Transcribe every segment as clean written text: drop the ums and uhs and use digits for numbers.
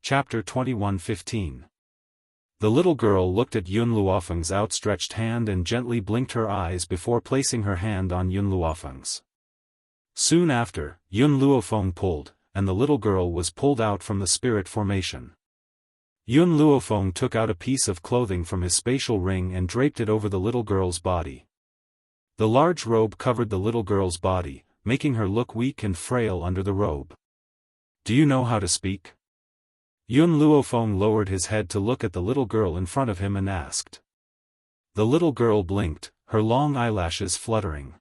Chapter 21:15. The little girl looked at Yun Luofeng's outstretched hand and gently blinked her eyes before placing her hand on Yun Luofeng's. Soon after, Yun Luofeng pulled, and the little girl was pulled out from the spirit formation. Yun Luofeng took out a piece of clothing from his spatial ring and draped it over the little girl's body. The large robe covered the little girl's body, making her look weak and frail under the robe. "Do you know how to speak?" Yun Luofeng lowered his head to look at the little girl in front of him and asked. The little girl blinked, her long eyelashes fluttering.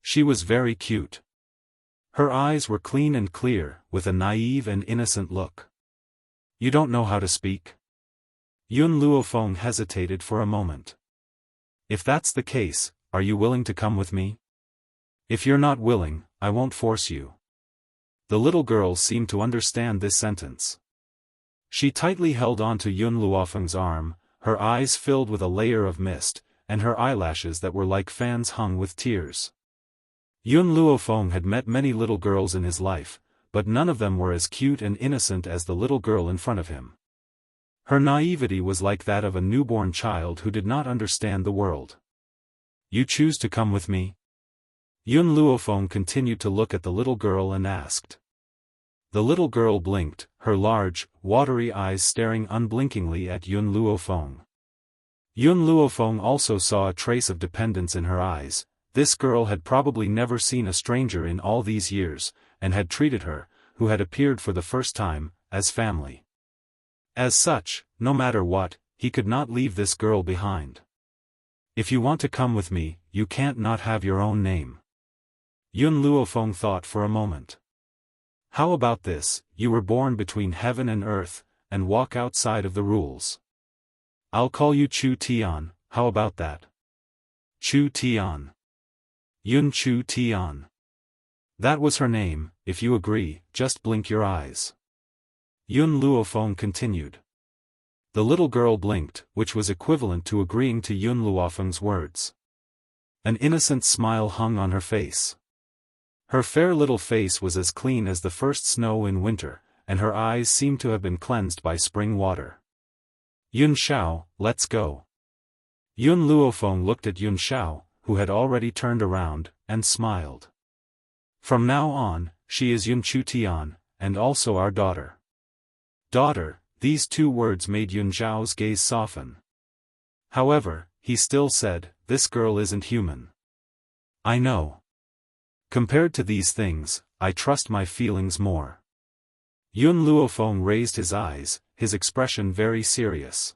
She was very cute. Her eyes were clean and clear, with a naive and innocent look. "You don't know how to speak?" Yun Luofeng hesitated for a moment. "If that's the case, are you willing to come with me? If you're not willing, I won't force you." The little girl seemed to understand this sentence. She tightly held on to Yun Luofeng's arm, her eyes filled with a layer of mist, and her eyelashes that were like fans hung with tears. Yun Luofeng had met many little girls in his life, but none of them were as cute and innocent as the little girl in front of him. Her naivety was like that of a newborn child who did not understand the world. "You choose to come with me?" Yun Luofeng continued to look at the little girl and asked. The little girl blinked, her large, watery eyes staring unblinkingly at Yun Luofeng. Yun Luofeng also saw a trace of dependence in her eyes. This girl had probably never seen a stranger in all these years, and had treated her, who had appeared for the first time, as family. As such, no matter what, he could not leave this girl behind. "If you want to come with me, you can't not have your own name." Yun Luofeng thought for a moment. "How about this, you were born between heaven and earth, and walk outside of the rules. I'll call you Chu Tian, how about that?" Chu Tian. Yun Chu Tian. That was her name. "If you agree, just blink your eyes." Yun Luofeng continued. The little girl blinked, which was equivalent to agreeing to Yun Luofeng's words. An innocent smile hung on her face. Her fair little face was as clean as the first snow in winter, and her eyes seemed to have been cleansed by spring water. "Yun Xiao, let's go." Yun Luofeng looked at Yun Xiao, who had already turned around, and smiled. "From now on, she is Yun Chu Tian, and also our daughter." Daughter, these two words made Yun Xiao's gaze soften. However, he still said, "This girl isn't human." "I know. Compared to these things, I trust my feelings more." Yun Luofeng raised his eyes, his expression very serious.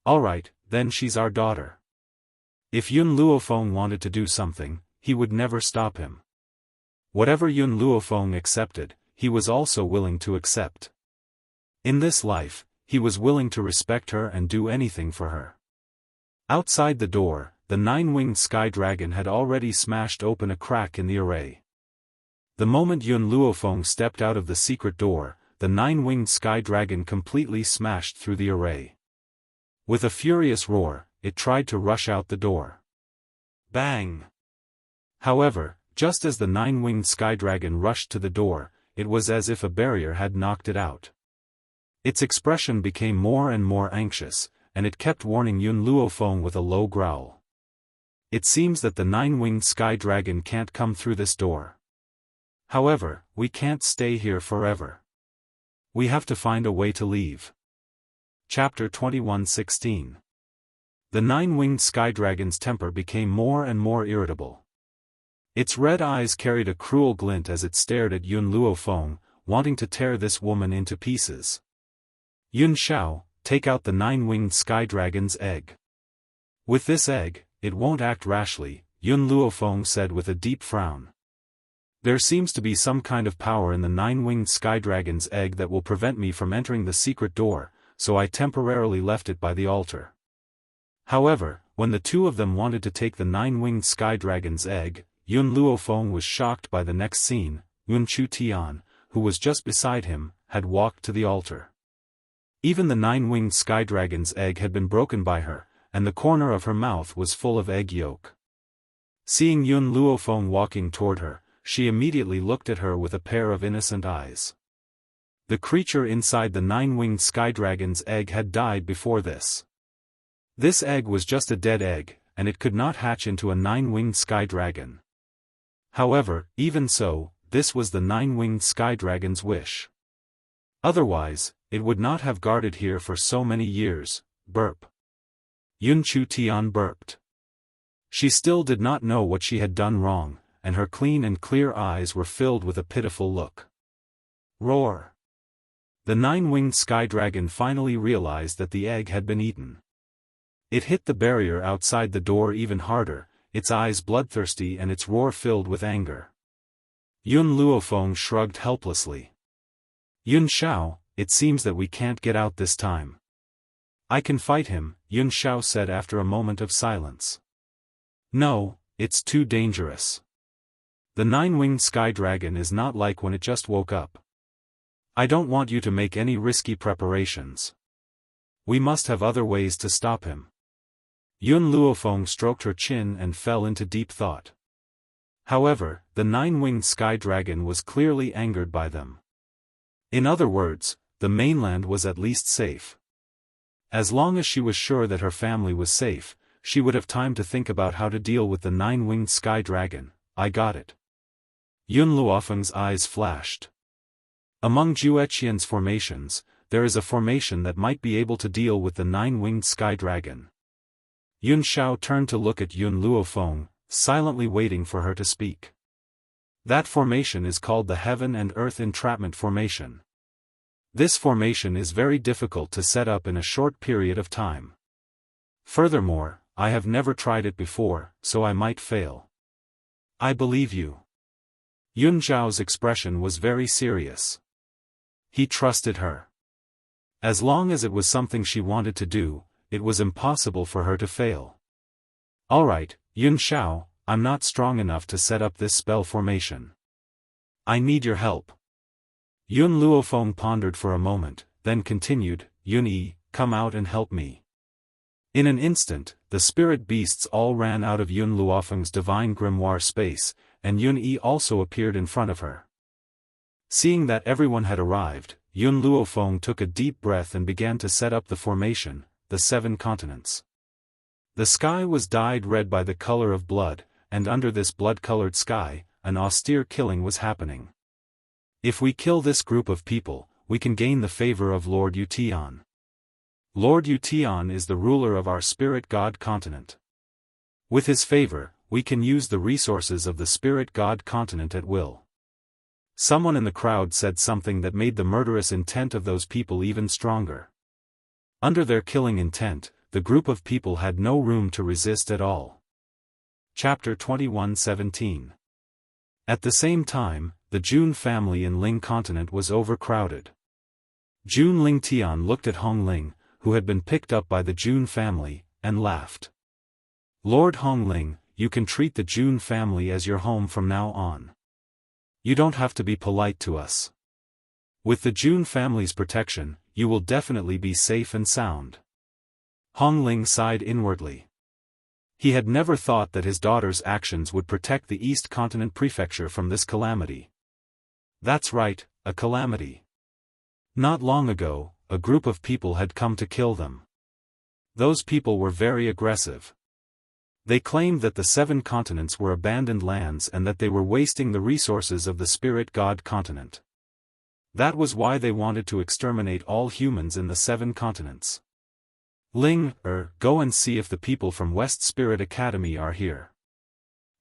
"All right, then she's our daughter." If Yun Luofeng wanted to do something, he would never stop him. Whatever Yun Luofeng accepted, he was also willing to accept. In this life, he was willing to respect her and do anything for her. Outside the door, the nine-winged sky dragon had already smashed open a crack in the array. The moment Yun Luofeng stepped out of the secret door, the nine-winged sky dragon completely smashed through the array. With a furious roar, it tried to rush out the door. Bang! However, just as the nine-winged sky dragon rushed to the door, it was as if a barrier had knocked it out. Its expression became more and more anxious, and it kept warning Yun Luofeng with a low growl. "It seems that the nine-winged sky dragon can't come through this door. However, we can't stay here forever. We have to find a way to leave." Chapter 21:16. The nine-winged sky dragon's temper became more and more irritable. Its red eyes carried a cruel glint as it stared at Yun Luofeng, wanting to tear this woman into pieces. "Yun Xiao, take out the nine-winged sky dragon's egg. With this egg, it won't act rashly," Yun Luofeng said with a deep frown. "There seems to be some kind of power in the nine-winged sky dragon's egg that will prevent me from entering the secret door, so I temporarily left it by the altar." However, when the two of them wanted to take the nine-winged sky dragon's egg, Yun Luofeng was shocked by the next scene. Yun Chu Tian, who was just beside him, had walked to the altar. Even the nine-winged sky dragon's egg had been broken by her, and the corner of her mouth was full of egg yolk. Seeing Yun Luofeng walking toward her, she immediately looked at her with a pair of innocent eyes. The creature inside the nine-winged sky dragon's egg had died before this. This egg was just a dead egg, and it could not hatch into a nine-winged sky dragon. However, even so, this was the nine-winged sky dragon's wish. Otherwise, it would not have guarded here for so many years. Burp. Yun Chu Tian burped. She still did not know what she had done wrong, and her clean and clear eyes were filled with a pitiful look. Roar. The nine-winged sky dragon finally realized that the egg had been eaten. It hit the barrier outside the door even harder, its eyes bloodthirsty and its roar filled with anger. Yun Luofeng shrugged helplessly. Yun Xiao, it seems that we can't get out this time. I can fight him, Yun Xiao said after a moment of silence. No, it's too dangerous. The nine-winged sky dragon is not like when it just woke up. I don't want you to make any risky preparations. We must have other ways to stop him. Yun Luofeng stroked her chin and fell into deep thought. However, the nine-winged sky dragon was clearly angered by them. In other words, the mainland was at least safe. As long as she was sure that her family was safe, she would have time to think about how to deal with the nine-winged sky dragon. I got it. Yun Luofeng's eyes flashed. Among Jueqian's formations, there is a formation that might be able to deal with the nine-winged sky dragon. Yun Xiao turned to look at Yun Luofeng, silently waiting for her to speak. That formation is called the Heaven and Earth Entrapment Formation. This formation is very difficult to set up in a short period of time. Furthermore, I have never tried it before, so I might fail. I believe you. Yun Xiao's expression was very serious. He trusted her. As long as it was something she wanted to do, it was impossible for her to fail. Alright, Yun Xiao, I'm not strong enough to set up this spell formation. I need your help. Yun Luofeng pondered for a moment, then continued, Yun Yi, come out and help me. In an instant, the spirit beasts all ran out of Yun Luofeng's divine grimoire space, and Yun Yi also appeared in front of her. Seeing that everyone had arrived, Yun Luofeng took a deep breath and began to set up the formation, the seven continents. The sky was dyed red by the color of blood, and under this blood-colored sky, an austere killing was happening. If we kill this group of people, we can gain the favor of Lord Yutian. Lord Yutian is the ruler of our spirit god continent. With his favor, we can use the resources of the spirit god continent at will. Someone in the crowd said something that made the murderous intent of those people even stronger. Under their killing intent, the group of people had no room to resist at all. Chapter 21:17. At the same time, the Jun family in Ling continent was overcrowded. Jun Ling Tian looked at Hong Ling, who had been picked up by the Jun family, and laughed. Lord Hong Ling, you can treat the Jun family as your home from now on. You don't have to be polite to us. With the Jun family's protection, you will definitely be safe and sound. Hong Ling sighed inwardly. He had never thought that his daughter's actions would protect the East Continent Prefecture from this calamity. That's right, a calamity. Not long ago, a group of people had come to kill them. Those people were very aggressive. They claimed that the seven continents were abandoned lands and that they were wasting the resources of the spirit god continent. That was why they wanted to exterminate all humans in the seven continents. Ling, go and see if the people from West Spirit Academy are here.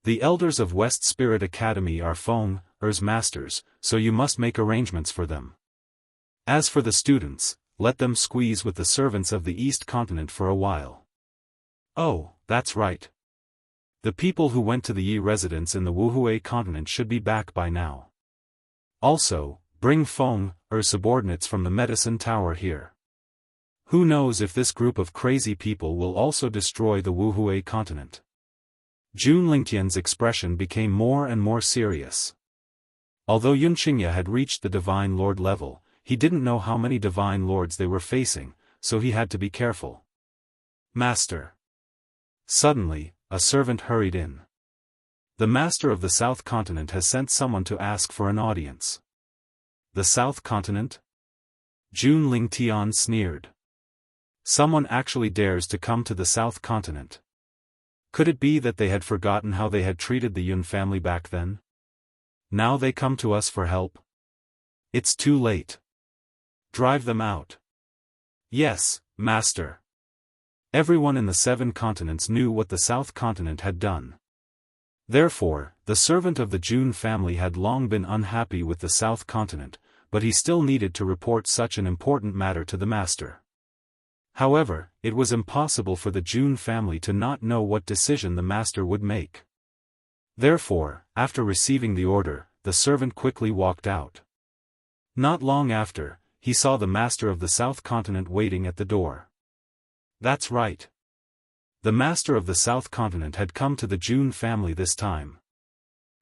The elders of West Spirit Academy are Feng, Er's masters, so you must make arrangements for them. As for the students, let them squeeze with the servants of the East Continent for a while. Oh, that's right. The people who went to the Yi residence in the Wuhui continent should be back by now. Also, bring Feng, subordinates from the medicine tower here. Who knows if this group of crazy people will also destroy the Wuhui continent. Jun Lingtian's expression became more and more serious. Although Yun Qingya had reached the Divine Lord level, he didn't know how many Divine Lords they were facing, so he had to be careful. Master. Suddenly, a servant hurried in. The master of the South Continent has sent someone to ask for an audience. The South Continent? Jun Ling Tian sneered. Someone actually dares to come to the South Continent. Could it be that they had forgotten how they had treated the Yun family back then? Now they come to us for help? It's too late. Drive them out. Yes, master. Everyone in the 7 continents knew what the South Continent had done. Therefore, the servant of the Jun family had long been unhappy with the South Continent, but he still needed to report such an important matter to the master. However, it was impossible for the Jun family to not know what decision the master would make. Therefore, after receiving the order, the servant quickly walked out. Not long after, he saw the master of the South Continent waiting at the door. That's right. The master of the South Continent had come to the Jun family this time.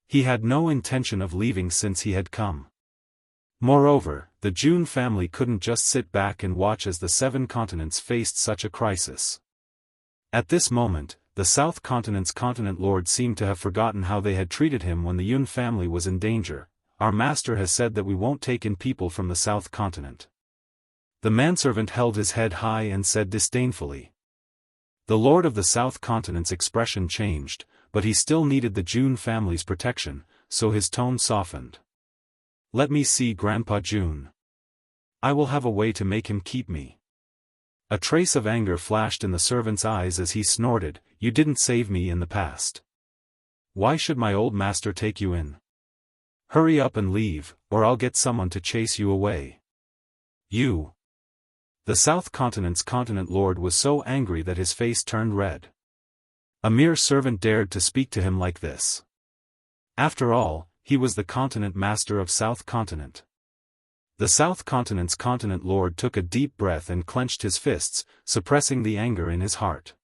He had no intention of leaving since he had come. Moreover, the Jun family couldn't just sit back and watch as the 7 continents faced such a crisis. At this moment, the South Continent's continent lord seemed to have forgotten how they had treated him when the Yun family was in danger. Our master has said that we won't take in people from the South Continent. The manservant held his head high and said disdainfully. The lord of the South Continent's expression changed, but he still needed the Jun family's protection, so his tone softened. Let me see Grandpa Jun. I will have a way to make him keep me. A trace of anger flashed in the servant's eyes as he snorted, You didn't save me in the past. Why should my old master take you in? Hurry up and leave, or I'll get someone to chase you away. You. The South Continent's continent lord was so angry that his face turned red. A mere servant dared to speak to him like this. After all, he was the continent master of South Continent. The South Continent's continent lord took a deep breath and clenched his fists, suppressing the anger in his heart.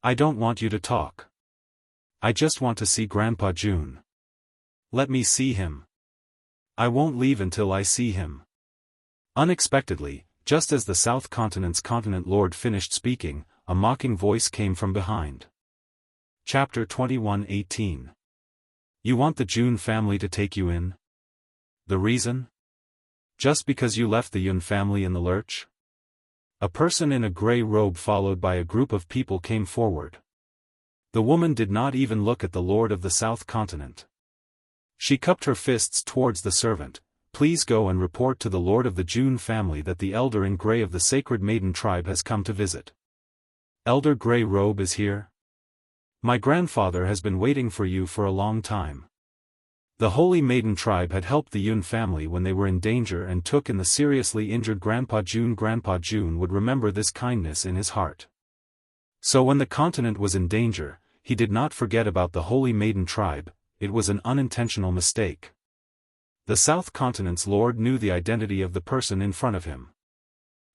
I don't want you to talk. I just want to see Grandpa Jun. Let me see him. I won't leave until I see him. Unexpectedly, just as the South Continent's continent lord finished speaking, a mocking voice came from behind. Chapter 21:18. You want the Jun family to take you in? The reason? Just because you left the Yun family in the lurch? A person in a gray robe followed by a group of people came forward. The woman did not even look at the lord of the South Continent. She cupped her fists towards the servant. Please go and report to the lord of the Jun family that the elder in gray of the Sacred Maiden tribe has come to visit. Elder Gray Robe is here? My grandfather has been waiting for you for a long time. The Holy Maiden tribe had helped the Yun family when they were in danger and took in the seriously injured Grandpa Jun. Grandpa Jun would remember this kindness in his heart. So when the continent was in danger, he did not forget about the Holy Maiden tribe. It was an unintentional mistake. The South Continent's lord knew the identity of the person in front of him.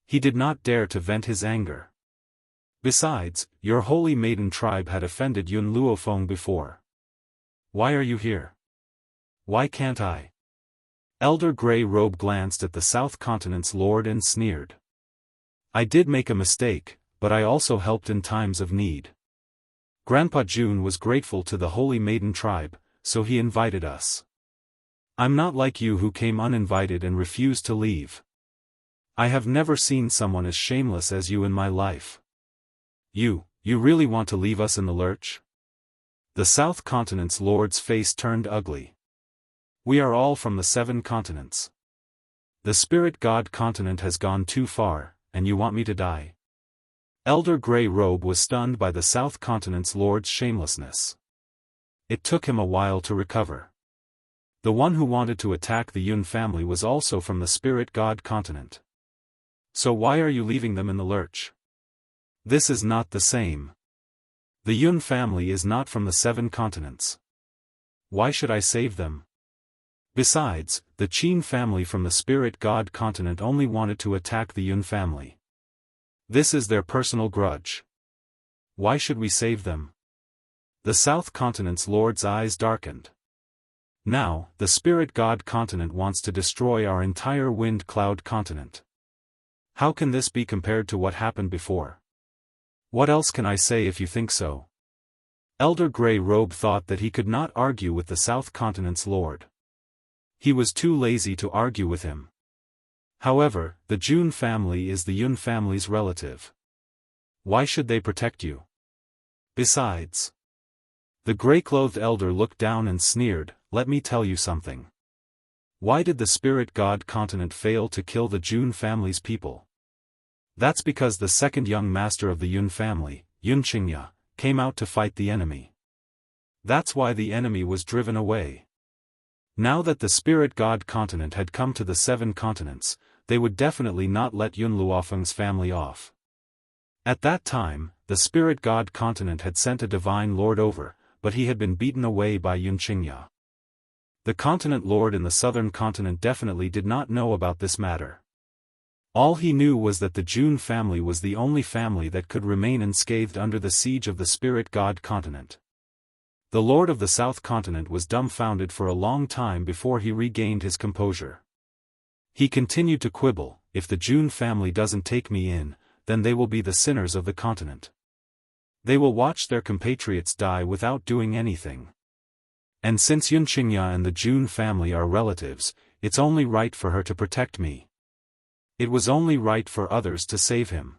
He did not dare to vent his anger. Besides, your Holy Maiden tribe had offended Yun Luofeng before. Why are you here? Why can't I? Elder Gray Robe glanced at the South Continent's lord and sneered. I did make a mistake, but I also helped in times of need. Grandpa Jun was grateful to the Holy Maiden tribe, so he invited us. I'm not like you who came uninvited and refused to leave. I have never seen someone as shameless as you in my life. You really want to leave us in the lurch? The South Continent's lord's face turned ugly. We are all from the 7 continents. The Spirit God continent has gone too far, and you want me to die? Elder Gray Robe was stunned by the South Continent's lord's shamelessness. It took him a while to recover. The one who wanted to attack the Yun family was also from the Spirit God continent. So why are you leaving them in the lurch? This is not the same. The Yun family is not from the 7 continents. Why should I save them? Besides, the Qin family from the Spirit God continent only wanted to attack the Yun family. This is their personal grudge. Why should we save them? The South Continent's lord's eyes darkened. Now, the Spirit God continent wants to destroy our entire Wind Cloud continent. How can this be compared to what happened before? What else can I say if you think so? Elder Gray Robe thought that he could not argue with the South Continent's lord. He was too lazy to argue with him. However, the Jun family is the Yun family's relative. Why should they protect you? Besides, the gray-clothed elder looked down and sneered, let me tell you something. Why did the spirit god continent fail to kill the Jun family's people? That's because the second young master of the Yun family, Yun Qingya, came out to fight the enemy. That's why the enemy was driven away. Now that the spirit god continent had come to the 7 continents, they would definitely not let Yun Luofeng's family off. At that time, the spirit god continent had sent a divine lord over, but he had been beaten away by Yun Qingya. The continent lord in the southern continent definitely did not know about this matter. All he knew was that the Jun family was the only family that could remain unscathed under the siege of the spirit god continent. The lord of the south continent was dumbfounded for a long time before he regained his composure. He continued to quibble, if the Jun family doesn't take me in, then they will be the sinners of the continent. They will watch their compatriots die without doing anything. And since Yun Qingya and the Jun family are relatives, it's only right for her to protect me. It was only right for others to save him.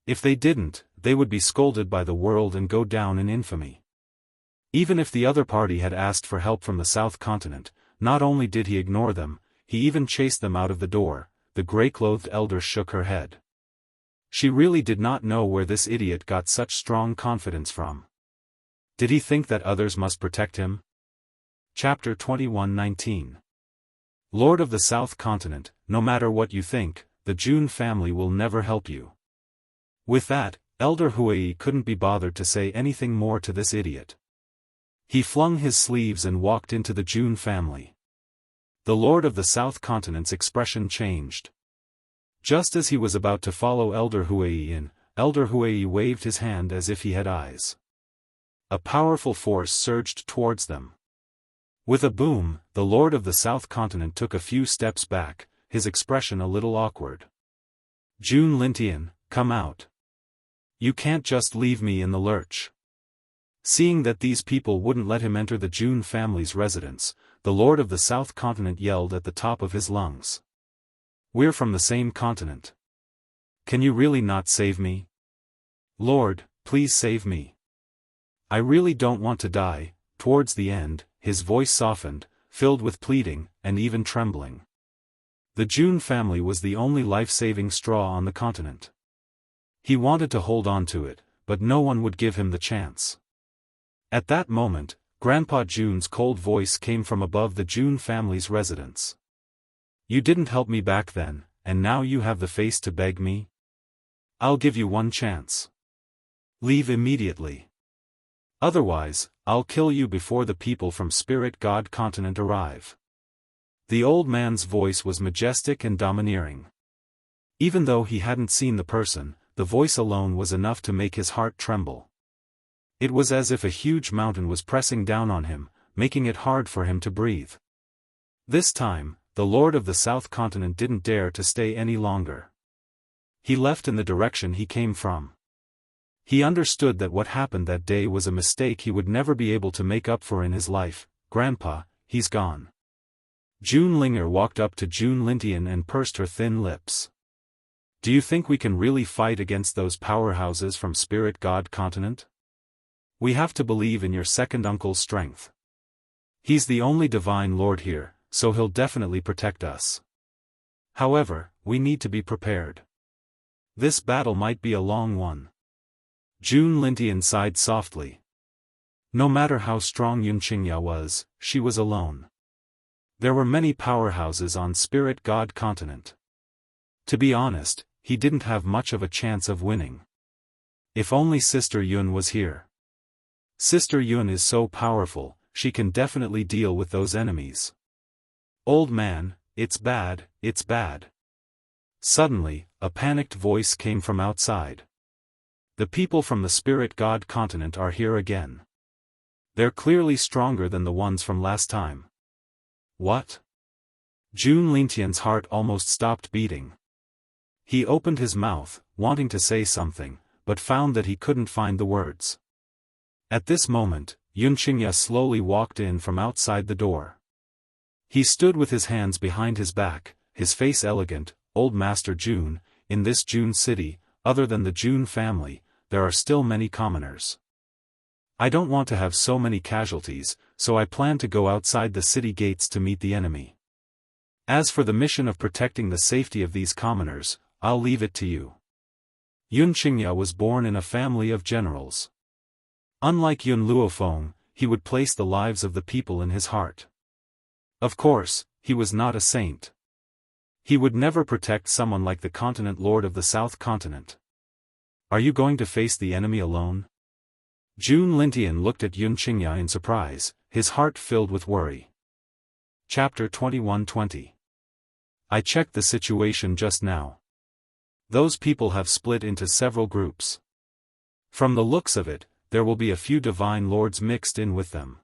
If they didn't, they would be scolded by the world and go down in infamy. Even if the other party had asked for help from the south continent, not only did he ignore them, he even chased them out of the door. The gray-clothed elder shook her head. She really did not know where this idiot got such strong confidence from. Did he think that others must protect him? Chapter 21:19. Lord of the South Continent, no matter what you think, the Jun family will never help you. With that, Elder Hui couldn't be bothered to say anything more to this idiot. He flung his sleeves and walked into the Jun family. The Lord of the South Continent's expression changed. Just as he was about to follow Elder Hui in, Elder Hui waved his hand as if he had eyes. A powerful force surged towards them. With a boom, the Lord of the South Continent took a few steps back, his expression a little awkward. Jun Lintian, come out. You can't just leave me in the lurch. Seeing that these people wouldn't let him enter the Jun family's residence, the Lord of the South Continent yelled at the top of his lungs. We're from the same continent. Can you really not save me? Lord, please save me. I really don't want to die. Towards the end, his voice softened, filled with pleading, and even trembling. The Jun family was the only life-saving straw on the continent. He wanted to hold on to it, but no one would give him the chance. At that moment, Grandpa Jun's cold voice came from above the Jun family's residence. You didn't help me back then, and now you have the face to beg me? I'll give you one chance. Leave immediately. Otherwise, I'll kill you before the people from Spirit God Continent arrive. The old man's voice was majestic and domineering. Even though he hadn't seen the person, the voice alone was enough to make his heart tremble. It was as if a huge mountain was pressing down on him, making it hard for him to breathe. This time, the Lord of the South Continent didn't dare to stay any longer. He left in the direction he came from. He understood that what happened that day was a mistake he would never be able to make up for in his life. Grandpa, he's gone. Jun Linger walked up to Jun Lintian and pursed her thin lips. Do you think we can really fight against those powerhouses from Spirit God Continent? We have to believe in your second uncle's strength. He's the only divine lord here, so he'll definitely protect us. However, we need to be prepared. This battle might be a long one. Jun Lintian sighed softly. No matter how strong Yun Qingya was, she was alone. There were many powerhouses on Spirit God Continent. To be honest, he didn't have much of a chance of winning. If only Sister Yun was here. Sister Yun is so powerful, she can definitely deal with those enemies. Old man, it's bad, it's bad. Suddenly, a panicked voice came from outside. The people from the Spirit God Continent are here again. They're clearly stronger than the ones from last time. What? Jun Lintian's heart almost stopped beating. He opened his mouth, wanting to say something, but found that he couldn't find the words. At this moment, Yun Qingya slowly walked in from outside the door. He stood with his hands behind his back, his face elegant, "Old Master Jun, in this Jun city, other than the Jun family, there are still many commoners. I don't want to have so many casualties, so I plan to go outside the city gates to meet the enemy. As for the mission of protecting the safety of these commoners, I'll leave it to you." Yun Qingya was born in a family of generals. Unlike Yun Luofeng, he would place the lives of the people in his heart. Of course, he was not a saint. He would never protect someone like the continent lord of the South Continent. "Are you going to face the enemy alone?" Jun Lintian looked at Yun Qingya in surprise, his heart filled with worry. Chapter 21-20. I checked the situation just now. Those people have split into several groups. From the looks of it, there will be a few divine lords mixed in with them.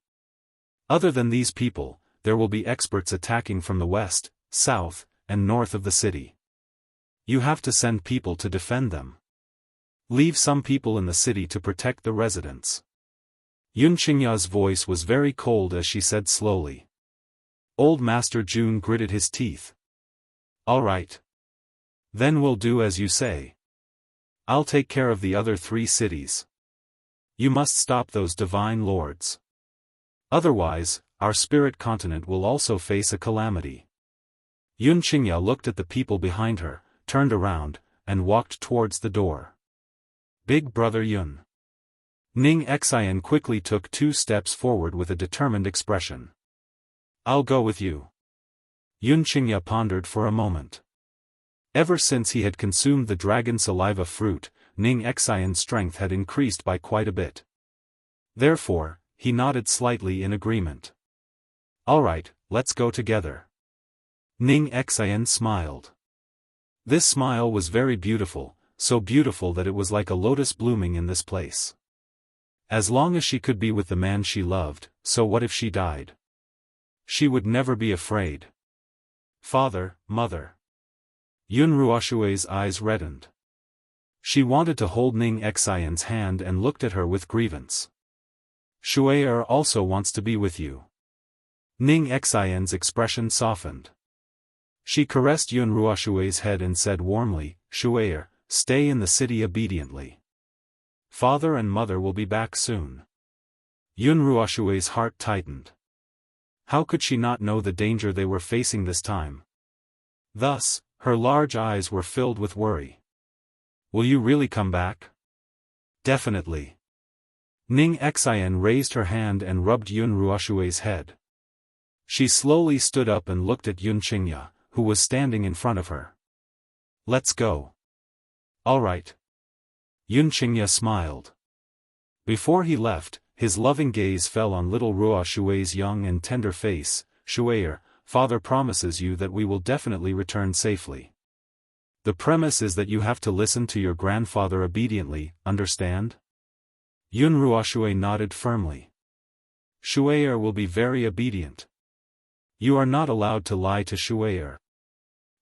Other than these people, there will be experts attacking from the west, south, and north of the city. You have to send people to defend them. Leave some people in the city to protect the residents. Yun Qingya's voice was very cold as she said slowly. Old Master Jun gritted his teeth. "All right. Then we'll do as you say. I'll take care of the other 3 cities. You must stop those divine lords. Otherwise, our spirit continent will also face a calamity." Yun Qingya looked at the people behind her, turned around, and walked towards the door. "Big brother Yun." Ning Xian quickly took 2 steps forward with a determined expression. "I'll go with you." Yun Qingya pondered for a moment. Ever since he had consumed the dragon saliva fruit, Ning Xian's strength had increased by quite a bit. Therefore, he nodded slightly in agreement. "All right, let's go together." Ning Xian smiled. This smile was very beautiful, so beautiful that it was like a lotus blooming in this place. As long as she could be with the man she loved, so what if she died? She would never be afraid. "Father, mother." Yun Ruoshui's eyes reddened. She wanted to hold Ning Xian's hand and looked at her with grievance. "Shui'er also wants to be with you." Ning Xian's expression softened. She caressed Yun Ruoshui's head and said warmly, "Shui'er, stay in the city obediently. Father and mother will be back soon." Yun Ruoshui's heart tightened. How could she not know the danger they were facing this time? Thus, her large eyes were filled with worry. "Will you really come back?" "Definitely." Ning Xian raised her hand and rubbed Yun Ruoshui's head. She slowly stood up and looked at Yun Qingya, who was standing in front of her. "Let's go." "All right." Yun Qingya smiled. Before he left, his loving gaze fell on little Ruoshui's young and tender face. "Shui'er, Father promises you that we will definitely return safely. The premise is that you have to listen to your grandfather obediently, understand?" Yun Ruoshui nodded firmly. "Shui'er will be very obedient. You are not allowed to lie to Shui'er.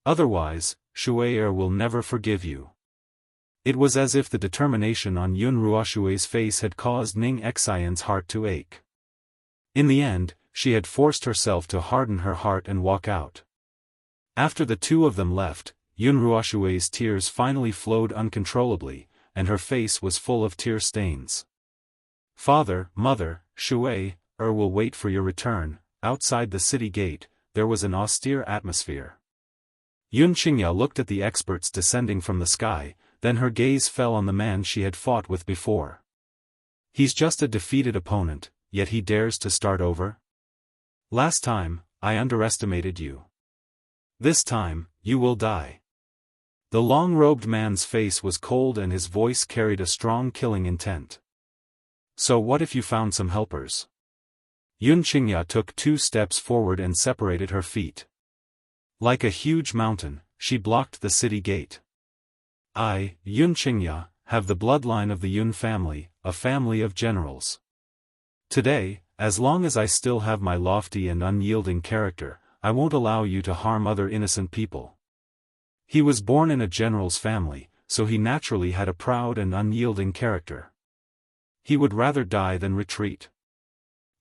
Otherwise, Shui'er will never forgive you." It was as if the determination on Yun Ruoshui's face had caused Ning Xian's heart to ache. In the end, she had forced herself to harden her heart and walk out. After the 2 of them left, Yun Ruoshui's tears finally flowed uncontrollably, and her face was full of tear stains. "Father, mother, Shui'er will wait for your return." Outside the city gate, there was an austere atmosphere. Yun Qingya looked at the experts descending from the sky, then her gaze fell on the man she had fought with before. "He's just a defeated opponent, yet he dares to start over? Last time, I underestimated you. This time, you will die." The long-robed man's face was cold and his voice carried a strong killing intent. "So what if you found some helpers?" Yun Qingya took 2 steps forward and separated her feet. Like a huge mountain, she blocked the city gate. "I, Yun Qingya, have the bloodline of the Yun family, a family of generals. Today, as long as I still have my lofty and unyielding character, I won't allow you to harm other innocent people." He was born in a general's family, so he naturally had a proud and unyielding character. He would rather die than retreat.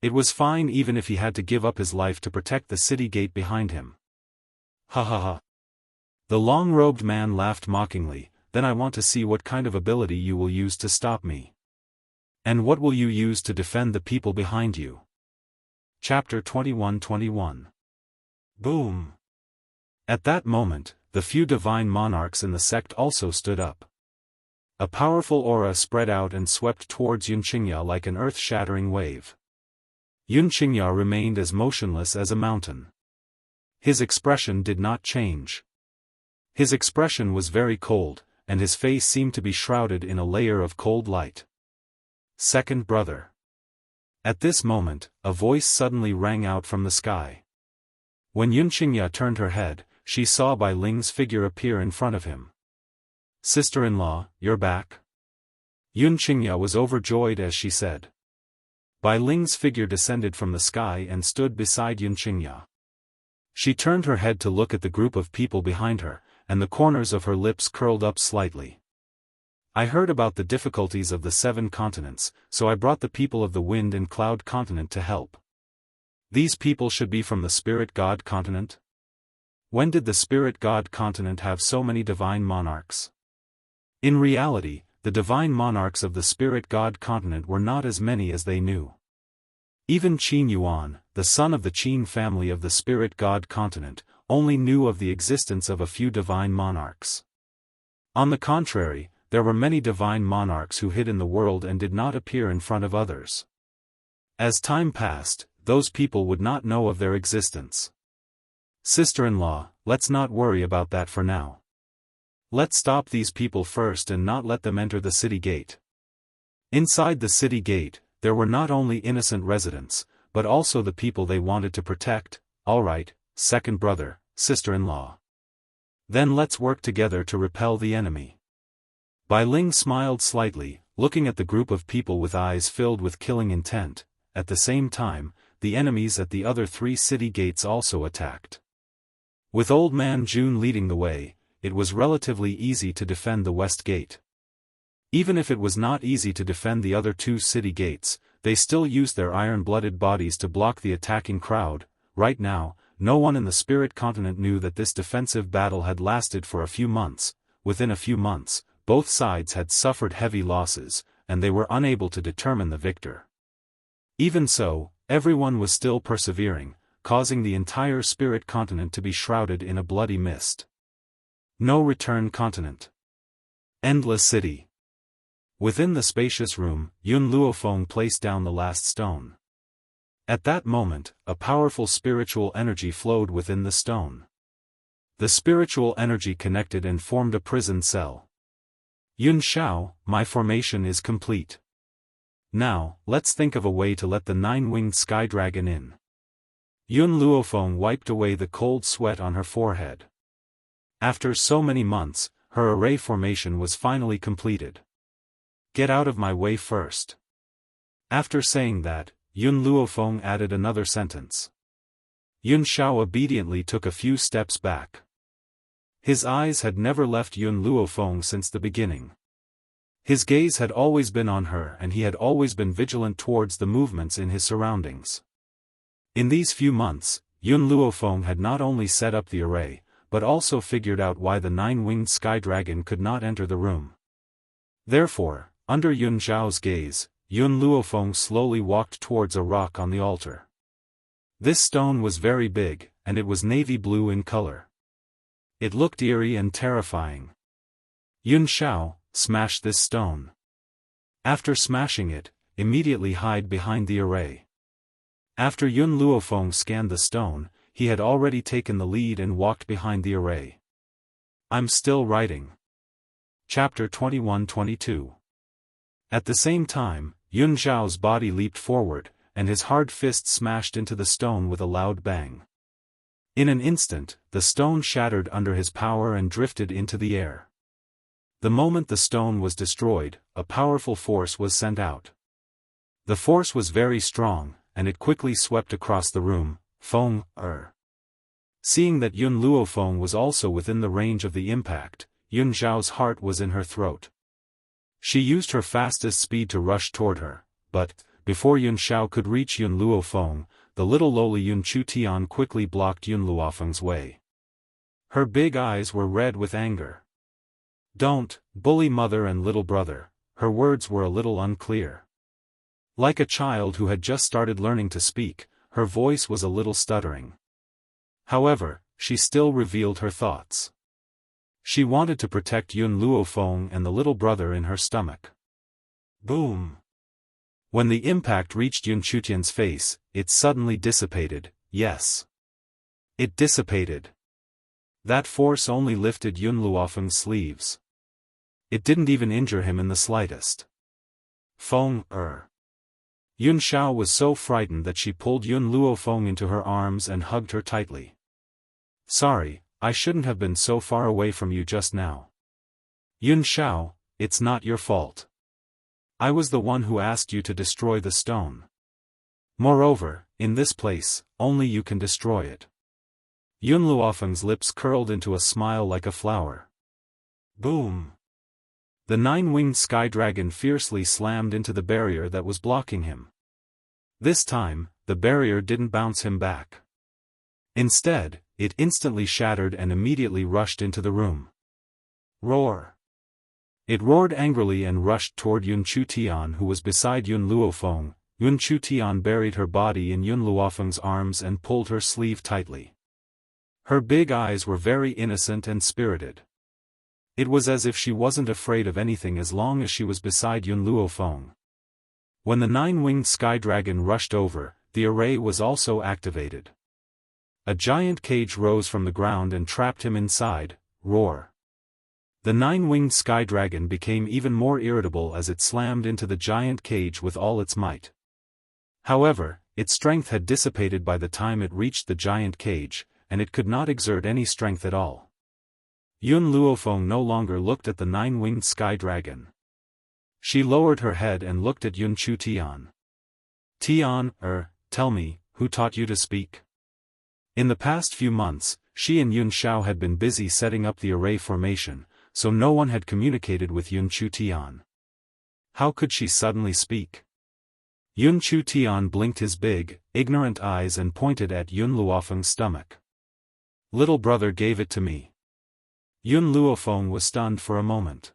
It was fine even if he had to give up his life to protect the city gate behind him. "Ha ha ha." The long-robed man laughed mockingly. Then I want to see what kind of ability you will use to stop me. And what will you use to defend the people behind you? Chapter 21-21. Boom! At that moment, the few divine monarchs in the sect also stood up. A powerful aura spread out and swept towards Yunqingya like an earth-shattering wave. Yunqingya remained as motionless as a mountain. His expression did not change. His expression was very cold, and his face seemed to be shrouded in a layer of cold light. Second brother. At this moment, a voice suddenly rang out from the sky. When Yunqingya turned her head, she saw Bai Ling's figure appear in front of him. Sister-in-law, you're back? Yunqingya was overjoyed as she said. Bai Ling's figure descended from the sky and stood beside Yunqingya. She turned her head to look at the group of people behind her, and the corners of her lips curled up slightly. I heard about the difficulties of the 7 continents, so I brought the people of the Wind and Cloud continent to help. These people should be from the Spirit God continent? When did the Spirit God continent have so many divine monarchs? In reality, the divine monarchs of the Spirit God continent were not as many as they knew. Even Qin Yuan, the son of the Qin family of the Spirit God continent, only knew of the existence of a few divine monarchs. On the contrary, there were many divine monarchs who hid in the world and did not appear in front of others. As time passed, those people would not know of their existence. Sister-in-law, let's not worry about that for now. Let's stop these people first and not let them enter the city gate. Inside the city gate, there were not only innocent residents, but also the people they wanted to protect. All right, second brother, sister-in-law. Then let's work together to repel the enemy. Bai Ling smiled slightly, looking at the group of people with eyes filled with killing intent. At the same time, the enemies at the other 3 city gates also attacked. With Old Man Jun leading the way, it was relatively easy to defend the west gate. Even if it was not easy to defend the other 2 city gates, they still used their iron-blooded bodies to block the attacking crowd. Right now, no one in the Spirit continent knew that this defensive battle had lasted for a few months. Within a few months, both sides had suffered heavy losses, and they were unable to determine the victor. Even so, everyone was still persevering, causing the entire Spirit continent to be shrouded in a bloody mist. No Return Continent. Endless City. Within the spacious room, Yun Luofeng placed down the last stone. At that moment, a powerful spiritual energy flowed within the stone. The spiritual energy connected and formed a prison cell. Yun Xiao, my formation is complete. Now, let's think of a way to let the 9-winged sky dragon in. Yun Luofeng wiped away the cold sweat on her forehead. After so many months, her array formation was finally completed. Get out of my way first. After saying that, Yun Luofeng added another sentence. Yun Xiao obediently took a few steps back. His eyes had never left Yun Luofeng since the beginning. His gaze had always been on her and he had always been vigilant towards the movements in his surroundings. In these few months, Yun Luofeng had not only set up the array, but also figured out why the 9-winged sky dragon could not enter the room. Therefore, under Yun Xiao's gaze, Yun Luofeng slowly walked towards a rock on the altar. This stone was very big, and it was navy blue in color. It looked eerie and terrifying. Yun Xiao, smash this stone. After smashing it, immediately hide behind the array. After Yun Luofeng scanned the stone, he had already taken the lead and walked behind the array. I'm still writing. Chapter 21-22. At the same time, Yun Xiao's body leaped forward, and his hard fist smashed into the stone with a loud bang. In an instant, the stone shattered under his power and drifted into the air. The moment the stone was destroyed, a powerful force was sent out. The force was very strong, and it quickly swept across the room. Seeing that Yun Luofeng was also within the range of the impact, Yun Xiao's heart was in her throat. She used her fastest speed to rush toward her, but, before Yun Xiao could reach Yun Luofeng, the little lowly Yun Chu Tian quickly blocked Yun Luofeng's way. Her big eyes were red with anger. Don't bully mother and little brother. Her words were a little unclear. Like a child who had just started learning to speak, her voice was a little stuttering. However, she still revealed her thoughts. She wanted to protect Yun Luofeng and the little brother in her stomach. Boom! When the impact reached Yun Chutian's face, it suddenly dissipated. Yes. It dissipated. That force only lifted Yun Luofeng's sleeves. It didn't even injure him in the slightest. Feng. Yun Xiao was so frightened that she pulled Yun Luofeng into her arms and hugged her tightly. Sorry, I shouldn't have been so far away from you just now. Yun Xiao, it's not your fault. I was the one who asked you to destroy the stone. Moreover, in this place, only you can destroy it. Yun Luofeng's lips curled into a smile like a flower. Boom! The nine-winged sky dragon fiercely slammed into the barrier that was blocking him. This time, the barrier didn't bounce him back. Instead, it instantly shattered and immediately rushed into the room. Roar! It roared angrily and rushed toward Yun Chutian, who was beside Yun Luofeng. Yun Chutian buried her body in Yun Luofeng's arms and pulled her sleeve tightly. Her big eyes were very innocent and spirited. It was as if she wasn't afraid of anything as long as she was beside Yun Luofeng. When the nine-winged sky dragon rushed over, the array was also activated. A giant cage rose from the ground and trapped him inside. Roar! The nine-winged sky dragon became even more irritable as it slammed into the giant cage with all its might. However, its strength had dissipated by the time it reached the giant cage, and it could not exert any strength at all. Yun Luofeng no longer looked at the nine-winged sky dragon. She lowered her head and looked at Yun Chutian. Tian, tell me, who taught you to speak? In the past few months, she and Yun Xiao had been busy setting up the array formation, so no one had communicated with Yun Chutian. How could she suddenly speak? Yun Chutian blinked his big, ignorant eyes and pointed at Yun Luofeng's stomach. Little brother gave it to me. Yun Luofeng was stunned for a moment.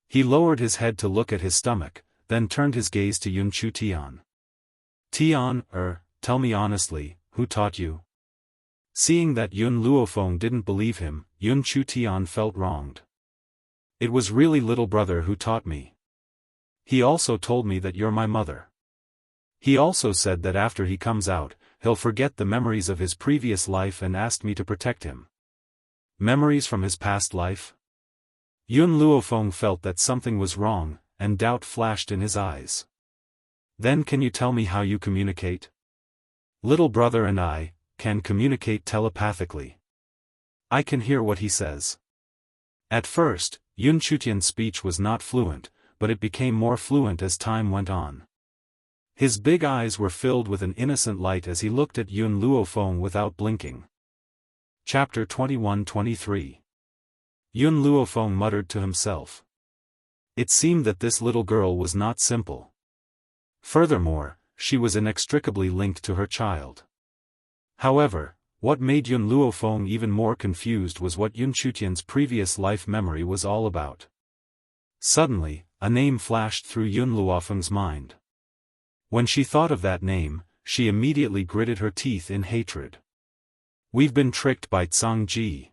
He lowered his head to look at his stomach, then turned his gaze to Yun Chutian. Tian, tell me honestly, who taught you? Seeing that Yun Luofeng didn't believe him, Yun Chutian felt wronged. It was really little brother who taught me. He also told me that you're my mother. He also said that after he comes out, he'll forget the memories of his previous life and asked me to protect him. Memories from his past life? Yun Luofeng felt that something was wrong, and doubt flashed in his eyes. Then can you tell me how you communicate? Little brother and I can communicate telepathically. I can hear what he says. At first, Yun Chutian's speech was not fluent, but it became more fluent as time went on. His big eyes were filled with an innocent light as he looked at Yun Luofeng without blinking. Chapter 21-23. Yun Luofeng muttered to himself. It seemed that this little girl was not simple. Furthermore, she was inextricably linked to her child. However, what made Yun Luofeng even more confused was what Yun Chutian's previous life memory was all about. Suddenly, a name flashed through Yun Luofeng's mind. When she thought of that name, she immediately gritted her teeth in hatred. We've been tricked by Tsang Ji.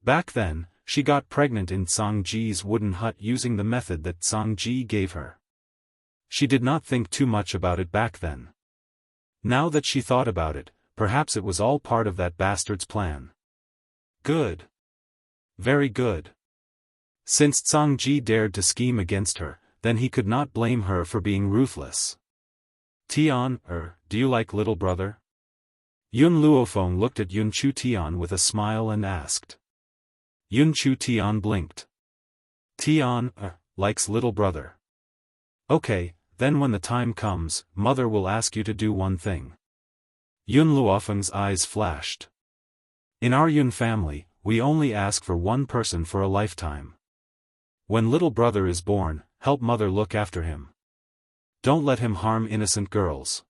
Back then, she got pregnant in Tsang Ji's wooden hut using the method that Tsang Ji gave her. She did not think too much about it back then. Now that she thought about it, perhaps it was all part of that bastard's plan. Good. Very good. Since Tsang Ji dared to scheme against her, then he could not blame her for being ruthless. Tian, do you like little brother? Yun Luofeng looked at Yun Chutian with a smile and asked. Yun Chutian blinked. Tian, likes little brother. Okay, then when the time comes, mother will ask you to do one thing. Yun Luofeng's eyes flashed. In our Yun family, we only ask for one person for a lifetime. When little brother is born, help mother look after him. Don't let him harm innocent girls.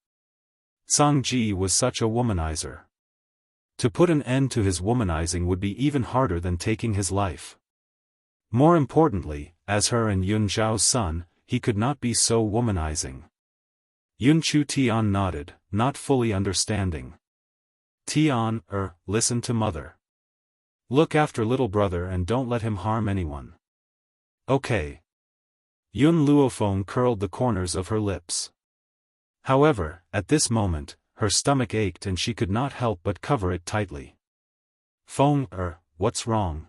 Tsang Ji was such a womanizer. To put an end to his womanizing would be even harder than taking his life. More importantly, as her and Yun Zhao's son, he could not be so womanizing. Yun Chu Tian nodded, not fully understanding. Tian, listen to mother. Look after little brother and don't let him harm anyone. Okay. Yun Luofeng curled the corners of her lips. However, at this moment, her stomach ached and she could not help but cover it tightly. Feng, what's wrong?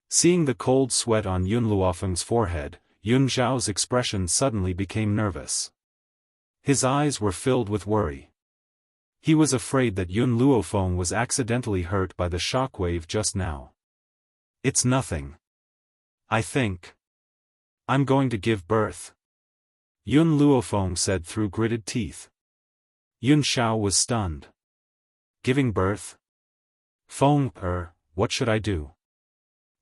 Seeing the cold sweat on Yun Luofeng's forehead, Yun Zhao's expression suddenly became nervous. His eyes were filled with worry. He was afraid that Yun Luofeng was accidentally hurt by the shockwave just now. It's nothing. I think I'm going to give birth, Yun Luofeng said through gritted teeth. Yun Zhao was stunned. Giving birth? Feng, what should I do?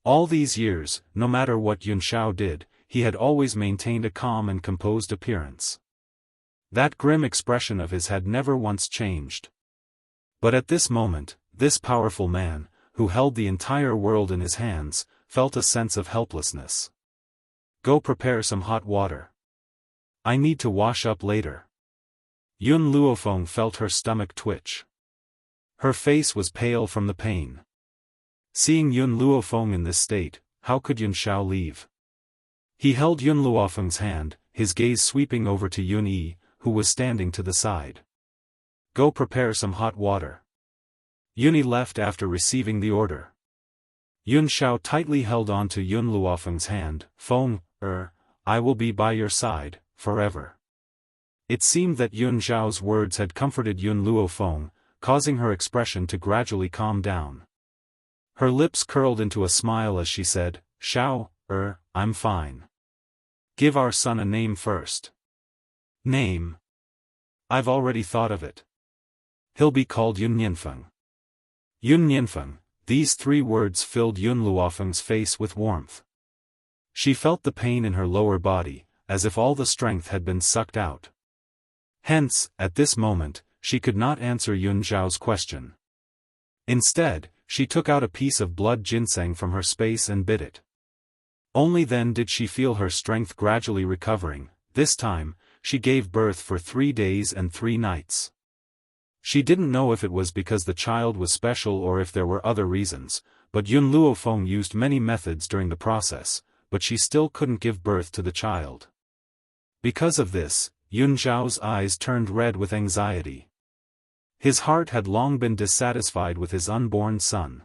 All these years, no matter what Yun Zhao did, he had always maintained a calm and composed appearance. That grim expression of his had never once changed. But at this moment, this powerful man, who held the entire world in his hands, felt a sense of helplessness. Go prepare some hot water. I need to wash up later. Yun Luofeng felt her stomach twitch. Her face was pale from the pain. Seeing Yun Luofeng in this state, how could Yun Zhao leave? He held Yun Luofeng's hand, his gaze sweeping over to Yun Yi, who was standing to the side. Go prepare some hot water. Yun Yi left after receiving the order. Yun Zhao tightly held on to Yun Luofeng's hand. Feng, I will be by your side, forever. It seemed that Yun Zhao's words had comforted Yun Luofeng, causing her expression to gradually calm down. Her lips curled into a smile as she said, Zhao, I'm fine. Give our son a name first. Name? I've already thought of it. He'll be called Yun Nianfeng. Yun Nianfeng, these three words filled Yun Luofeng's face with warmth. She felt the pain in her lower body, as if all the strength had been sucked out. Hence, at this moment, she could not answer Yun Zhao's question. Instead, she took out a piece of blood ginseng from her space and bit it. Only then did she feel her strength gradually recovering. This time, she gave birth for 3 days and 3 nights. She didn't know if it was because the child was special or if there were other reasons, but Yun Luofeng used many methods during the process, but she still couldn't give birth to the child. Because of this, Yun Zhao's eyes turned red with anxiety. His heart had long been dissatisfied with his unborn son.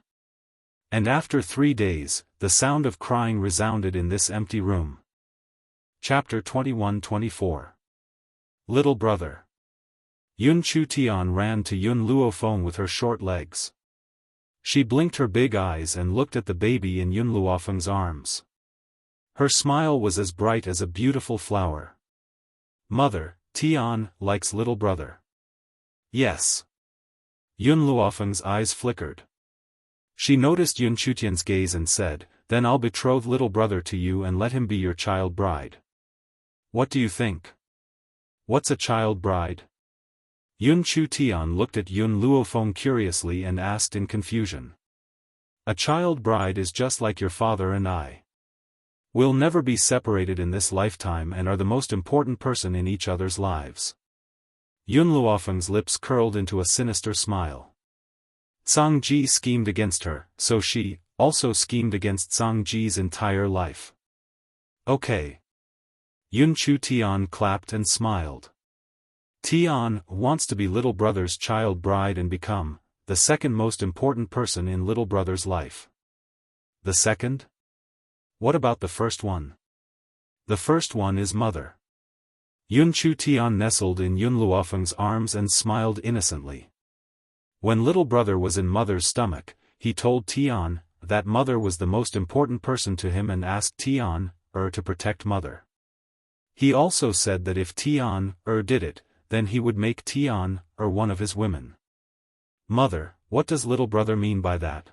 And after 3 days, the sound of crying resounded in this empty room. Chapter 21-24. Little brother. Yun Chu Tian ran to Yun Luofeng with her short legs. She blinked her big eyes and looked at the baby in Yun Luofeng's arms. Her smile was as bright as a beautiful flower. Mother, Tian likes little brother. Yes. Yun Luofeng's eyes flickered. She noticed Yun Chutian's gaze and said, Then I'll betroth little brother to you and let him be your child bride. What do you think? What's a child bride? Yun Chu Tian looked at Yun Luofeng curiously and asked in confusion. A child bride is just like your father and I. We'll never be separated in this lifetime and are the most important person in each other's lives. Yun Luofeng's lips curled into a sinister smile. Zhang Ji schemed against her, so she also schemed against Zhang Ji's entire life. Okay. Yun Chu Tian clapped and smiled. Tian wants to be little brother's child bride and become the second most important person in little brother's life. The second? What about the first one? The first one is mother. Yun Chu Tian nestled in Yun Luofeng's arms and smiled innocently. When little brother was in mother's stomach, he told Tian that mother was the most important person to him and asked Tian to protect mother. He also said that if Tian did it, then he would make Tian one of his women. Mother, what does little brother mean by that?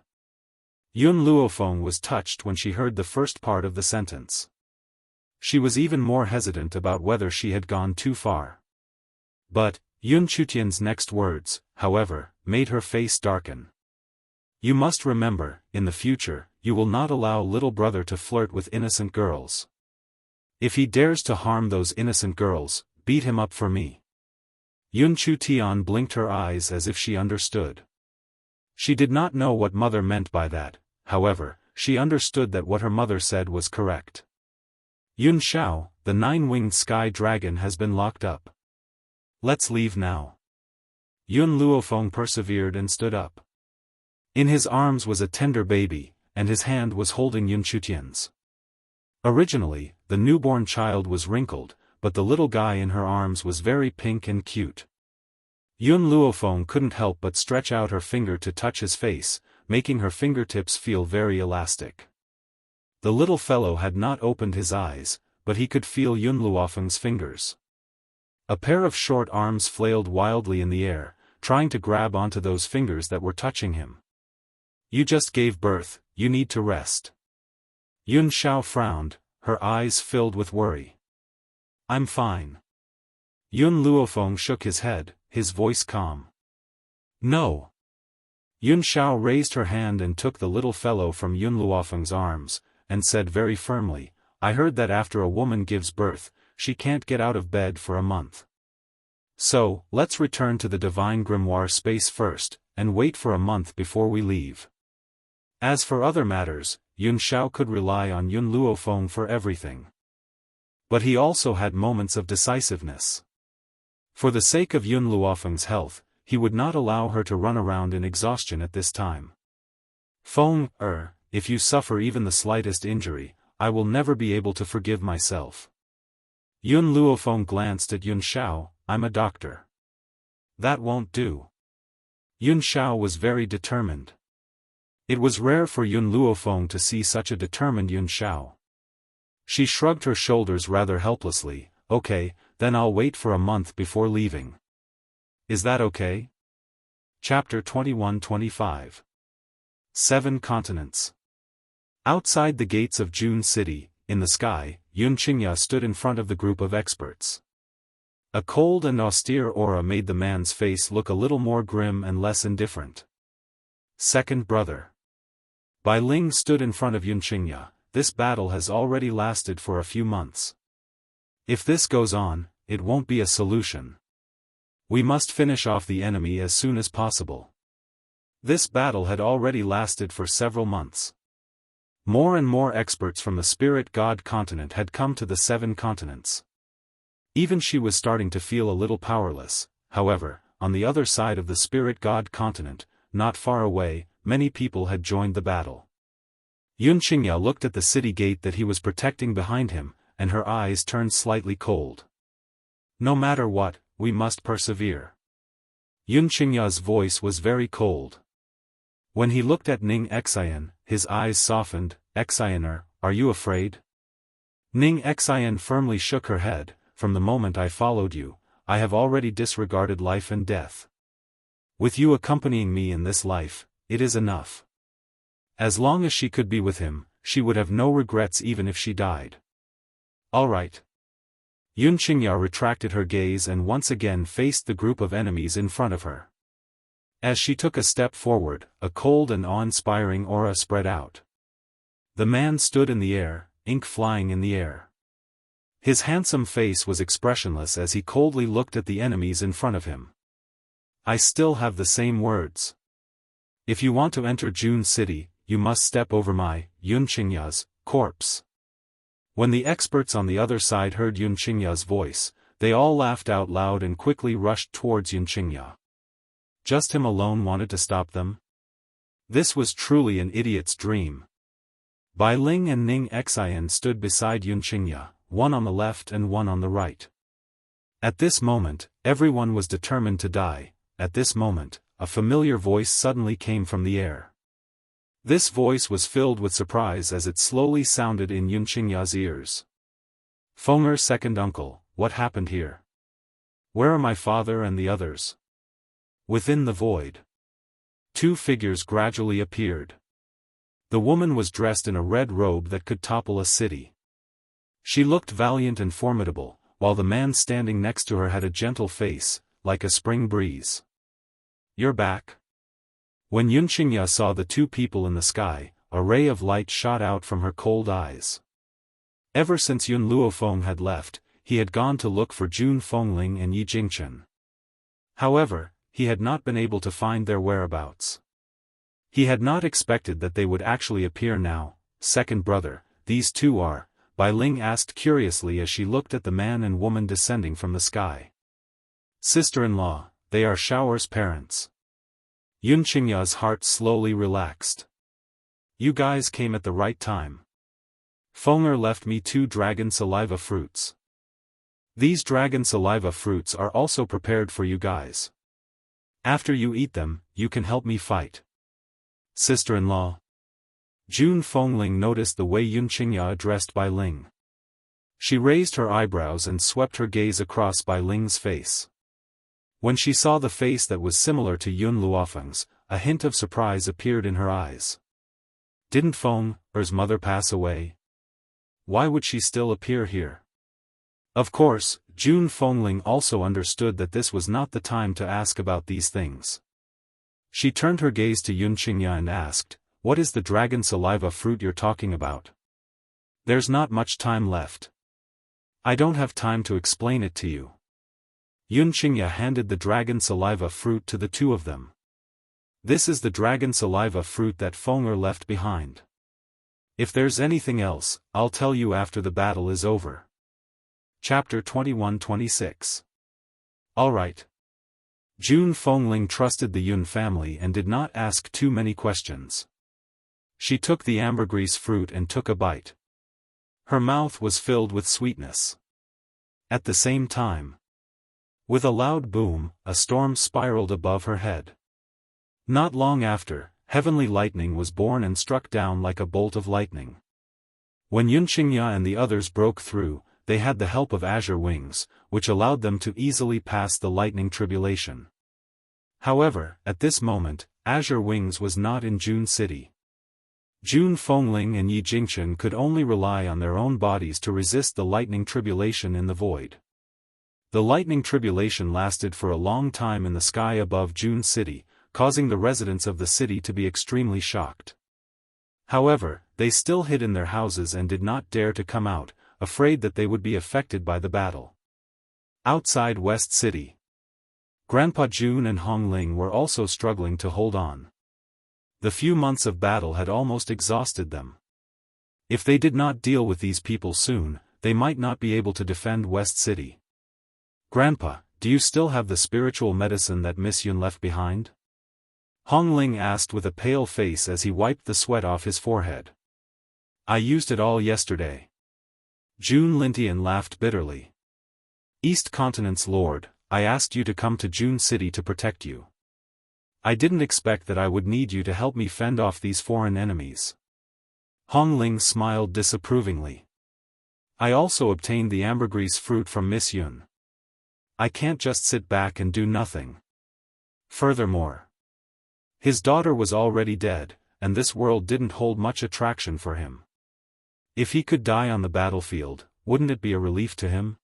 Yun Luofeng was touched when she heard the first part of the sentence. She was even more hesitant about whether she had gone too far. But Yun Chutian's next words, however, made her face darken. You must remember, in the future, you will not allow little brother to flirt with innocent girls. If he dares to harm those innocent girls, beat him up for me. Yun Chu-tian blinked her eyes as if she understood. She did not know what mother meant by that, however, she understood that what her mother said was correct. Yun Xiao, the nine-winged sky dragon has been locked up. Let's leave now. Yun Luofeng persevered and stood up. In his arms was a tender baby, and his hand was holding Yun Chu-tian's. Originally, the newborn child was wrinkled, but the little guy in her arms was very pink and cute. Yun Luofeng couldn't help but stretch out her finger to touch his face, making her fingertips feel very elastic. The little fellow had not opened his eyes, but he could feel Yun Luofeng's fingers. A pair of short arms flailed wildly in the air, trying to grab onto those fingers that were touching him. You just gave birth, you need to rest. Yun Xiao frowned, her eyes filled with worry. I'm fine. Yun Luofeng shook his head, his voice calm. No. Yun Xiao raised her hand and took the little fellow from Yun Luofeng's arms, and said very firmly, I heard that after a woman gives birth, she can't get out of bed for a month. So, let's return to the divine grimoire space first, and wait for a month before we leave. As for other matters, Yun Xiao could rely on Yun Luofeng for everything. But he also had moments of decisiveness. For the sake of Yun Luofeng's health, he would not allow her to run around in exhaustion at this time. Feng, if you suffer even the slightest injury, I will never be able to forgive myself. Yun Luofeng glanced at Yun Xiao, I'm a doctor. That won't do. Yun Xiao was very determined. It was rare for Yun Luofeng to see such a determined Yun Xiao. She shrugged her shoulders rather helplessly, okay, then I'll wait for a month before leaving. Is that okay? Chapter 21-25. 7 Continents. Outside the gates of June City, in the sky, Yun Qingya stood in front of the group of experts. A cold and austere aura made the man's face look a little more grim and less indifferent. Second brother. Bai Ling stood in front of Yun Qingya. This battle has already lasted for a few months. If this goes on, it won't be a solution. We must finish off the enemy as soon as possible. This battle had already lasted for several months. More and more experts from the Spirit God continent had come to the 7 continents. Even she was starting to feel a little powerless. However, on the other side of the Spirit God continent, not far away, many people had joined the battle. Yun Qingya looked at the city gate that he was protecting behind him, and her eyes turned slightly cold. No matter what, we must persevere. Yun Qingya's voice was very cold. When he looked at Ning Xian, his eyes softened. Xianer, are you afraid? Ning Xian firmly shook her head. From the moment I followed you, I have already disregarded life and death. With you accompanying me in this life, it is enough. As long as she could be with him, she would have no regrets even if she died. All right. Yun Qingya retracted her gaze and once again faced the group of enemies in front of her. As she took a step forward, a cold and awe-inspiring aura spread out. The man stood in the air, ink flying in the air. His handsome face was expressionless as he coldly looked at the enemies in front of him. I still have the same words. If you want to enter June City, you must step over my, Yun Qingya's, corpse. When the experts on the other side heard Yun Qingya's voice, they all laughed out loud and quickly rushed towards Yun Qingya. Just him alone wanted to stop them? This was truly an idiot's dream. Bai Ling and Ning Xian stood beside Yun Qingya, one on the left and one on the right. At this moment, everyone was determined to die. At this moment, a familiar voice suddenly came from the air. This voice was filled with surprise as it slowly sounded in Yun Qingya's ears. Feng'er, second uncle, what happened here? Where are my father and the others? Within the void, 2 figures gradually appeared. The woman was dressed in a red robe that could topple a city. She looked valiant and formidable, while the man standing next to her had a gentle face, like a spring breeze. You're back? When Yunqingya saw the two people in the sky, a ray of light shot out from her cold eyes. Ever since Yun Luofeng had left, he had gone to look for Jun Fengling and Yi Jingchen. However, he had not been able to find their whereabouts. He had not expected that they would actually appear now. Second brother, these two are, Bai Ling asked curiously as she looked at the man and woman descending from the sky. Sister-in-law, they are Xiaoer's parents. Yunqingya's heart slowly relaxed. You guys came at the right time. Fenger left me 2 dragon saliva fruits. These dragon saliva fruits are also prepared for you guys. After you eat them, you can help me fight. Sister-in-law. Jun Fengling noticed the way Yunqingya addressed Bai Ling. She raised her eyebrows and swept her gaze across Bai Ling's face. When she saw the face that was similar to Yun Luofeng's, a hint of surprise appeared in her eyes. Didn't Fenger's mother pass away? Why would she still appear here? Of course, Jun Fengling also understood that this was not the time to ask about these things. She turned her gaze to Yunqingya and asked, "What is the dragon saliva fruit you're talking about? There's not much time left. I don't have time to explain it to you." Yunqingya handed the dragon saliva fruit to the two of them. This is the dragon saliva fruit that Fenger left behind. If there's anything else, I'll tell you after the battle is over. Chapter 21-26. Alright. Jun Fengling trusted the Yun family and did not ask too many questions. She took the ambergris fruit and took a bite. Her mouth was filled with sweetness. At the same time, with a loud boom, a storm spiraled above her head. Not long after, heavenly lightning was born and struck down like a bolt of lightning. When Yunqingya and the others broke through, they had the help of azure wings, which allowed them to easily pass the lightning tribulation. However, at this moment, azure wings was not in Jun City. Jun Fengling and Yi Jingchen could only rely on their own bodies to resist the lightning tribulation in the void. The lightning tribulation lasted for a long time in the sky above Jun City, causing the residents of the city to be extremely shocked. However, they still hid in their houses and did not dare to come out, afraid that they would be affected by the battle. Outside West City, Grandpa Jun and Hong Ling were also struggling to hold on. The few months of battle had almost exhausted them. If they did not deal with these people soon, they might not be able to defend West City. Grandpa, do you still have the spiritual medicine that Miss Yun left behind? Hong Ling asked with a pale face as he wiped the sweat off his forehead. I used it all yesterday. Jun Lintian laughed bitterly. East Continent's Lord, I asked you to come to Jun City to protect you. I didn't expect that I would need you to help me fend off these foreign enemies. Hong Ling smiled disapprovingly. I also obtained the ambergris fruit from Miss Yun. I can't just sit back and do nothing. Furthermore, his daughter was already dead, and this world didn't hold much attraction for him. If he could die on the battlefield, wouldn't it be a relief to him?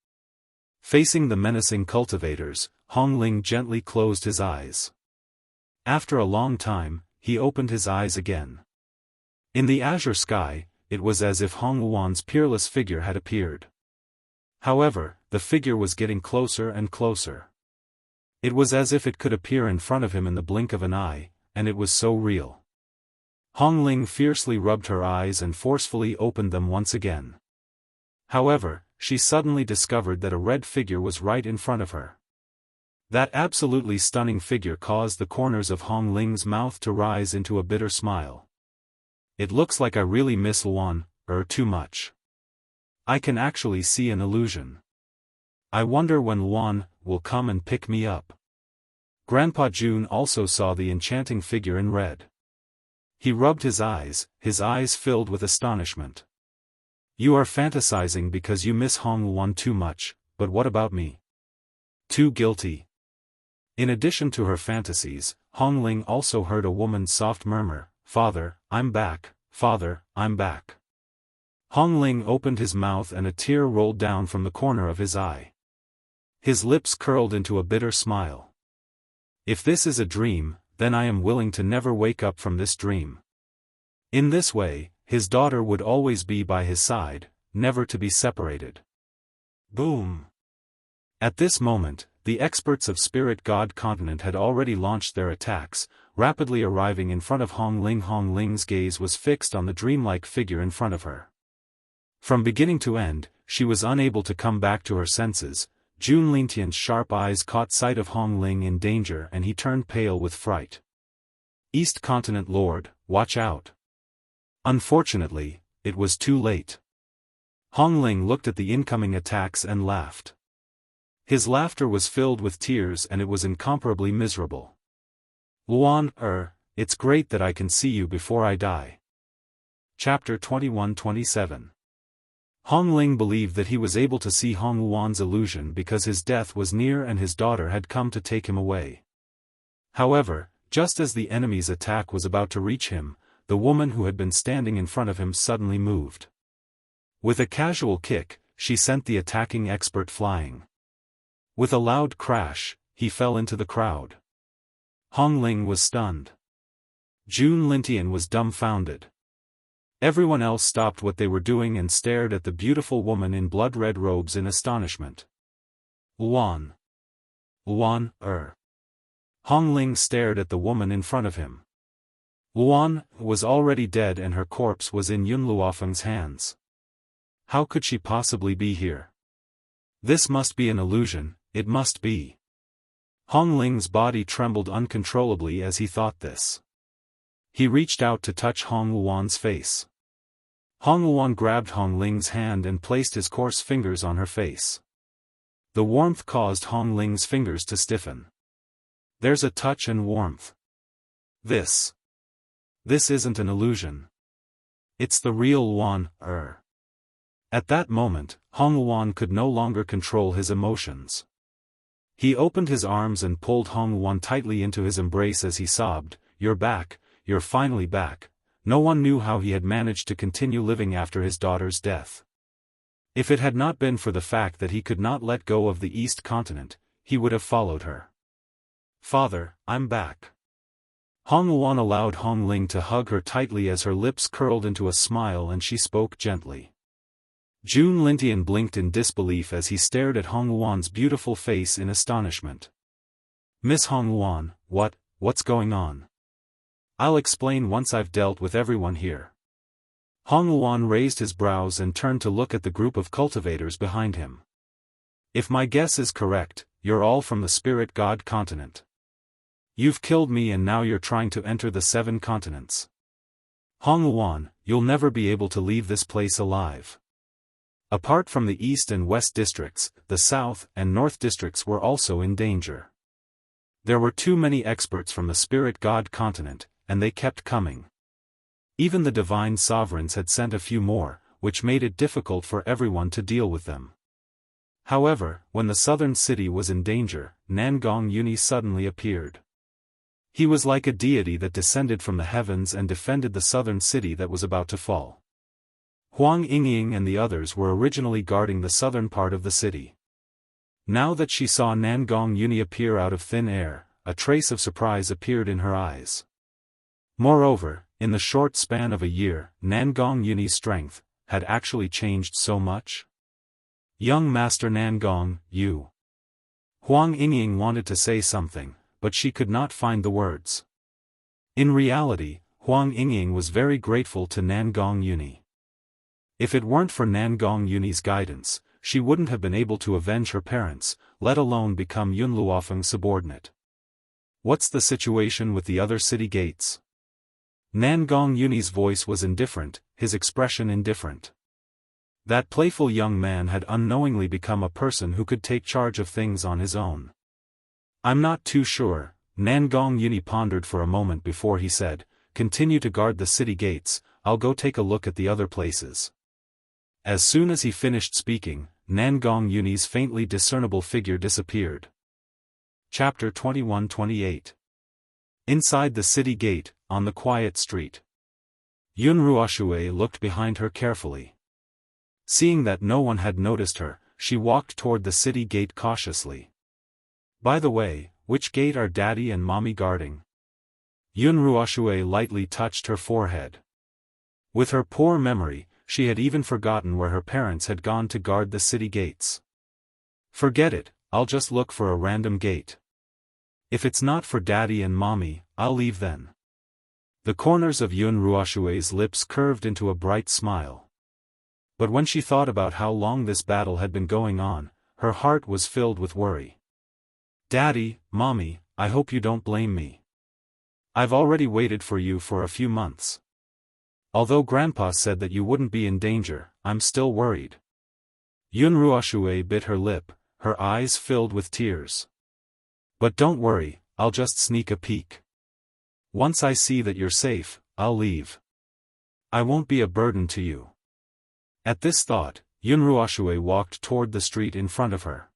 Facing the menacing cultivators, Hong Ling gently closed his eyes. After a long time, he opened his eyes again. In the azure sky, it was as if Hong Luan's peerless figure had appeared. However, the figure was getting closer and closer. It was as if it could appear in front of him in the blink of an eye, and it was so real. Hong Ling fiercely rubbed her eyes and forcefully opened them once again. However, she suddenly discovered that a red figure was right in front of her. That absolutely stunning figure caused the corners of Hong Ling's mouth to rise into a bitter smile. It looks like I really miss Luan, too much. I can actually see an illusion. I wonder when Luan will come and pick me up. Grandpa Jun also saw the enchanting figure in red. He rubbed his eyes filled with astonishment. You are fantasizing because you miss Hong Luan too much, but what about me? Too guilty. In addition to her fantasies, Hong Ling also heard a woman's soft murmur, Father, I'm back, Father, I'm back. Hong Ling opened his mouth and a tear rolled down from the corner of his eye. His lips curled into a bitter smile. If this is a dream, then I am willing to never wake up from this dream. In this way, his daughter would always be by his side, never to be separated. Boom! At this moment, the experts of Spirit God Continent had already launched their attacks, rapidly arriving in front of Hong Ling. Hong Ling's gaze was fixed on the dreamlike figure in front of her. From beginning to end, she was unable to come back to her senses. Jun Lintian's sharp eyes caught sight of Hong Ling in danger and he turned pale with fright. East Continent Lord, watch out. Unfortunately, it was too late. Hong Ling looked at the incoming attacks and laughed. His laughter was filled with tears and it was incomparably miserable. Luan, it's great that I can see you before I die. Chapter 21-27. Hong Ling believed that he was able to see Hong Luan's illusion because his death was near and his daughter had come to take him away. However, just as the enemy's attack was about to reach him, the woman who had been standing in front of him suddenly moved. With a casual kick, she sent the attacking expert flying. With a loud crash, he fell into the crowd. Hong Ling was stunned. Jun Lintian was dumbfounded. Everyone else stopped what they were doing and stared at the beautiful woman in blood-red robes in astonishment. Luan. Luan, Hong Ling stared at the woman in front of him. Luan was already dead and her corpse was in Yun Luofeng's hands. How could she possibly be here? This must be an illusion, it must be. Hong Ling's body trembled uncontrollably as he thought this. He reached out to touch Hong Luan's face. Hong Luan grabbed Hong Ling's hand and placed his coarse fingers on her face. The warmth caused Hong Ling's fingers to stiffen. There's a touch and warmth. This isn't an illusion. It's the real Luan, At that moment, Hong Luan could no longer control his emotions. He opened his arms and pulled Hong Luan tightly into his embrace as he sobbed, "You're back, you're finally back." No one knew how he had managed to continue living after his daughter's death. If it had not been for the fact that he could not let go of the East Continent, he would have followed her. "Father, I'm back." Hong Luan allowed Hong Ling to hug her tightly as her lips curled into a smile and she spoke gently. Jun Lintian blinked in disbelief as he stared at Hong Luan's beautiful face in astonishment. "Miss Hong Luan, what's going on?" "I'll explain once I've dealt with everyone here." Hong Luan raised his brows and turned to look at the group of cultivators behind him. "If my guess is correct, you're all from the Spirit God Continent. You've killed me and now you're trying to enter the 7 continents. Hong Luan, you'll never be able to leave this place alive." Apart from the East and West districts, the South and North districts were also in danger. There were too many experts from the Spirit God Continent, and they kept coming. Even the divine sovereigns had sent a few more, which made it difficult for everyone to deal with them. However, when the southern city was in danger, Nangong Uni suddenly appeared. He was like a deity that descended from the heavens and defended the southern city that was about to fall. Huang Yingying and the others were originally guarding the southern part of the city. Now that she saw Nangong Uni appear out of thin air, a trace of surprise appeared in her eyes. Moreover, in the short span of a year, Nangong Uni's strength had actually changed so much. "Young Master Nangong, you." Huang Yingying wanted to say something, but she could not find the words. In reality, Huang Yingying was very grateful to Nangong Uni. If it weren't for Nangong Uni's guidance, she wouldn't have been able to avenge her parents, let alone become Yun Luofeng's subordinate. "What's the situation with the other city gates?" Nangong Uni's voice was indifferent, his expression indifferent. That playful young man had unknowingly become a person who could take charge of things on his own. "I'm not too sure," Nangong Uni pondered for a moment before he said, "Continue to guard the city gates, I'll go take a look at the other places." As soon as he finished speaking, Nangong Uni's faintly discernible figure disappeared. Chapter 21-28. Inside the city gate, on the quiet street. Yun Ruoxue looked behind her carefully. Seeing that no one had noticed her, she walked toward the city gate cautiously. "By the way, which gate are Daddy and Mommy guarding?" Yun Ruoxue lightly touched her forehead. With her poor memory, she had even forgotten where her parents had gone to guard the city gates. Forget it, I'll just look for a random gate. If it's not for Daddy and Mommy, I'll leave then. The corners of Yun Ruoxue's lips curved into a bright smile. But when she thought about how long this battle had been going on, her heart was filled with worry. Daddy, Mommy, I hope you don't blame me. I've already waited for you for a few months. Although Grandpa said that you wouldn't be in danger, I'm still worried. Yun Ruoxue bit her lip, her eyes filled with tears. But don't worry, I'll just sneak a peek. Once I see that you're safe, I'll leave. I won't be a burden to you. At this thought, Yun Ruoxue walked toward the street in front of her.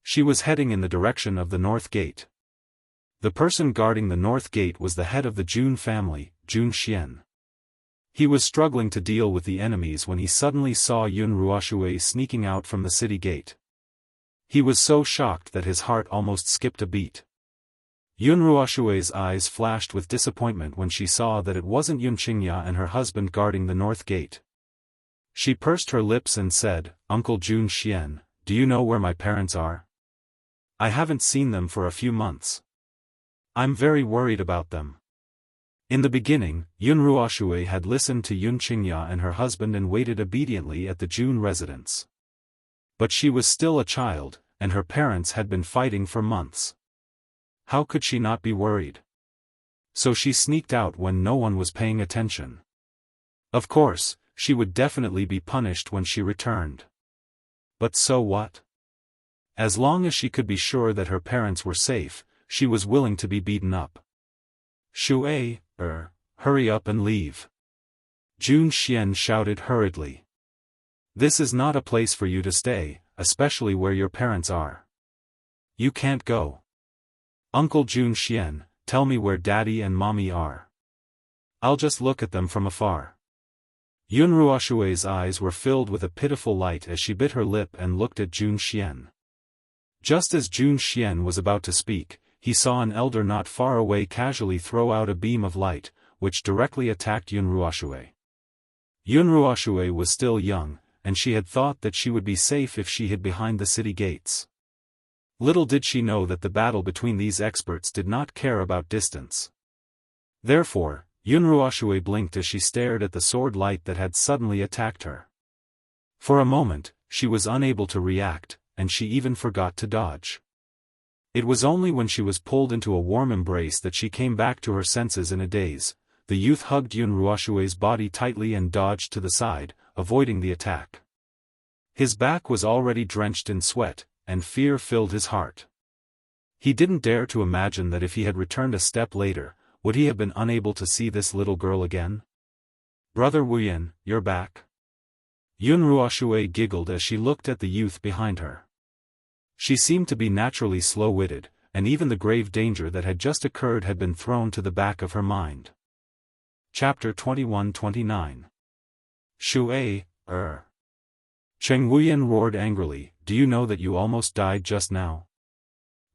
She was heading in the direction of the North Gate. The person guarding the North Gate was the head of the Jun family, Jun Xian. He was struggling to deal with the enemies when he suddenly saw Yun Ruoxue sneaking out from the city gate. He was so shocked that his heart almost skipped a beat. Yun Ruoxue's eyes flashed with disappointment when she saw that it wasn't Yun Qingya and her husband guarding the North Gate. She pursed her lips and said, Uncle Jun Xian, do you know where my parents are? I haven't seen them for a few months. I'm very worried about them. In the beginning, Yun Ruoxue had listened to Yun Qingya and her husband and waited obediently at the Jun residence. But she was still a child, and her parents had been fighting for months. How could she not be worried? So she sneaked out when no one was paying attention. Of course, she would definitely be punished when she returned. But so what? As long as she could be sure that her parents were safe, she was willing to be beaten up. Shui, hurry up and leave. Jun Xian shouted hurriedly. This is not a place for you to stay, especially where your parents are. You can't go. Uncle Jun Xian, tell me where Daddy and Mommy are. I'll just look at them from afar. Yun Ruoxue's eyes were filled with a pitiful light as she bit her lip and looked at Jun Xian. Just as Jun Xian was about to speak, he saw an elder not far away casually throw out a beam of light, which directly attacked Yun Ruoxue. Yun Ruoxue was still young, and she had thought that she would be safe if she hid behind the city gates. Little did she know that the battle between these experts did not care about distance. Therefore, Yun Ruoxue blinked as she stared at the sword light that had suddenly attacked her. For a moment, she was unable to react, and she even forgot to dodge. It was only when she was pulled into a warm embrace that she came back to her senses in a daze. The youth hugged Yun Ruoxue's body tightly and dodged to the side, avoiding the attack. His back was already drenched in sweat, and fear filled his heart. He didn't dare to imagine that if he had returned a step later, would he have been unable to see this little girl again? Brother Wuyan, you're back. Yun Ruoxue giggled as she looked at the youth behind her. She seemed to be naturally slow-witted, and even the grave danger that had just occurred had been thrown to the back of her mind. Chapter 21-29. Shui, Cheng Wuyan roared angrily, do you know that you almost died just now?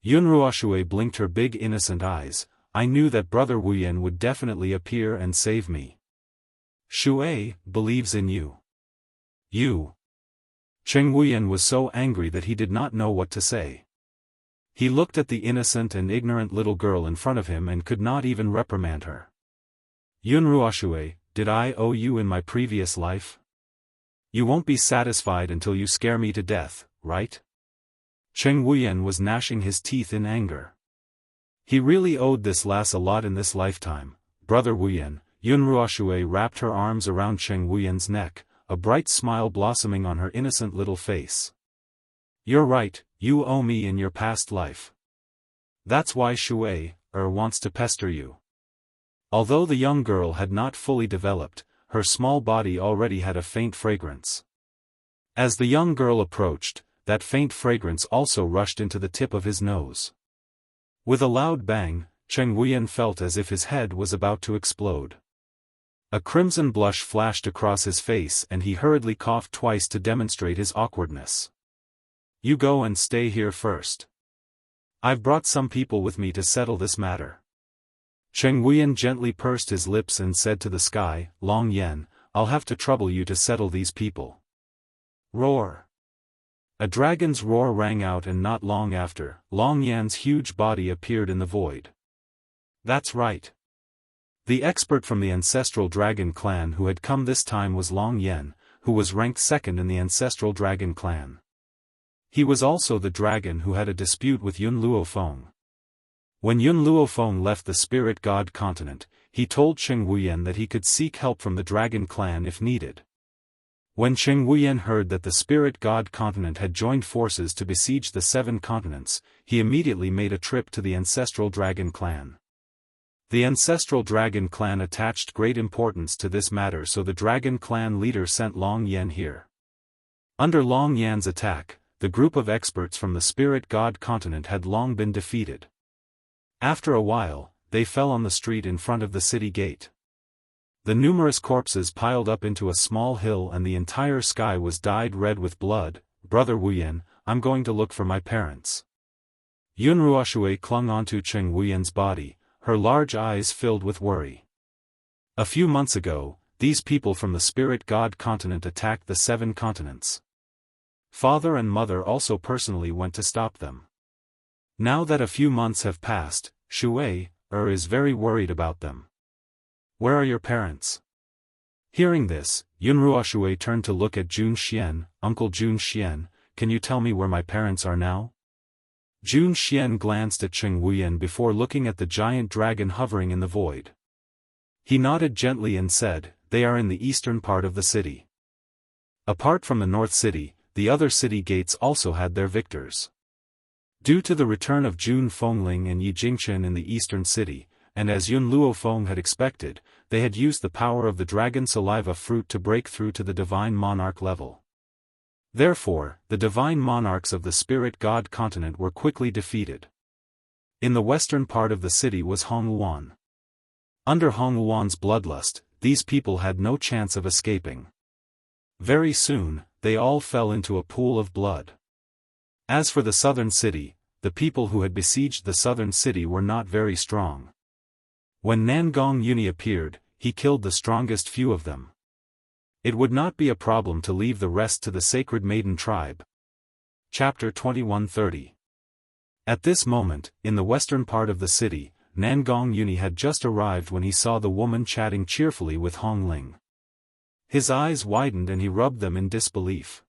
Yun Ruoxue blinked her big innocent eyes, I knew that Brother Wuyan would definitely appear and save me. Shui believes in you. You. Cheng Wuyan was so angry that he did not know what to say. He looked at the innocent and ignorant little girl in front of him and could not even reprimand her. Yun Ruoxue, did I owe you in my previous life? You won't be satisfied until you scare me to death, right? Cheng Wuyan was gnashing his teeth in anger. He really owed this lass a lot in this lifetime. Brother Wuyan. Yun Ruoxue wrapped her arms around Cheng Wuyan's neck, a bright smile blossoming on her innocent little face. You're right, you owe me in your past life. That's why Shui, wants to pester you. Although the young girl had not fully developed, her small body already had a faint fragrance. As the young girl approached, that faint fragrance also rushed into the tip of his nose. With a loud bang, Cheng Wuyan felt as if his head was about to explode. A crimson blush flashed across his face and he hurriedly coughed twice to demonstrate his awkwardness. You go and stay here first. I've brought some people with me to settle this matter. Cheng Wuyan gently pursed his lips and said to the sky, Long Yan, I'll have to trouble you to settle these people. Roar! A dragon's roar rang out, and not long after, Long Yan's huge body appeared in the void. That's right. The expert from the ancestral dragon clan who had come this time was Long Yan, who was ranked second in the ancestral dragon clan. He was also the dragon who had a dispute with Yun Luofeng. When Yun Luofeng left the spirit god continent, he told Cheng Wuyan that he could seek help from the dragon clan if needed. When Cheng Wuyan heard that the spirit god continent had joined forces to besiege the 7 continents, he immediately made a trip to the ancestral dragon clan. The ancestral dragon clan attached great importance to this matter, so the dragon clan leader sent Long Yan here. Under Long Yan's attack, the group of experts from the spirit god continent had long been defeated. After a while, they fell on the street in front of the city gate. The numerous corpses piled up into a small hill, and the entire sky was dyed red with blood. Brother Wuyan, I'm going to look for my parents. Yun Ruoshui clung onto Cheng Wuyan's body, her large eyes filled with worry. A few months ago, these people from the spirit god continent attacked the 7 continents. Father and mother also personally went to stop them. Now that a few months have passed, Shui is very worried about them. Where are your parents? Hearing this, Yun Ruoshui turned to look at Jun Xian. Uncle Jun Xian, can you tell me where my parents are now? Jun Xian glanced at Cheng Wuyan before looking at the giant dragon hovering in the void. He nodded gently and said, they are in the eastern part of the city. Apart from the north city, the other city gates also had their victors. Due to the return of Jun Fengling and Yi Jingchen in the eastern city, and as Yun Luofeng had expected, they had used the power of the dragon saliva fruit to break through to the divine monarch level. Therefore, the divine monarchs of the spirit god continent were quickly defeated. In the western part of the city was Hongluan. Under Hongluan's bloodlust, these people had no chance of escaping. Very soon, they all fell into a pool of blood. As for the southern city, the people who had besieged the southern city were not very strong. When Nangong Uni appeared, he killed the strongest few of them. It would not be a problem to leave the rest to the sacred maiden tribe. Chapter 2130. At this moment, in the western part of the city, Nangong Uni had just arrived when he saw the woman chatting cheerfully with Hong Ling. His eyes widened and he rubbed them in disbelief.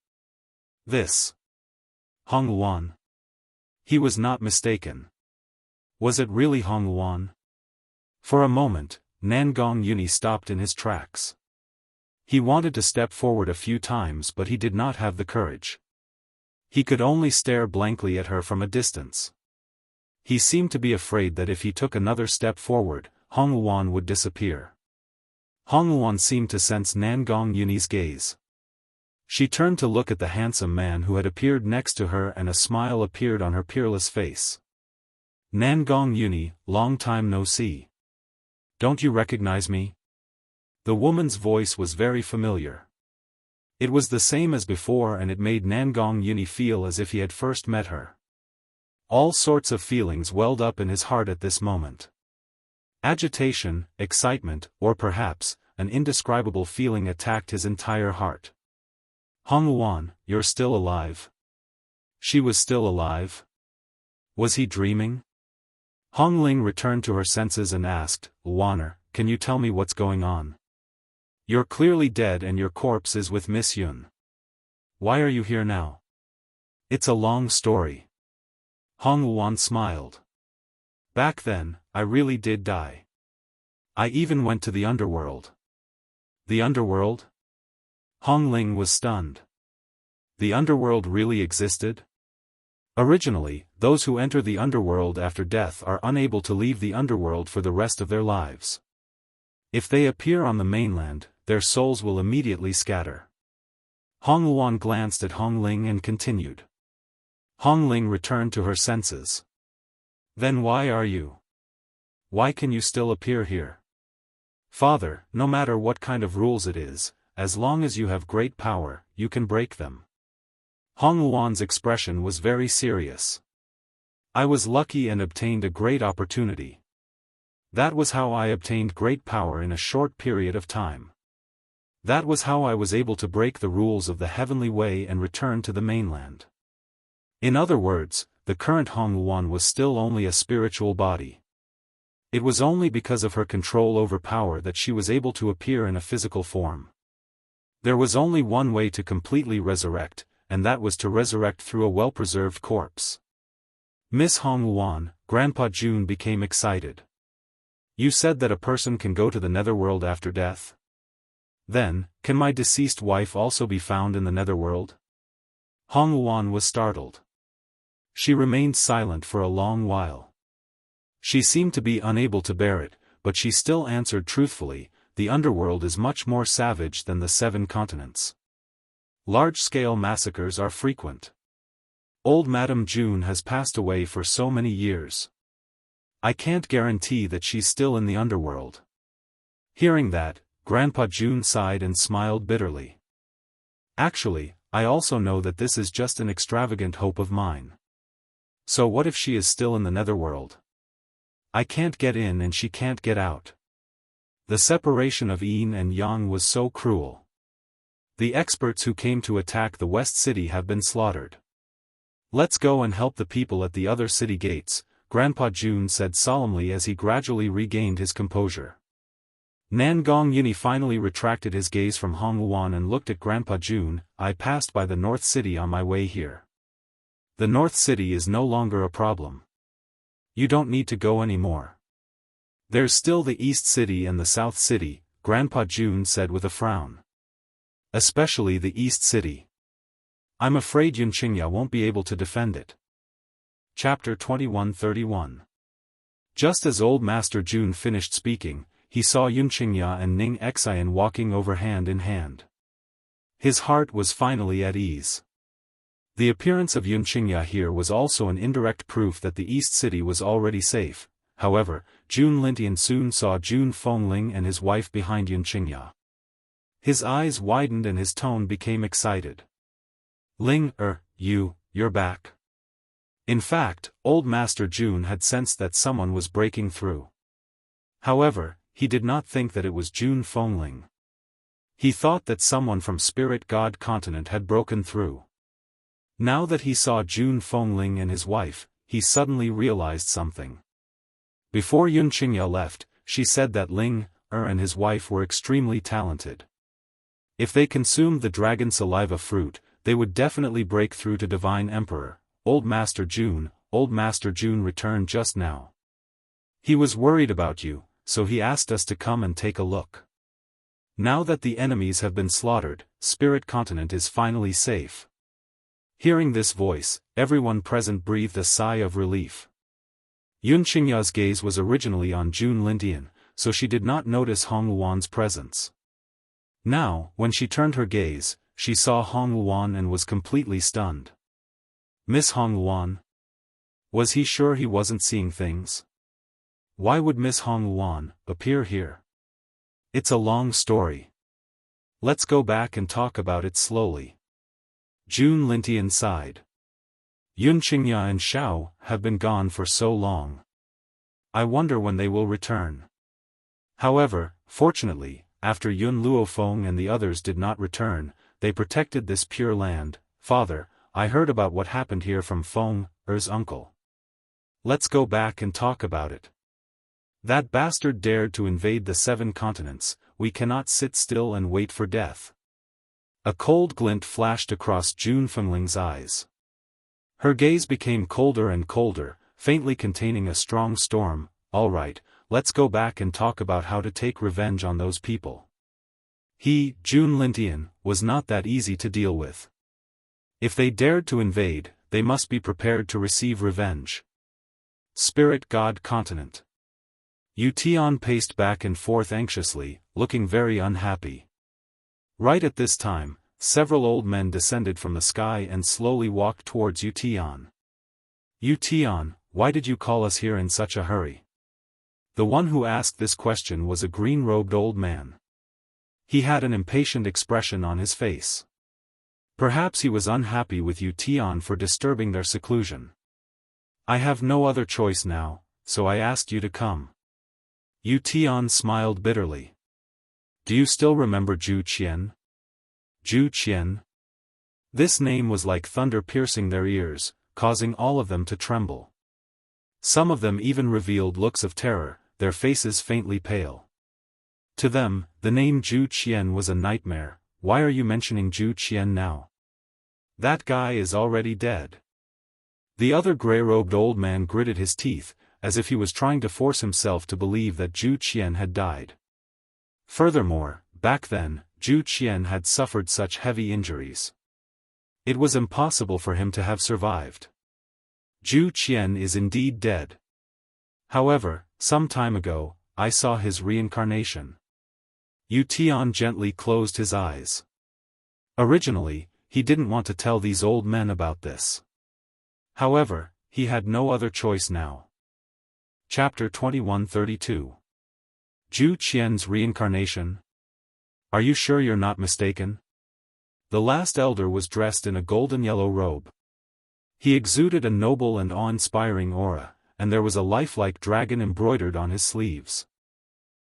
This Hong Luan. He was not mistaken. Was it really Hong Luan? For a moment, Nangong Uni stopped in his tracks. He wanted to step forward a few times, but he did not have the courage. He could only stare blankly at her from a distance. He seemed to be afraid that if he took another step forward, Hong Luan would disappear. Hong Luan seemed to sense Nangong Uni's gaze. She turned to look at the handsome man who had appeared next to her, and a smile appeared on her peerless face. Nangong Uni, long time no see. Don't you recognize me? The woman's voice was very familiar. It was the same as before, and it made Nangong Uni feel as if he had first met her. All sorts of feelings welled up in his heart at this moment. Agitation, excitement, or perhaps, an indescribable feeling attacked his entire heart. Hong Luan, you're still alive. She was still alive? Was he dreaming? Hong Ling returned to her senses and asked, Luaner, can you tell me what's going on? You're clearly dead and your corpse is with Miss Yun. Why are you here now? It's a long story. Hong Luan smiled. Back then, I really did die. I even went to the underworld. The underworld? Hong Ling was stunned. The underworld really existed? Originally, those who enter the underworld after death are unable to leave the underworld for the rest of their lives. If they appear on the mainland, their souls will immediately scatter. Hong Luan glanced at Hong Ling and continued. Hong Ling returned to her senses. Then why are you? Why can you still appear here? Father, no matter what kind of rules it is, as long as you have great power, you can break them. Hong Luan's expression was very serious. I was lucky and obtained a great opportunity. That was how I obtained great power in a short period of time. That was how I was able to break the rules of the heavenly way and return to the mainland. In other words, the current Hong Luan was still only a spiritual body. It was only because of her control over power that she was able to appear in a physical form. There was only one way to completely resurrect, and that was to resurrect through a well-preserved corpse. Miss Hong Luan, Grandpa Jun became excited. You said that a person can go to the netherworld after death? Then, can my deceased wife also be found in the netherworld? Hong Luan was startled. She remained silent for a long while. She seemed to be unable to bear it, but she still answered truthfully, the underworld is much more savage than the 7 continents. Large-scale massacres are frequent. Old Madame June has passed away for so many years. I can't guarantee that she's still in the underworld. Hearing that, Grandpa June sighed and smiled bitterly. Actually, I also know that this is just an extravagant hope of mine. So what if she is still in the netherworld? I can't get in and she can't get out. The separation of yin and yang was so cruel. The experts who came to attack the West City have been slaughtered. Let's go and help the people at the other city gates, Grandpa June said solemnly as he gradually regained his composure. Nangong Yini finally retracted his gaze from Hong Luan and looked at Grandpa June. I passed by the North City on my way here. The North City is no longer a problem. You don't need to go anymore. There's still the East City and the South City, Grandpa June said with a frown. Especially the East City. I'm afraid Yunqingya won't be able to defend it. Chapter 2131. Just as Old Master June finished speaking, he saw Yunqingya and Ning Xian walking over hand in hand. His heart was finally at ease. The appearance of Yunqingya here was also an indirect proof that the East City was already safe. However, Jun Lintian soon saw Jun Fengling and his wife behind Yunqingya. His eyes widened and his tone became excited. Ling, you're back. In fact, Old Master June had sensed that someone was breaking through. However, he did not think that it was Jun Fengling. He thought that someone from Spirit God Continent had broken through. Now that he saw Jun Fengling and his wife, he suddenly realized something. Before Yunqingya left, she said that Ling, and his wife were extremely talented. If they consumed the dragon saliva fruit, they would definitely break through to Divine Emperor. Old Master June returned just now. He was worried about you, so he asked us to come and take a look. Now that the enemies have been slaughtered, Spirit Continent is finally safe. Hearing this voice, everyone present breathed a sigh of relief. Yunqingya's gaze was originally on Jun Lintian, so she did not notice Hong Luan's presence. Now, when she turned her gaze, she saw Hong Luan and was completely stunned. Miss Hong Luan? Was he sure he wasn't seeing things? Why would Miss Hong Luan appear here? It's a long story. Let's go back and talk about it slowly. Jun Lintian sighed. Yunqingya and Xiao have been gone for so long. I wonder when they will return. However, fortunately, after Yun Luofeng and the others did not return, they protected this pure land. Father, I heard about what happened here from Feng Er's uncle. Let's go back and talk about it. That bastard dared to invade the 7 continents. We cannot sit still and wait for death. A cold glint flashed across Jun Fengling's eyes. Her gaze became colder and colder, faintly containing a strong storm. All right, let's go back and talk about how to take revenge on those people. He, Jun Lintian, was not that easy to deal with. If they dared to invade, they must be prepared to receive revenge. Spirit God Continent. Yu Tian paced back and forth anxiously, looking very unhappy. Right at this time, several old men descended from the sky and slowly walked towards Yu Tian. Yu Tian, why did you call us here in such a hurry? The one who asked this question was a green-robed old man. He had an impatient expression on his face. Perhaps he was unhappy with Yu Tian for disturbing their seclusion. I have no other choice now, so I asked you to come. Yu Tian smiled bitterly. Do you still remember Zhu Qian? Zhu Qian? This name was like thunder piercing their ears, causing all of them to tremble. Some of them even revealed looks of terror, their faces faintly pale. To them, the name Zhu Qian was a nightmare. Why are you mentioning Zhu Qian now? That guy is already dead. The other gray-robed old man gritted his teeth, as if he was trying to force himself to believe that Zhu Qian had died. Furthermore, back then, Zhu Qian had suffered such heavy injuries. It was impossible for him to have survived. Zhu Qian is indeed dead. However, some time ago, I saw his reincarnation. Yu Tian gently closed his eyes. Originally, he didn't want to tell these old men about this. However, he had no other choice now. Chapter 2132. Zhu Qian's reincarnation? Are you sure you're not mistaken? The last elder was dressed in a golden-yellow robe. He exuded a noble and awe-inspiring aura, and there was a lifelike dragon embroidered on his sleeves.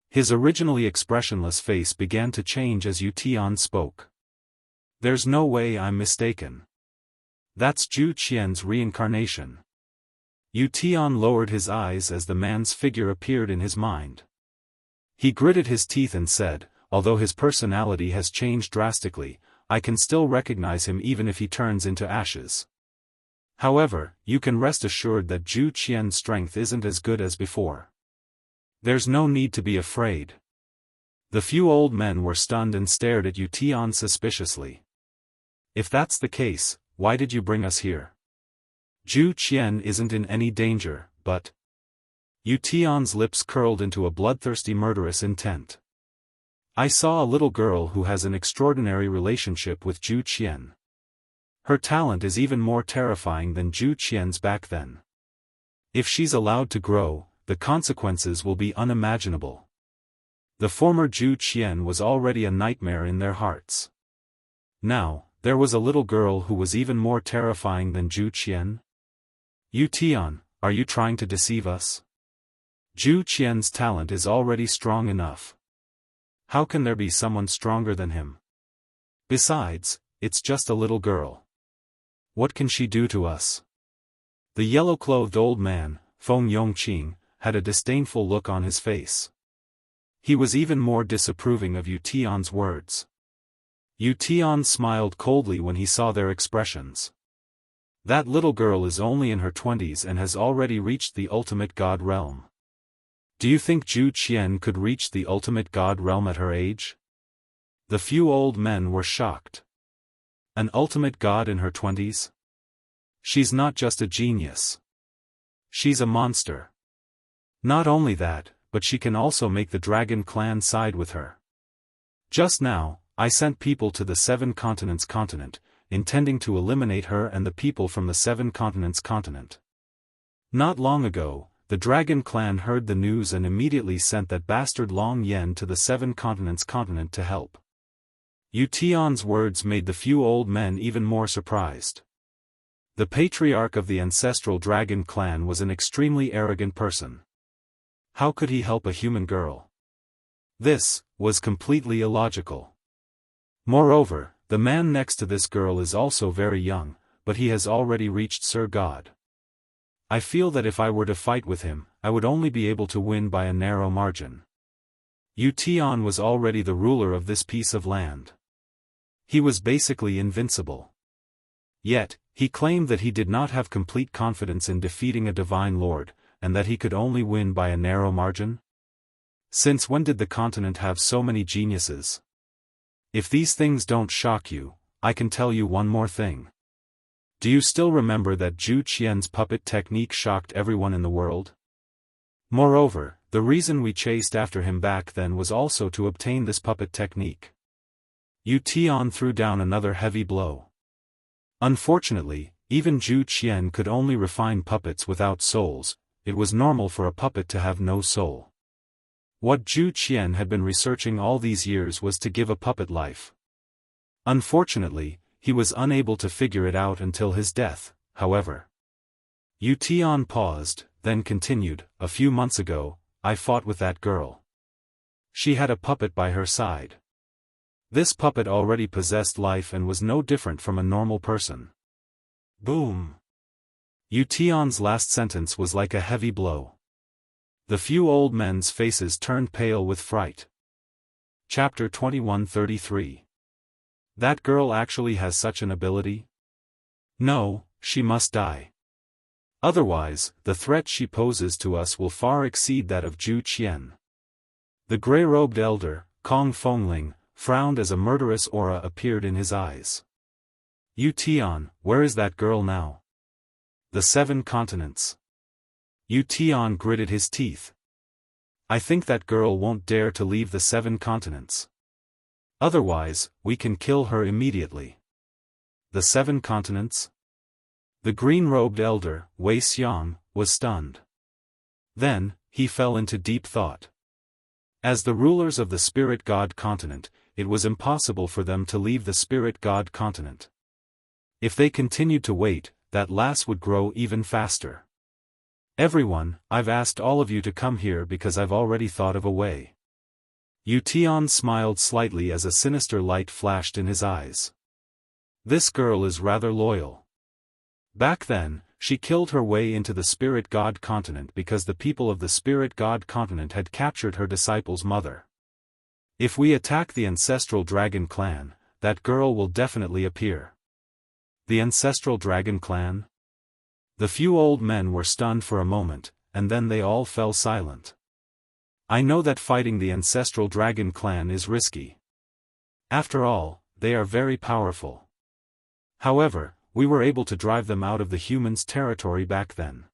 His originally expressionless face began to change as Yu Tian spoke. There's no way I'm mistaken. That's Zhu Qian's reincarnation. Yu Tian lowered his eyes as the man's figure appeared in his mind. He gritted his teeth and said, although his personality has changed drastically, I can still recognize him even if he turns into ashes. However, you can rest assured that Zhu Qian's strength isn't as good as before. There's no need to be afraid. The few old men were stunned and stared at Yu Tian suspiciously. If that's the case, why did you bring us here? Zhu Qian isn't in any danger, but... Yu Tian's lips curled into a bloodthirsty murderous intent. I saw a little girl who has an extraordinary relationship with Zhu Qian. Her talent is even more terrifying than Zhu Qian's back then. If she's allowed to grow, the consequences will be unimaginable. The former Zhu Qian was already a nightmare in their hearts. Now, there was a little girl who was even more terrifying than Zhu Qian. Yu Tian, are you trying to deceive us? Zhu Qian's talent is already strong enough. How can there be someone stronger than him? Besides, it's just a little girl. What can she do to us? The yellow-clothed old man, Feng Yongqing, had a disdainful look on his face. He was even more disapproving of Yu Tian's words. Yu Tian smiled coldly when he saw their expressions. That little girl is only in her 20s and has already reached the ultimate god realm. Do you think Zhu Qian could reach the ultimate god realm at her age? The few old men were shocked. An ultimate god in her 20s? She's not just a genius. She's a monster. Not only that, but she can also make the Dragon Clan side with her. Just now, I sent people to the Seven Continents continent, intending to eliminate her and the people from the Seven Continents continent. Not long ago, the Dragon Clan heard the news and immediately sent that bastard Long Yen to the Seven Continents continent to help. Yu Tian's words made the few old men even more surprised. The patriarch of the ancestral Dragon Clan was an extremely arrogant person. How could he help a human girl? This was completely illogical. Moreover, the man next to this girl is also very young, but he has already reached Sir God. I feel that if I were to fight with him, I would only be able to win by a narrow margin. Yu Tian was already the ruler of this piece of land. He was basically invincible. Yet, he claimed that he did not have complete confidence in defeating a divine lord, and that he could only win by a narrow margin? Since when did the continent have so many geniuses? If these things don't shock you, I can tell you one more thing. Do you still remember that Zhu Qian's puppet technique shocked everyone in the world? Moreover, the reason we chased after him back then was also to obtain this puppet technique. Yu Tian threw down another heavy blow. Unfortunately, even Zhu Qian could only refine puppets without souls. It was normal for a puppet to have no soul. What Zhu Qian had been researching all these years was to give a puppet life. Unfortunately, he was unable to figure it out until his death, however. Yu Tian paused, then continued, a few months ago, I fought with that girl. She had a puppet by her side. This puppet already possessed life and was no different from a normal person. Boom! Yu Tian's last sentence was like a heavy blow. The few old men's faces turned pale with fright. Chapter 2133. That girl actually has such an ability? No, she must die. Otherwise, the threat she poses to us will far exceed that of Zhu Qian. The gray-robed elder, Kong Fengling, frowned as a murderous aura appeared in his eyes. Yu Tian, where is that girl now? The 7 continents. Yu Tian gritted his teeth. I think that girl won't dare to leave the 7 continents. Otherwise, we can kill her immediately. The 7 continents? The green-robed elder, Wei Xiang, was stunned. Then, he fell into deep thought. As the rulers of the Spirit God continent, it was impossible for them to leave the Spirit God continent. If they continued to wait, that loss would grow even faster. Everyone, I've asked all of you to come here because I've already thought of a way. Yu Tian smiled slightly as a sinister light flashed in his eyes. This girl is rather loyal. Back then, she killed her way into the Spirit God continent because the people of the Spirit God continent had captured her disciple's mother. If we attack the ancestral dragon clan, that girl will definitely appear. The ancestral dragon clan? The few old men were stunned for a moment, and then they all fell silent. I know that fighting the ancestral dragon clan is risky. After all, they are very powerful. However, we were able to drive them out of the humans' territory back then.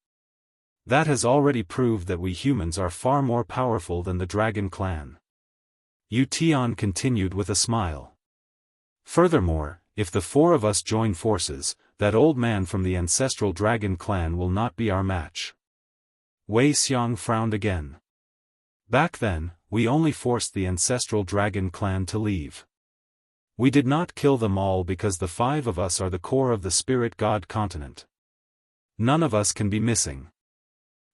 That has already proved that we humans are far more powerful than the dragon clan. Yu Tian continued with a smile. Furthermore, if the 4 of us join forces, that old man from the ancestral dragon clan will not be our match. Wei Xiang frowned again. Back then, we only forced the ancestral dragon clan to leave. We did not kill them all because the 5 of us are the core of the Spirit God continent. None of us can be missing.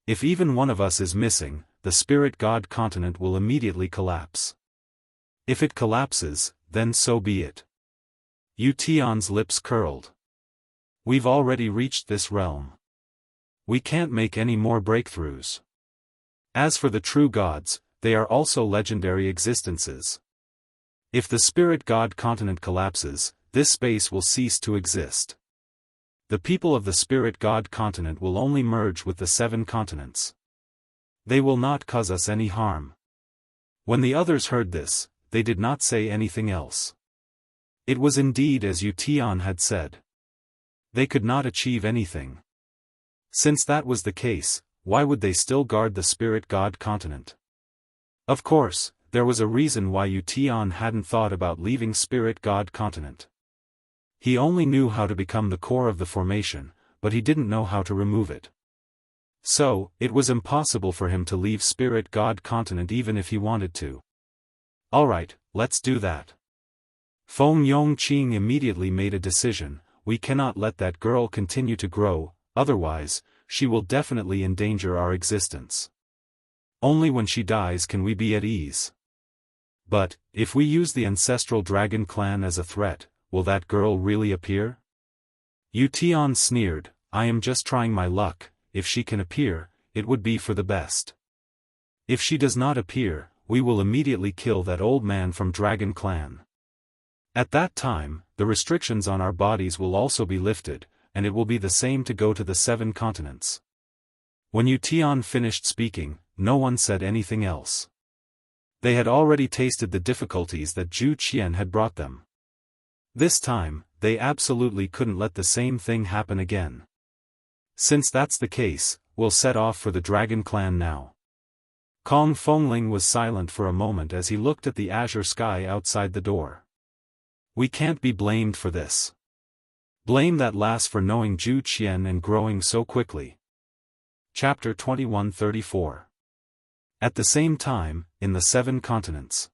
If even one of us is missing, the Spirit God continent will immediately collapse. If it collapses, then so be it. Yu Tian's lips curled. We've already reached this realm. We can't make any more breakthroughs. As for the true gods, they are also legendary existences. If the Spirit God continent collapses, this space will cease to exist. The people of the Spirit God continent will only merge with the 7 continents. They will not cause us any harm. When the others heard this, they did not say anything else. It was indeed as Yu Tian had said. They could not achieve anything. Since that was the case, why would they still guard the Spirit God continent? Of course, there was a reason why Yu Tian hadn't thought about leaving Spirit God continent. He only knew how to become the core of the formation, but he didn't know how to remove it. So, it was impossible for him to leave Spirit God continent even if he wanted to. Alright, let's do that. Feng Yongqing immediately made a decision. We cannot let that girl continue to grow, otherwise, she will definitely endanger our existence. Only when she dies can we be at ease. But, if we use the ancestral dragon clan as a threat, will that girl really appear? Yu Tian sneered, I am just trying my luck. If she can appear, it would be for the best. If she does not appear, we will immediately kill that old man from Dragon Clan. At that time, the restrictions on our bodies will also be lifted, and it will be the same to go to the 7 continents. When Yu Tian finished speaking, no one said anything else. They had already tasted the difficulties that Zhu Qian had brought them. This time, they absolutely couldn't let the same thing happen again. Since that's the case, we'll set off for the Dragon Clan now. Kong Fengling was silent for a moment as he looked at the azure sky outside the door. We can't be blamed for this. Blame that lass for knowing Zhu Qian and growing so quickly. Chapter 2134. At the same time, in the 7 continents.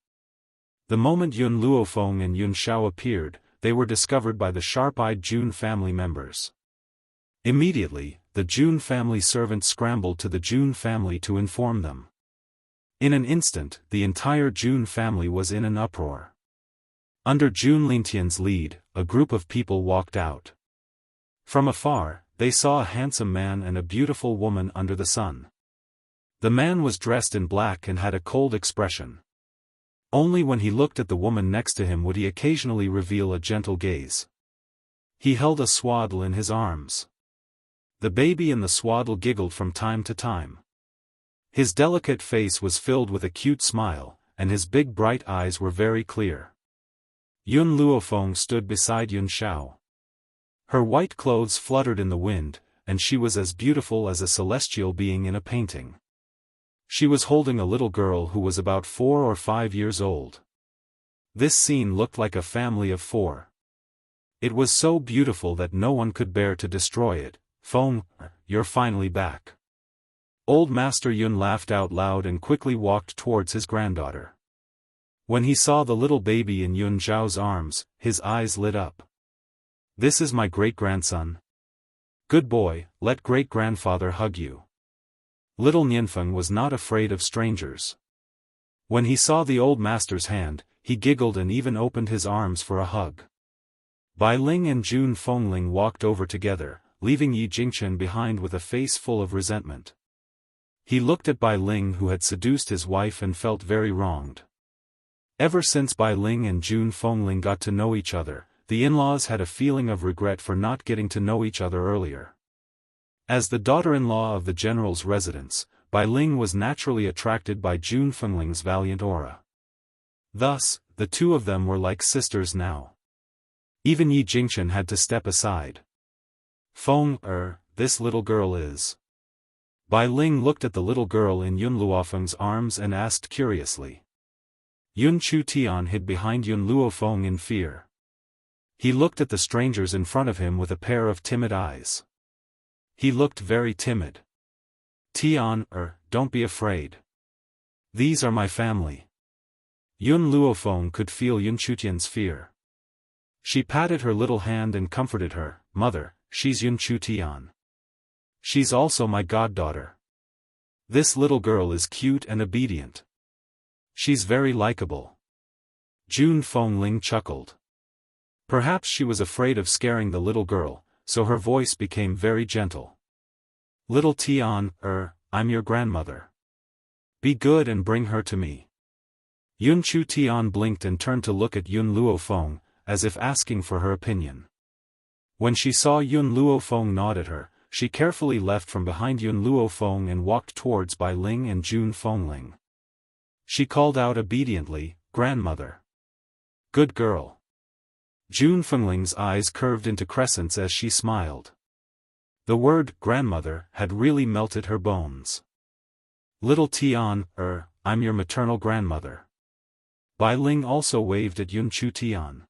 The moment Yun Luofeng and Yun Xiao appeared, they were discovered by the sharp-eyed Jun family members. Immediately, the Jun family servant scrambled to the Jun family to inform them. In an instant, the entire Jun family was in an uproar. Under Jun Lintian's lead, a group of people walked out. From afar, they saw a handsome man and a beautiful woman under the sun. The man was dressed in black and had a cold expression. Only when he looked at the woman next to him would he occasionally reveal a gentle gaze. He held a swaddle in his arms. The baby in the swaddle giggled from time to time. His delicate face was filled with a cute smile, and his big bright eyes were very clear. Yun Luofeng stood beside Yun Xiao. Her white clothes fluttered in the wind, and she was as beautiful as a celestial being in a painting. She was holding a little girl who was about 4 or 5 years old. This scene looked like a family of 4. It was so beautiful that no one could bear to destroy it. "Feng, you're finally back." Old Master Yun laughed out loud and quickly walked towards his granddaughter. When he saw the little baby in Yun Zhao's arms, his eyes lit up. "This is my great-grandson. Good boy, let great-grandfather hug you." Little Nianfeng was not afraid of strangers. When he saw the old master's hand, he giggled and even opened his arms for a hug. Bai Ling and Jun Fengling walked over together, leaving Yi Jingchen behind with a face full of resentment. He looked at Bai Ling, who had seduced his wife, and felt very wronged. Ever since Bai Ling and Jun Fengling got to know each other, the in-laws had a feeling of regret for not getting to know each other earlier. As the daughter-in-law of the general's residence, Bai Ling was naturally attracted by Jun Fengling's valiant aura. Thus, the two of them were like sisters now. Even Yi Jingchen had to step aside. "Feng, this little girl is..." Bai Ling looked at the little girl in Yun Luofeng's arms and asked curiously. Yun Chu Tian hid behind Yun Luofeng in fear. He looked at the strangers in front of him with a pair of timid eyes. He looked very timid. "Tian, don't be afraid. These are my family." Yun Luofeng could feel Yun Chutian's fear. She patted her little hand and comforted her. "Mother, she's Yun Chu Tian. She's also my goddaughter. This little girl is cute and obedient. She's very likable." Jun Fengling chuckled. Perhaps she was afraid of scaring the little girl, so her voice became very gentle. "Little Tian, I'm your grandmother. Be good and bring her to me." Yun Chu Tian blinked and turned to look at Yun Luofeng, as if asking for her opinion. When she saw Yun Luofeng nod at her, she carefully left from behind Yun Luofeng and walked towards Bai Ling and Jun Fengling. She called out obediently, "Grandmother." "Good girl." Jun Fengling's eyes curved into crescents as she smiled. The word "grandmother" had really melted her bones. "Little Tian, I'm your maternal grandmother." Bai Ling also waved at Yun Chu Tian.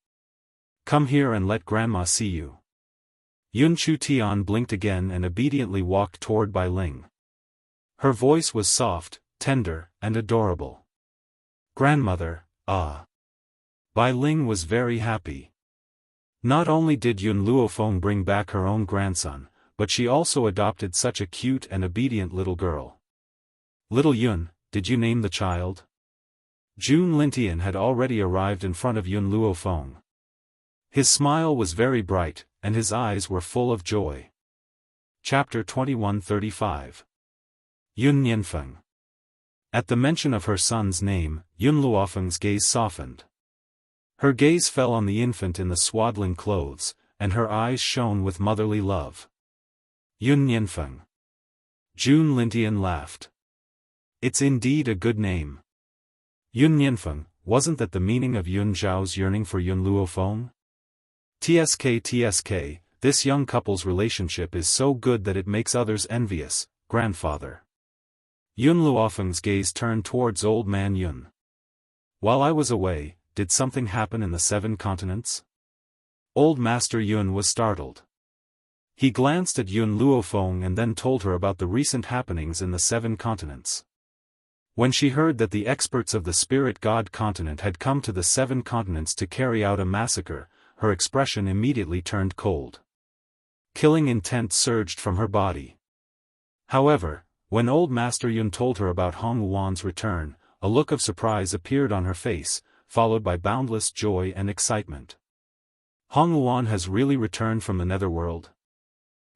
"Come here and let grandma see you." Yun Chu Tian blinked again and obediently walked toward Bai Ling. Her voice was soft, tender, and adorable. "Grandmother, ah." Bai Ling was very happy. Not only did Yun Luofeng bring back her own grandson, but she also adopted such a cute and obedient little girl. "Little Yun, did you name the child?" Jun Lintian had already arrived in front of Yun Luofeng. His smile was very bright, and his eyes were full of joy. Chapter 2135. Yun Nianfeng. At the mention of her son's name, Yun Luofeng's gaze softened. Her gaze fell on the infant in the swaddling clothes, and her eyes shone with motherly love. "Yun Nianfeng." Jun Lintian laughed. "It's indeed a good name. Yun Nianfeng, wasn't that the meaning of Yun Zhao's yearning for Yun Luofeng? TSK, this young couple's relationship is so good that it makes others envious, grandfather." Yun Luofeng's gaze turned towards old man Yun. "While I was away, did something happen in the 7 continents?" Old Master Yun was startled. He glanced at Yun Luofeng and then told her about the recent happenings in the 7 continents. When she heard that the experts of the Spirit God continent had come to the 7 continents to carry out a massacre, her expression immediately turned cold. Killing intent surged from her body. However, When old Master Yun told her about Hong Wuan's return, a look of surprise appeared on her face, followed by boundless joy and excitement. Hong Wuan has really returned from the netherworld?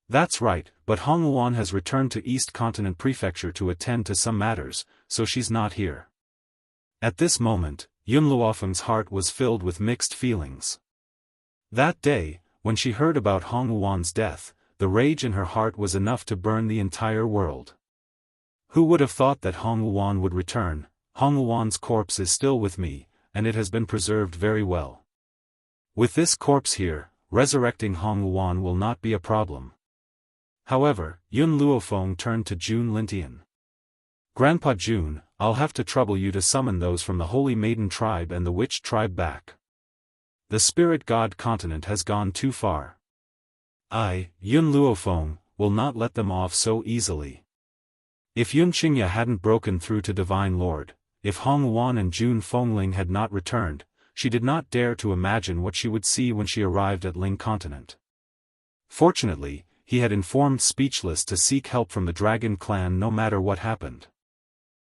That's right, but Hong Wuan has returned to East Continent Prefecture to attend to some matters, so she's not here. At this moment, Yun Luofeng's heart was filled with mixed feelings. That day, when she heard about Hong Wuan's death, the rage in her heart was enough to burn the entire world. Who would have thought that Hong Wuan would return? Hong Wuan's corpse is still with me, and it has been preserved very well. With this corpse here, resurrecting Hong Wuan will not be a problem. However, Yun Luofeng turned to Jun Lintian. Grandpa Jun, I'll have to trouble you to summon those from the Holy Maiden tribe and the Witch tribe back. The Spirit God continent has gone too far. I, Yun Luofeng, will not let them off so easily. If Yun Qingya hadn't broken through to Divine Lord, if Hong Wuan and Jun Fengling had not returned, she did not dare to imagine what she would see when she arrived at Ling Continent. Fortunately, he had informed Speechless to seek help from the Dragon Clan no matter what happened.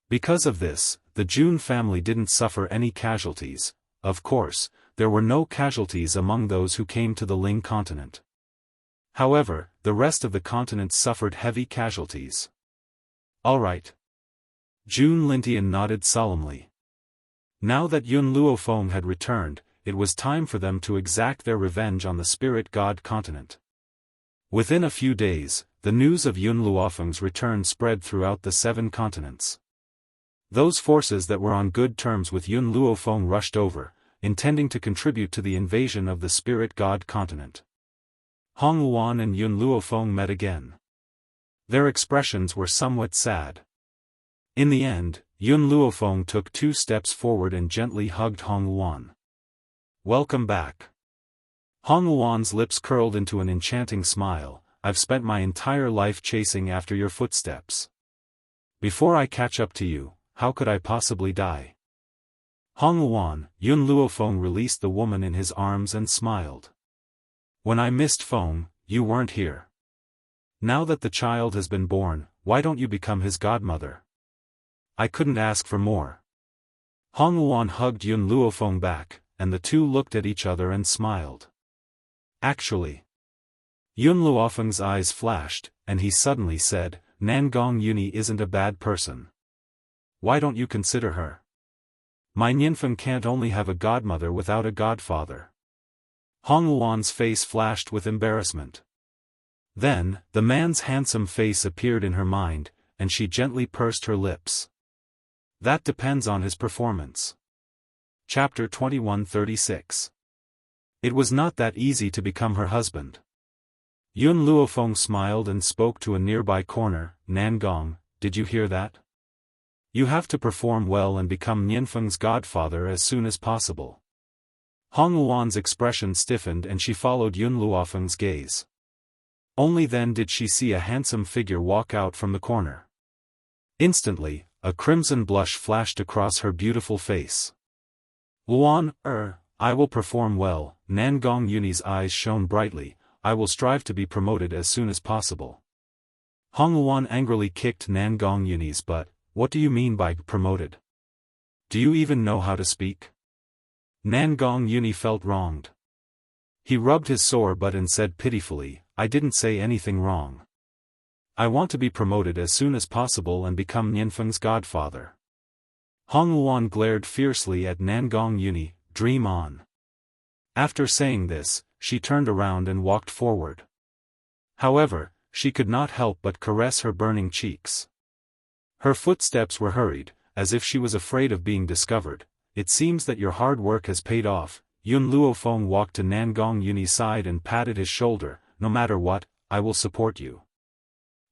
Because of this, the Jun family didn't suffer any casualties. Of course, there were no casualties among those who came to the Ling Continent. However, the rest of the continent suffered heavy casualties. All right. Jun Lintian nodded solemnly. Now that Yun Luofeng had returned, it was time for them to exact their revenge on the Spirit God continent. Within a few days, the news of Yun Luofeng's return spread throughout the 7 continents. Those forces that were on good terms with Yun Luofeng rushed over, intending to contribute to the invasion of the Spirit God continent. Hong Wuan and Yun Luofeng met again. Their expressions were somewhat sad. In the end, Yun Luofeng took 2 steps forward and gently hugged Hong Wuan. Welcome back. Hong Wuan's lips curled into an enchanting smile. I've spent my entire life chasing after your footsteps. Before I catch up to you, how could I possibly die? Hong Wuan, Yun Luofeng released the woman in his arms and smiled. When I missed Feng, you weren't here. Now that the child has been born, why don't you become his godmother? I couldn't ask for more. Hong Wuan hugged Yun Luofeng back, and the two looked at each other and smiled. Actually. Yun Luofeng's eyes flashed, and he suddenly said, Nangong Yuni isn't a bad person. Why don't you consider her? My Nianfeng can't only have a godmother without a godfather. Hong Wuan's face flashed with embarrassment. Then, the man's handsome face appeared in her mind, and she gently pursed her lips. That depends on his performance. Chapter 2136. It was not that easy to become her husband. Yun Luofeng smiled and spoke to a nearby corner. Nangong, did you hear that? You have to perform well and become Nianfeng's godfather as soon as possible. Hong Wuan's expression stiffened and she followed Yun Luofeng's gaze. Only then did she see a handsome figure walk out from the corner. Instantly, a crimson blush flashed across her beautiful face. Luan, I will perform well. Nangong Yuni's eyes shone brightly. I will strive to be promoted as soon as possible. Hong Wuan angrily kicked Nangong Yuni's butt. What do you mean by promoted? Do you even know how to speak? Nangong Yuni felt wronged. He rubbed his sore butt and said pitifully, I didn't say anything wrong. I want to be promoted as soon as possible and become Nianfeng's godfather. Hong Wuan glared fiercely at Nangong Yuni. Dream on. After saying this, she turned around and walked forward. However, she could not help but caress her burning cheeks. Her footsteps were hurried, as if she was afraid of being discovered. It seems that your hard work has paid off. Yun Luofeng walked to Nangong Yuni's side and patted his shoulder. No matter what, I will support you.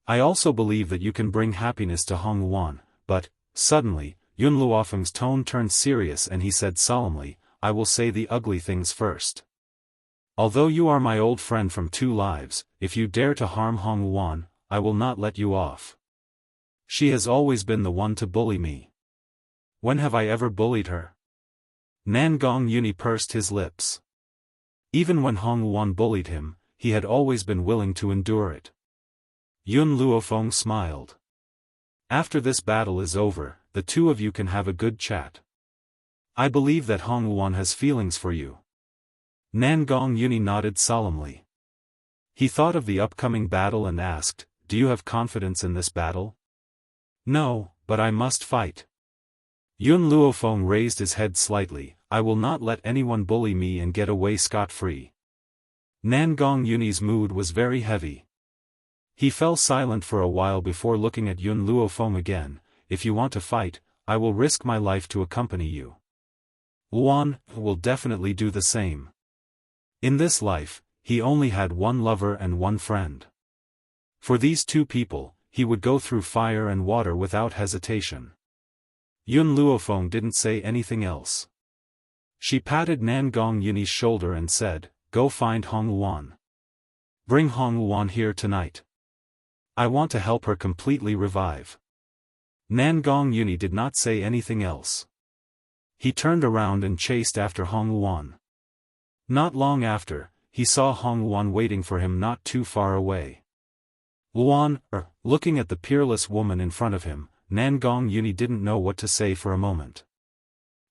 I also believe that you can bring happiness to Hong Wuan, but, suddenly, Yun Luofeng's tone turned serious and he said solemnly, I will say the ugly things first. Although you are my old friend from 2 lives, if you dare to harm Hong Wuan, I will not let you off. She has always been the one to bully me. When have I ever bullied her? Nangong Yuni pursed his lips. Even when Hong Wuan bullied him, he had always been willing to endure it. Yun Luofeng smiled. After this battle is over, the two of you can have a good chat. I believe that Hong Wuan has feelings for you. Nangong Yuni nodded solemnly. He thought of the upcoming battle and asked, do you have confidence in this battle? No, but I must fight. Yun Luofeng raised his head slightly. I will not let anyone bully me and get away scot-free. Nangong Yuni's mood was very heavy. He fell silent for a while before looking at Yun Luofeng again. If you want to fight, I will risk my life to accompany you. Luan will definitely do the same. In this life, he only had one lover and one friend. For these two people, he would go through fire and water without hesitation. Yun Luofeng didn't say anything else. She patted Nangong Yuni's shoulder and said, go find Hong Wuan. Bring Hong Wuan here tonight. I want to help her completely revive. Nangong Yuni did not say anything else. He turned around and chased after Hong Wuan. Not long after, he saw Hong Wuan waiting for him not too far away. Luan, looking at the peerless woman in front of him, Nangong Yuni didn't know what to say for a moment.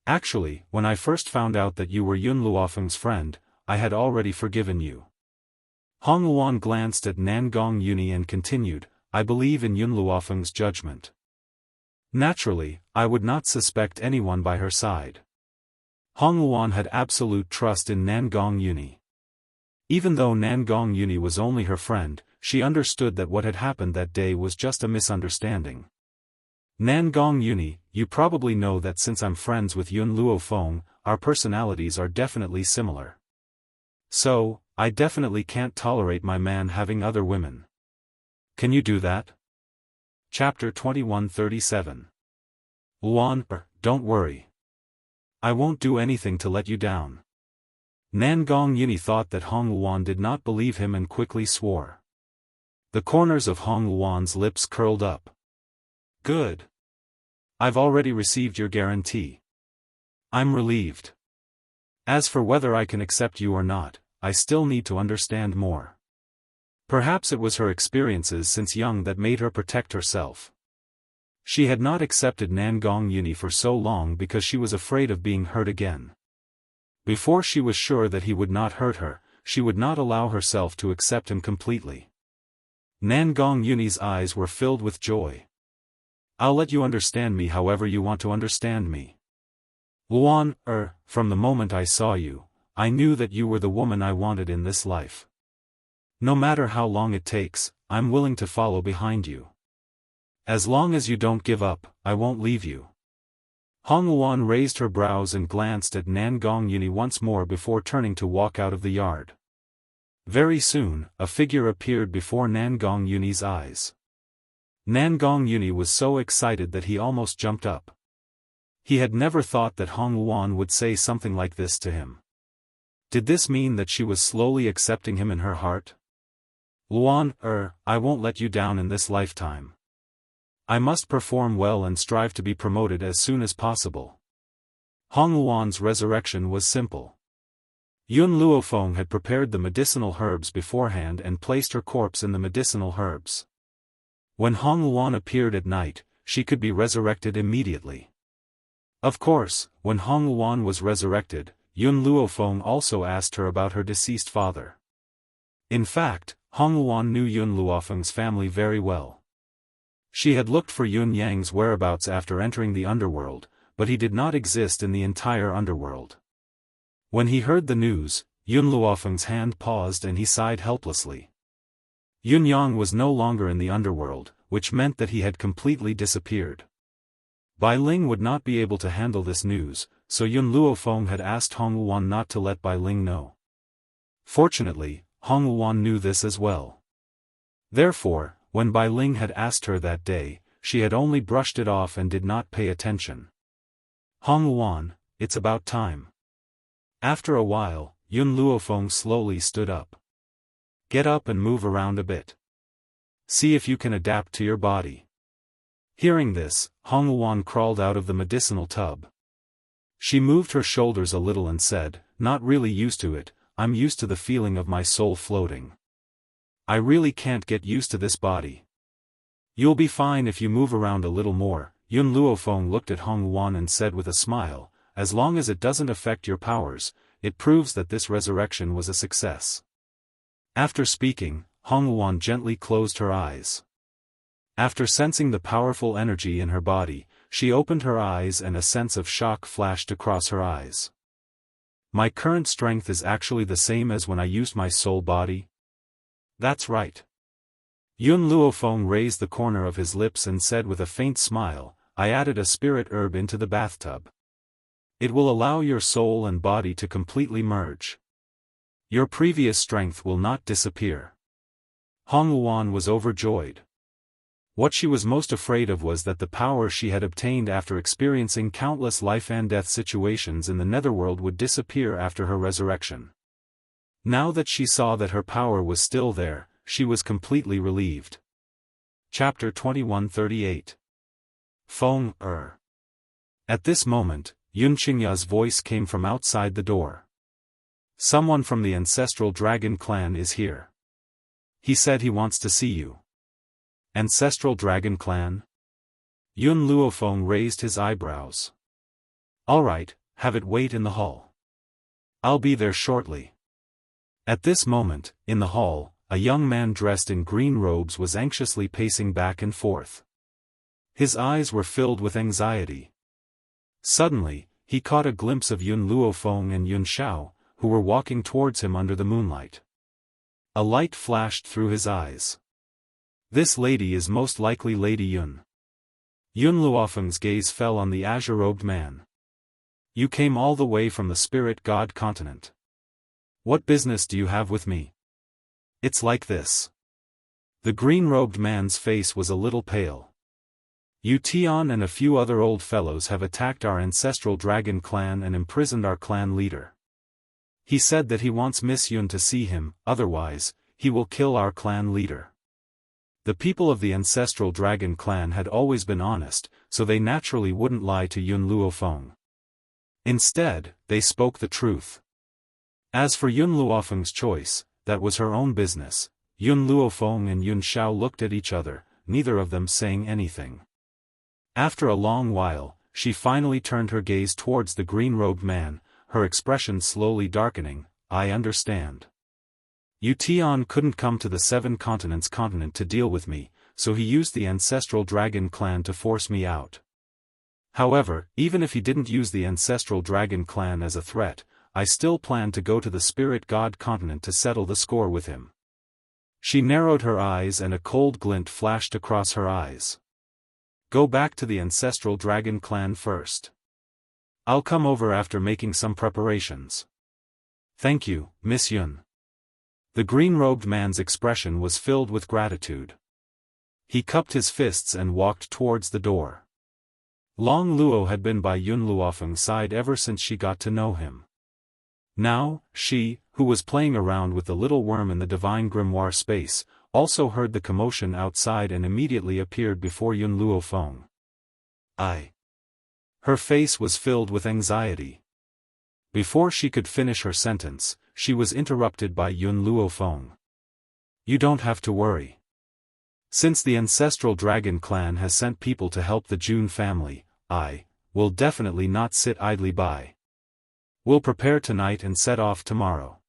Actually, when I first found out that you were Yun Luofeng's friend, I had already forgiven you. Hong Wuan glanced at Nangong Yuni and continued, I believe in Yun Luofeng's judgment. Naturally, I would not suspect anyone by her side. Hong Wuan had absolute trust in Nangong Yuni. Even though Nangong Yuni was only her friend, she understood that what had happened that day was just a misunderstanding. Nangong Yuni, you probably know that since I'm friends with Yun Luofeng, our personalities are definitely similar. So, I definitely can't tolerate my man having other women. Can you do that? Chapter 2137. Luan, don't worry. I won't do anything to let you down. Nangong Yuni thought that Hong Wuan did not believe him and quickly swore. The corners of Hong Wuan's lips curled up. Good. I've already received your guarantee. I'm relieved. As for whether I can accept you or not, I still need to understand more. Perhaps it was her experiences since young that made her protect herself. She had not accepted Nangong Yuni for so long because she was afraid of being hurt again. Before she was sure that he would not hurt her, she would not allow herself to accept him completely. Nangong Yuni's eyes were filled with joy. I'll let you understand me however you want to understand me. Luan, from the moment I saw you, I knew that you were the woman I wanted in this life. No matter how long it takes, I'm willing to follow behind you. As long as you don't give up, I won't leave you. Hong Wuan raised her brows and glanced at Nangong Yuni once more before turning to walk out of the yard. Very soon, a figure appeared before Nangong Yuni's eyes. Nangong Yuni was so excited that he almost jumped up. He had never thought that Hong Wuan would say something like this to him. Did this mean that she was slowly accepting him in her heart? Luan, I won't let you down in this lifetime. I must perform well and strive to be promoted as soon as possible. Hong Wuan's resurrection was simple. Yun Luofeng had prepared the medicinal herbs beforehand and placed her corpse in the medicinal herbs. When Hong Wuan appeared at night, she could be resurrected immediately. Of course, when Hong Wuan was resurrected, Yun Luofeng also asked her about her deceased father. In fact, Hong Wuan knew Yun Luofeng's family very well. She had looked for Yun Yang's whereabouts after entering the underworld, but he did not exist in the entire underworld. When he heard the news, Yun Luofeng's hand paused and he sighed helplessly. Yun Yang was no longer in the underworld, which meant that he had completely disappeared. Bai Ling would not be able to handle this news, so Yun Luofeng had asked Hong Wuan not to let Bai Ling know. Fortunately, Hong Wuan knew this as well. Therefore, when Bai Ling had asked her that day, she had only brushed it off and did not pay attention. Hong Wuan, it's about time. After a while, Yun Luofeng slowly stood up. Get up and move around a bit. See if you can adapt to your body. Hearing this, Hong Wuan crawled out of the medicinal tub. She moved her shoulders a little and said, not really used to it, I'm used to the feeling of my soul floating. I really can't get used to this body. You'll be fine if you move around a little more. Yun Luofeng looked at Hong Wuan and said with a smile, as long as it doesn't affect your powers, it proves that this resurrection was a success. After speaking, Hong Wuan gently closed her eyes. After sensing the powerful energy in her body, she opened her eyes and a sense of shock flashed across her eyes. My current strength is actually the same as when I used my soul body? That's right. Yun Luofeng raised the corner of his lips and said with a faint smile, I added a spirit herb into the bathtub. It will allow your soul and body to completely merge. Your previous strength will not disappear. Hong Wuan was overjoyed. What she was most afraid of was that the power she had obtained after experiencing countless life and death situations in the netherworld would disappear after her resurrection. Now that she saw that her power was still there, she was completely relieved. Chapter 2138. Feng Er. At this moment, Yun Qingya's voice came from outside the door. Someone from the ancestral dragon clan is here. He said he wants to see you. Ancestral Dragon Clan? Yun Luofeng raised his eyebrows. All right, have it wait in the hall. I'll be there shortly. At this moment, in the hall, a young man dressed in green robes was anxiously pacing back and forth. His eyes were filled with anxiety. Suddenly, he caught a glimpse of Yun Luofeng and Yun Xiao, who were walking towards him under the moonlight. A light flashed through his eyes. This lady is most likely Lady Yun. Yun Luofeng's gaze fell on the azure-robed man. You came all the way from the spirit god continent. What business do you have with me? It's like this. The green-robed man's face was a little pale. Yu Tian and a few other old fellows have attacked our ancestral dragon clan and imprisoned our clan leader. He said that he wants Miss Yun to see him, otherwise, he will kill our clan leader. The people of the ancestral dragon clan had always been honest, so they naturally wouldn't lie to Yun Luofeng. Instead, they spoke the truth. As for Yun Luofeng's choice, that was her own business. Yun Luofeng and Yun Xiao looked at each other, neither of them saying anything. After a long while, she finally turned her gaze towards the green-robed man, her expression slowly darkening. I understand. Yu Tian couldn't come to the Seven Continents continent to deal with me, so he used the ancestral dragon clan to force me out. However, even if he didn't use the ancestral dragon clan as a threat, I still planned to go to the spirit god continent to settle the score with him. She narrowed her eyes and a cold glint flashed across her eyes. Go back to the ancestral dragon clan first. I'll come over after making some preparations. Thank you, Miss Yun. The green-robed man's expression was filled with gratitude. He cupped his fists and walked towards the door. Long Luo had been by Yun Luofeng's side ever since she got to know him. Now, she, who was playing around with the little worm in the divine grimoire space, also heard the commotion outside and immediately appeared before Yun Luofeng. Her face was filled with anxiety. Before she could finish her sentence, she was interrupted by Yun Luofeng. You don't have to worry. Since the ancestral dragon clan has sent people to help the Jun family, I will definitely not sit idly by. We'll prepare tonight and set off tomorrow.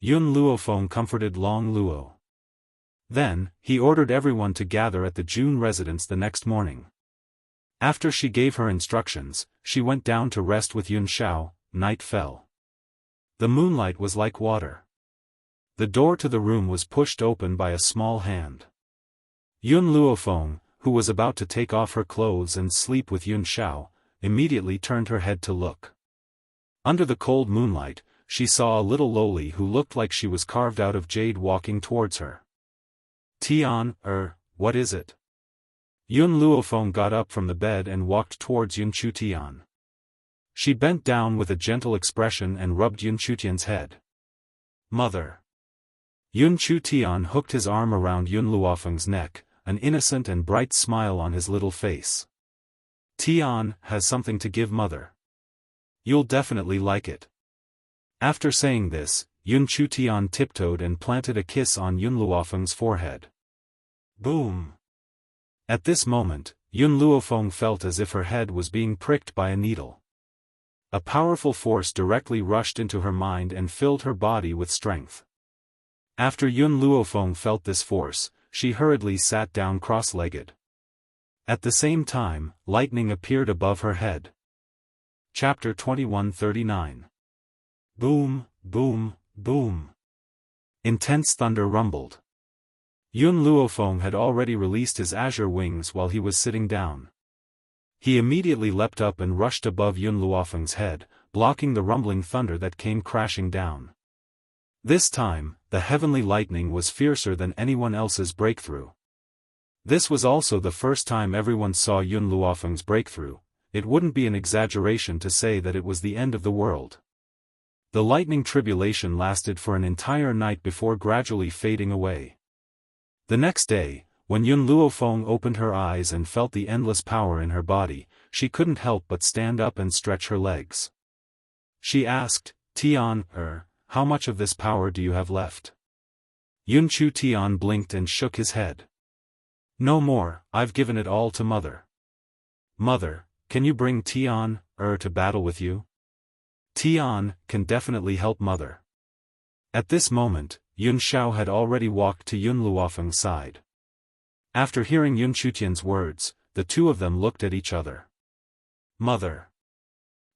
Yun Luofeng comforted Long Luo. Then, he ordered everyone to gather at the Jun residence the next morning. After she gave her instructions, she went down to rest with Yun Xiao. Night fell. The moonlight was like water. The door to the room was pushed open by a small hand. Yun Luofeng, who was about to take off her clothes and sleep with Yun Xiao, immediately turned her head to look. Under the cold moonlight, she saw a little loli who looked like she was carved out of jade walking towards her. Tian, what is it? Yun Luofeng got up from the bed and walked towards Yun Chutian. She bent down with a gentle expression and rubbed Yun Chutian's head. Mother. Yun Chutian hooked his arm around Yun Luofeng's neck, an innocent and bright smile on his little face. Tian has something to give mother. You'll definitely like it. After saying this, Yun Chutian tiptoed and planted a kiss on Yun Luofeng's forehead. Boom! At this moment, Yun Luofeng felt as if her head was being pricked by a needle. A powerful force directly rushed into her mind and filled her body with strength. After Yun Luofeng felt this force, she hurriedly sat down cross-legged. At the same time, lightning appeared above her head. Chapter 2139. Boom, boom, boom. Intense thunder rumbled. Yun Luofeng had already released his azure wings while he was sitting down. He immediately leapt up and rushed above Yun Luofeng's head, blocking the rumbling thunder that came crashing down. This time, the heavenly lightning was fiercer than anyone else's breakthrough. This was also the first time everyone saw Yun Luofeng's breakthrough. It wouldn't be an exaggeration to say that it was the end of the world. The lightning tribulation lasted for an entire night before gradually fading away. The next day, when Yun Luofeng opened her eyes and felt the endless power in her body, she couldn't help but stand up and stretch her legs. She asked, "Tian, how much of this power do you have left?" Yun Chu Tian blinked and shook his head. "No more, I've given it all to Mother." "Mother, can you bring Tian, to battle with you?" "Tian can definitely help Mother." At this moment, Yun Xiao had already walked to Yun Luofeng's side. After hearing Yun Chutian's words, the two of them looked at each other. "Mother."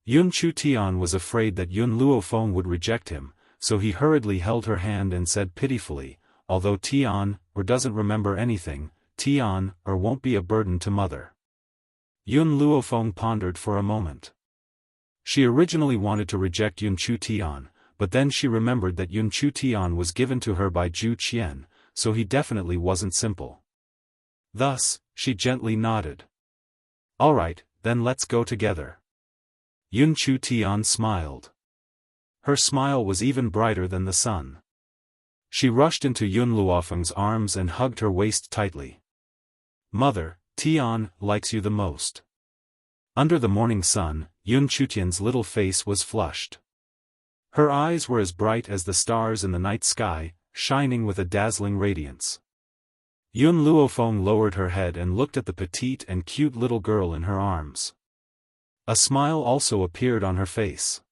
Yun Chu Tian was afraid that Yun Luofeng would reject him, so he hurriedly held her hand and said pitifully, "Although Tian, doesn't remember anything, Tian, won't be a burden to Mother." Yun Luofeng pondered for a moment. She originally wanted to reject Yun Chu Tian, but then she remembered that Yun Chu Tian was given to her by Zhu Qian, so he definitely wasn't simple. Thus, she gently nodded. "All right, then let's go together." Yun Chu Tian smiled. Her smile was even brighter than the sun. She rushed into Yun Luofeng's arms and hugged her waist tightly. "Mother, Tian likes you the most." Under the morning sun, Yun Chutian's little face was flushed. Her eyes were as bright as the stars in the night sky, shining with a dazzling radiance. Yun Luofeng lowered her head and looked at the petite and cute little girl in her arms. A smile also appeared on her face.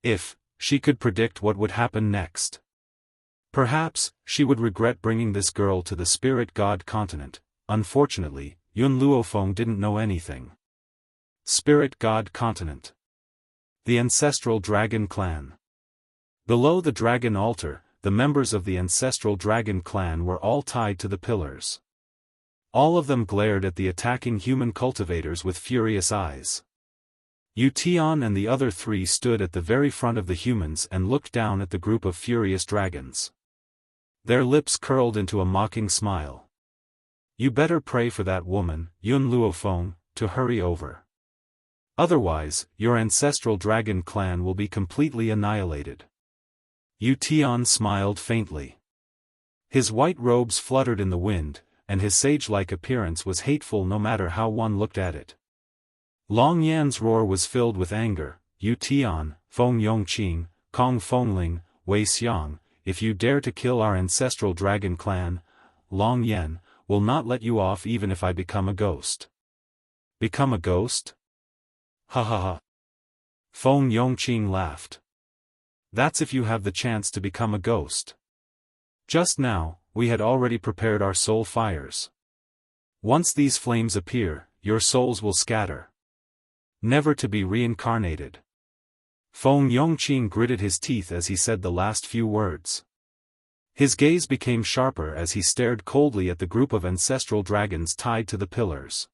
If she could predict what would happen next. Perhaps she would regret bringing this girl to the spirit god continent. Unfortunately, Yun Luofeng didn't know anything. Spirit god continent. The ancestral dragon clan. Below the dragon altar, the members of the ancestral dragon clan were all tied to the pillars. All of them glared at the attacking human cultivators with furious eyes. Yu Tian and the other three stood at the very front of the humans and looked down at the group of furious dragons. Their lips curled into a mocking smile. "You better pray for that woman, Yun Luofeng, to hurry over. Otherwise, your ancestral dragon clan will be completely annihilated." Yu Tian smiled faintly. His white robes fluttered in the wind, and his sage-like appearance was hateful no matter how one looked at it. Long Yan's roar was filled with anger. "Yu Tian, Feng Yongqing, Kong Fengling, Wei Xiang, if you dare to kill our ancestral dragon clan, Long Yan will not let you off even if I become a ghost." "Become a ghost? Ha ha ha." Feng Yongqing laughed. "That's if you have the chance to become a ghost. Just now, we had already prepared our soul fires. Once these flames appear, your souls will scatter. Never to be reincarnated." Feng Yongqing gritted his teeth as he said the last few words. His gaze became sharper as he stared coldly at the group of ancestral dragons tied to the pillars.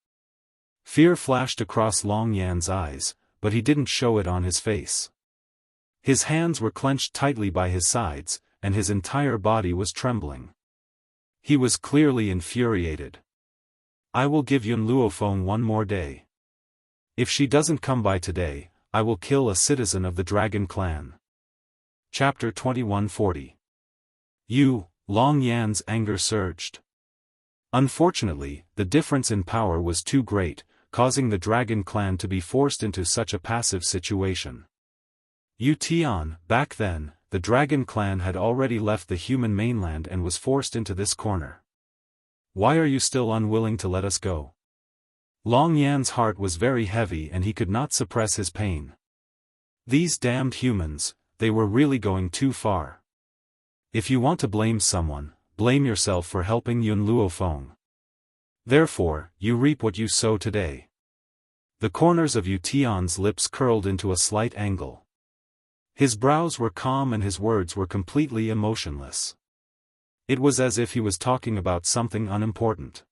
Fear flashed across Long Yan's eyes, but he didn't show it on his face. His hands were clenched tightly by his sides, and his entire body was trembling. He was clearly infuriated. "I will give Yun Luofeng one more day. If she doesn't come by today, I will kill a citizen of the Dragon Clan." Chapter 2140. Long Yan's anger surged. Unfortunately, the difference in power was too great, causing the Dragon Clan to be forced into such a passive situation. Yu Tian, back then, the Dragon Clan had already left the human mainland and was forced into this corner. Why are you still unwilling to let us go? Long Yan's heart was very heavy and he could not suppress his pain. These damned humans, they were really going too far. If you want to blame someone, blame yourself for helping Yun Luofeng. Therefore, you reap what you sow today. The corners of Yu Tian's lips curled into a slight angle. His brows were calm and his words were completely emotionless. It was as if he was talking about something unimportant.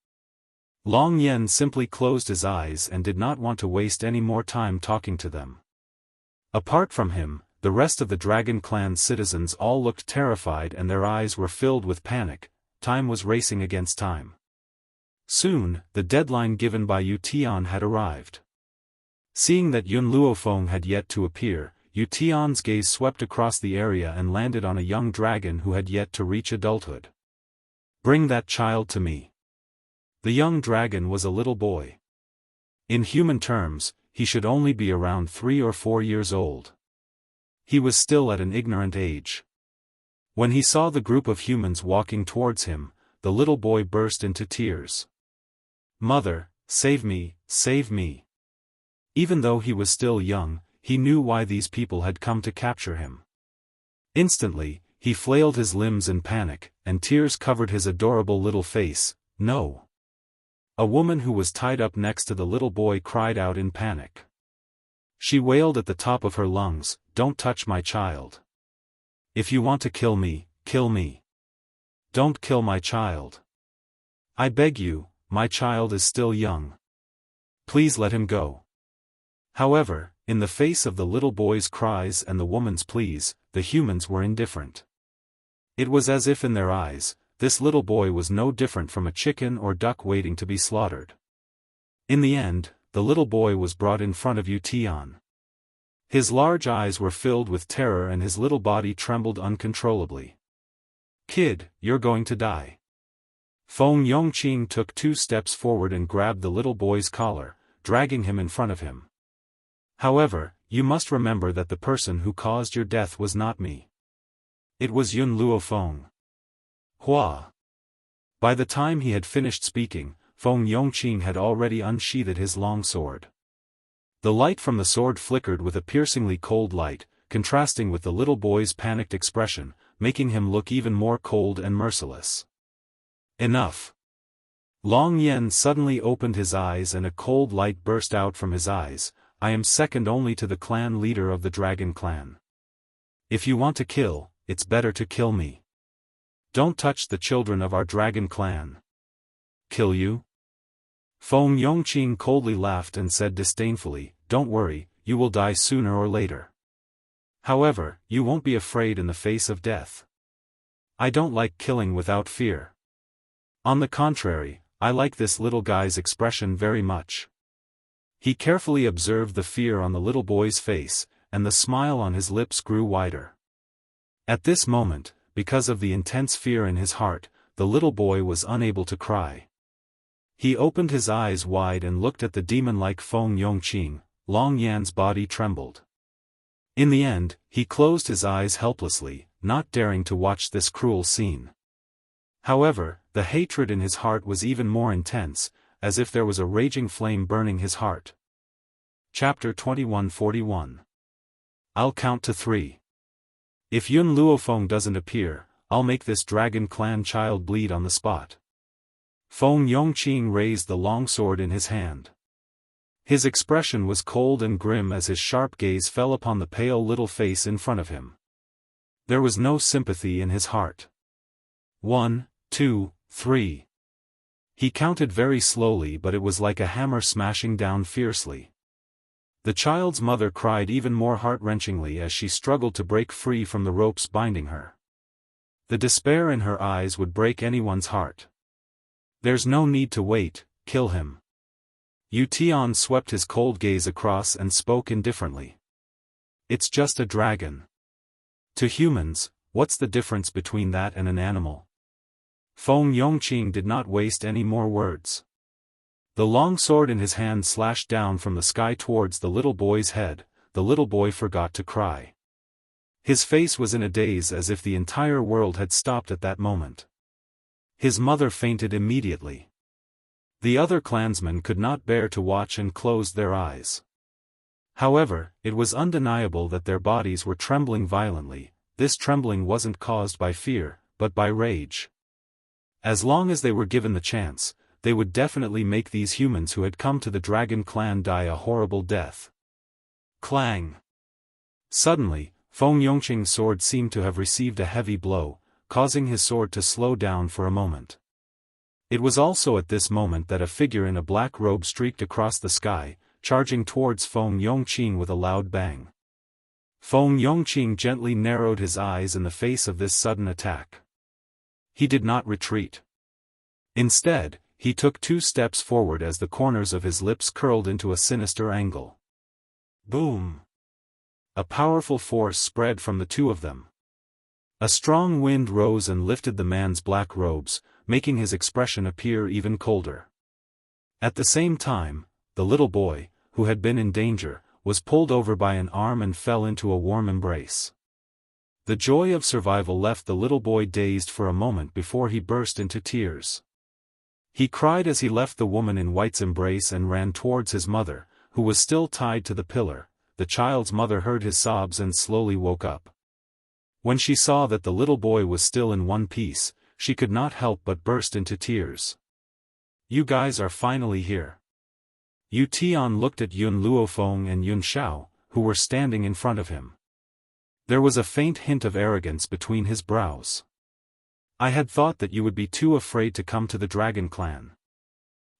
Long Yan simply closed his eyes and did not want to waste any more time talking to them. Apart from him, the rest of the Dragon Clan's citizens all looked terrified and their eyes were filled with panic. Time was racing against time. Soon, the deadline given by Yu Tian had arrived. Seeing that Yun Luofeng had yet to appear, Yu Tian's gaze swept across the area and landed on a young dragon who had yet to reach adulthood. Bring that child to me. The young dragon was a little boy. In human terms, he should only be around 3 or 4 years old. He was still at an ignorant age. When he saw the group of humans walking towards him, the little boy burst into tears. Mother, save me, save me. Even though he was still young, he knew why these people had come to capture him. Instantly, he flailed his limbs in panic, and tears covered his adorable little face. No. A woman who was tied up next to the little boy cried out in panic. She wailed at the top of her lungs, "Don't touch my child. If you want to kill me, kill me. Don't kill my child. I beg you, my child is still young. Please let him go." However, in the face of the little boy's cries and the woman's pleas, the humans were indifferent. It was as if in their eyes, this little boy was no different from a chicken or duck waiting to be slaughtered. In the end, the little boy was brought in front of Yu Tian. His large eyes were filled with terror and his little body trembled uncontrollably. "Kid, you're going to die." Feng Yongqing took 2 steps forward and grabbed the little boy's collar, dragging him in front of him. "However, you must remember that the person who caused your death was not me. It was Yun Luofeng." Hua. By the time he had finished speaking, Feng Yongqing had already unsheathed his long sword. The light from the sword flickered with a piercingly cold light, contrasting with the little boy's panicked expression, making him look even more cold and merciless. Enough. Long Yan suddenly opened his eyes and a cold light burst out from his eyes. "I am second only to the clan leader of the Dragon Clan. If you want to kill, it's better to kill me. Don't touch the children of our Dragon Clan." "Kill you?" Feng Yongqing coldly laughed and said disdainfully, "Don't worry, you will die sooner or later. However, you won't be afraid in the face of death. I don't like killing without fear. On the contrary, I like this little guy's expression very much." He carefully observed the fear on the little boy's face, and the smile on his lips grew wider. At this moment, because of the intense fear in his heart, the little boy was unable to cry. He opened his eyes wide and looked at the demon-like Feng Yongqing. Long Yan's body trembled. In the end, he closed his eyes helplessly, not daring to watch this cruel scene. However, the hatred in his heart was even more intense, as if there was a raging flame burning his heart. Chapter 2141. I'll count to 3. If Yun Luofeng doesn't appear, I'll make this Dragon Clan child bleed on the spot. Feng Yongqing raised the long sword in his hand. His expression was cold and grim as his sharp gaze fell upon the pale little face in front of him. There was no sympathy in his heart. 1, 2, 3. He counted very slowly, but it was like a hammer smashing down fiercely. The child's mother cried even more heart-wrenchingly as she struggled to break free from the ropes binding her. The despair in her eyes would break anyone's heart. "There's no need to wait, kill him." Yu Tian swept his cold gaze across and spoke indifferently. "It's just a dragon. To humans, what's the difference between that and an animal?" Feng Yongqing did not waste any more words. The long sword in his hand slashed down from the sky towards the little boy's head. The little boy forgot to cry. His face was in a daze as if the entire world had stopped at that moment. His mother fainted immediately. The other clansmen could not bear to watch and closed their eyes. However, it was undeniable that their bodies were trembling violently. This trembling wasn't caused by fear, but by rage. As long as they were given the chance, they would definitely make these humans who had come to the dragon clan die a horrible death. Clang! Suddenly, Feng Yongqing's sword seemed to have received a heavy blow, causing his sword to slow down for a moment. It was also at this moment that a figure in a black robe streaked across the sky, charging towards Feng Yongqing with a loud bang. Feng Yongqing gently narrowed his eyes in the face of this sudden attack. He did not retreat. Instead, he took 2 steps forward as the corners of his lips curled into a sinister angle. Boom! A powerful force spread from the two of them. A strong wind rose and lifted the man's black robes, making his expression appear even colder. At the same time, the little boy, who had been in danger, was pulled over by an arm and fell into a warm embrace. The joy of survival left the little boy dazed for a moment before he burst into tears. He cried as he left the woman in white's embrace and ran towards his mother, who was still tied to the pillar. The child's mother heard his sobs and slowly woke up. When she saw that the little boy was still in one piece, she could not help but burst into tears. "You guys are finally here." Yu Tian looked at Yun Luofeng and Yun Xiao, who were standing in front of him. There was a faint hint of arrogance between his brows. "I had thought that you would be too afraid to come to the Dragon Clan.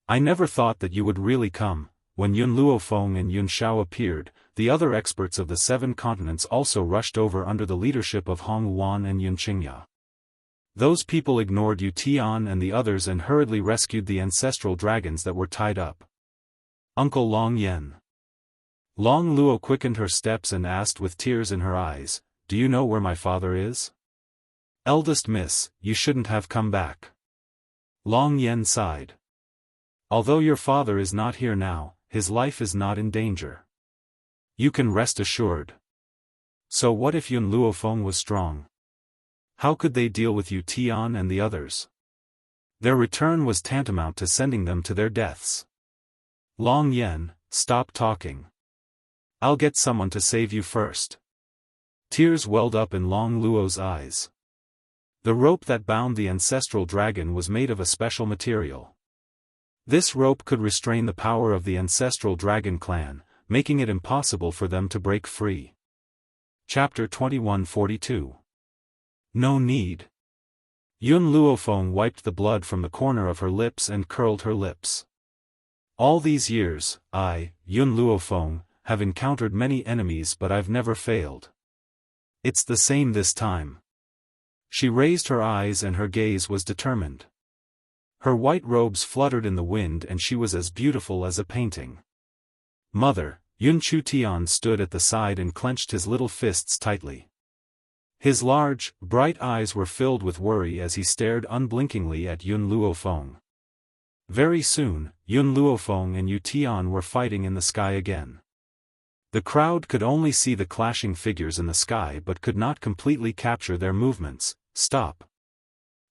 I never thought that you would really come." When Yun Luofeng and Yun Xiao appeared, the other experts of the 7 continents also rushed over under the leadership of Hong Wan and Yun Qingya. Those people ignored Yu Tian and the others and hurriedly rescued the ancestral dragons that were tied up. "Uncle Long Yen." Long Luo quickened her steps and asked with tears in her eyes, "Do you know where my father is?" "Eldest miss, you shouldn't have come back." Long Yen sighed. "Although your father is not here now, his life is not in danger. You can rest assured." So what if Yun Luofeng was strong? How could they deal with Yu Tian and the others? Their return was tantamount to sending them to their deaths. "Long Yen, stop talking. I'll get someone to save you first." Tears welled up in Long Luo's eyes. The rope that bound the ancestral dragon was made of a special material. This rope could restrain the power of the ancestral dragon clan, making it impossible for them to break free. Chapter 2142. No need. Yun Luofeng wiped the blood from the corner of her lips and curled her lips. "All these years, I, Yun Luofeng, have encountered many enemies but I've never failed. It's the same this time." She raised her eyes and her gaze was determined. Her white robes fluttered in the wind and she was as beautiful as a painting. "Mother," Yun Tian stood at the side and clenched his little fists tightly. His large, bright eyes were filled with worry as he stared unblinkingly at Yun Luofeng. Very soon, Yun Luofeng and Yu Tian were fighting in the sky again. The crowd could only see the clashing figures in the sky but could not completely capture their movements. "Stop."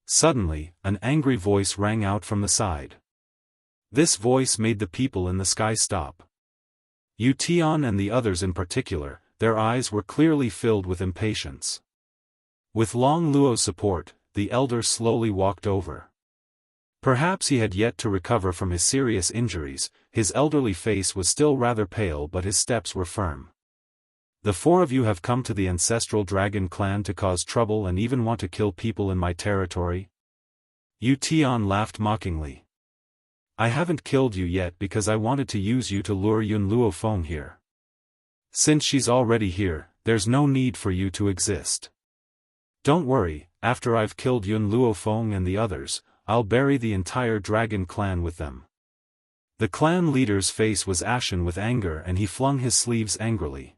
Suddenly, an angry voice rang out from the side. This voice made the people in the sky stop. Yu Tian and the others in particular, their eyes were clearly filled with impatience. With Long Luo's support, the elder slowly walked over. Perhaps he had yet to recover from his serious injuries, his elderly face was still rather pale but his steps were firm. "The 4 of you have come to the ancestral dragon clan to cause trouble and even want to kill people in my territory?" Yu Tian laughed mockingly. "I haven't killed you yet because I wanted to use you to lure Yun Luofeng here. Since she's already here, there's no need for you to exist. Don't worry, after I've killed Yun Luofeng and the others, I'll bury the entire dragon clan with them." The clan leader's face was ashen with anger and he flung his sleeves angrily.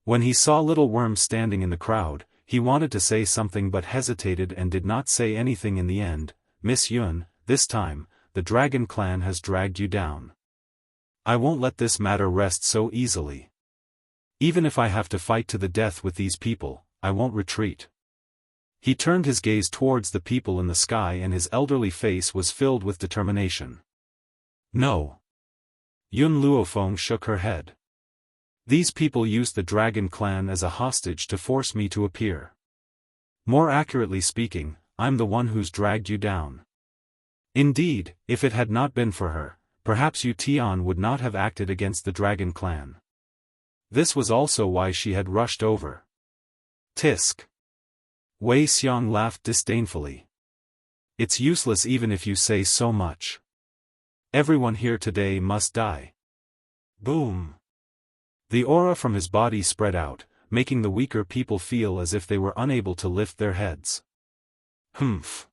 When he saw Little Worm standing in the crowd, he wanted to say something but hesitated and did not say anything in the end. "Miss Yun, this time, the Dragon Clan has dragged you down. I won't let this matter rest so easily. Even if I have to fight to the death with these people, I won't retreat." He turned his gaze towards the people in the sky and his elderly face was filled with determination. No. Yun Luofeng shook her head. These people used the dragon clan as a hostage to force me to appear. More accurately speaking, I'm the one who's dragged you down. Indeed, if it had not been for her, perhaps Yu Tian would not have acted against the dragon clan. This was also why she had rushed over. Tisk. Wei Xiong laughed disdainfully. It's useless even if you say so much. Everyone here today must die. Boom. The aura from his body spread out, making the weaker people feel as if they were unable to lift their heads. Humph.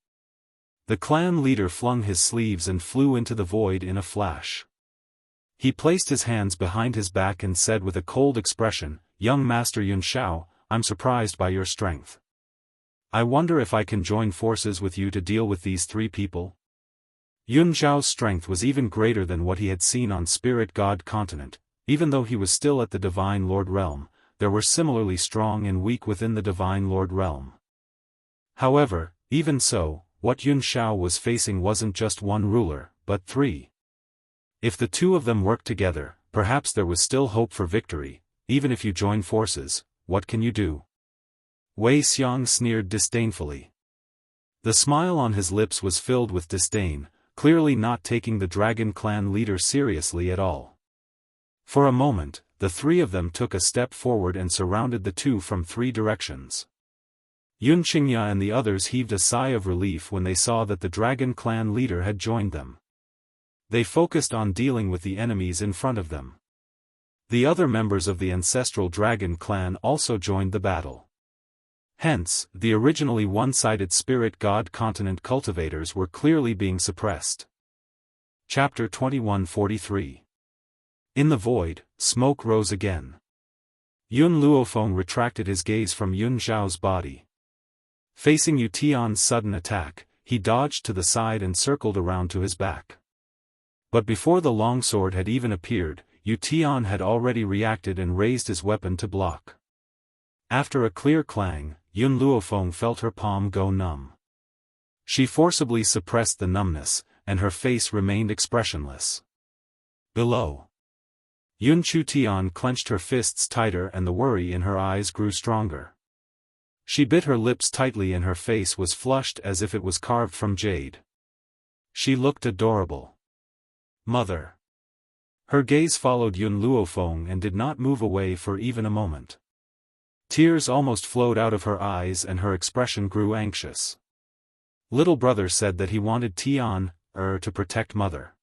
The clan leader flung his sleeves and flew into the void in a flash. He placed his hands behind his back and said with a cold expression, "Young Master Yun Shao, I'm surprised by your strength. I wonder if I can join forces with you to deal with these three people?" Yun Zhao's strength was even greater than what he had seen on Spirit God Continent. Even though he was still at the Divine Lord Realm, there were similarly strong and weak within the Divine Lord Realm. However, even so, what Yun Shao was facing wasn't just one ruler, but three. If the two of them worked together, perhaps there was still hope for victory. Even if you join forces, what can you do? Wei Xiong sneered disdainfully. The smile on his lips was filled with disdain, clearly not taking the Dragon Clan leader seriously at all. For a moment, the three of them took a step forward and surrounded the two from three directions. Yun Qingya and the others heaved a sigh of relief when they saw that the Dragon Clan leader had joined them. They focused on dealing with the enemies in front of them. The other members of the ancestral Dragon Clan also joined the battle. Hence, the originally one-sided Spirit God Continent cultivators were clearly being suppressed. Chapter 2143. In the void, smoke rose again. Yun Luofeng retracted his gaze from Yun Zhao's body. Facing Yu Tian's sudden attack, he dodged to the side and circled around to his back. But before the longsword had even appeared, Yu Tian had already reacted and raised his weapon to block. After a clear clang, Yun Luofeng felt her palm go numb. She forcibly suppressed the numbness, and her face remained expressionless. Below. Yun Tian clenched her fists tighter and the worry in her eyes grew stronger. She bit her lips tightly and her face was flushed as if it was carved from jade. She looked adorable. Mother. Her gaze followed Yun Luofeng and did not move away for even a moment. Tears almost flowed out of her eyes and her expression grew anxious. Little brother said that he wanted Tian to protect mother.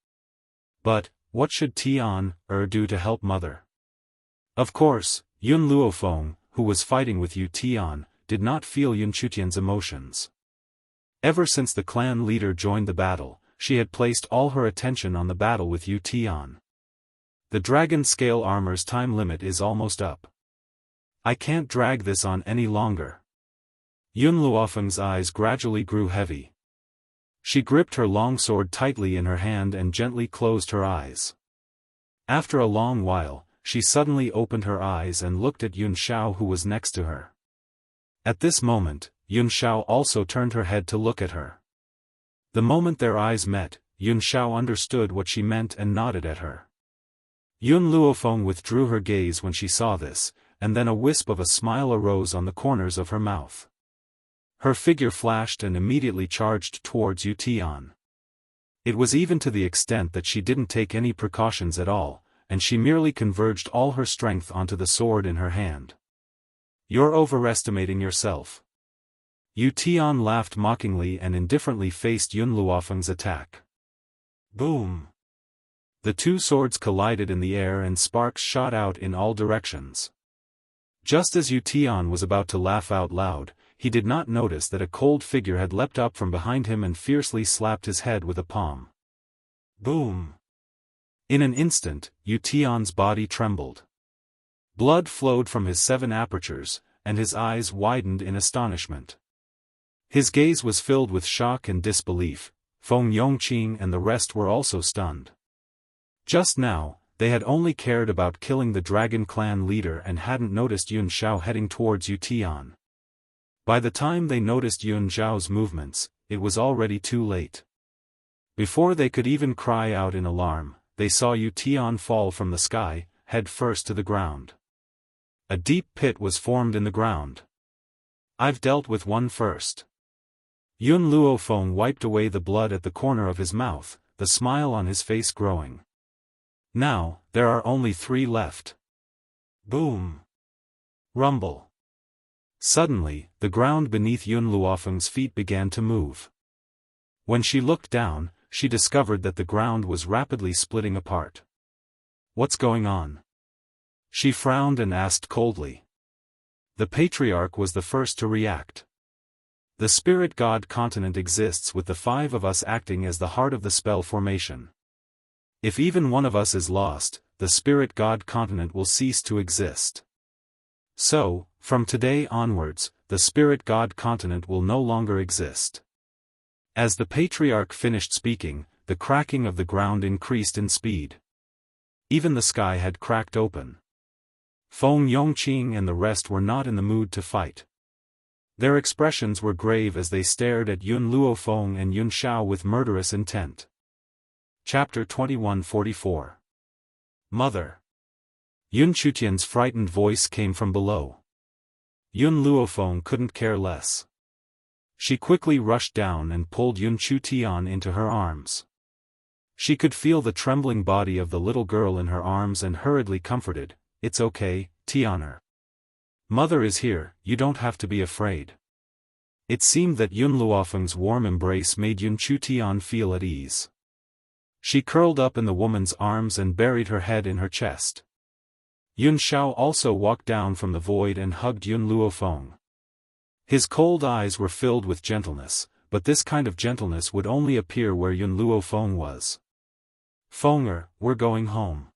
But, what should Tian do to help mother? Of course, Yun Luofeng, who was fighting with Yu Tian, did not feel Yun Tian's emotions. Ever since the clan leader joined the battle, she had placed all her attention on the battle with Yu Tian. The dragon scale armor's time limit is almost up. I can't drag this on any longer. Yun Luofeng's eyes gradually grew heavy. She gripped her longsword tightly in her hand and gently closed her eyes. After a long while, she suddenly opened her eyes and looked at Yun Shao who was next to her. At this moment, Yun Shao also turned her head to look at her. The moment their eyes met, Yun Shao understood what she meant and nodded at her. Yun Luofeng withdrew her gaze when she saw this, and then a wisp of a smile arose on the corners of her mouth. Her figure flashed and immediately charged towards Yu Tian. It was even to the extent that she didn't take any precautions at all, and she merely converged all her strength onto the sword in her hand. You're overestimating yourself. Yu Tian laughed mockingly and indifferently faced Yun Luofeng's attack. Boom! The two swords collided in the air and sparks shot out in all directions. Just as Yu Tian was about to laugh out loud, he did not notice that a cold figure had leapt up from behind him and fiercely slapped his head with a palm. Boom! In an instant, Yu Tian's body trembled. Blood flowed from his 7 apertures, and his eyes widened in astonishment. His gaze was filled with shock and disbelief. Feng Yongqing and the rest were also stunned. Just now, they had only cared about killing the Dragon Clan leader and hadn't noticed Yun Shao heading towards Yu Tian. By the time they noticed Yun Zhao's movements, it was already too late. Before they could even cry out in alarm, they saw Yu Tian fall from the sky, head first to the ground. A deep pit was formed in the ground. "I've dealt with one first." Yun Luofeng wiped away the blood at the corner of his mouth, the smile on his face growing. "Now, there are only 3 left." Boom! Rumble! Suddenly, the ground beneath Yun Luofeng's feet began to move. When she looked down, she discovered that the ground was rapidly splitting apart. "What's going on?" She frowned and asked coldly. The patriarch was the first to react. "The spirit god continent exists with the 5 of us acting as the heart of the spell formation. If even one of us is lost, the spirit god continent will cease to exist. So, from today onwards, the spirit god continent will no longer exist." As the patriarch finished speaking, the cracking of the ground increased in speed. Even the sky had cracked open. Feng Yongqing and the rest were not in the mood to fight. Their expressions were grave as they stared at Yun Luofeng and Yun Xiao with murderous intent. Chapter 2144. Mother. Yun Chutian's frightened voice came from below. Yun Luofeng couldn't care less. She quickly rushed down and pulled Yun Chutian into her arms. She could feel the trembling body of the little girl in her arms and hurriedly comforted, "It's okay, Tianer. Mother is here, you don't have to be afraid." It seemed that Yun Luofeng's warm embrace made Yun Chutian feel at ease. She curled up in the woman's arms and buried her head in her chest. Yun Xiao also walked down from the void and hugged Yun Luofeng. His cold eyes were filled with gentleness, but this kind of gentleness would only appear where Yun Luofeng was. "Fenger, we're going home."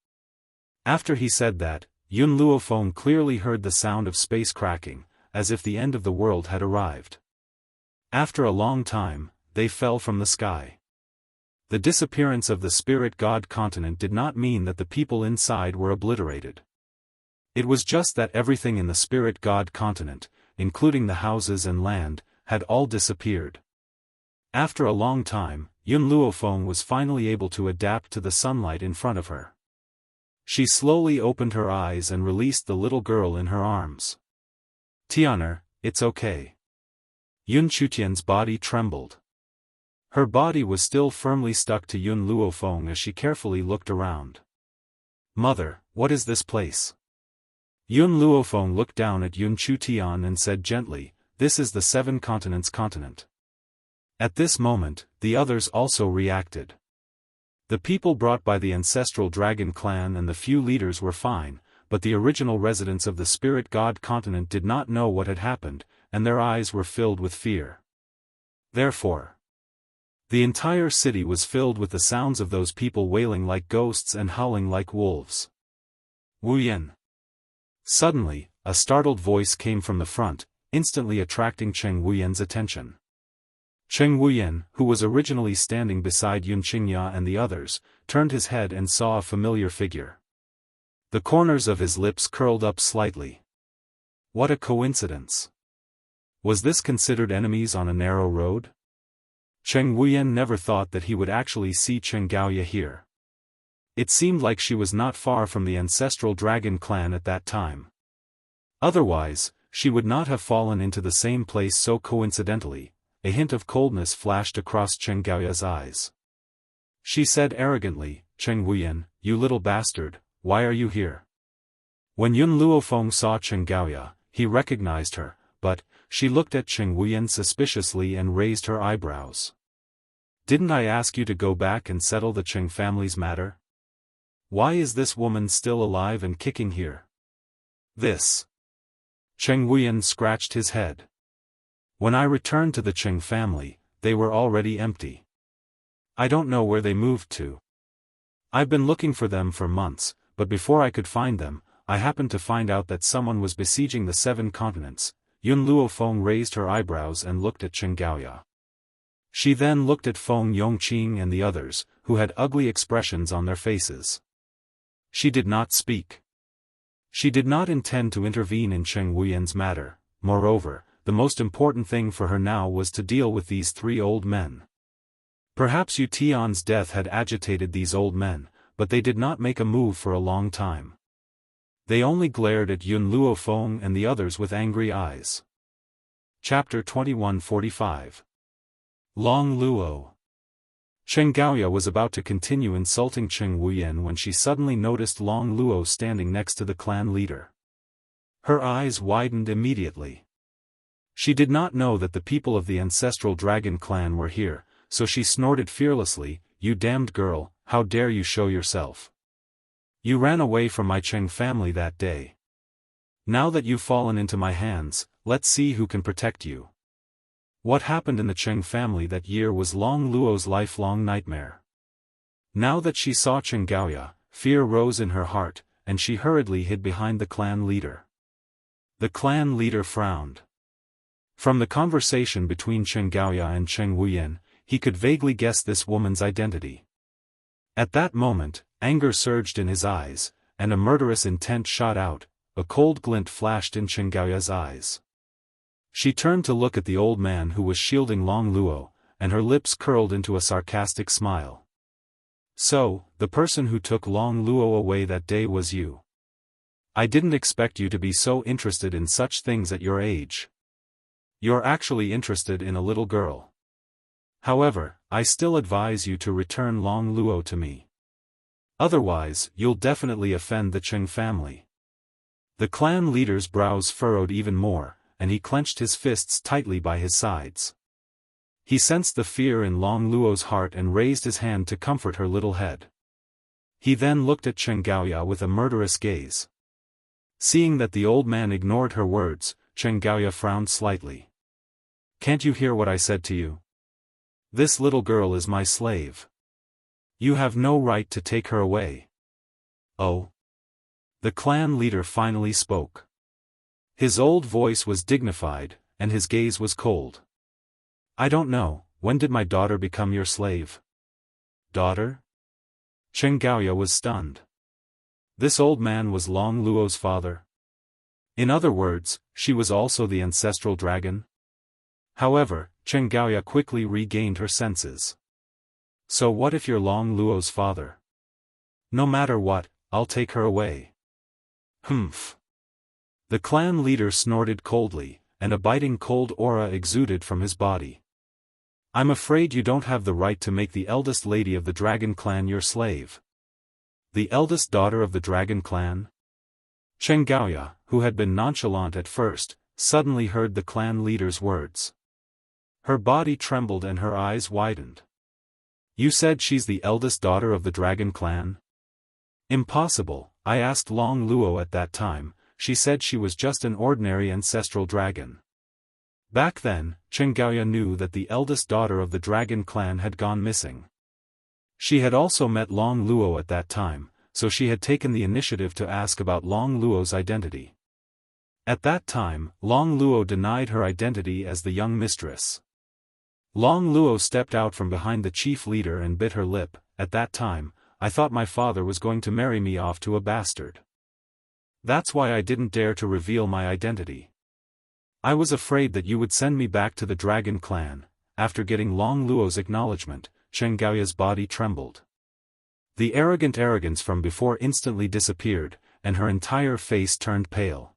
After he said that, Yun Luofeng clearly heard the sound of space cracking, as if the end of the world had arrived. After a long time, they fell from the sky. The disappearance of the spirit god continent did not mean that the people inside were obliterated. It was just that everything in the spirit god continent, including the houses and land, had all disappeared. After a long time, Yun Luofeng was finally able to adapt to the sunlight in front of her. She slowly opened her eyes and released the little girl in her arms. "Tianer, it's okay." Yun Chutian's body trembled. Her body was still firmly stuck to Yun Luofeng as she carefully looked around. "Mother, what is this place?" Yun Luofeng looked down at Yun Chutian and said gently, "This is the 7 continents continent." At this moment, the others also reacted. The people brought by the ancestral dragon clan and the few leaders were fine, but the original residents of the spirit god continent did not know what had happened, and their eyes were filled with fear. Therefore, the entire city was filled with the sounds of those people wailing like ghosts and howling like wolves. "Wu Yan." Suddenly, a startled voice came from the front, instantly attracting Cheng Wuyan's attention. Cheng Wuyan, who was originally standing beside Yun Qingya and the others, turned his head and saw a familiar figure. The corners of his lips curled up slightly. What a coincidence! Was this considered enemies on a narrow road? Cheng Wuyan never thought that he would actually see Cheng Gaoya here. It seemed like she was not far from the ancestral dragon clan at that time. Otherwise, she would not have fallen into the same place so coincidentally. A hint of coldness flashed across Cheng Gaoya's eyes. She said arrogantly, "Cheng Wuyan, you little bastard, why are you here?" When Yun Luofeng saw Cheng Gaoya, he recognized her, but she looked at Cheng Wuyan suspiciously and raised her eyebrows. "Didn't I ask you to go back and settle the Cheng family's matter? Why is this woman still alive and kicking here?" "This." Cheng Wuyan scratched his head. "When I returned to the Cheng family, they were already empty. I don't know where they moved to. I've been looking for them for months, but before I could find them, I happened to find out that someone was besieging the 7 continents." Yun Luofeng raised her eyebrows and looked at Cheng Gaoya. She then looked at Feng Yongqing and the others, who had ugly expressions on their faces. She did not speak. She did not intend to intervene in Cheng Wuyan's matter. Moreover, the most important thing for her now was to deal with these three old men. Perhaps Yu Tian's death had agitated these old men, but they did not make a move for a long time. They only glared at Yun Luofeng and the others with angry eyes. Chapter 2145. Long Luo. Chen Gaoya was about to continue insulting Cheng Wuyan when she suddenly noticed Long Luo standing next to the clan leader. Her eyes widened immediately. She did not know that the people of the ancestral dragon clan were here, so she snorted fearlessly, "You damned girl, how dare you show yourself? You ran away from my Cheng family that day. Now that you've fallen into my hands, let's see who can protect you." What happened in the Cheng family that year was Long Luo's lifelong nightmare. Now that she saw Chen Gaoya, fear rose in her heart, and she hurriedly hid behind the clan leader. The clan leader frowned. From the conversation between Chen Gaoya and Cheng Wuyan, he could vaguely guess this woman's identity. At that moment, anger surged in his eyes, and a murderous intent shot out. A cold glint flashed in Chen Gaoya's eyes. She turned to look at the old man who was shielding Long Luo, and her lips curled into a sarcastic smile. "So, the person who took Long Luo away that day was you. I didn't expect you to be so interested in such things at your age. You're actually interested in a little girl. However, I still advise you to return Long Luo to me. Otherwise, you'll definitely offend the Cheng family." The clan leader's brows furrowed even more, and he clenched his fists tightly by his sides. He sensed the fear in Long Luo's heart and raised his hand to comfort her little head. He then looked at Chen Gaoya with a murderous gaze. Seeing that the old man ignored her words, Chen Gaoya frowned slightly. "Can't you hear what I said to you? This little girl is my slave. You have no right to take her away." "Oh?" The clan leader finally spoke. His old voice was dignified, and his gaze was cold. "I don't know, when did my daughter become your slave?" "Daughter?" Chen Gaoya was stunned. This old man was Long Luo's father? In other words, she was also the ancestral dragon? However, Chen Gaoya quickly regained her senses. "So what if you're Long Luo's father? No matter what, I'll take her away." "Humph." The clan leader snorted coldly, and a biting cold aura exuded from his body. "I'm afraid you don't have the right to make the eldest lady of the dragon clan your slave." The eldest daughter of the dragon clan? Chen Gaoya, who had been nonchalant at first, suddenly heard the clan leader's words. Her body trembled and her eyes widened. "You said she's the eldest daughter of the dragon clan?" "Impossible," I asked Long Luo at that time. She said she was just an ordinary ancestral dragon. Back then, Chen Gaoya knew that the eldest daughter of the dragon clan had gone missing. She had also met Long Luo at that time, so she had taken the initiative to ask about Long Luo's identity. At that time, Long Luo denied her identity as the young mistress. Long Luo stepped out from behind the chief leader and bit her lip. "At that time, I thought my father was going to marry me off to a bastard. That's why I didn't dare to reveal my identity. I was afraid that you would send me back to the dragon clan." After getting Long Luo's acknowledgement, Chen Gaoya's body trembled. The arrogant arrogance from before instantly disappeared, and her entire face turned pale.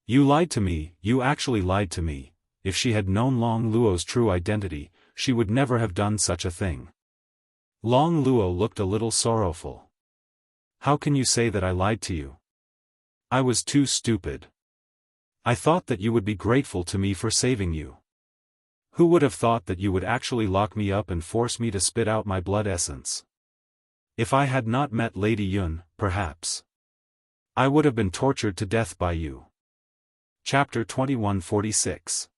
"You lied to me, you actually lied to me. If she had known Long Luo's true identity, she would never have done such a thing." Long Luo looked a little sorrowful. "How can you say that I lied to you? I was too stupid. I thought that you would be grateful to me for saving you. Who would have thought that you would actually lock me up and force me to spit out my blood essence? If I had not met Lady Yun, perhaps I would have been tortured to death by you." Chapter 2146.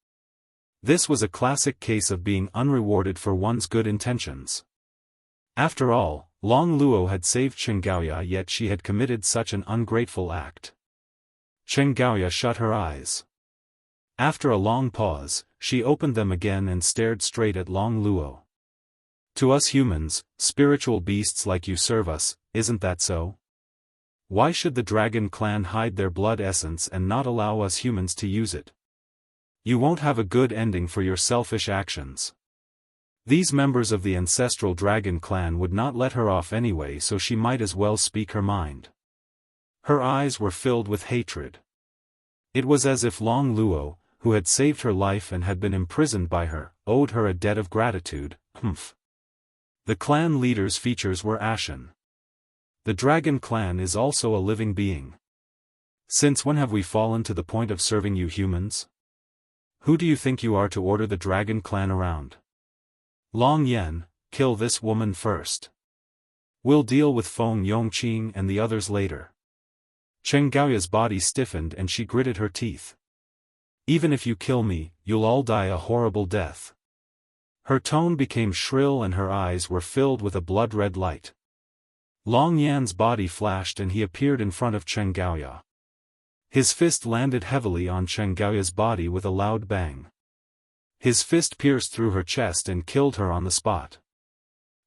This was a classic case of being unrewarded for one's good intentions. After all, Long Luo had saved Chen Gaoya, yet she had committed such an ungrateful act. Chen Gaoya shut her eyes. After a long pause, she opened them again and stared straight at Long Luo. "To us humans, spiritual beasts like you serve us, isn't that so? Why should the dragon clan hide their blood essence and not allow us humans to use it? You won't have a good ending for your selfish actions. These members of the ancestral dragon clan would not let her off anyway, so she might as well speak her mind. Her eyes were filled with hatred. It was as if Long Luo, who had saved her life and had been imprisoned by her, owed her a debt of gratitude. The clan leader's features were ashen. The dragon clan is also a living being. Since when have we fallen to the point of serving you humans? Who do you think you are to order the dragon clan around? Long Yan, kill this woman first. We'll deal with Feng Yongqing and the others later. Chen Gaoya's body stiffened and she gritted her teeth. Even if you kill me, you'll all die a horrible death. Her tone became shrill and her eyes were filled with a blood-red light. Long Yan's body flashed and he appeared in front of Chen Gaoya. His fist landed heavily on Chen Gaoya's body with a loud bang. His fist pierced through her chest and killed her on the spot.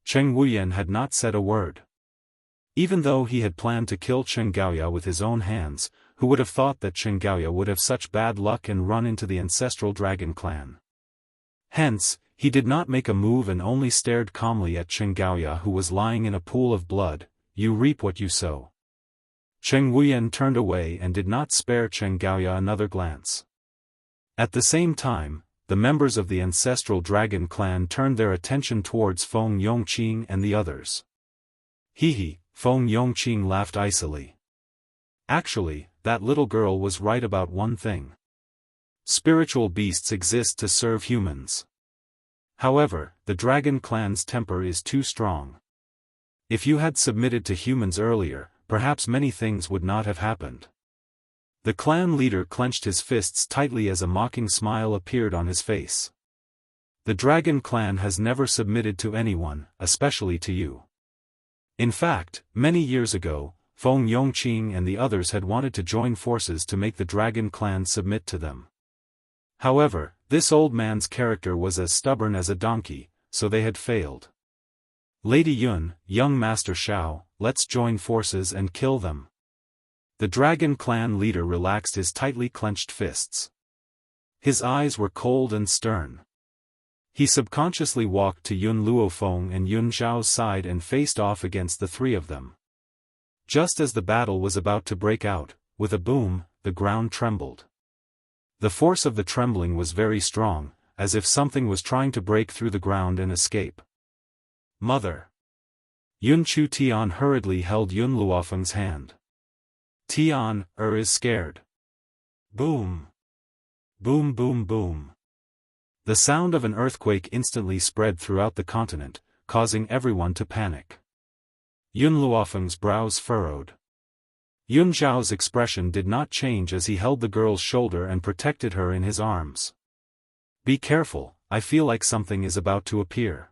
Cheng Wuyan had not said a word. Even though he had planned to kill Chen Gaoya with his own hands, who would have thought that Chen Gaoya would have such bad luck and run into the ancestral dragon clan? Hence, he did not make a move and only stared calmly at Chen Gaoya, who was lying in a pool of blood. You reap what you sow. Cheng Wuyan turned away and did not spare Chen Gaoya another glance. At the same time, the members of the ancestral dragon clan turned their attention towards Feng Yongqing and the others. Hee, Feng Yongqing laughed icily. Actually, that little girl was right about one thing. Spiritual beasts exist to serve humans. However, the dragon clan's temper is too strong. If you had submitted to humans earlier, perhaps many things would not have happened. The clan leader clenched his fists tightly as a mocking smile appeared on his face. The dragon clan has never submitted to anyone, especially to you. In fact, many years ago, Feng Yongqing and the others had wanted to join forces to make the dragon clan submit to them. However, this old man's character was as stubborn as a donkey, so they had failed. Lady Yun, young Master Xiao, let's join forces and kill them. The dragon clan leader relaxed his tightly clenched fists. His eyes were cold and stern. He subconsciously walked to Yun Luofeng and Yun Zhao's side and faced off against the three of them. Just as the battle was about to break out, with a boom, the ground trembled. The force of the trembling was very strong, as if something was trying to break through the ground and escape. Mother! Yun Chu Tian hurriedly held Yun Luofeng's hand. Tian, is scared. Boom! Boom boom boom. The sound of an earthquake instantly spread throughout the continent, causing everyone to panic. Yun Luofeng's brows furrowed. Yun Zhao's expression did not change as he held the girl's shoulder and protected her in his arms. Be careful, I feel like something is about to appear.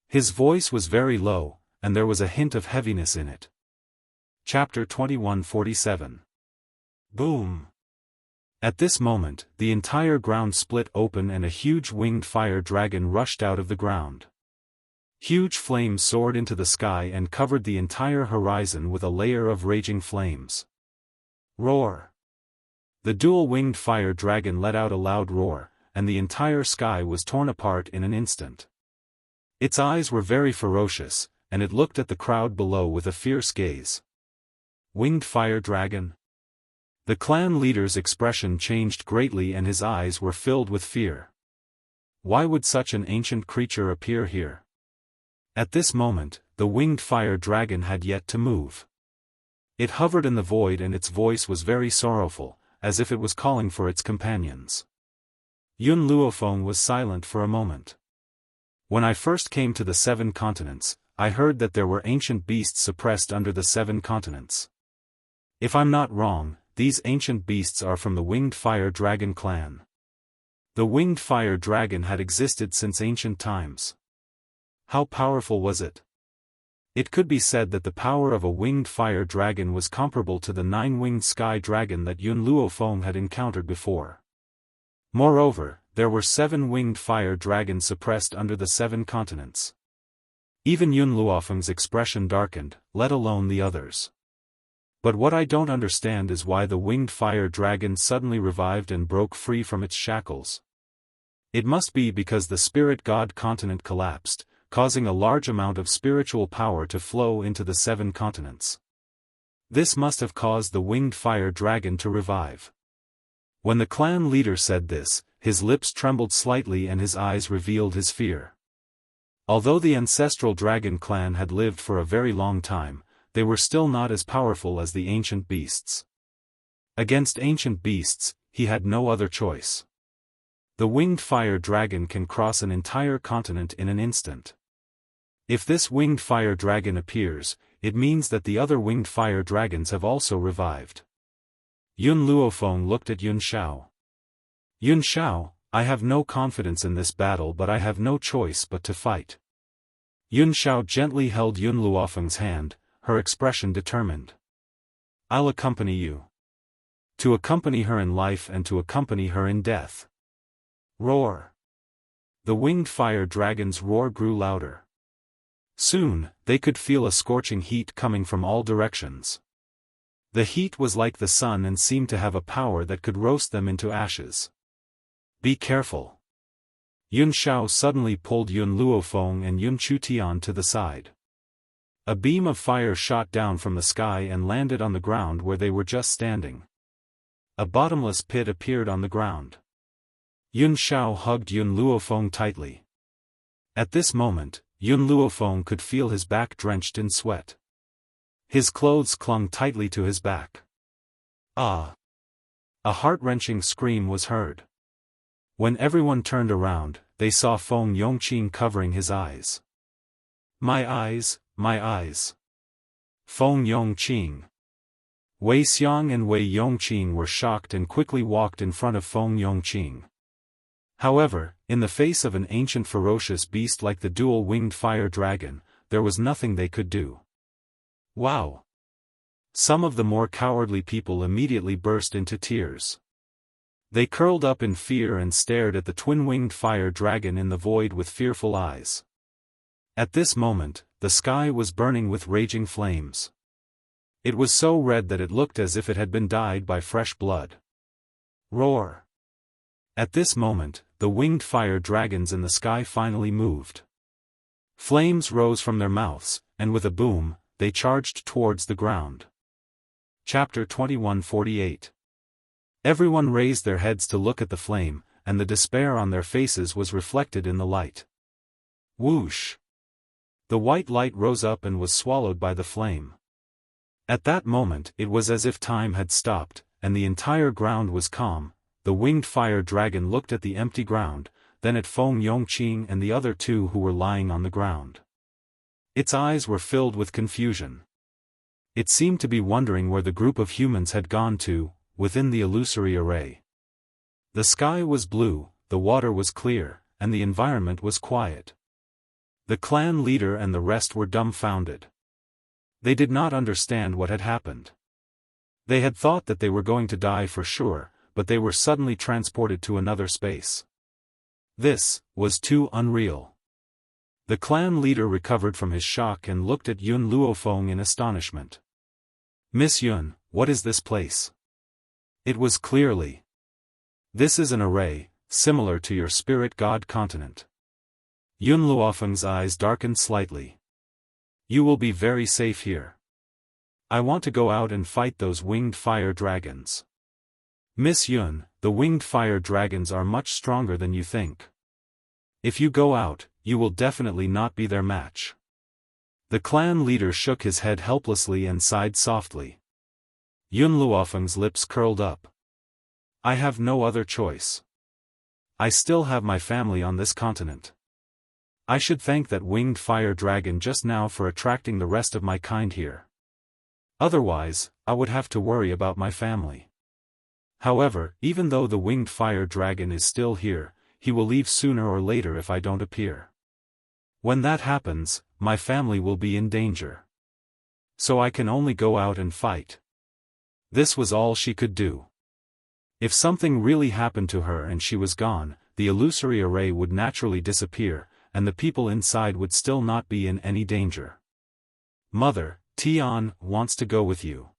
His voice was very low, and there was a hint of heaviness in it. Chapter 2147. Boom! At this moment, the entire ground split open and a huge winged fire dragon rushed out of the ground. Huge flames soared into the sky and covered the entire horizon with a layer of raging flames. Roar! The dual-winged fire dragon let out a loud roar, and the entire sky was torn apart in an instant. Its eyes were very ferocious, and it looked at the crowd below with a fierce gaze. Winged fire dragon? The clan leader's expression changed greatly and his eyes were filled with fear. Why would such an ancient creature appear here? At this moment, the winged fire dragon had yet to move. It hovered in the void and its voice was very sorrowful, as if it was calling for its companions. Yun Luofeng was silent for a moment. When I first came to the 7 continents, I heard that there were ancient beasts suppressed under the 7 continents. If I'm not wrong, these ancient beasts are from the winged fire dragon clan. The winged fire dragon had existed since ancient times. How powerful was it? It could be said that the power of a winged fire dragon was comparable to the 9-winged sky dragon that Yun Luofeng had encountered before. Moreover, there were 7 winged fire dragons suppressed under the 7 continents. Even Yun Luofeng's expression darkened, let alone the others. But what I don't understand is why the winged fire dragon suddenly revived and broke free from its shackles. It must be because the spirit god continent collapsed, causing a large amount of spiritual power to flow into the 7 continents. This must have caused the winged fire dragon to revive. When the clan leader said this, his lips trembled slightly and his eyes revealed his fear. Although the ancestral dragon clan had lived for a very long time, they were still not as powerful as the ancient beasts. Against ancient beasts, he had no other choice. The winged fire dragon can cross an entire continent in an instant. If this winged fire dragon appears, it means that the other winged fire dragons have also revived. Yun Luofeng looked at Yun Xiao. Yun Xiao, I have no confidence in this battle, but I have no choice but to fight. Yun Xiao gently held Yun Luofeng's hand, her expression determined. I'll accompany you. To accompany her in life and to accompany her in death. Roar. The winged fire dragon's roar grew louder. Soon, they could feel a scorching heat coming from all directions. The heat was like the sun and seemed to have a power that could roast them into ashes. Be careful. Yun Xiao suddenly pulled Yun Luofeng and Yun Chutian to the side. A beam of fire shot down from the sky and landed on the ground where they were just standing. A bottomless pit appeared on the ground. Yun Xiao hugged Yun Luofeng tightly. At this moment, Yun Luofeng could feel his back drenched in sweat. His clothes clung tightly to his back. Ah! A heart-wrenching scream was heard. When everyone turned around, they saw Feng Yongqing covering his eyes. My eyes, my eyes. Feng Yongqing. Wei Xiang and Wei Yongqing were shocked and quickly walked in front of Feng Yongqing. However, in the face of an ancient ferocious beast like the dual-winged fire dragon, there was nothing they could do. Wow! Some of the more cowardly people immediately burst into tears. They curled up in fear and stared at the twin-winged fire dragon in the void with fearful eyes. At this moment, the sky was burning with raging flames. It was so red that it looked as if it had been dyed by fresh blood. Roar! At this moment, the winged fire dragons in the sky finally moved. Flames rose from their mouths, and with a boom, they charged towards the ground. Chapter 2148. Everyone raised their heads to look at the flame, and the despair on their faces was reflected in the light. Whoosh! The white light rose up and was swallowed by the flame. At that moment it was as if time had stopped, and the entire ground was calm. The winged fire dragon looked at the empty ground, then at Feng Yongqing and the other 2 who were lying on the ground. Its eyes were filled with confusion. It seemed to be wondering where the group of humans had gone to, within the illusory array. The sky was blue, the water was clear, and the environment was quiet. The clan leader and the rest were dumbfounded. They did not understand what had happened. They had thought that they were going to die for sure, but they were suddenly transported to another space. This was too unreal. The clan leader recovered from his shock and looked at Yun Luofeng in astonishment. Miss Yun, what is this place? It was clearly. This is an array, similar to your spirit god continent. Yun Luofeng's eyes darkened slightly. You will be very safe here. I want to go out and fight those winged fire dragons. Miss Yun, the winged fire dragons are much stronger than you think. If you go out, you will definitely not be their match. The clan leader shook his head helplessly and sighed softly. Yun Luofeng's lips curled up. I have no other choice. I still have my family on this continent. I should thank that winged fire dragon just now for attracting the rest of my kind here. Otherwise, I would have to worry about my family. However, even though the winged fire dragon is still here, he will leave sooner or later if I don't appear. When that happens, my family will be in danger. So I can only go out and fight. This was all she could do. If something really happened to her and she was gone, the illusory array would naturally disappear, and the people inside would still not be in any danger. Mother, Tian wants to go with you.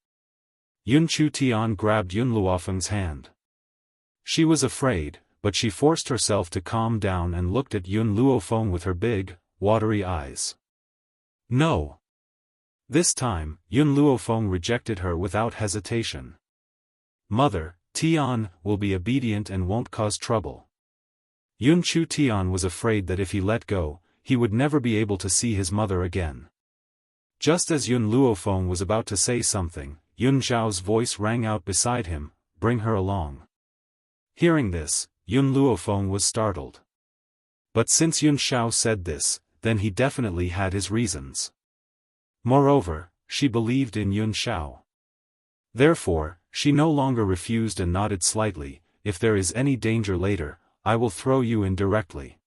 Yun Chu Tian grabbed Yun Luofeng's hand. She was afraid, but she forced herself to calm down and looked at Yun Luofeng with her big, watery eyes. No. This time, Yun Luofeng rejected her without hesitation. Mother, Tian will be obedient and won't cause trouble. Yun Chu Tian was afraid that if he let go, he would never be able to see his mother again. Just as Yun Luofeng was about to say something, Yun Zhao's voice rang out beside him, "Bring her along." Hearing this, Yun Luofeng was startled. But since Yun Zhao said this, then he definitely had his reasons. Moreover, she believed in Yun Zhao. Therefore, she no longer refused and nodded slightly. "If there is any danger later, I will throw you in directly."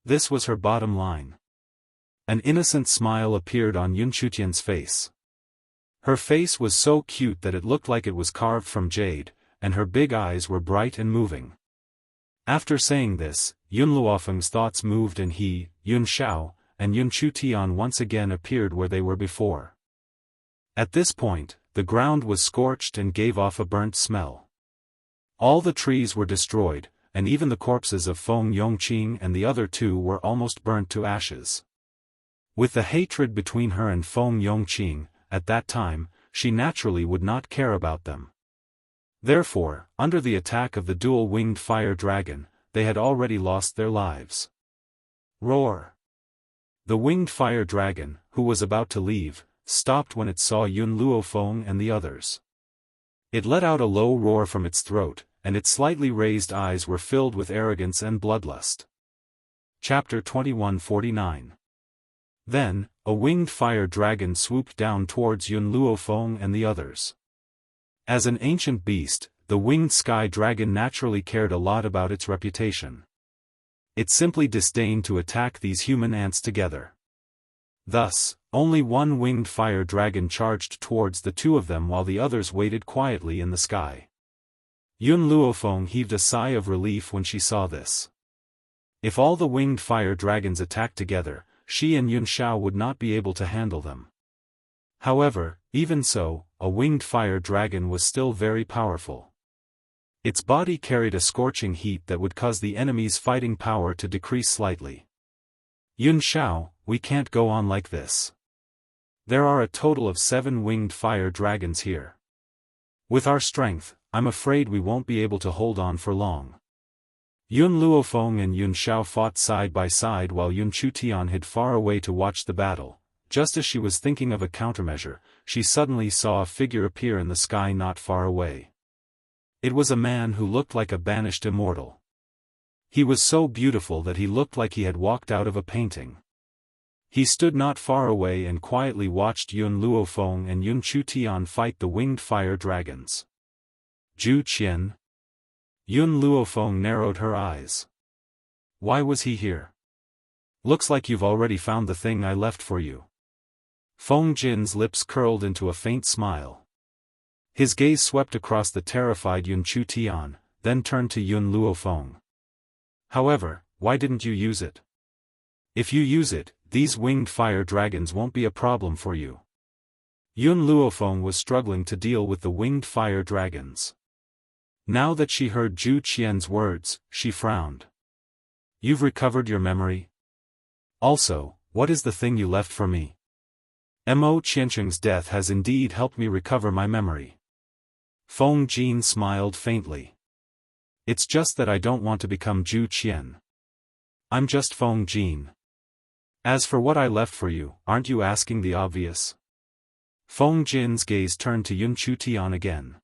This was her bottom line. An innocent smile appeared on Yun Chutian's face. Her face was so cute that it looked like it was carved from jade, and her big eyes were bright and moving. After saying this, Yun Luofeng's thoughts moved and he, Yun Zhao, and Yun Chu Tian once again appeared where they were before. At this point, the ground was scorched and gave off a burnt smell. All the trees were destroyed, and even the corpses of Feng Yongqing and the other two were almost burnt to ashes. With the hatred between her and Feng Yongqing, at that time, she naturally would not care about them. Therefore, under the attack of the dual-winged fire dragon, they had already lost their lives. Roar! The winged fire dragon, who was about to leave, stopped when it saw Yun Luofeng and the others. It let out a low roar from its throat, and its slightly raised eyes were filled with arrogance and bloodlust. Chapter 2149. Then, a winged fire dragon swooped down towards Yun Luofeng and the others. As an ancient beast, the winged sky dragon naturally cared a lot about its reputation. It simply disdained to attack these human ants together. Thus, only one winged fire dragon charged towards the two of them while the others waited quietly in the sky. Yun Luofeng heaved a sigh of relief when she saw this. If all the winged fire dragons attacked together, she and Yun Zhao would not be able to handle them. However, even so, a winged fire dragon was still very powerful. Its body carried a scorching heat that would cause the enemy's fighting power to decrease slightly. Yun Zhao, we can't go on like this. There are a total of 7 winged fire dragons here. With our strength, I'm afraid we won't be able to hold on for long. Yun Luofeng and Yun Zhao fought side by side while Yun Chu Tian hid far away to watch the battle. Just as she was thinking of a countermeasure, she suddenly saw a figure appear in the sky not far away. It was a man who looked like a banished immortal. He was so beautiful that he looked like he had walked out of a painting. He stood not far away and quietly watched Yun Luofeng and Yun Chu Tian fight the winged fire dragons. Zhu Qian. Yun Luofeng narrowed her eyes. Why was he here? Looks like you've already found the thing I left for you. Feng Jin's lips curled into a faint smile. His gaze swept across the terrified Yun Chu Tian, then turned to Yun Luofeng. However, why didn't you use it? If you use it, these winged fire dragons won't be a problem for you. Yun Luofeng was struggling to deal with the winged fire dragons. Now that she heard Zhu Qian's words, she frowned. You've recovered your memory? Also, what is the thing you left for me? Mo Qiancheng's death has indeed helped me recover my memory. Feng Jin smiled faintly. It's just that I don't want to become Zhu Qian. I'm just Feng Jin. As for what I left for you, aren't you asking the obvious? Feng Jin's gaze turned to Yun Chu Tian again.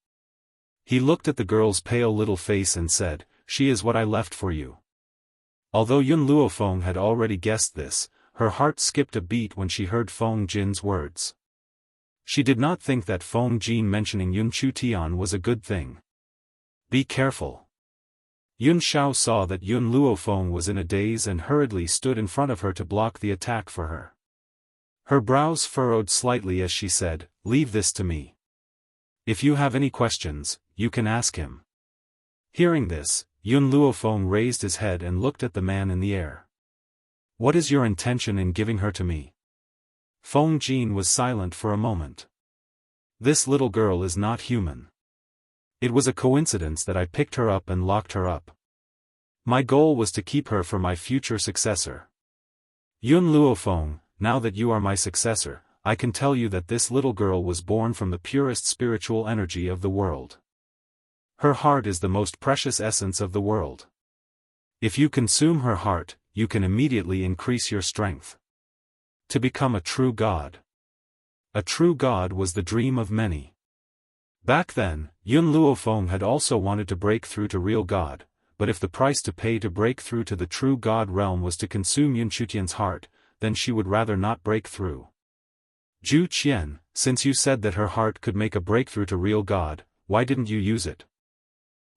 He looked at the girl's pale little face and said, she is what I left for you. Although Yun Luofeng had already guessed this, her heart skipped a beat when she heard Feng Jin's words. She did not think that Feng Jin mentioning Yun Chu Tian was a good thing. Be careful. Yun Zhao saw that Yun Luofeng was in a daze and hurriedly stood in front of her to block the attack for her. Her brows furrowed slightly as she said, leave this to me. If you have any questions, you can ask him. Hearing this, Yun Luofeng raised his head and looked at the man in the air. What is your intention in giving her to me? Feng Jin was silent for a moment. This little girl is not human. It was a coincidence that I picked her up and locked her up. My goal was to keep her for my future successor. Yun Luofeng, now that you are my successor, I can tell you that this little girl was born from the purest spiritual energy of the world. Her heart is the most precious essence of the world. If you consume her heart, you can immediately increase your strength. To become a true god. A true god was the dream of many. Back then, Yun Luofeng had also wanted to break through to real god, but if the price to pay to break through to the true god realm was to consume Yun Chutian's heart, then she would rather not break through. Zhu Qian, since you said that her heart could make a breakthrough to real god, why didn't you use it?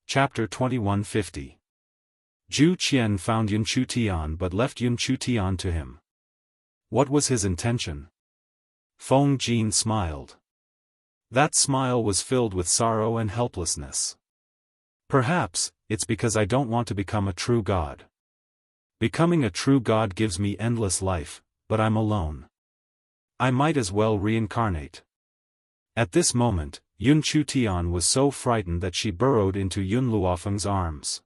Chapter 2150. Zhu Qian found Yun Chutian but left Yun Chutian to him. What was his intention? Feng Jin smiled. That smile was filled with sorrow and helplessness. Perhaps, it's because I don't want to become a true god. Becoming a true god gives me endless life, but I'm alone. I might as well reincarnate. At this moment, Yun Chutian was so frightened that she burrowed into Yun Luofeng's arms.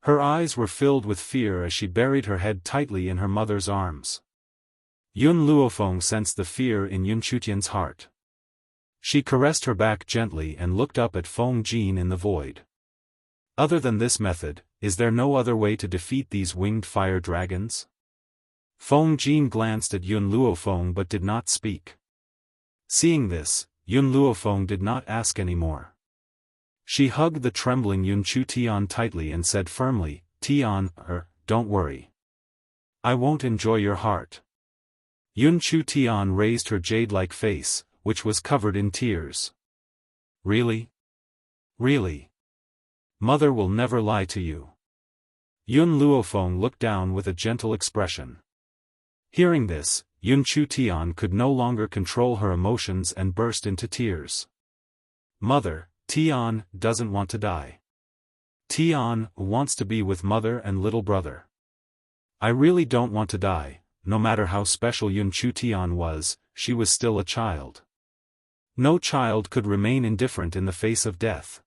Her eyes were filled with fear as she buried her head tightly in her mother's arms. Yun Luofeng sensed the fear in Yun Chutian's heart. She caressed her back gently and looked up at Feng Jin in the void. Other than this method, is there no other way to defeat these winged fire dragons? Feng Jin glanced at Yun Luofeng but did not speak. Seeing this, Yun Luofeng did not ask any more. She hugged the trembling Yun Chutian tightly and said firmly, Tian, don't worry. I won't enjoy your heart. Yun Chutian raised her jade-like face, which was covered in tears. Really? Really? Mother will never lie to you. Yun Luofeng looked down with a gentle expression. Hearing this, Yun Chutian could no longer control her emotions and burst into tears. Mother, Tian doesn't want to die. Tian wants to be with mother and little brother. I really don't want to die. No matter how special Yun Chutian was, she was still a child. No child could remain indifferent in the face of death.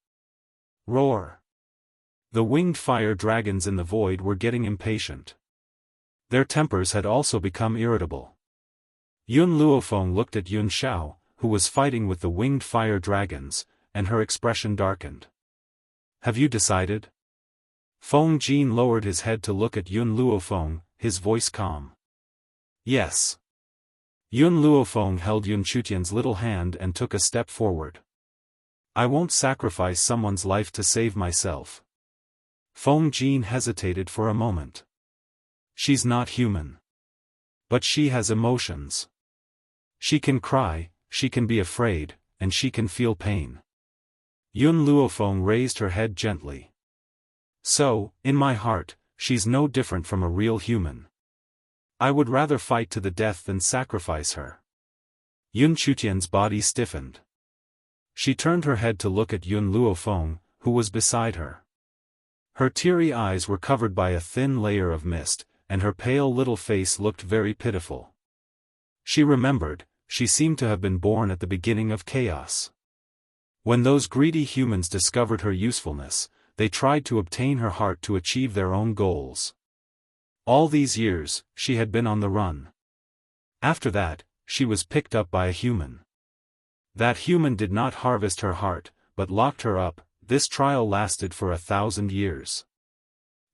Roar! The winged fire dragons in the void were getting impatient. Their tempers had also become irritable. Yun Luofeng looked at Yun Xiao, who was fighting with the winged fire dragons, and her expression darkened. Have you decided? Feng Jin lowered his head to look at Yun Luofeng, his voice calm. Yes. Yun Luofeng held Yun Chutian's little hand and took a step forward. I won't sacrifice someone's life to save myself. Feng Jin hesitated for a moment. She's not human. But she has emotions. She can cry, she can be afraid, and she can feel pain. Yun Luofeng raised her head gently. So, in my heart, she's no different from a real human. I would rather fight to the death than sacrifice her. Yun Chutian's body stiffened. She turned her head to look at Yun Luofeng, who was beside her. Her teary eyes were covered by a thin layer of mist, and her pale little face looked very pitiful. She remembered, she seemed to have been born at the beginning of chaos. When those greedy humans discovered her usefulness, they tried to obtain her heart to achieve their own goals. All these years, she had been on the run. After that, she was picked up by a human. That human did not harvest her heart, but locked her up. This trial lasted for 1,000 years.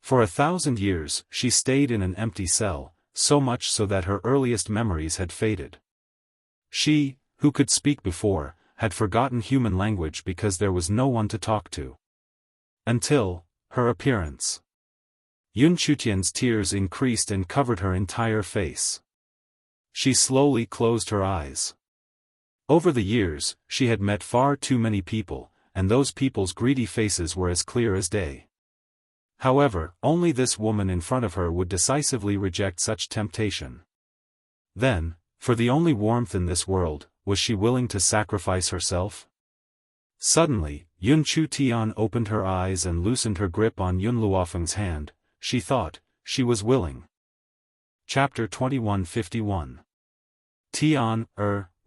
For 1,000 years, she stayed in an empty cell, so much so that her earliest memories had faded. She, who could speak before, had forgotten human language because there was no one to talk to. Until her appearance. Yun Chutian's tears increased and covered her entire face. She slowly closed her eyes. Over the years, she had met far too many people, and those people's greedy faces were as clear as day. However, only this woman in front of her would decisively reject such temptation. Then, for the only warmth in this world, was she willing to sacrifice herself? Suddenly, Yun Chutian opened her eyes and loosened her grip on Yun Luofeng's hand. She thought, she was willing. Chapter 2151. Tian,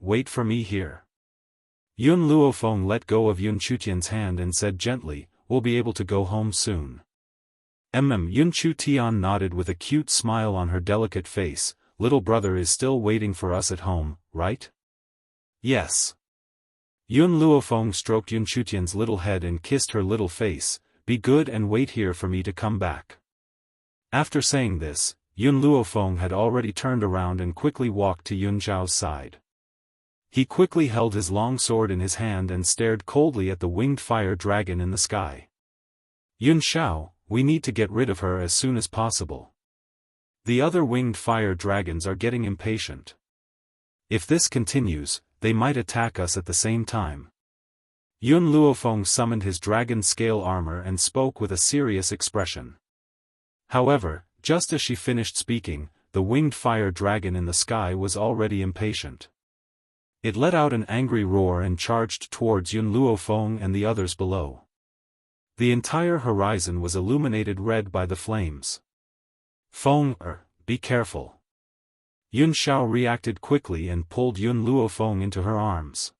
wait for me here. Yun Luofeng let go of Yun Chutian's hand and said gently, "We'll be able to go home soon." Yun Chutian nodded with a cute smile on her delicate face. "Little brother is still waiting for us at home, right?" "Yes." Yun Luofeng stroked Yun Chutian's little head and kissed her little face. "Be good and wait here for me to come back." After saying this, Yun Luofeng had already turned around and quickly walked to Yun Zhao's side. He quickly held his long sword in his hand and stared coldly at the winged fire dragon in the sky. "Yun Zhao, we need to get rid of her as soon as possible. The other winged fire dragons are getting impatient. If this continues, they might attack us at the same time." Yun Luofeng summoned his dragon scale armor and spoke with a serious expression. However, just as she finished speaking, the winged fire dragon in the sky was already impatient. It let out an angry roar and charged towards Yun Luofeng and the others below. The entire horizon was illuminated red by the flames. "Feng, be careful." Yun Zhao reacted quickly and pulled Yun Luofeng into her arms.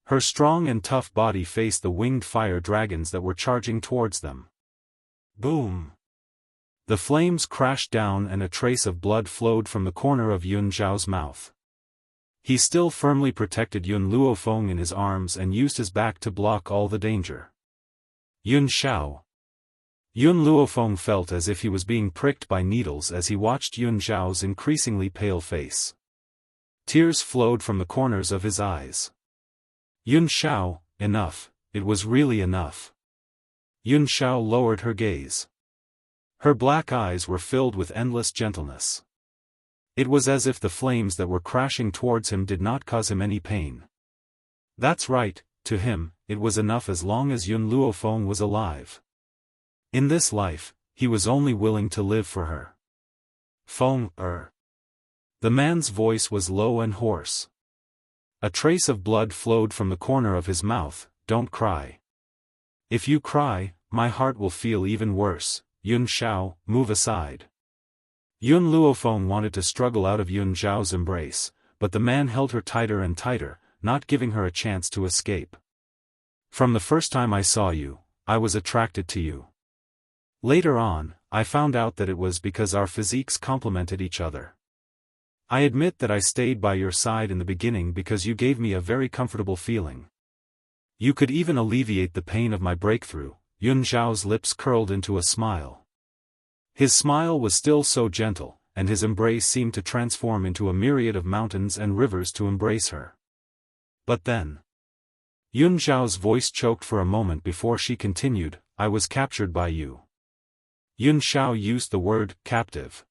Her strong and tough body faced the winged fire dragons that were charging towards them. Boom! The flames crashed down and a trace of blood flowed from the corner of Yun Zhao's mouth. He still firmly protected Yun Luofeng in his arms and used his back to block all the danger. "Yun Zhao." Yun Luofeng felt as if he was being pricked by needles as he watched Yun Zhao's increasingly pale face. Tears flowed from the corners of his eyes. "Yun Zhao, enough, it was really enough." Yun Zhao lowered her gaze. Her black eyes were filled with endless gentleness. It was as if the flames that were crashing towards him did not cause him any pain. That's right, to him, it was enough as long as Yun Luofeng was alive. In this life, he was only willing to live for her. "Feng, The man's voice was low and hoarse. A trace of blood flowed from the corner of his mouth. "Don't cry. If you cry, my heart will feel even worse. Yun Zhao, move aside." Yun Luofeng wanted to struggle out of Yun Zhao's embrace, but the man held her tighter and tighter, not giving her a chance to escape. "From the first time I saw you, I was attracted to you. Later on, I found out that it was because our physiques complemented each other. I admit that I stayed by your side in the beginning because you gave me a very comfortable feeling. You could even alleviate the pain of my breakthrough." Yun Zhao's lips curled into a smile. His smile was still so gentle, and his embrace seemed to transform into a myriad of mountains and rivers to embrace her. But then, Yun Zhao's voice choked for a moment before she continued, "I was captured by you." Yun Zhao used the word, captive.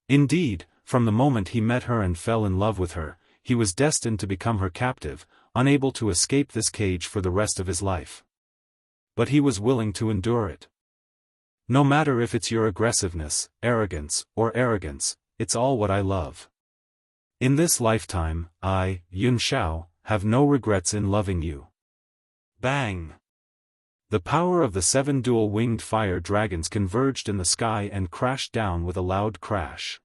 Indeed, from the moment he met her and fell in love with her, he was destined to become her captive, unable to escape this cage for the rest of his life. But he was willing to endure it. "No matter if it's your aggressiveness, arrogance, it's all what I love. In this lifetime, I, Yun Zhao, have no regrets in loving you." Bang! The power of the 7 dual-winged fire dragons converged in the sky and crashed down with a loud crash.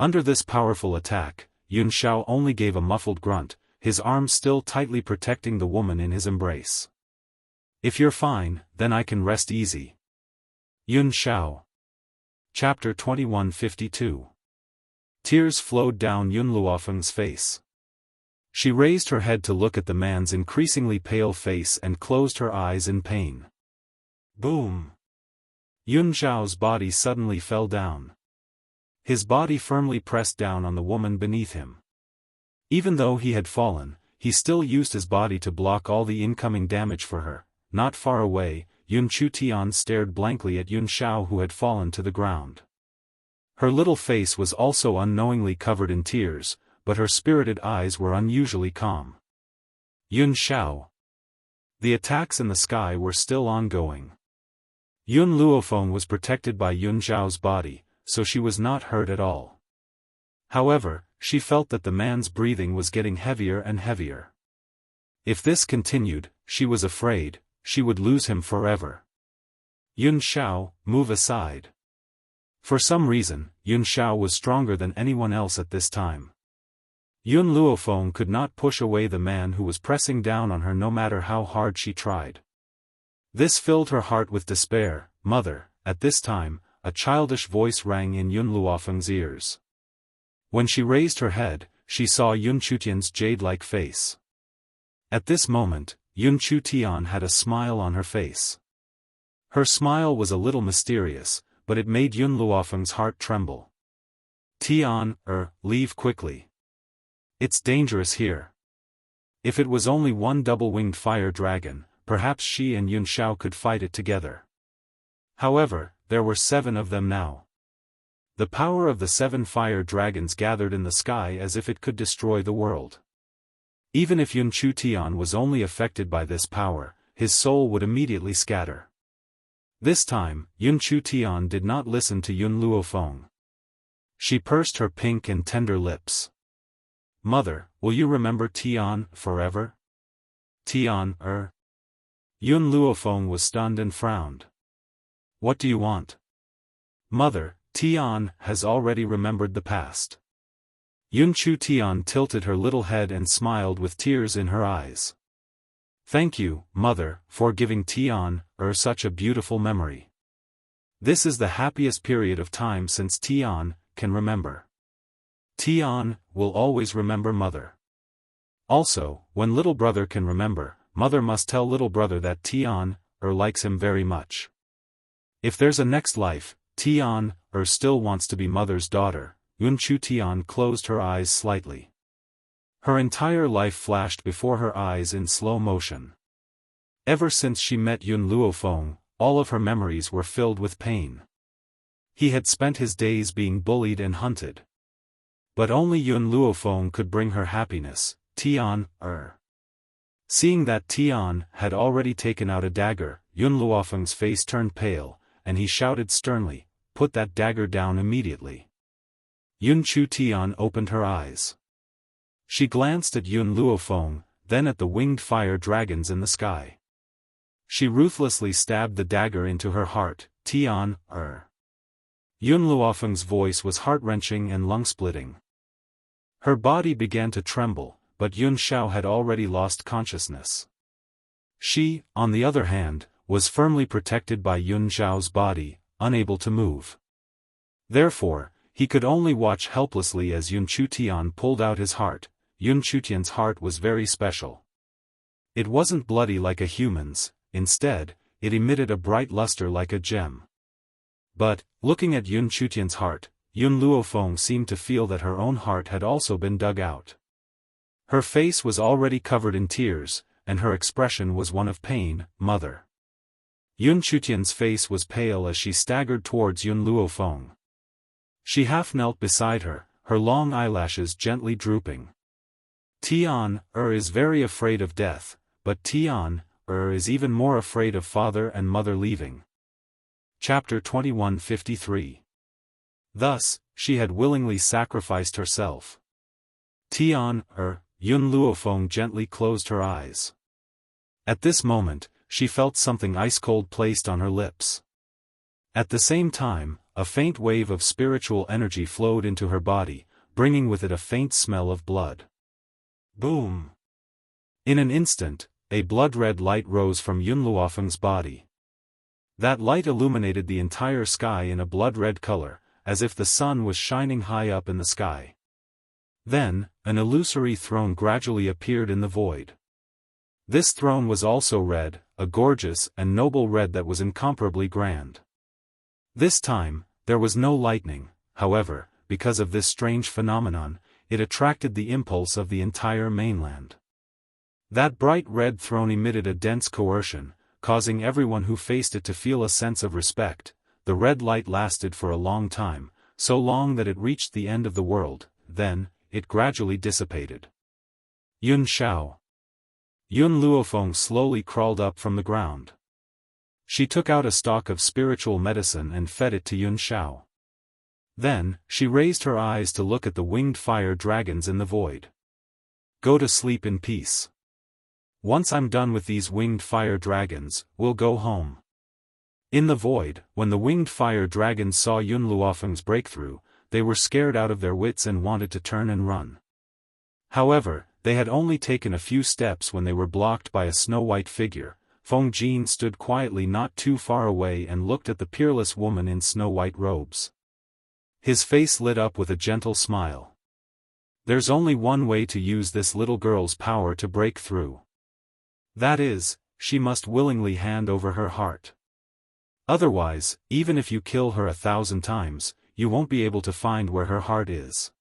Under this powerful attack, Yun Zhao only gave a muffled grunt, his arms still tightly protecting the woman in his embrace. "If you're fine, then I can rest easy." Yun Zhao. Chapter 2152. Tears flowed down Yun Luofeng's face. She raised her head to look at the man's increasingly pale face and closed her eyes in pain. Boom! Yun Zhao's body suddenly fell down. His body firmly pressed down on the woman beneath him. Even though he had fallen, he still used his body to block all the incoming damage for her. Not far away, Yun Chutian stared blankly at Yun Zhao who had fallen to the ground. Her little face was also unknowingly covered in tears, but her spirited eyes were unusually calm. Yun Zhao. The attacks in the sky were still ongoing. Yun Luofeng was protected by Yun Zhao's body, so she was not hurt at all. However, she felt that the man's breathing was getting heavier and heavier. If this continued, she was afraid, she would lose him forever. "Yun Zhao, move aside." For some reason, Yun Zhao was stronger than anyone else at this time. Yun Luofeng could not push away the man who was pressing down on her no matter how hard she tried. This filled her heart with despair. "Mother," at this time, a childish voice rang in Yun Luofeng's ears. When she raised her head, she saw Yun Chutian's jade-like face. At this moment, Yun Chutian had a smile on her face. Her smile was a little mysterious, but it made Yun Luofeng's heart tremble. "Tian, leave quickly. It's dangerous here." If it was only one double-winged fire dragon, perhaps she and Yun Xiao could fight it together. However, there were 7 of them now. The power of the 7 fire dragons gathered in the sky as if it could destroy the world. Even if Yun Chutian was only affected by this power, his soul would immediately scatter. This time, Yun Chutian did not listen to Yun Luofeng. She pursed her pink and tender lips. "Mother, will you remember Tian forever?" "Tian, Yun Luofeng was stunned and frowned. "What do you want?" "Mother, Tian has already remembered the past." Yun Chutian tilted her little head and smiled with tears in her eyes. "Thank you, Mother, for giving Tian, such a beautiful memory. This is the happiest period of time since Tian can remember. Tian will always remember Mother. Also, when little brother can remember, Mother must tell little brother that Tian, likes him very much. If there's a next life, Tian, still wants to be Mother's daughter." Yun Chutian closed her eyes slightly. Her entire life flashed before her eyes in slow motion. Ever since she met Yun Luofeng, all of her memories were filled with pain. He had spent his days being bullied and hunted. But only Yun Luofeng could bring her happiness. "Tian, Seeing that Tian had already taken out a dagger, Yun Luofeng's face turned pale, and he shouted sternly, "Put that dagger down immediately." Yun Chutian opened her eyes. She glanced at Yun Luofeng, then at the winged fire dragons in the sky. She ruthlessly stabbed the dagger into her heart. "Tian, Yun Luofeng's voice was heart-wrenching and lung-splitting. Her body began to tremble, but Yun Xiao had already lost consciousness. She, on the other hand, was firmly protected by Yun Xiao's body, unable to move. Therefore, he could only watch helplessly as Yun Chutian pulled out his heart. Yun Chutian's heart was very special. It wasn't bloody like a human's, instead, it emitted a bright luster like a gem. But, looking at Yun Chutian's heart, Yun Luofeng seemed to feel that her own heart had also been dug out. Her face was already covered in tears, and her expression was one of pain. "Mother." Yun Chutian's face was pale as she staggered towards Yun Luofeng. She half knelt beside her, her long eyelashes gently drooping. "Tian, is very afraid of death, but Tian, is even more afraid of father and mother leaving." Chapter 2153. Thus, she had willingly sacrificed herself. "Tian, Yun Luofeng gently closed her eyes. At this moment, she felt something ice-cold placed on her lips. At the same time, a faint wave of spiritual energy flowed into her body, bringing with it a faint smell of blood. Boom! In an instant, a blood-red light rose from Yun Luofeng's body. That light illuminated the entire sky in a blood-red color, as if the sun was shining high up in the sky. Then, an illusory throne gradually appeared in the void. This throne was also red, a gorgeous and noble red that was incomparably grand. This time, there was no lightning, however, because of this strange phenomenon, it attracted the impulse of the entire mainland. That bright red throne emitted a dense coercion, causing everyone who faced it to feel a sense of respect. The red light lasted for a long time, so long that it reached the end of the world, then, it gradually dissipated. Yun Xiao. Yun Luofeng slowly crawled up from the ground. She took out a stalk of spiritual medicine and fed it to Yun Xiao. Then, she raised her eyes to look at the winged fire dragons in the void. "Go to sleep in peace. Once I'm done with these winged fire dragons, we'll go home." In the void, when the winged fire dragons saw Yun Luofeng's breakthrough, they were scared out of their wits and wanted to turn and run. However, they had only taken a few steps when they were blocked by a snow-white figure. Feng Jin stood quietly not too far away and looked at the peerless woman in snow-white robes. His face lit up with a gentle smile. There's only one way to use this little girl's power to break through. That is, she must willingly hand over her heart. Otherwise, even if you kill her 1,000 times, you won't be able to find where her heart is.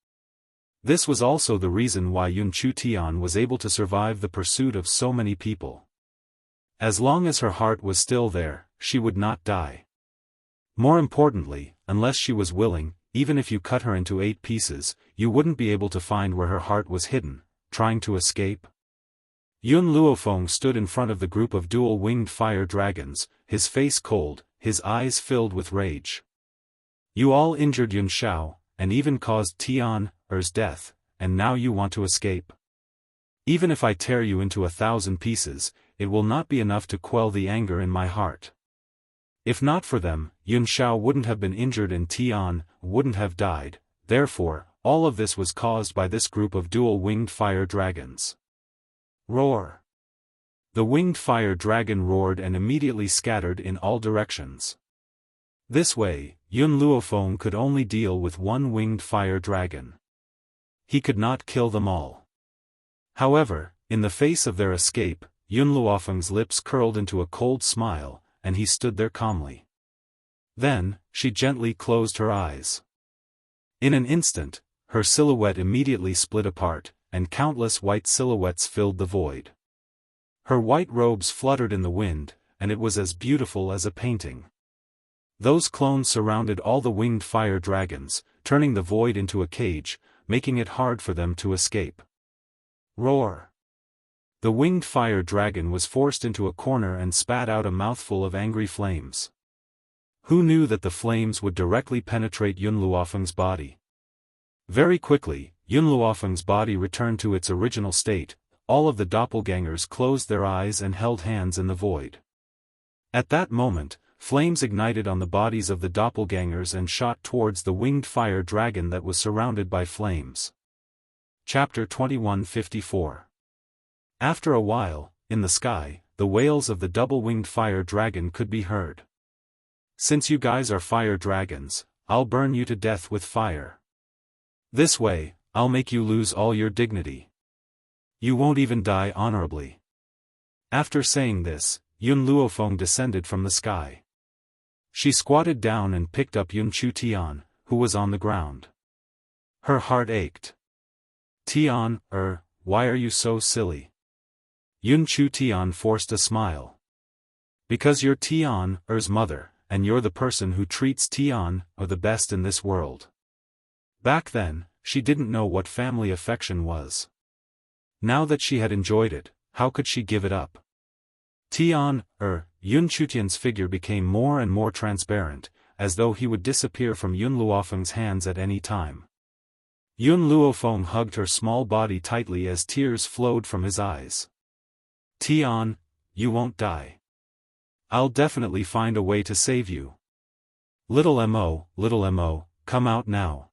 This was also the reason why Yun Chu Tian was able to survive the pursuit of so many people. As long as her heart was still there, she would not die. More importantly, unless she was willing, even if you cut her into 8 pieces, you wouldn't be able to find where her heart was hidden, trying to escape. Yun Luofeng stood in front of the group of dual-winged fire dragons, his face cold, his eyes filled with rage. You all injured Yun Shao, and even caused Tian's death, and now you want to escape. Even if I tear you into 1,000 pieces, it will not be enough to quell the anger in my heart. If not for them, Yun Shao wouldn't have been injured and Tian wouldn't have died. Therefore, all of this was caused by this group of dual-winged fire dragons. Roar! The winged fire dragon roared and immediately scattered in all directions. This way, Yun Luofeng could only deal with one winged fire dragon. He could not kill them all. However, in the face of their escape, Yun Luofeng's lips curled into a cold smile, and he stood there calmly. Then, she gently closed her eyes. In an instant, her silhouette immediately split apart, and countless white silhouettes filled the void. Her white robes fluttered in the wind, and it was as beautiful as a painting. Those clones surrounded all the winged fire dragons, turning the void into a cage, making it hard for them to escape. Roar! The winged fire dragon was forced into a corner and spat out a mouthful of angry flames. Who knew that the flames would directly penetrate Yun Luofeng's body? Very quickly, Yun Luofeng's body returned to its original state. All of the doppelgangers closed their eyes and held hands in the void. At that moment, flames ignited on the bodies of the doppelgangers and shot towards the winged fire dragon that was surrounded by flames. Chapter 2154. After a while, in the sky, the wails of the double-winged fire dragon could be heard. Since you guys are fire dragons, I'll burn you to death with fire. This way, I'll make you lose all your dignity. You won't even die honorably. After saying this, Yun Luofeng descended from the sky. She squatted down and picked up Yun Chu Tian, who was on the ground. Her heart ached. Tian, why are you so silly? Yun Chu Tian forced a smile. Because you're Tian's mother, and you're the person who treats Tian the best in this world. Back then, she didn't know what family affection was. Now that she had enjoyed it, how could she give it up? Yun Chutian's figure became more and more transparent, as though he would disappear from Yun Luofeng's hands at any time. Yun Luofeng hugged her small body tightly as tears flowed from his eyes. Tian, you won't die. I'll definitely find a way to save you. Little Mo, come out now.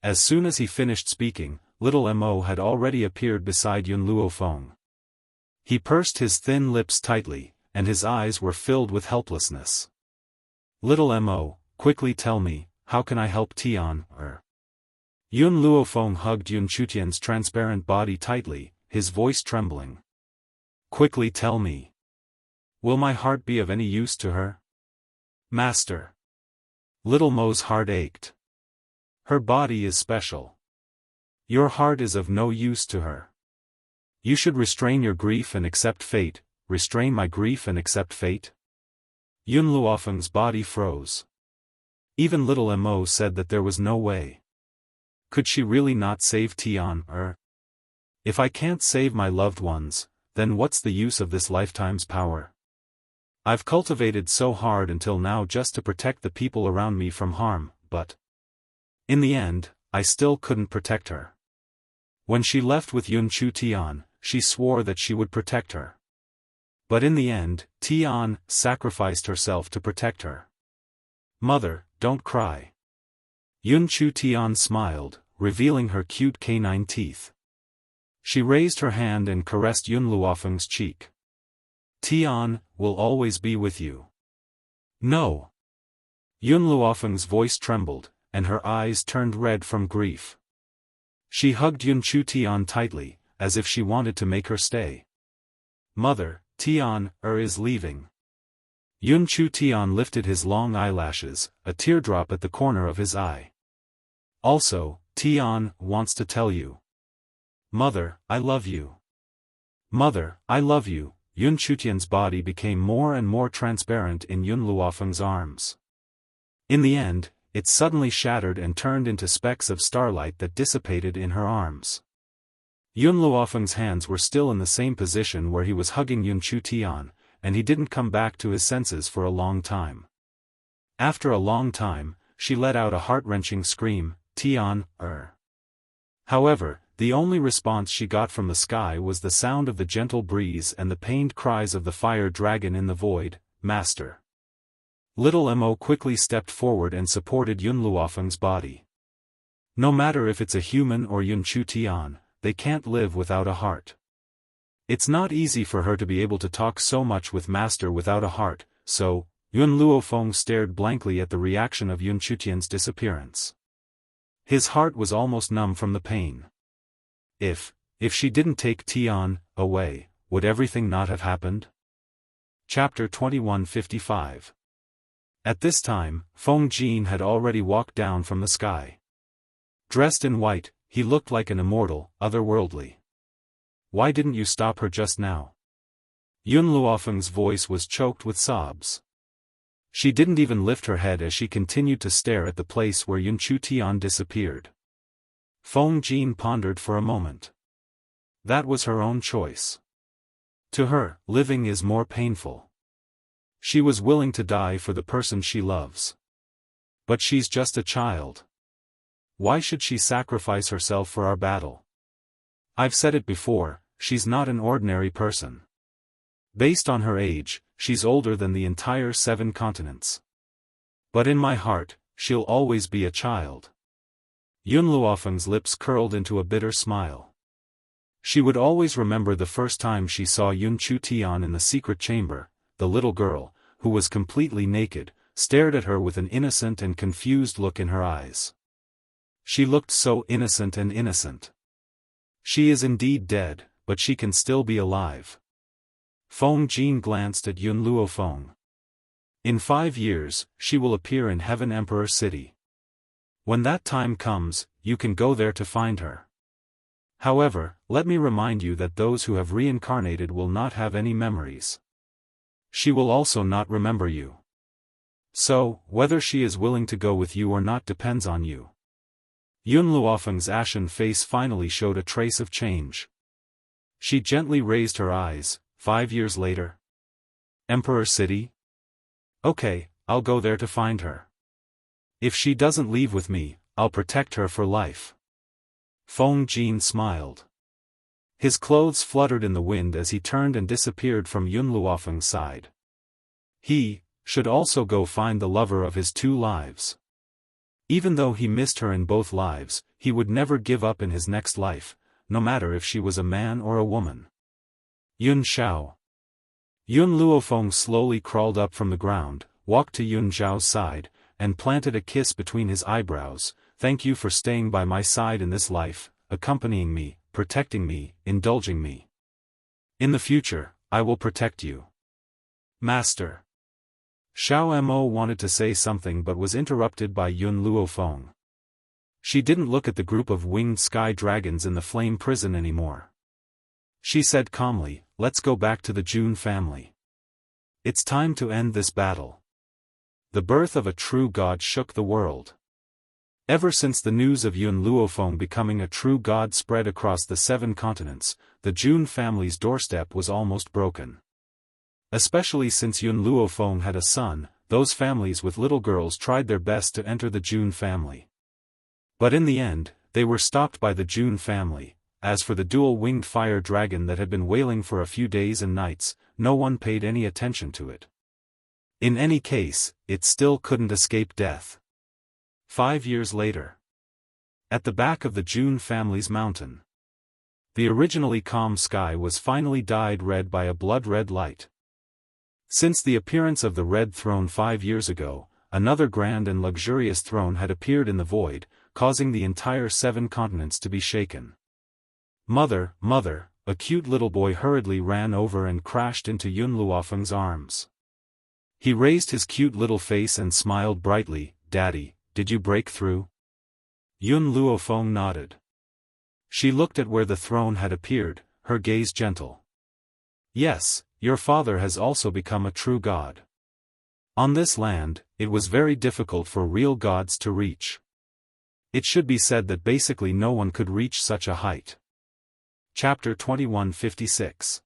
As soon as he finished speaking, Little Mo had already appeared beside Yun Luofeng. He pursed his thin lips tightly, and his eyes were filled with helplessness. Little Mo, quickly tell me, how can I help Tian? Yun Luofeng hugged Yun Chutian's transparent body tightly, his voice trembling. Quickly tell me. Will my heart be of any use to her? Master. Little Mo's heart ached. Her body is special. Your heart is of no use to her. You should restrain your grief and accept fate. Restrain my grief and accept fate? Yun Luofeng's body froze. Even Little Mo said that there was no way. Could she really not save Tian? If I can't save my loved ones, then what's the use of this lifetime's power? I've cultivated so hard until now just to protect the people around me from harm, but in the end, I still couldn't protect her. When she left with Yun Chu Tian, she swore that she would protect her. But in the end, Tian sacrificed herself to protect her. Mother, don't cry. Yun Chu Tian smiled, revealing her cute canine teeth. She raised her hand and caressed Yun Luofeng's cheek. Tian will always be with you. No. Yun Luofeng's voice trembled, and her eyes turned red from grief. She hugged Yun Chu Tian tightly, as if she wanted to make her stay. Mother, Tian is leaving. Yun Chu Tian lifted his long eyelashes, a teardrop at the corner of his eye. Also, Tian wants to tell you. Mother, I love you. Mother, I love you. Yun Chutian's body became more and more transparent in Yun Luofeng's arms. In the end, it suddenly shattered and turned into specks of starlight that dissipated in her arms. Yun Luofeng's hands were still in the same position where he was hugging Yun Chu Tian, and he didn't come back to his senses for a long time. After a long time, she let out a heart-wrenching scream, Tian, However, the only response she got from the sky was the sound of the gentle breeze and the pained cries of the fire dragon in the void, Master. Little Mo quickly stepped forward and supported Yun Luofeng's body. No matter if it's a human or Yun Chu Tian, they can't live without a heart. It's not easy for her to be able to talk so much with Master without a heart, so, Yun Luofeng stared blankly at the reaction of Yun Chutian's disappearance. His heart was almost numb from the pain. If she didn't take Tian away, would everything not have happened? Chapter 2155. At this time, Feng Jin had already walked down from the sky. Dressed in white, he looked like an immortal, otherworldly. Why didn't you stop her just now? Yun Luofeng's voice was choked with sobs. She didn't even lift her head as she continued to stare at the place where Yun Chu Tian disappeared. Feng Jin pondered for a moment. That was her own choice. To her, living is more painful. She was willing to die for the person she loves. But she's just a child. Why should she sacrifice herself for our battle? I've said it before, she's not an ordinary person. Based on her age, she's older than the entire 7 continents. But in my heart, she'll always be a child. Yun Luofeng's lips curled into a bitter smile. She would always remember the first time she saw Yun Chu Tian in the secret chamber. The little girl, who was completely naked, stared at her with an innocent and confused look in her eyes. She looked so innocent and innocent. She is indeed dead, but she can still be alive. Feng Jin glanced at Yun Luofeng. In 5 years, she will appear in Heaven Emperor City. When that time comes, you can go there to find her. However, let me remind you that those who have reincarnated will not have any memories. She will also not remember you. So, whether she is willing to go with you or not depends on you. Yun Luofeng's ashen face finally showed a trace of change. She gently raised her eyes. 5 years later? Emperor City? Okay, I'll go there to find her. If she doesn't leave with me, I'll protect her for life. Feng Jin smiled. His clothes fluttered in the wind as he turned and disappeared from Yun Luofeng's side. He should also go find the lover of his 2 lives. Even though he missed her in both lives, he would never give up in his next life, no matter if she was a man or a woman. Yun Xiao. Yun Luofeng slowly crawled up from the ground, walked to Yun Xiao's side, and planted a kiss between his eyebrows. Thank you for staying by my side in this life, accompanying me, protecting me, indulging me. In the future, I will protect you. Master. Xiao Mo wanted to say something but was interrupted by Yun Luofeng. She didn't look at the group of winged sky dragons in the flame prison anymore. She said calmly, let's go back to the Jun family. It's time to end this battle. The birth of a true god shook the world. Ever since the news of Yun Luofeng becoming a true god spread across the 7 continents, the Jun family's doorstep was almost broken. Especially since Yun Luofeng had a son, those families with little girls tried their best to enter the Jun family. But in the end, they were stopped by the Jun family. As for the dual-winged fire dragon that had been wailing for a few days and nights, no one paid any attention to it. In any case, it still couldn't escape death. 5 years later. At the back of the Jun family's mountain. The originally calm sky was finally dyed red by a blood-red light. Since the appearance of the Red Throne 5 years ago, another grand and luxurious throne had appeared in the void, causing the entire 7 continents to be shaken. Mother, mother, a cute little boy hurriedly ran over and crashed into Yun Luofeng's arms. He raised his cute little face and smiled brightly. Daddy, did you break through? Yun Luofeng nodded. She looked at where the throne had appeared, her gaze gentle. Yes, your father has also become a true god. On this land, it was very difficult for real gods to reach. It should be said that basically no one could reach such a height. Chapter 2156.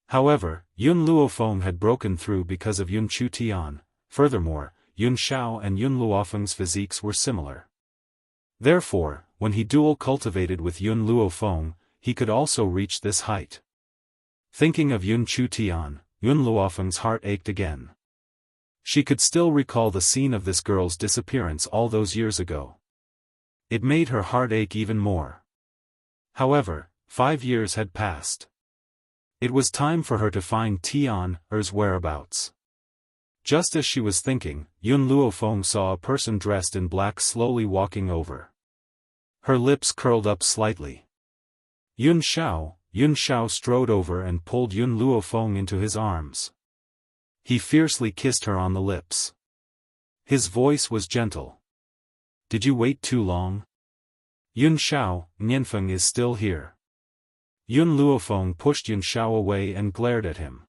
However, Yun Luofeng had broken through because of Yun Chu Tian. Furthermore, Yun Xiao and Yun Luofeng's physiques were similar. Therefore, when he dual cultivated with Yun Luofeng, he could also reach this height. Thinking of Yun Chu Tian, Yun Luofeng's heart ached again. She could still recall the scene of this girl's disappearance all those years ago. It made her heart ache even more. However, 5 years had passed. It was time for her to find Tian's whereabouts. Just as she was thinking, Yun Luofeng saw a person dressed in black slowly walking over. Her lips curled up slightly. Yun Xiao strode over and pulled Yun Luofeng into his arms. He fiercely kissed her on the lips. His voice was gentle. Did you wait too long? Yun Xiao, Nianfeng is still here. Yun Luofeng pushed Yun Xiao away and glared at him.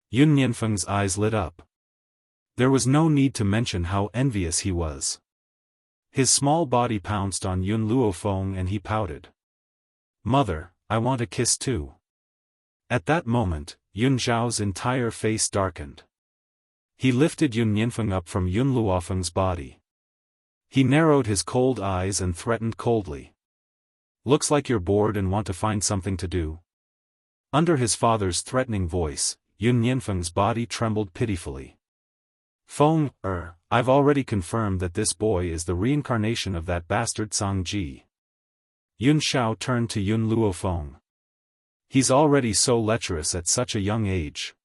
Yun Nianfeng's eyes lit up. There was no need to mention how envious he was. His small body pounced on Yun Luofeng and he pouted. Mother, I want a kiss too. At that moment, Yun Xiao's entire face darkened. He lifted Yun Nianfeng up from Yun Luofeng's body. He narrowed his cold eyes and threatened coldly. Looks like you're bored and want to find something to do. Under his father's threatening voice, Yun Nianfeng's body trembled pitifully. Feng, I've already confirmed that this boy is the reincarnation of that bastard Sang Ji. Yun Xiao turned to Yun Luofeng. He's already so lecherous at such a young age.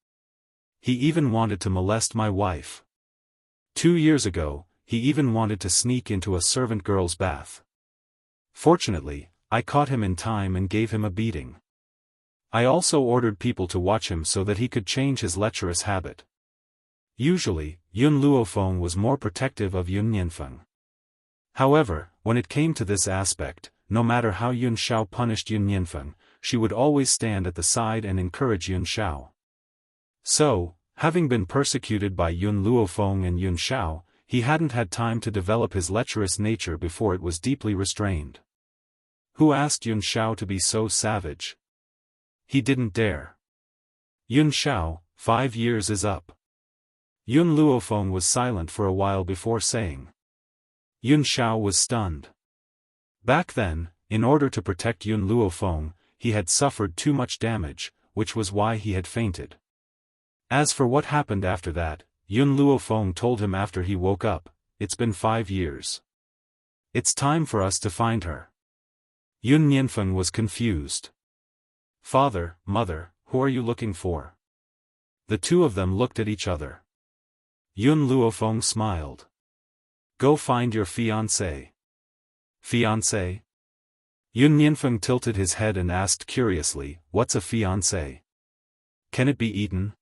He even wanted to molest my wife. 2 years ago, he even wanted to sneak into a servant girl's bath. Fortunately, I caught him in time and gave him a beating. I also ordered people to watch him so that he could change his lecherous habit. Usually, Yun Luofeng was more protective of Yun Nianfeng. However, when it came to this aspect, no matter how Yun Xiao punished Yun Nianfeng, she would always stand at the side and encourage Yun Xiao. So, having been persecuted by Yun Luofeng and Yun Xiao, he hadn't had time to develop his lecherous nature before it was deeply restrained. Who asked Yun Xiao to be so savage? He didn't dare. Yun Xiao, 5 years is up. Yun Luofeng was silent for a while before saying. Yun Xiao was stunned. Back then, in order to protect Yun Luofeng, he had suffered too much damage, which was why he had fainted. As for what happened after that, Yun Luofeng told him after he woke up, it's been 5 years. It's time for us to find her. Yun Nianfeng was confused. Father, mother, who are you looking for? The two of them looked at each other. Yun Luofeng smiled. Go find your fiancé. Fiancé? Yun Nianfeng tilted his head and asked curiously, what's a fiancé? Can it be eaten?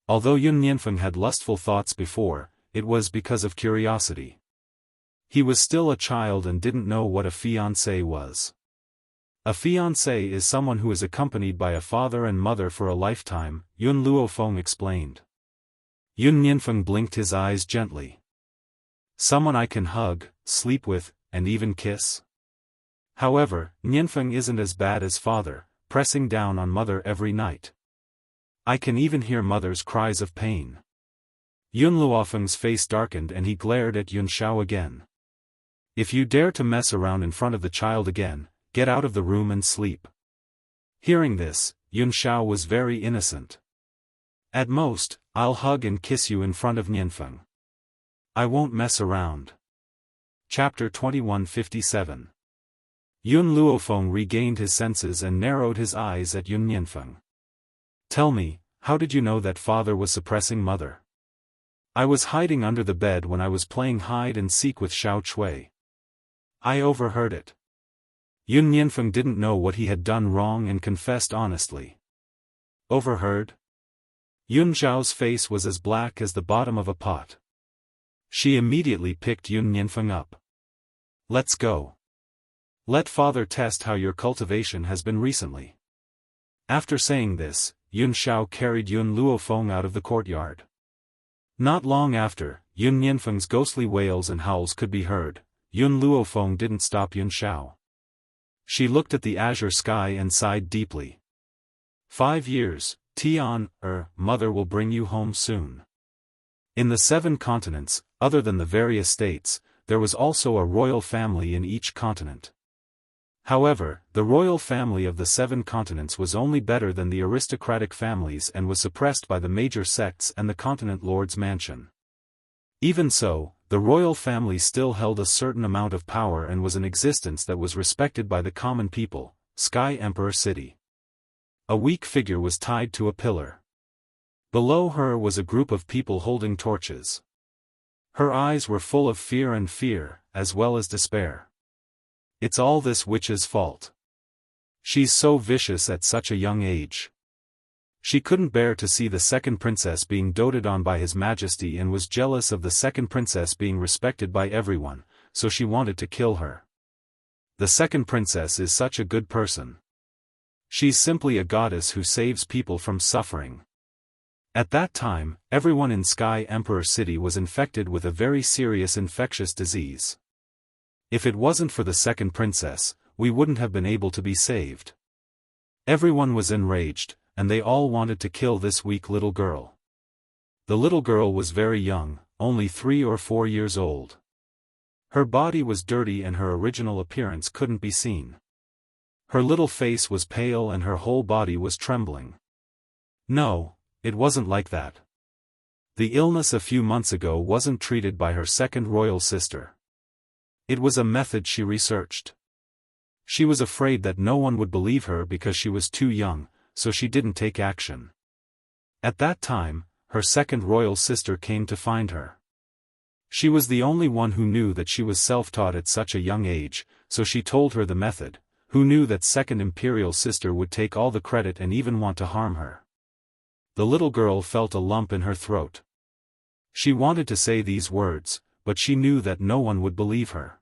Although Yun Nianfeng had lustful thoughts before, it was because of curiosity. He was still a child and didn't know what a fiancé was. A fiancé is someone who is accompanied by a father and mother for a lifetime, Yun Luofeng explained. Yun Nianfeng blinked his eyes gently. Someone I can hug, sleep with, and even kiss? However, Nianfeng isn't as bad as father, pressing down on mother every night. I can even hear mother's cries of pain. Yun Luofeng's face darkened and he glared at Yun Xiao again. If you dare to mess around in front of the child again, get out of the room and sleep. Hearing this, Yun Xiao was very innocent. At most, I'll hug and kiss you in front of Nianfeng. I won't mess around. Chapter 2157. Yun Luofeng regained his senses and narrowed his eyes at Yun Nianfeng. Tell me, how did you know that father was suppressing mother? I was hiding under the bed when I was playing hide and seek with Xiao Chui. I overheard it. Yun Nianfeng didn't know what he had done wrong and confessed honestly. Overheard? Yun Zhao's face was as black as the bottom of a pot. She immediately picked Yun Nianfeng up. Let's go. Let father test how your cultivation has been recently. After saying this, Yun Xiao carried Yun Luofeng out of the courtyard. Not long after, Yun Nianfeng's ghostly wails and howls could be heard. Yun Luofeng didn't stop Yun Xiao. She looked at the azure sky and sighed deeply. 5 years, Tian, mother will bring you home soon. In the 7 continents, other than the various states, there was also a royal family in each continent. However, the royal family of the 7 continents was only better than the aristocratic families and was suppressed by the major sects and the continent lord's mansion. Even so, the royal family still held a certain amount of power and was an existence that was respected by the common people. Sky Emperor City. A weak figure was tied to a pillar. Below her was a group of people holding torches. Her eyes were full of fear, as well as despair. It's all this witch's fault. She's so vicious at such a young age. She couldn't bear to see the second princess being doted on by His Majesty and was jealous of the second princess being respected by everyone, so she wanted to kill her. The second princess is such a good person. She's simply a goddess who saves people from suffering. At that time, everyone in Sky Emperor City was infected with a very serious infectious disease. If it wasn't for the second princess, we wouldn't have been able to be saved. Everyone was enraged, and they all wanted to kill this weak little girl. The little girl was very young, only 3 or 4 years old. Her body was dirty and her original appearance couldn't be seen. Her little face was pale and her whole body was trembling. No, it wasn't like that. The illness a few months ago wasn't treated by her second royal sister. It was a method she researched. She was afraid that no one would believe her because she was too young, so she didn't take action. At that time, her second royal sister came to find her. She was the only one who knew that she was self-taught at such a young age, so she told her the method. Who knew that second imperial sister would take all the credit and even want to harm her? The little girl felt a lump in her throat. She wanted to say these words, but she knew that no one would believe her.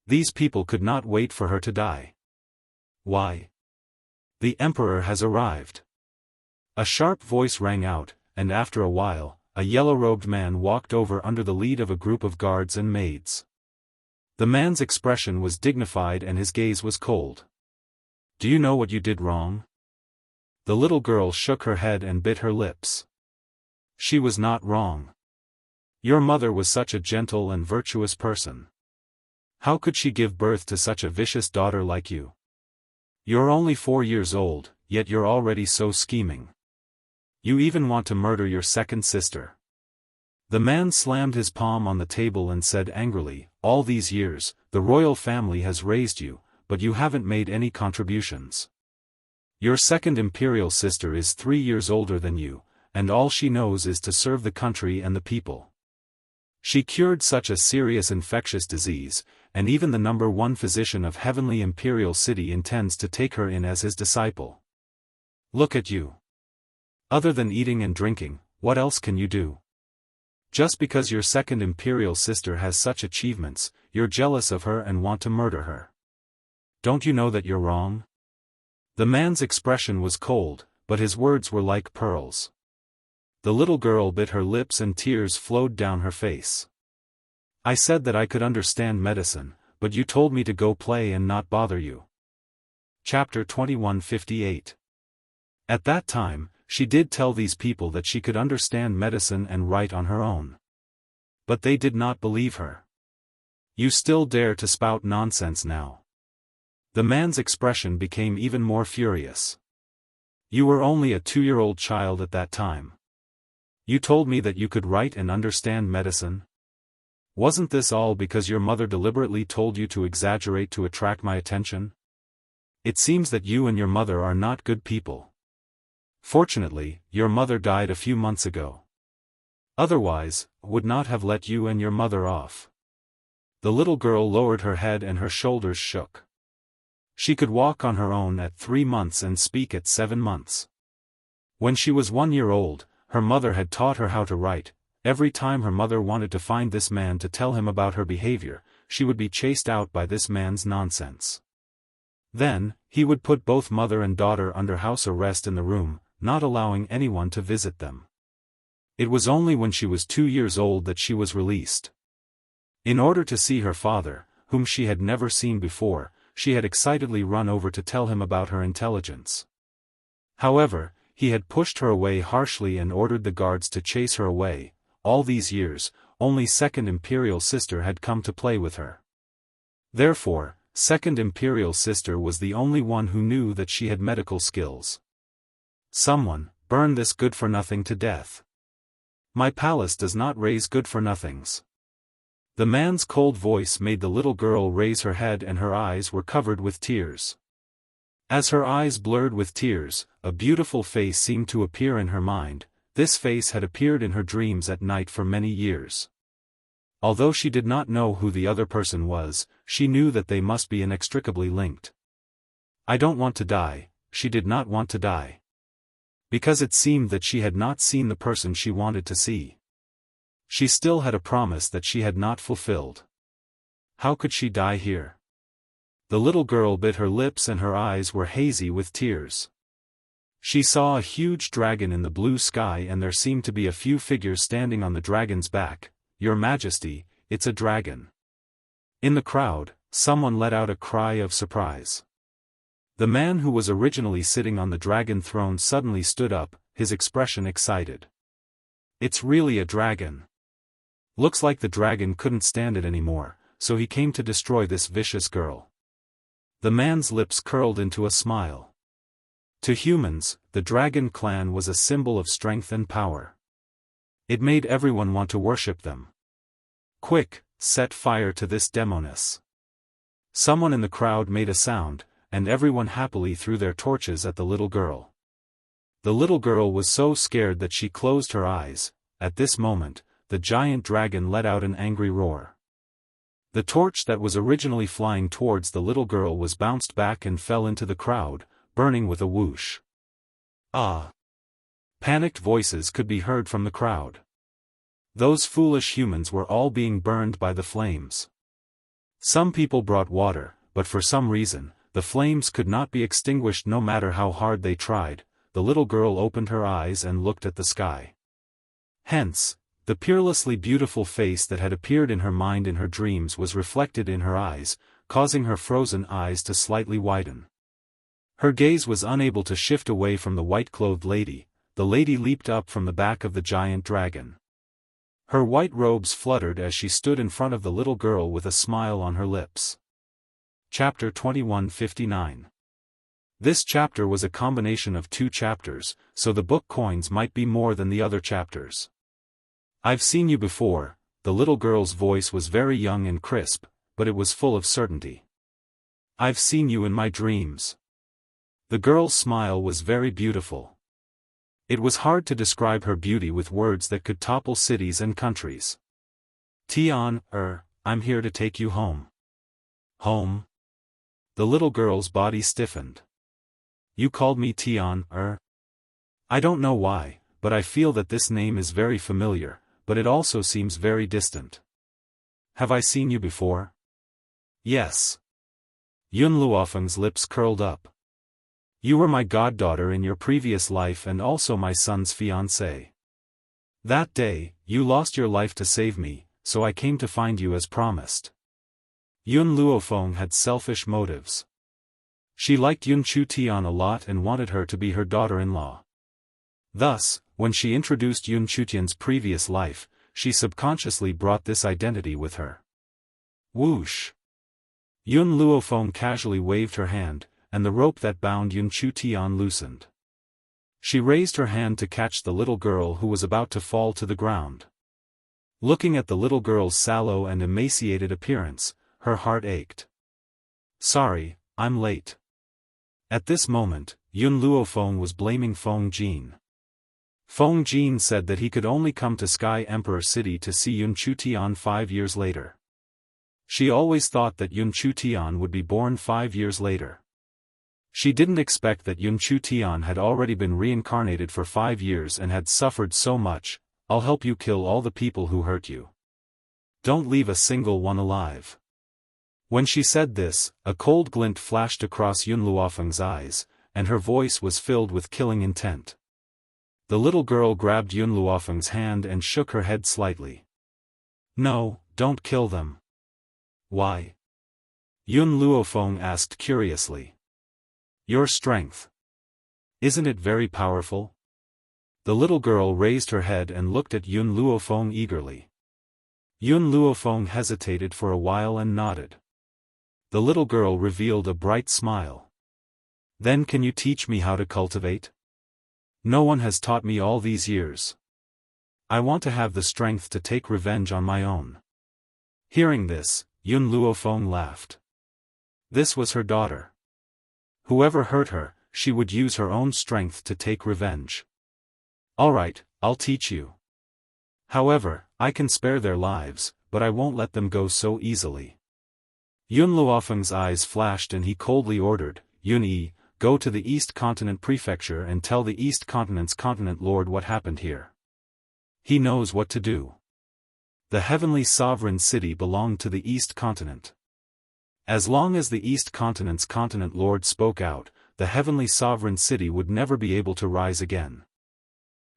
These people could not wait for her to die. Why? The emperor has arrived. A sharp voice rang out, and after a while, a yellow-robed man walked over under the lead of a group of guards and maids. The man's expression was dignified and his gaze was cold. Do you know what you did wrong? The little girl shook her head and bit her lips. She was not wrong. Your mother was such a gentle and virtuous person. How could she give birth to such a vicious daughter like you? You're only 4 years old, yet you're already so scheming. You even want to murder your second sister. The man slammed his palm on the table and said angrily, all these years, the royal family has raised you, but you haven't made any contributions. Your second imperial sister is 3 years older than you, and all she knows is to serve the country and the people. She cured such a serious infectious disease, and even the number 1 physician of Heavenly Imperial City intends to take her in as his disciple. Look at you. Other than eating and drinking, what else can you do? Just because your second imperial sister has such achievements, you're jealous of her and want to murder her. Don't you know that you're wrong? The man's expression was cold, but his words were like pearls. The little girl bit her lips and tears flowed down her face. I said that I could understand medicine, but you told me to go play and not bother you. Chapter 2158. At that time, she did tell these people that she could understand medicine and write on her own. But they did not believe her. You still dare to spout nonsense now. The man's expression became even more furious. You were only a 2-year-old child at that time. You told me that you could write and understand medicine. Wasn't this all because your mother deliberately told you to exaggerate to attract my attention? It seems that you and your mother are not good people. Fortunately, your mother died a few months ago. Otherwise, would not have let you and your mother off. The little girl lowered her head and her shoulders shook. She could walk on her own at 3 months and speak at 7 months. When she was 1 year old, her mother had taught her how to write. Every time her mother wanted to find this man to tell him about her behavior, she would be chased out by this man's nonsense. Then, he would put both mother and daughter under house arrest in the room, not allowing anyone to visit them. It was only when she was 2 years old that she was released. In order to see her father, whom she had never seen before, she had excitedly run over to tell him about her intelligence. However, he had pushed her away harshly and ordered the guards to chase her away. All these years, only Second Imperial Sister had come to play with her. Therefore, Second Imperial Sister was the only one who knew that she had medical skills. Someone, burn this good-for-nothing to death. My palace does not raise good-for-nothings. The man's cold voice made the little girl raise her head and her eyes were covered with tears. As her eyes blurred with tears, a beautiful face seemed to appear in her mind. This face had appeared in her dreams at night for many years. Although she did not know who the other person was, she knew that they must be inextricably linked. I don't want to die, she did not want to die. Because it seemed that she had not seen the person she wanted to see. She still had a promise that she had not fulfilled. How could she die here? The little girl bit her lips and her eyes were hazy with tears. She saw a huge dragon in the blue sky and there seemed to be a few figures standing on the dragon's back. Your Majesty, it's a dragon. In the crowd, someone let out a cry of surprise. The man who was originally sitting on the dragon throne suddenly stood up, his expression excited. It's really a dragon. Looks like the dragon couldn't stand it anymore, so he came to destroy this vicious girl. The man's lips curled into a smile. To humans, the dragon clan was a symbol of strength and power. It made everyone want to worship them. Quick, set fire to this demoness. Someone in the crowd made a sound, and everyone happily threw their torches at the little girl. The little girl was so scared that she closed her eyes. At this moment, the giant dragon let out an angry roar. The torch that was originally flying towards the little girl was bounced back and fell into the crowd, burning with a whoosh. Ah! Panicked voices could be heard from the crowd. Those foolish humans were all being burned by the flames. Some people brought water, but for some reason, the flames could not be extinguished no matter how hard they tried. The little girl opened her eyes and looked at the sky. Hence, the peerlessly beautiful face that had appeared in her mind in her dreams was reflected in her eyes, causing her frozen eyes to slightly widen. Her gaze was unable to shift away from the white-clothed lady. The lady leaped up from the back of the giant dragon. Her white robes fluttered as she stood in front of the little girl with a smile on her lips. Chapter 2159. This chapter was a combination of 2 chapters, so the book coins might be more than the other chapters. I've seen you before. The little girl's voice was very young and crisp, but it was full of certainty. I've seen you in my dreams. The girl's smile was very beautiful. It was hard to describe her beauty with words that could topple cities and countries. Tian, I'm here to take you home. Home? The little girl's body stiffened. You called me Tian, I don't know why, but I feel that this name is very familiar, but it also seems very distant. Have I seen you before? Yes. Yun Luofeng's lips curled up. You were my goddaughter in your previous life and also my son's fiancée. That day, you lost your life to save me, so I came to find you as promised. Yun Luofeng had selfish motives. She liked Yun Chu Tian a lot and wanted her to be her daughter-in-law. Thus, when she introduced Yun Chutian's previous life, she subconsciously brought this identity with her. Whoosh! Yun Luofeng casually waved her hand, and the rope that bound Yun Chu Tian loosened. She raised her hand to catch the little girl who was about to fall to the ground. Looking at the little girl's sallow and emaciated appearance, her heart ached. Sorry, I'm late. At this moment, Yun Luofeng was blaming Feng Jin. Feng Jin said that he could only come to Sky Emperor City to see Yun Chutian 5 years later. She always thought that Yun Chutian would be born 5 years later. She didn't expect that Yun Chutian had already been reincarnated for 5 years and had suffered so much. I'll help you kill all the people who hurt you. Don't leave a single one alive. When she said this, a cold glint flashed across Yun Luofeng's eyes, and her voice was filled with killing intent. The little girl grabbed Yun Luofeng's hand and shook her head slightly. No, don't kill them. Why? Yun Luofeng asked curiously. Your strength. Isn't it very powerful? The little girl raised her head and looked at Yun Luofeng eagerly. Yun Luofeng hesitated for a while and nodded. The little girl revealed a bright smile. Then can you teach me how to cultivate? No one has taught me all these years. I want to have the strength to take revenge on my own. Hearing this, Yun Luofeng laughed. This was her daughter. Whoever hurt her, she would use her own strength to take revenge. All right, I'll teach you. However, I can spare their lives, but I won't let them go so easily. Yun Luofeng's eyes flashed and he coldly ordered, Yun Yi, go to the East Continent Prefecture and tell the East Continent's Continent Lord what happened here. He knows what to do. The heavenly sovereign city belonged to the East Continent. As long as the East Continent's Continent Lord spoke out, the heavenly sovereign city would never be able to rise again.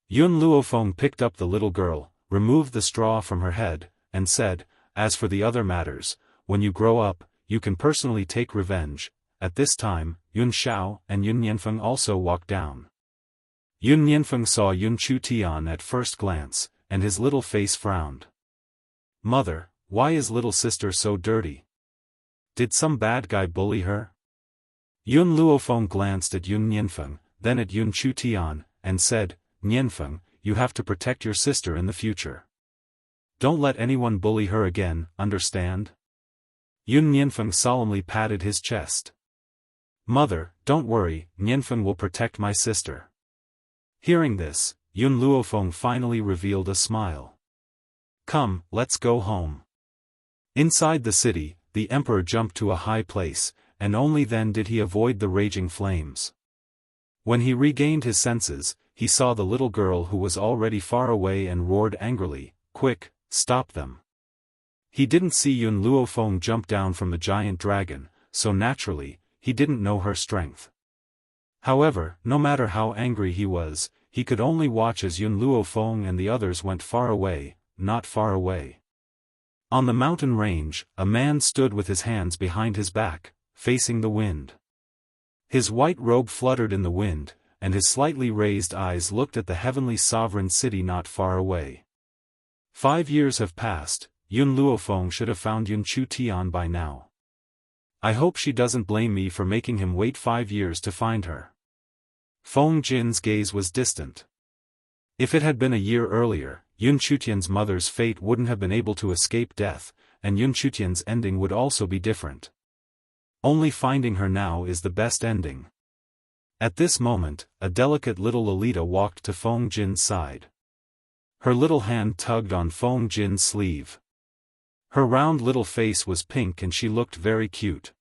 Yun Luofeng picked up the little girl, removed the straw from her head, and said, as for the other matters, when you grow up, you can personally take revenge. At this time, Yun Xiao and Yun Nianfeng also walked down. Yun Nianfeng saw Yun Chutian at first glance, and his little face frowned. Mother, why is little sister so dirty? Did some bad guy bully her? Yun Luofeng glanced at Yun Nianfeng, then at Yun Chutian, and said, Nianfeng, you have to protect your sister in the future. Don't let anyone bully her again, understand? Yun Nianfeng solemnly patted his chest. Mother, don't worry, Nianfeng will protect my sister. Hearing this, Yun Luofeng finally revealed a smile. Come, let's go home. Inside the city, the emperor jumped to a high place, and only then did he avoid the raging flames. When he regained his senses, he saw the little girl who was already far away and roared angrily, Quick, stop them. He didn't see Yun Luofeng jump down from the giant dragon, so naturally, he didn't know her strength. However, no matter how angry he was, he could only watch as Yun Luofeng and the others went far away, not far away. On the mountain range, a man stood with his hands behind his back, facing the wind. His white robe fluttered in the wind, and his slightly raised eyes looked at the heavenly sovereign city not far away. 5 years have passed. Yun Luofeng should have found Yun Chutian by now. I hope she doesn't blame me for making him wait 5 years to find her. Feng Jin's gaze was distant. If it had been a year earlier, Yun Chutian's mother's fate wouldn't have been able to escape death, and Yun Chutian's ending would also be different. Only finding her now is the best ending. At this moment, a delicate little Lolita walked to Feng Jin's side. Her little hand tugged on Feng Jin's sleeve. Her round little face was pink and she looked very cute.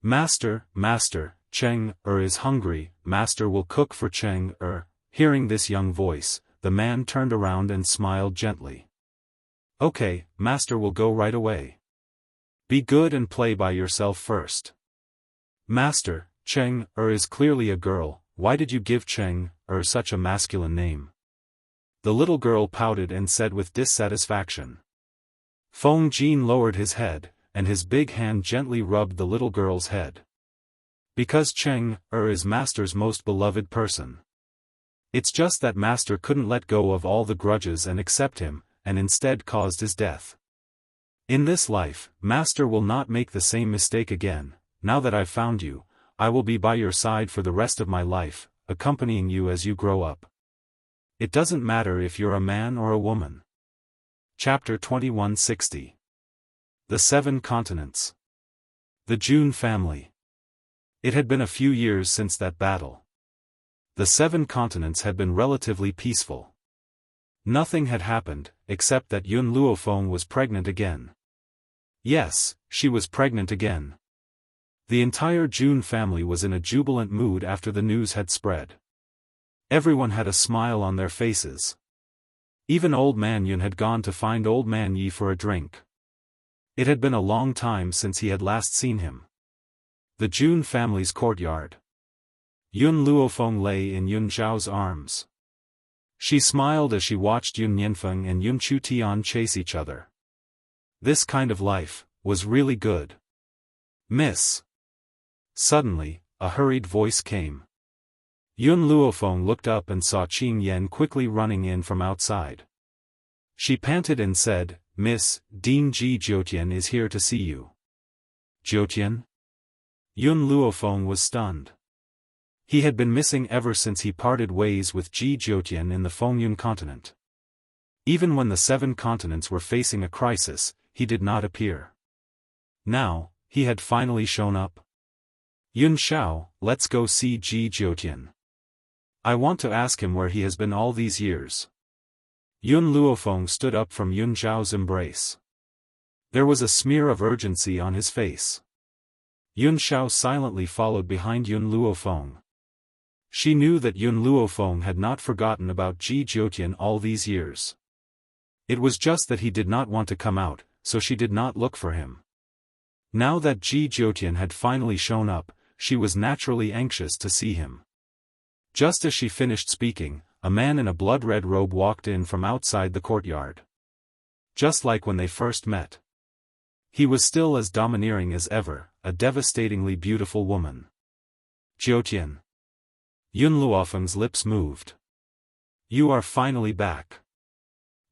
Master, Cheng is hungry, Master will cook for Cheng. Hearing this young voice, the man turned around and smiled gently. Okay, Master will go right away. Be good and play by yourself first. Master, Cheng is clearly a girl, why did you give Cheng such a masculine name? The little girl pouted and said with dissatisfaction. Feng Jin lowered his head, and his big hand gently rubbed the little girl's head. Because Cheng is Master's most beloved person. It's just that Master couldn't let go of all the grudges and accept him, and instead caused his death. In this life, Master will not make the same mistake again. Now that I've found you, I will be by your side for the rest of my life, accompanying you as you grow up. It doesn't matter if you're a man or a woman. Chapter 2160. The Seven Continents. The Jun family. It had been a few years since that battle. The seven continents had been relatively peaceful. Nothing had happened, except that Yun Luofeng was pregnant again. Yes, she was pregnant again. The entire Jun family was in a jubilant mood after the news had spread. Everyone had a smile on their faces. Even Old Man Yun had gone to find Old Man Yi for a drink. It had been a long time since he had last seen him. The Jun family's courtyard. Yun Luofeng lay in Yun Zhao's arms. She smiled as she watched Yun Nianfeng and Yun Chutian chase each other. This kind of life was really good. Miss. Suddenly, a hurried voice came. Yun Luofeng looked up and saw Qing Yan quickly running in from outside. She panted and said, "Miss, Dean Ji Jiutian is here to see you." Jiutian? Yun Luofeng was stunned. He had been missing ever since he parted ways with Ji Jiutian in the Fengyun continent. Even when the seven continents were facing a crisis, he did not appear. Now, he had finally shown up. "Yun Xiao, let's go see Ji Jiutian. I want to ask him where he has been all these years." Yun Luofeng stood up from Yun Zhao's embrace. There was a smear of urgency on his face. Yun Xiao silently followed behind Yun Luofeng. She knew that Yun Luofeng had not forgotten about Ji Jiutian all these years. It was just that he did not want to come out, so she did not look for him. Now that Ji Jiutian had finally shown up, she was naturally anxious to see him. Just as she finished speaking, a man in a blood-red robe walked in from outside the courtyard. Just like when they first met. He was still as domineering as ever, a devastatingly beautiful woman. "Jiutian." Yun Luofeng's lips moved. "You are finally back."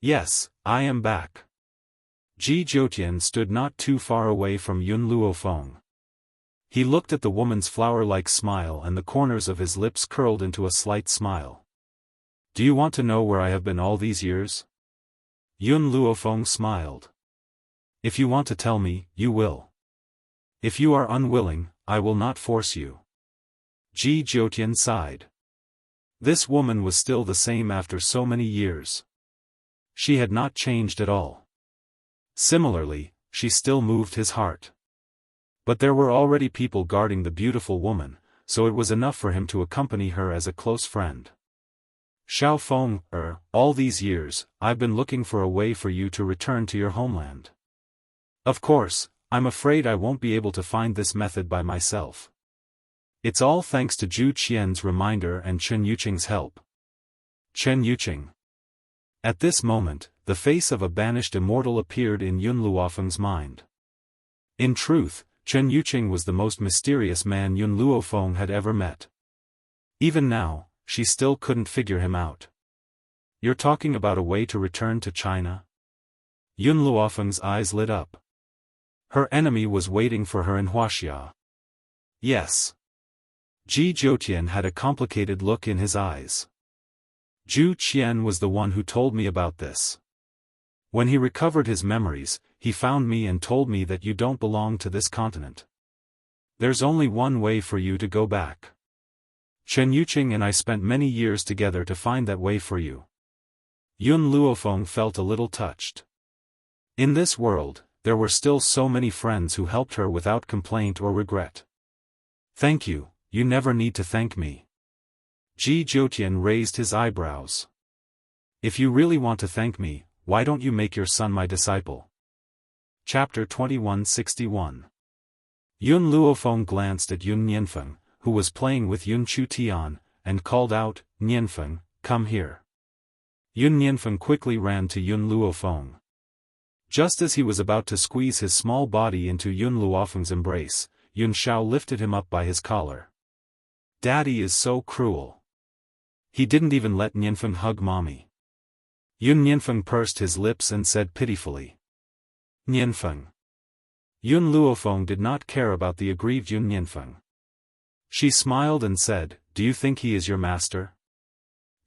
"Yes, I am back." Ji Jiutian stood not too far away from Yun Luofeng. He looked at the woman's flower-like smile and the corners of his lips curled into a slight smile. "Do you want to know where I have been all these years?" Yun Luofeng smiled. "If you want to tell me, you will. If you are unwilling, I will not force you." Ji Jiutian sighed. This woman was still the same after so many years. She had not changed at all. Similarly, she still moved his heart. But there were already people guarding the beautiful woman, so it was enough for him to accompany her as a close friend. "Xiaofan, all these years, I've been looking for a way for you to return to your homeland. Of course, I'm afraid I won't be able to find this method by myself. It's all thanks to Zhu Qian's reminder and Chen Yuqing's help." Chen Yuqing. At this moment, the face of a banished immortal appeared in Yun Luofeng's mind. In truth, Chen Yuqing was the most mysterious man Yun Luofeng had ever met. Even now, she still couldn't figure him out. "You're talking about a way to return to China?" Yun Luofeng's eyes lit up. Her enemy was waiting for her in Wuxia. Yes. Ji Jiutian had a complicated look in his eyes. "Zhu Qian was the one who told me about this. When he recovered his memories, he found me and told me that you don't belong to this continent. There's only one way for you to go back. Chen Yuqing and I spent many years together to find that way for you." Yun Luofeng felt a little touched. In this world, there were still so many friends who helped her without complaint or regret. "Thank you, you never need to thank me." Ji Jiutian raised his eyebrows. "If you really want to thank me, why don't you make your son my disciple?" Chapter 2161. Yun Luofeng glanced at Yun Nianfeng, who was playing with Yun Chutian, and called out, "Nianfeng, come here." Yun Nianfeng quickly ran to Yun Luofeng. Just as he was about to squeeze his small body into Yun Luofeng's embrace, Yun Xiao lifted him up by his collar. "Daddy is so cruel. He didn't even let Nianfeng hug mommy." Yun Nianfeng pursed his lips and said pitifully, "Nianfeng." Yun Luofeng did not care about the aggrieved Yun Nianfeng. She smiled and said, "Do you think he is your master?"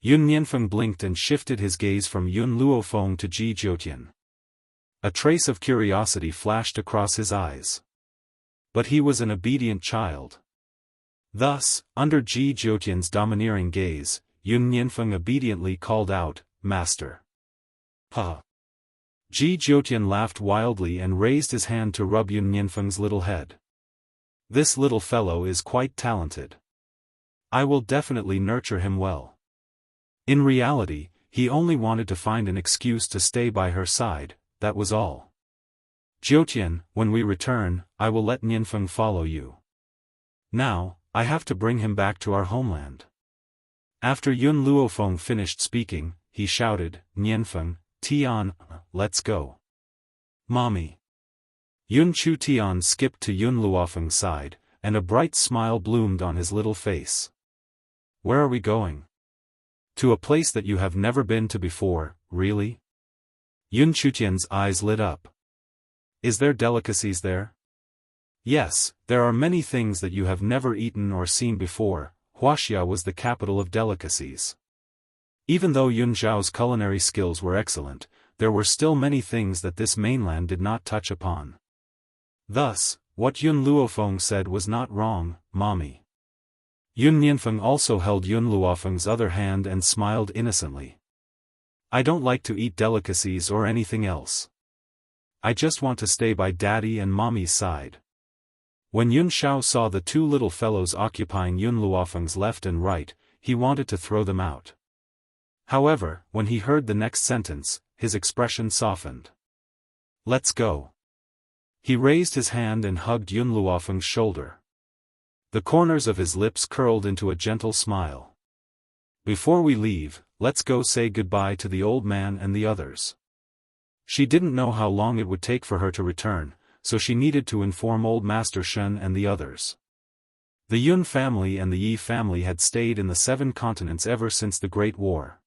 Yun Nianfeng blinked and shifted his gaze from Yun Luofeng to Ji Jiutian. A trace of curiosity flashed across his eyes. But he was an obedient child. Thus, under Ji Jiutian's domineering gaze, Yun Nianfeng obediently called out, "Master." "Ha!" Ji Jiutian laughed wildly and raised his hand to rub Yun Nianfeng's little head. "This little fellow is quite talented. I will definitely nurture him well." In reality, he only wanted to find an excuse to stay by her side, that was all. "Jiutian, when we return, I will let Nianfeng follow you. Now, I have to bring him back to our homeland." After Yun Luofeng finished speaking, he shouted, "Nianfeng, Tian, let's go." "Mommy." Yun Chu Tian skipped to Yun Luofeng's side, and a bright smile bloomed on his little face. "Where are we going?" "To a place that you have never been to before, really?" Yun Chutian's eyes lit up. "Is there delicacies there?" "Yes, there are many things that you have never eaten or seen before." Wuxia was the capital of delicacies. Even though Yun Zhao's culinary skills were excellent, there were still many things that this mainland did not touch upon. Thus, what Yun Luofeng said was not wrong, "Mommy." Yun Nianfeng also held Yun Luofeng's other hand and smiled innocently. "I don't like to eat delicacies or anything else. I just want to stay by Daddy and Mommy's side." When Yun Xiao saw the two little fellows occupying Yun Luofeng's left and right, he wanted to throw them out. However, when he heard the next sentence, his expression softened. "Let's go." He raised his hand and hugged Yun Luofeng's shoulder. The corners of his lips curled into a gentle smile. "Before we leave, let's go say goodbye to the old man and the others." She didn't know how long it would take for her to return, so she needed to inform old Master Shen and the others. The Yun family and the Yi family had stayed in the 7 continents ever since the Great War.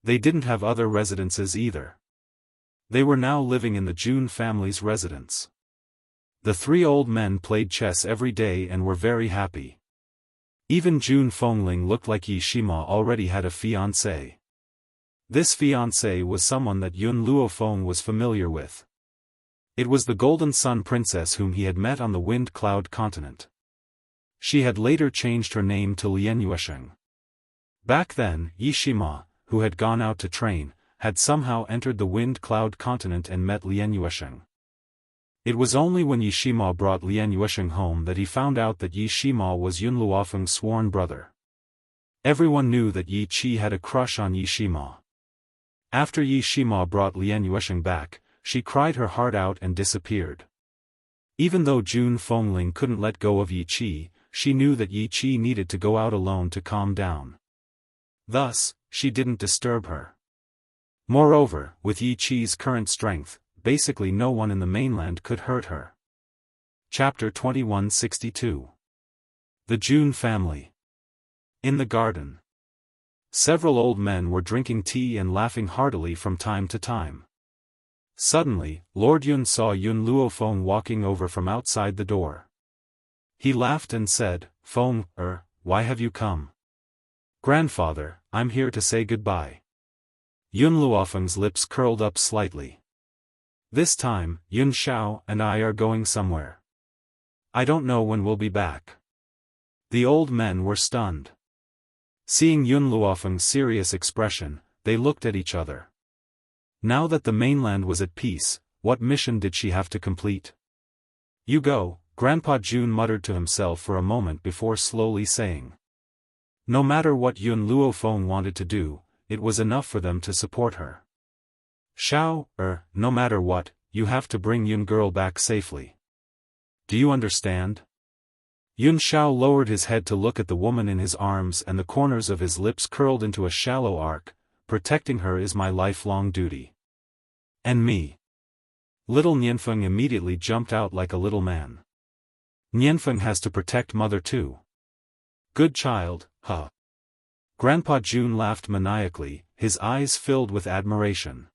They didn't have other residences either. They were now living in the Jun family's residence. The 3 old men played chess every day and were very happy. Even Jun Fengling looked like Yi Shima already had a fiancé. This fiancé was someone that Yun Luofeng was familiar with. It was the Golden Sun Princess whom he had met on the Wind Cloud continent. She had later changed her name to Lian Yuesheng. Back then, Yi Shima, who had gone out to train, had somehow entered the Wind Cloud continent and met Lian Yuesheng. It was only when Yi Shima brought Lian Yuesheng home that he found out that Yi Shima was Yun Luofeng's sworn brother. Everyone knew that Yi Qi had a crush on Yi Shima. After Yi Shima brought Lian Yuesheng back, she cried her heart out and disappeared. Even though Jun Fengling couldn't let go of Yi Qi, she knew that Yi Qi needed to go out alone to calm down. Thus, she didn't disturb her. Moreover, with Yi Qi's current strength, basically no one in the mainland could hurt her. Chapter 2162. The Jun Family. In the garden. Several old men were drinking tea and laughing heartily from time to time. Suddenly, Lord Yun saw Yun Luofeng walking over from outside the door. He laughed and said, "Feng, why have you come?" "Grandfather, I'm here to say goodbye." Yun Luofeng's lips curled up slightly. "This time, Yun Xiao and I are going somewhere. I don't know when we'll be back." The old men were stunned. Seeing Yun Luofeng's serious expression, they looked at each other. Now that the mainland was at peace, what mission did she have to complete? "You go," Grandpa Jun muttered to himself for a moment before slowly saying. No matter what Yun Luofeng wanted to do, it was enough for them to support her. "Xiao, no matter what, you have to bring Yun girl back safely. Do you understand?" Yun Xiao lowered his head to look at the woman in his arms and the corners of his lips curled into a shallow arc. "Protecting her is my lifelong duty." "And me." Little Nianfeng immediately jumped out like a little man. "Nianfeng has to protect mother too." "Good child, huh?" Grandpa Jun laughed maniacally, his eyes filled with admiration.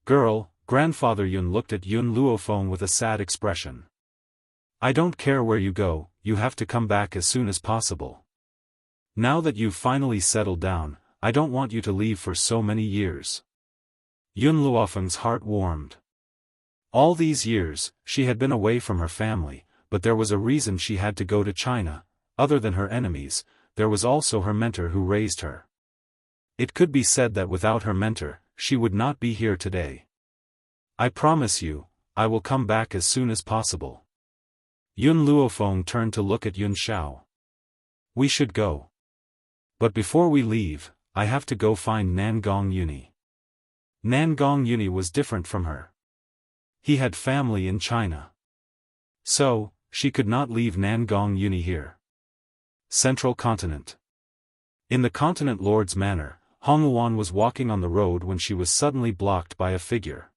"Girl," Grandfather Yun looked at Yun Luofeng with a sad expression. "I don't care where you go, you have to come back as soon as possible. Now that you've finally settled down, I don't want you to leave for so many years." Yun Luofeng's heart warmed. All these years, she had been away from her family, but there was a reason she had to go to China. Other than her enemies, there was also her mentor who raised her. It could be said that without her mentor, she would not be here today. I promise you, I will come back as soon as possible. Yun Luofeng turned to look at Yun Xiao. We should go. But before we leave, I have to go find Nangong Yuni. Nangong Yuni was different from her. He had family in China. So, she could not leave Nangong Yuni here. Central Continent. In the Continent Lord's manor, Hongluan was walking on the road when she was suddenly blocked by a figure.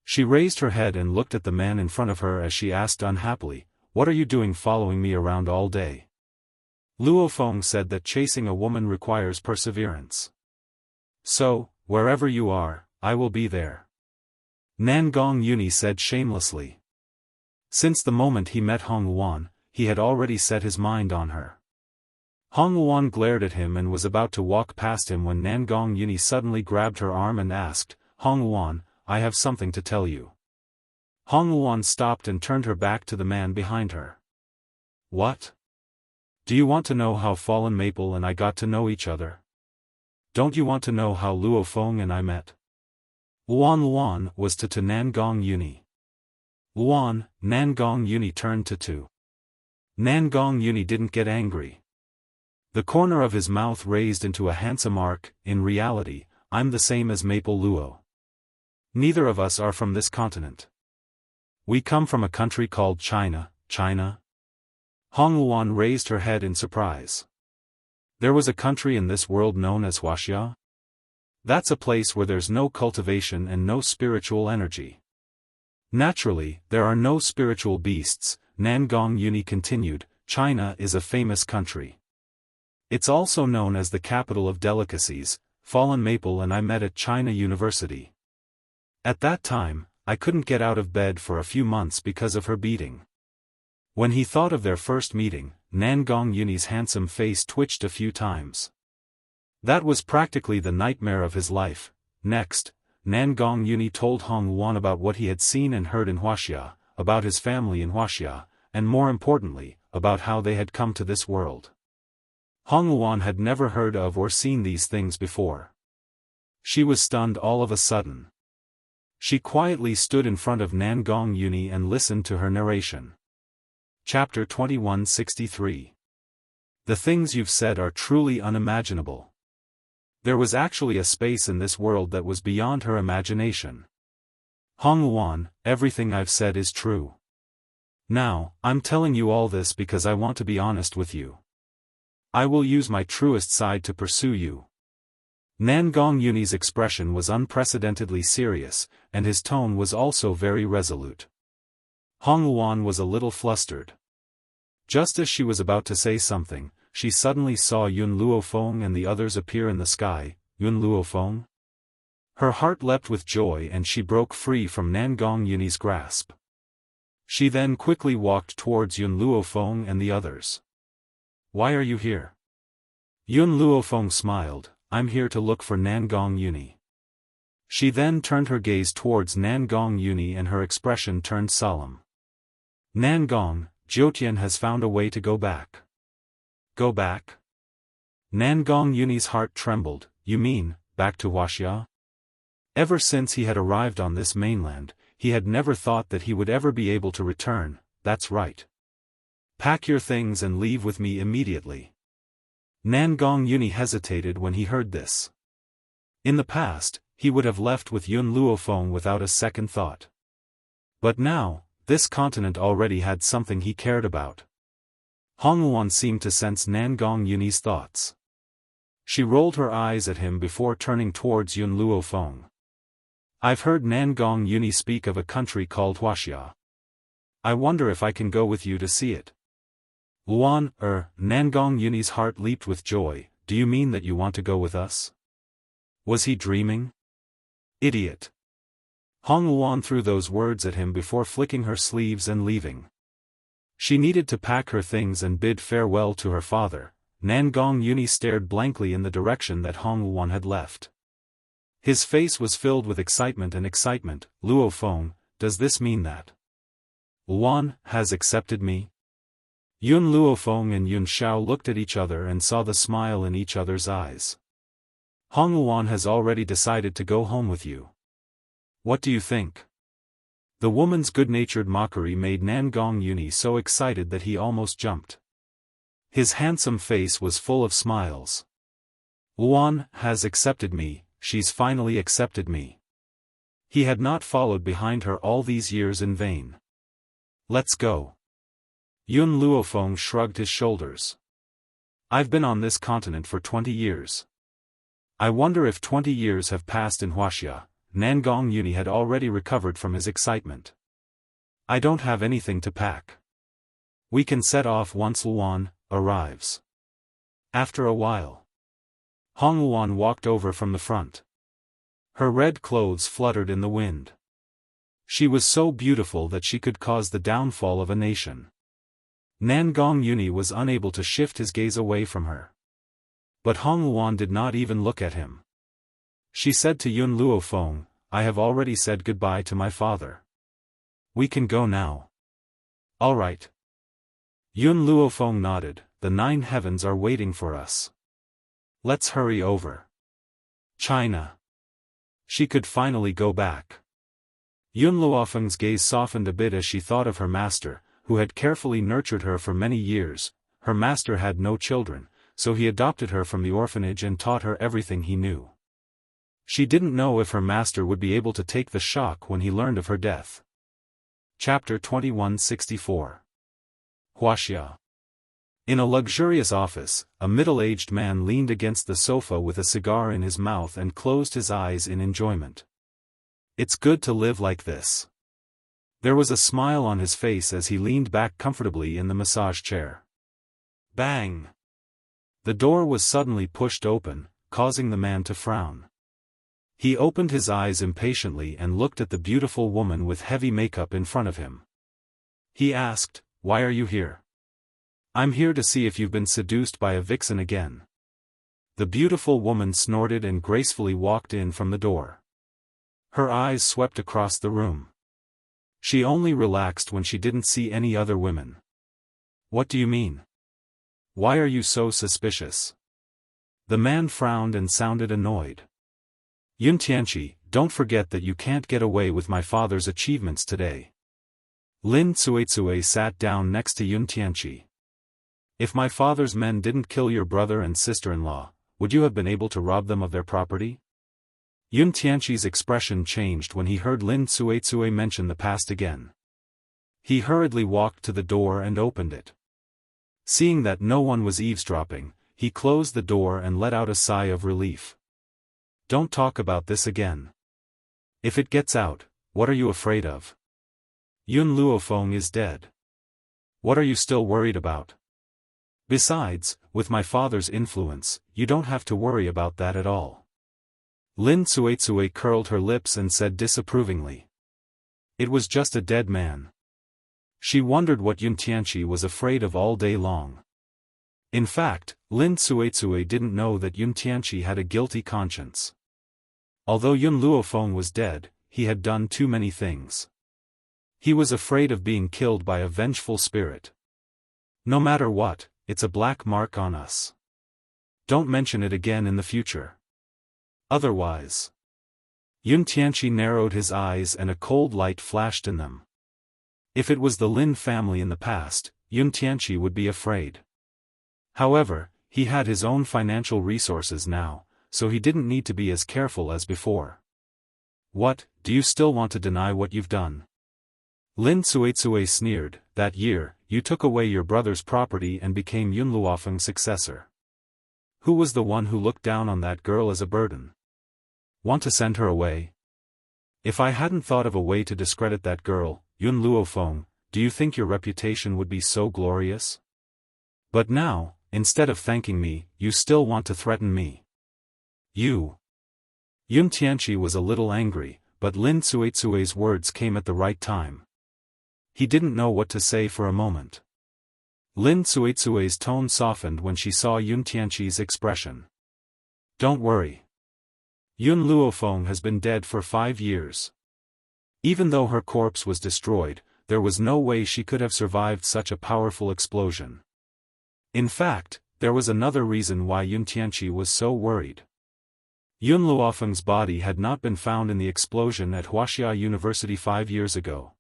She raised her head and looked at the man in front of her as she asked unhappily, "What are you doing following me around all day?" Luofeng said that chasing a woman requires perseverance. So, wherever you are, I will be there. Nangong Yuni said shamelessly. Since the moment he met Hongluan, he had already set his mind on her. Hongluan glared at him and was about to walk past him when Nangong Yuni suddenly grabbed her arm and asked, "Hongluan, I have something to tell you." Hongluan stopped and turned her back to the man behind her. What? Do you want to know how Fallen Maple and I got to know each other? Don't you want to know how Luofeng and I met? Luan was to Nangong Yuni. Nangong Yuni turned to. Nangong Yuni didn't get angry. The corner of his mouth raised into a handsome arc. In reality, I'm the same as Maple Luo. Neither of us are from this continent. We come from a country called China. China? Hongluan raised her head in surprise. There was a country in this world known as Wuxia? That's a place where there's no cultivation and no spiritual energy. Naturally, there are no spiritual beasts, Nangong Yuni continued. China is a famous country. It's also known as the capital of delicacies. Fallen Maple and I met at China University. At that time, I couldn't get out of bed for a few months because of her beating. When he thought of their first meeting, Nangong Yuni's handsome face twitched a few times. That was practically the nightmare of his life. Next, Nangong Yuni told Hongluan about what he had seen and heard in Wuxia, about his family in Wuxia, and more importantly, about how they had come to this world. Hongluan had never heard of or seen these things before. She was stunned all of a sudden. She quietly stood in front of Nangong Yuni and listened to her narration. Chapter 2163. The things you've said are truly unimaginable. There was actually a space in this world that was beyond her imagination. Hongluan, everything I've said is true. Now, I'm telling you all this because I want to be honest with you. I will use my truest side to pursue you. Nangong Yuni's expression was unprecedentedly serious, and his tone was also very resolute. Hongluan was a little flustered. Just as she was about to say something, she suddenly saw Yun Luofeng and the others appear in the sky. Yun Luofeng? Her heart leapt with joy and she broke free from Nangong Yuni's grasp. She then quickly walked towards Yun Luofeng and the others. Why are you here? Yun Luofeng smiled. I'm here to look for Nangong Yuni. She then turned her gaze towards Nangong Yuni and her expression turned solemn. Nangong, Jiutian has found a way to go back. Go back? Nangong Yuni's heart trembled. You mean, back to Wuxia? Ever since he had arrived on this mainland, he had never thought that he would ever be able to return. That's right. Pack your things and leave with me immediately. Nangong Yuni hesitated when he heard this. In the past, he would have left with Yun Luofeng without a second thought. But now, this continent already had something he cared about. Hongluan seemed to sense Nangong Yuni's thoughts. She rolled her eyes at him before turning towards Yun Luofeng. I've heard Nangong Yuni speak of a country called Wuxia. I wonder if I can go with you to see it. Nangong Yuni's heart leaped with joy. Do you mean that you want to go with us? Was he dreaming? Idiot. Hongluan threw those words at him before flicking her sleeves and leaving. She needed to pack her things and bid farewell to her father. Nangong Yuni stared blankly in the direction that Hongluan had left. His face was filled with excitement. Luofeng, does this mean that Luan has accepted me? Yun Luofeng and Yun Xiao looked at each other and saw the smile in each other's eyes. Hong Luan has already decided to go home with you. What do you think? The woman's good-natured mockery made Nangong Yuni so excited that he almost jumped. His handsome face was full of smiles. Luan has accepted me, she's finally accepted me. He had not followed behind her all these years in vain. Let's go. Yun Luofeng shrugged his shoulders. I've been on this continent for 20 years. I wonder if 20 years have passed in Wuxia. Nangong Yuni had already recovered from his excitement. I don't have anything to pack. We can set off once Luan arrives. After a while, Hong Luan walked over from the front. Her red clothes fluttered in the wind. She was so beautiful that she could cause the downfall of a nation. Nangong Yuni was unable to shift his gaze away from her. But Hong Luan did not even look at him. She said to Yun Luofeng, I have already said goodbye to my father. We can go now. All right. Yun Luofeng nodded, the 9 heavens are waiting for us. Let's hurry over. China. She could finally go back. Yun Luofeng's gaze softened a bit as she thought of her master, who had carefully nurtured her for many years. Her master had no children, so he adopted her from the orphanage and taught her everything he knew. She didn't know if her master would be able to take the shock when he learned of her death. Chapter 2164. Wuxia. In a luxurious office, a middle-aged man leaned against the sofa with a cigar in his mouth and closed his eyes in enjoyment. It's good to live like this. There was a smile on his face as he leaned back comfortably in the massage chair. Bang! The door was suddenly pushed open, causing the man to frown. He opened his eyes impatiently and looked at the beautiful woman with heavy makeup in front of him. He asked, Why are you here? I'm here to see if you've been seduced by a vixen again. The beautiful woman snorted and gracefully walked in from the door. Her eyes swept across the room. She only relaxed when she didn't see any other women. What do you mean? Why are you so suspicious? The man frowned and sounded annoyed. Yun Tianqi, don't forget that you can't get away with my father's achievements today. Lin Cuizui sat down next to Yun Tianqi. If my father's men didn't kill your brother and sister-in-law, would you have been able to rob them of their property? Yun Tianqi's expression changed when he heard Lin Cuizui mention the past again. He hurriedly walked to the door and opened it. Seeing that no one was eavesdropping, he closed the door and let out a sigh of relief. Don't talk about this again. If it gets out, what are you afraid of? Yun Luofeng is dead. What are you still worried about? Besides, with my father's influence, you don't have to worry about that at all. Lin Cuizui curled her lips and said disapprovingly. It was just a dead man. She wondered what Yun Tianqi was afraid of all day long. In fact, Lin Cuizui didn't know that Yun Tianqi had a guilty conscience. Although Yun Luofeng was dead, he had done too many things. He was afraid of being killed by a vengeful spirit. No matter what, it's a black mark on us. Don't mention it again in the future. Otherwise. Yun Tianqi narrowed his eyes and a cold light flashed in them. If it was the Lin family in the past, Yun Tianqi would be afraid. However, he had his own financial resources now, so he didn't need to be as careful as before. What, do you still want to deny what you've done? Lin Cuizui sneered, that year, you took away your brother's property and became Yun Luofeng's successor. Who was the one who looked down on that girl as a burden? Want to send her away? If I hadn't thought of a way to discredit that girl, Yun Luofeng, do you think your reputation would be so glorious? But now, instead of thanking me, you still want to threaten me. You. Yun Tianqi was a little angry, but Lin Cuizui's words came at the right time. He didn't know what to say for a moment. Lin Cuizui's tone softened when she saw Yun Tianqi's expression. Don't worry. Yun Luofeng has been dead for 5 years. Even though her corpse was destroyed, there was no way she could have survived such a powerful explosion. In fact, there was another reason why Yun Tianqi was so worried. Yun Luofeng's body had not been found in the explosion at Wuxia University 5 years ago.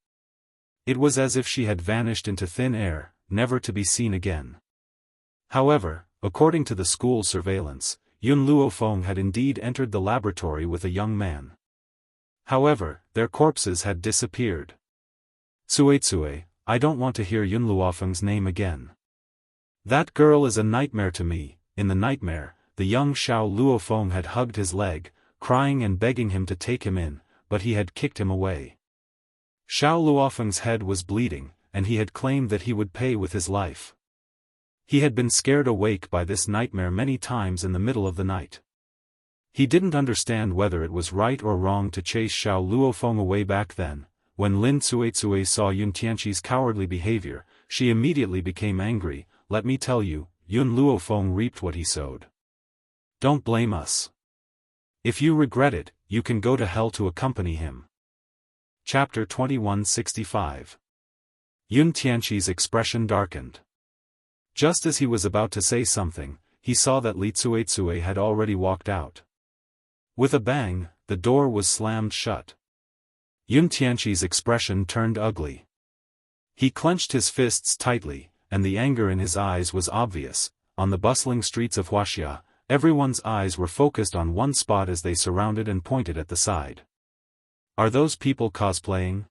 It was as if she had vanished into thin air, never to be seen again. However, according to the school surveillance, Yun Luofeng had indeed entered the laboratory with a young man. However, their corpses had disappeared. Tsue, I don't want to hear Yun Luofeng's name again. That girl is a nightmare to me. In the nightmare, the young Xiao Luofeng had hugged his leg, crying and begging him to take him in, but he had kicked him away. Xiao Luofeng's head was bleeding, and he had claimed that he would pay with his life. He had been scared awake by this nightmare many times in the middle of the night. He didn't understand whether it was right or wrong to chase Xiao Luofeng away back then. When Lin Tsue saw Yun Tianqi's cowardly behavior, she immediately became angry. Let me tell you, Yun Luofeng reaped what he sowed. Don't blame us. If you regret it, you can go to hell to accompany him. Chapter 2165. Yun Tianqi's expression darkened. Just as he was about to say something, he saw that Li Tsue had already walked out. With a bang, the door was slammed shut. Yun Tianqi's expression turned ugly. He clenched his fists tightly, and the anger in his eyes was obvious. On the bustling streets of Wuxia, everyone's eyes were focused on one spot as they surrounded and pointed at the side. Are those people cosplaying?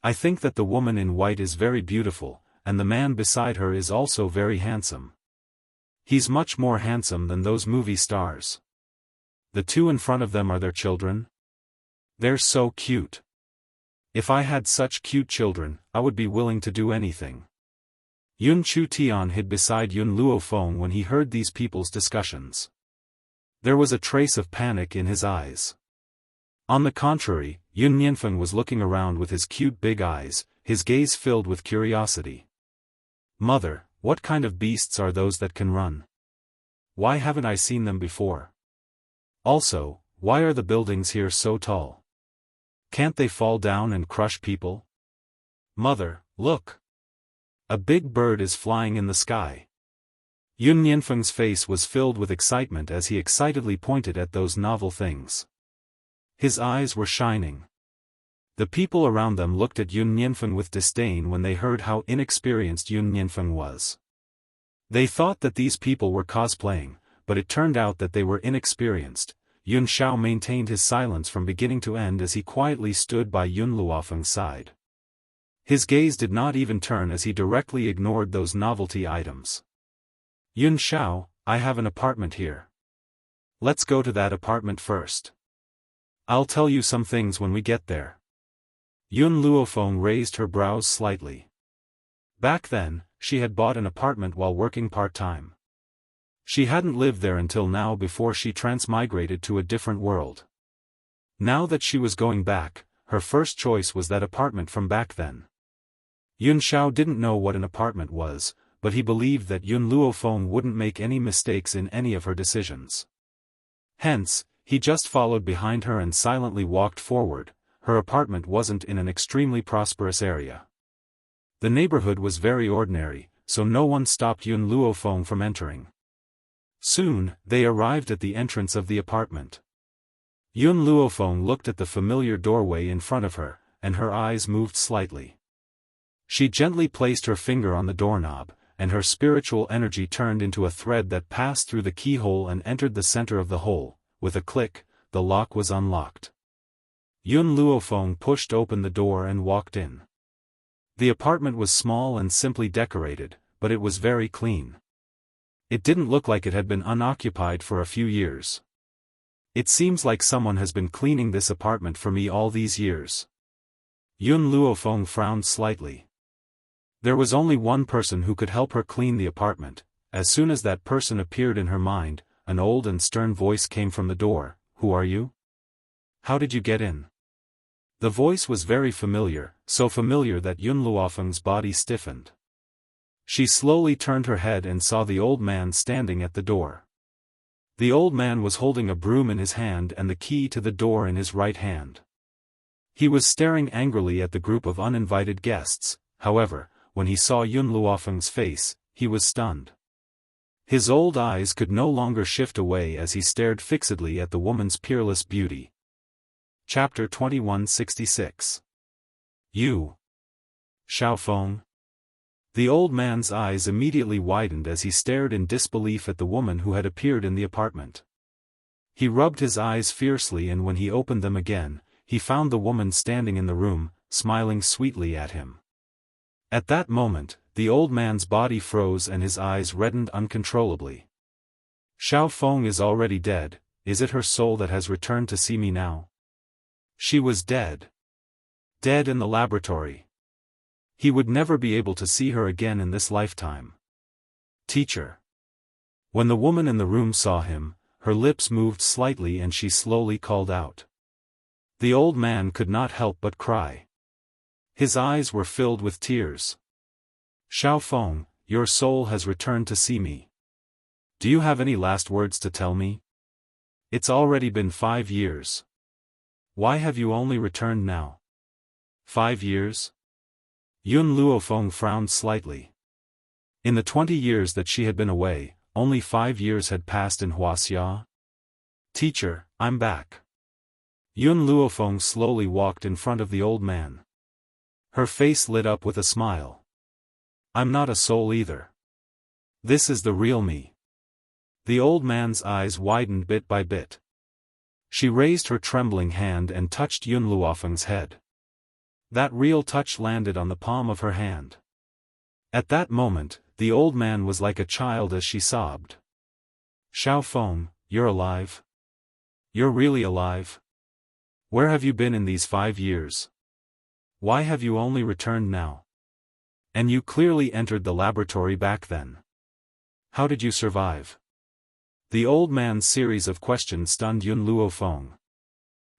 I think that the woman in white is very beautiful, and the man beside her is also very handsome. He's much more handsome than those movie stars. The two in front of them are their children? They're so cute. If I had such cute children, I would be willing to do anything. Yun Tian hid beside Yun Luofeng when he heard these people's discussions. There was a trace of panic in his eyes. On the contrary, Yun Nianfeng was looking around with his cute big eyes, his gaze filled with curiosity. Mother, what kind of beasts are those that can run? Why haven't I seen them before? Also, why are the buildings here so tall? Can't they fall down and crush people? Mother, look! A big bird is flying in the sky. Yun Nianfeng's face was filled with excitement as he excitedly pointed at those novel things. His eyes were shining. The people around them looked at Yun Nianfeng with disdain when they heard how inexperienced Yun Nianfeng was. They thought that these people were cosplaying, but it turned out that they were inexperienced. Yun Xiao maintained his silence from beginning to end as he quietly stood by Yun Luofeng's side. His gaze did not even turn as he directly ignored those novelty items. Yun Xiao, I have an apartment here. Let's go to that apartment first. I'll tell you some things when we get there. Yun Luofeng raised her brows slightly. Back then, she had bought an apartment while working part-time. She hadn't lived there until now before she transmigrated to a different world. Now that she was going back, her first choice was that apartment from back then. Yun Xiao didn't know what an apartment was, but he believed that Yun Luofeng wouldn't make any mistakes in any of her decisions. Hence, he just followed behind her and silently walked forward. Her apartment wasn't in an extremely prosperous area. The neighborhood was very ordinary, so no one stopped Yun Luofeng from entering. Soon, they arrived at the entrance of the apartment. Yun Luofeng looked at the familiar doorway in front of her, and her eyes moved slightly. She gently placed her finger on the doorknob, and her spiritual energy turned into a thread that passed through the keyhole and entered the center of the hole. With a click, the lock was unlocked. Yun Luofeng pushed open the door and walked in. The apartment was small and simply decorated, but it was very clean. It didn't look like it had been unoccupied for a few years. It seems like someone has been cleaning this apartment for me all these years. Yun Luofeng frowned slightly. There was only one person who could help her clean the apartment. As soon as that person appeared in her mind, an old and stern voice came from the door. Who are you? How did you get in? The voice was very familiar, so familiar that Yun Luofeng's body stiffened. She slowly turned her head and saw the old man standing at the door. The old man was holding a broom in his hand and the key to the door in his right hand. He was staring angrily at the group of uninvited guests. However, when he saw Yun Luofeng's face, he was stunned. His old eyes could no longer shift away as he stared fixedly at the woman's peerless beauty. Chapter 2166. You. Xiaofan. The old man's eyes immediately widened as he stared in disbelief at the woman who had appeared in the apartment. He rubbed his eyes fiercely, and when he opened them again, he found the woman standing in the room, smiling sweetly at him. At that moment, the old man's body froze and his eyes reddened uncontrollably. Xiaofan is already dead. Is it her soul that has returned to see me now? She was dead. Dead in the laboratory. He would never be able to see her again in this lifetime. Teacher. When the woman in the room saw him, her lips moved slightly and she slowly called out. The old man could not help but cry. His eyes were filled with tears. Xiaofan, your soul has returned to see me. Do you have any last words to tell me? It's already been 5 years. Why have you only returned now? 5 years? Yun Luofeng frowned slightly. In the 20 years that she had been away, only 5 years had passed in Wuxia. Teacher, I'm back. Yun Luofeng slowly walked in front of the old man. Her face lit up with a smile. I'm not a soul either. This is the real me. The old man's eyes widened bit by bit. She raised her trembling hand and touched Yun Luofeng's head. That real touch landed on the palm of her hand. At that moment, the old man was like a child as she sobbed. Xiaofan, you're alive? You're really alive? Where have you been in these 5 years? Why have you only returned now? And you clearly entered the laboratory back then. How did you survive? The old man's series of questions stunned Yun Luofeng.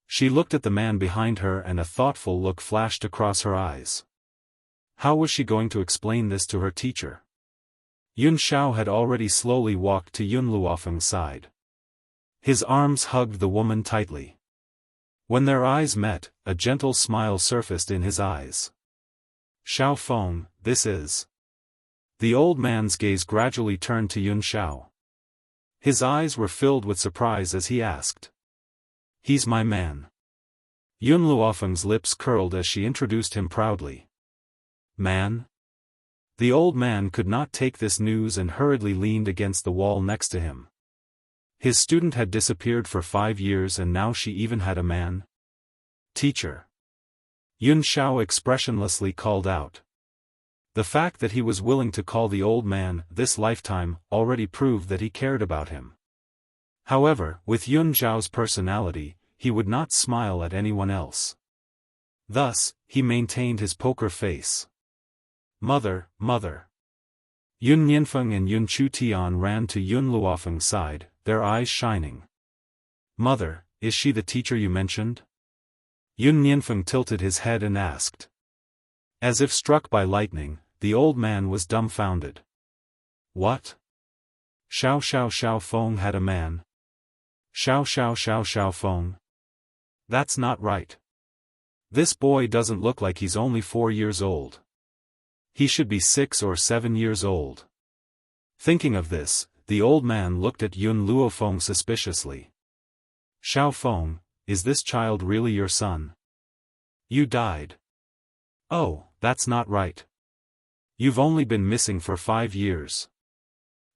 She looked at the man behind her and a thoughtful look flashed across her eyes. How was she going to explain this to her teacher? Yun Xiao had already slowly walked to Yun Luofeng's side. His arms hugged the woman tightly. When their eyes met, a gentle smile surfaced in his eyes. Xiaofan, this is... The old man's gaze gradually turned to Yun Xiao. His eyes were filled with surprise as he asked. He's my man. Yun Luofeng's lips curled as she introduced him proudly. Man? The old man could not take this news and hurriedly leaned against the wall next to him. His student had disappeared for 5 years and now she even had a man? Teacher. Yun Xiao expressionlessly called out. The fact that he was willing to call the old man this lifetime already proved that he cared about him. However, with Yun Xiao's personality, he would not smile at anyone else. Thus, he maintained his poker face. Mother, mother. Yun Nianfeng and Yun Chutian ran to Yun Luofeng's side, their eyes shining. Mother, is she the teacher you mentioned? Yun Nianfeng tilted his head and asked. As if struck by lightning, the old man was dumbfounded. What? Xiaofeng had a man. Xiaofeng. That's not right. This boy doesn't look like he's only 4 years old. He should be 6 or 7 years old. Thinking of this, the old man looked at Yun Luofeng suspiciously. Xiaofeng, is this child really your son? You died. Oh, that's not right. You've only been missing for 5 years.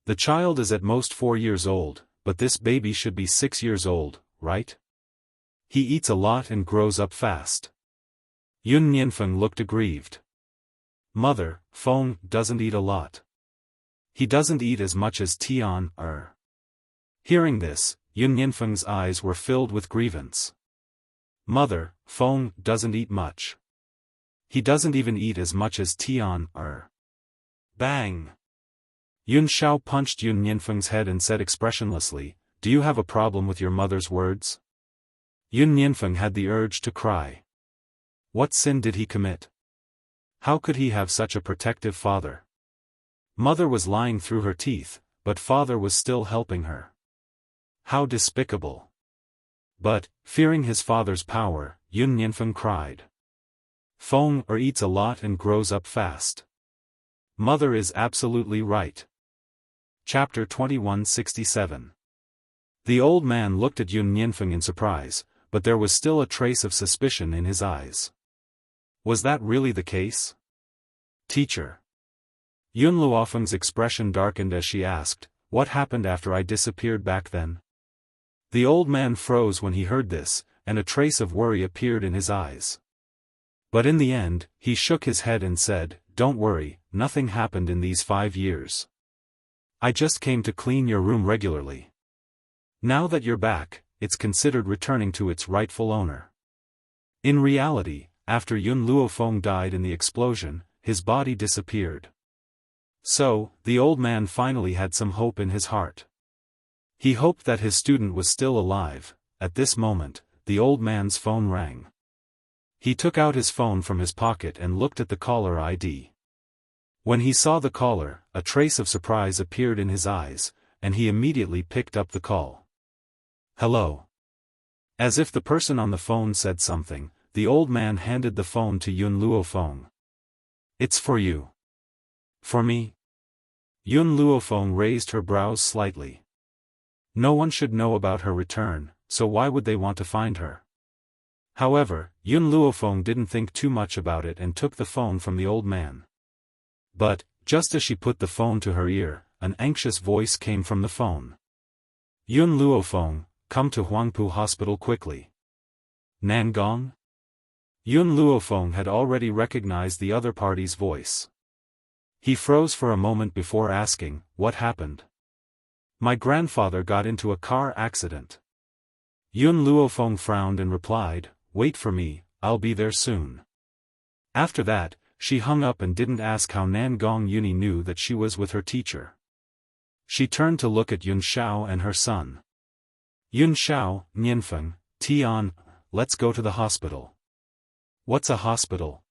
The child is at most 4 years old, but this baby should be 6 years old, right? He eats a lot and grows up fast. Yun Nianfeng looked aggrieved. Mother, Feng doesn't eat a lot. He doesn't eat as much as Tian. Hearing this, Yun Nianfeng's eyes were filled with grievance. Mother, Feng doesn't eat much. He doesn't even eat as much as Tian. Bang! Yun Xiao punched Yun Nianfeng's head and said expressionlessly, Do you have a problem with your mother's words? Yun Nianfeng had the urge to cry. What sin did he commit? How could he have such a protective father? Mother was lying through her teeth, but father was still helping her. How despicable! But, fearing his father's power, Yun Nianfeng cried. Feng or eats a lot and grows up fast. Mother is absolutely right. Chapter 2167. The old man looked at Yun Nianfeng in surprise, but there was still a trace of suspicion in his eyes. Was that really the case? Teacher. Yun Luofeng's expression darkened as she asked, "What happened after I disappeared back then?" The old man froze when he heard this, and a trace of worry appeared in his eyes. But in the end, he shook his head and said, "Don't worry, nothing happened in these 5 years. I just came to clean your room regularly. Now that you're back, it's considered returning to its rightful owner." In reality, after Yun Luofeng died in the explosion, his body disappeared. So, the old man finally had some hope in his heart. He hoped that his student was still alive. At this moment, the old man's phone rang. He took out his phone from his pocket and looked at the caller ID. When he saw the caller, a trace of surprise appeared in his eyes, and he immediately picked up the call. "Hello." As if the person on the phone said something, the old man handed the phone to Yun Luofeng. "It's for you." "For me?" Yun Luofeng raised her brows slightly. No one should know about her return, so why would they want to find her? However, Yun Luofeng didn't think too much about it and took the phone from the old man. But, just as she put the phone to her ear, an anxious voice came from the phone. "Yun Luofeng, come to Huangpu Hospital quickly." "Nangong?" Yun Luofeng had already recognized the other party's voice. He froze for a moment before asking, "What happened?" "My grandfather got into a car accident." Yun Luofeng frowned and replied, "Wait for me, I'll be there soon." After that, she hung up and didn't ask how Nangong Yuni knew that she was with her teacher. She turned to look at Yun Xiao and her son. "Yun Xiao, Nianfeng, Tian, let's go to the hospital." "What's a hospital?"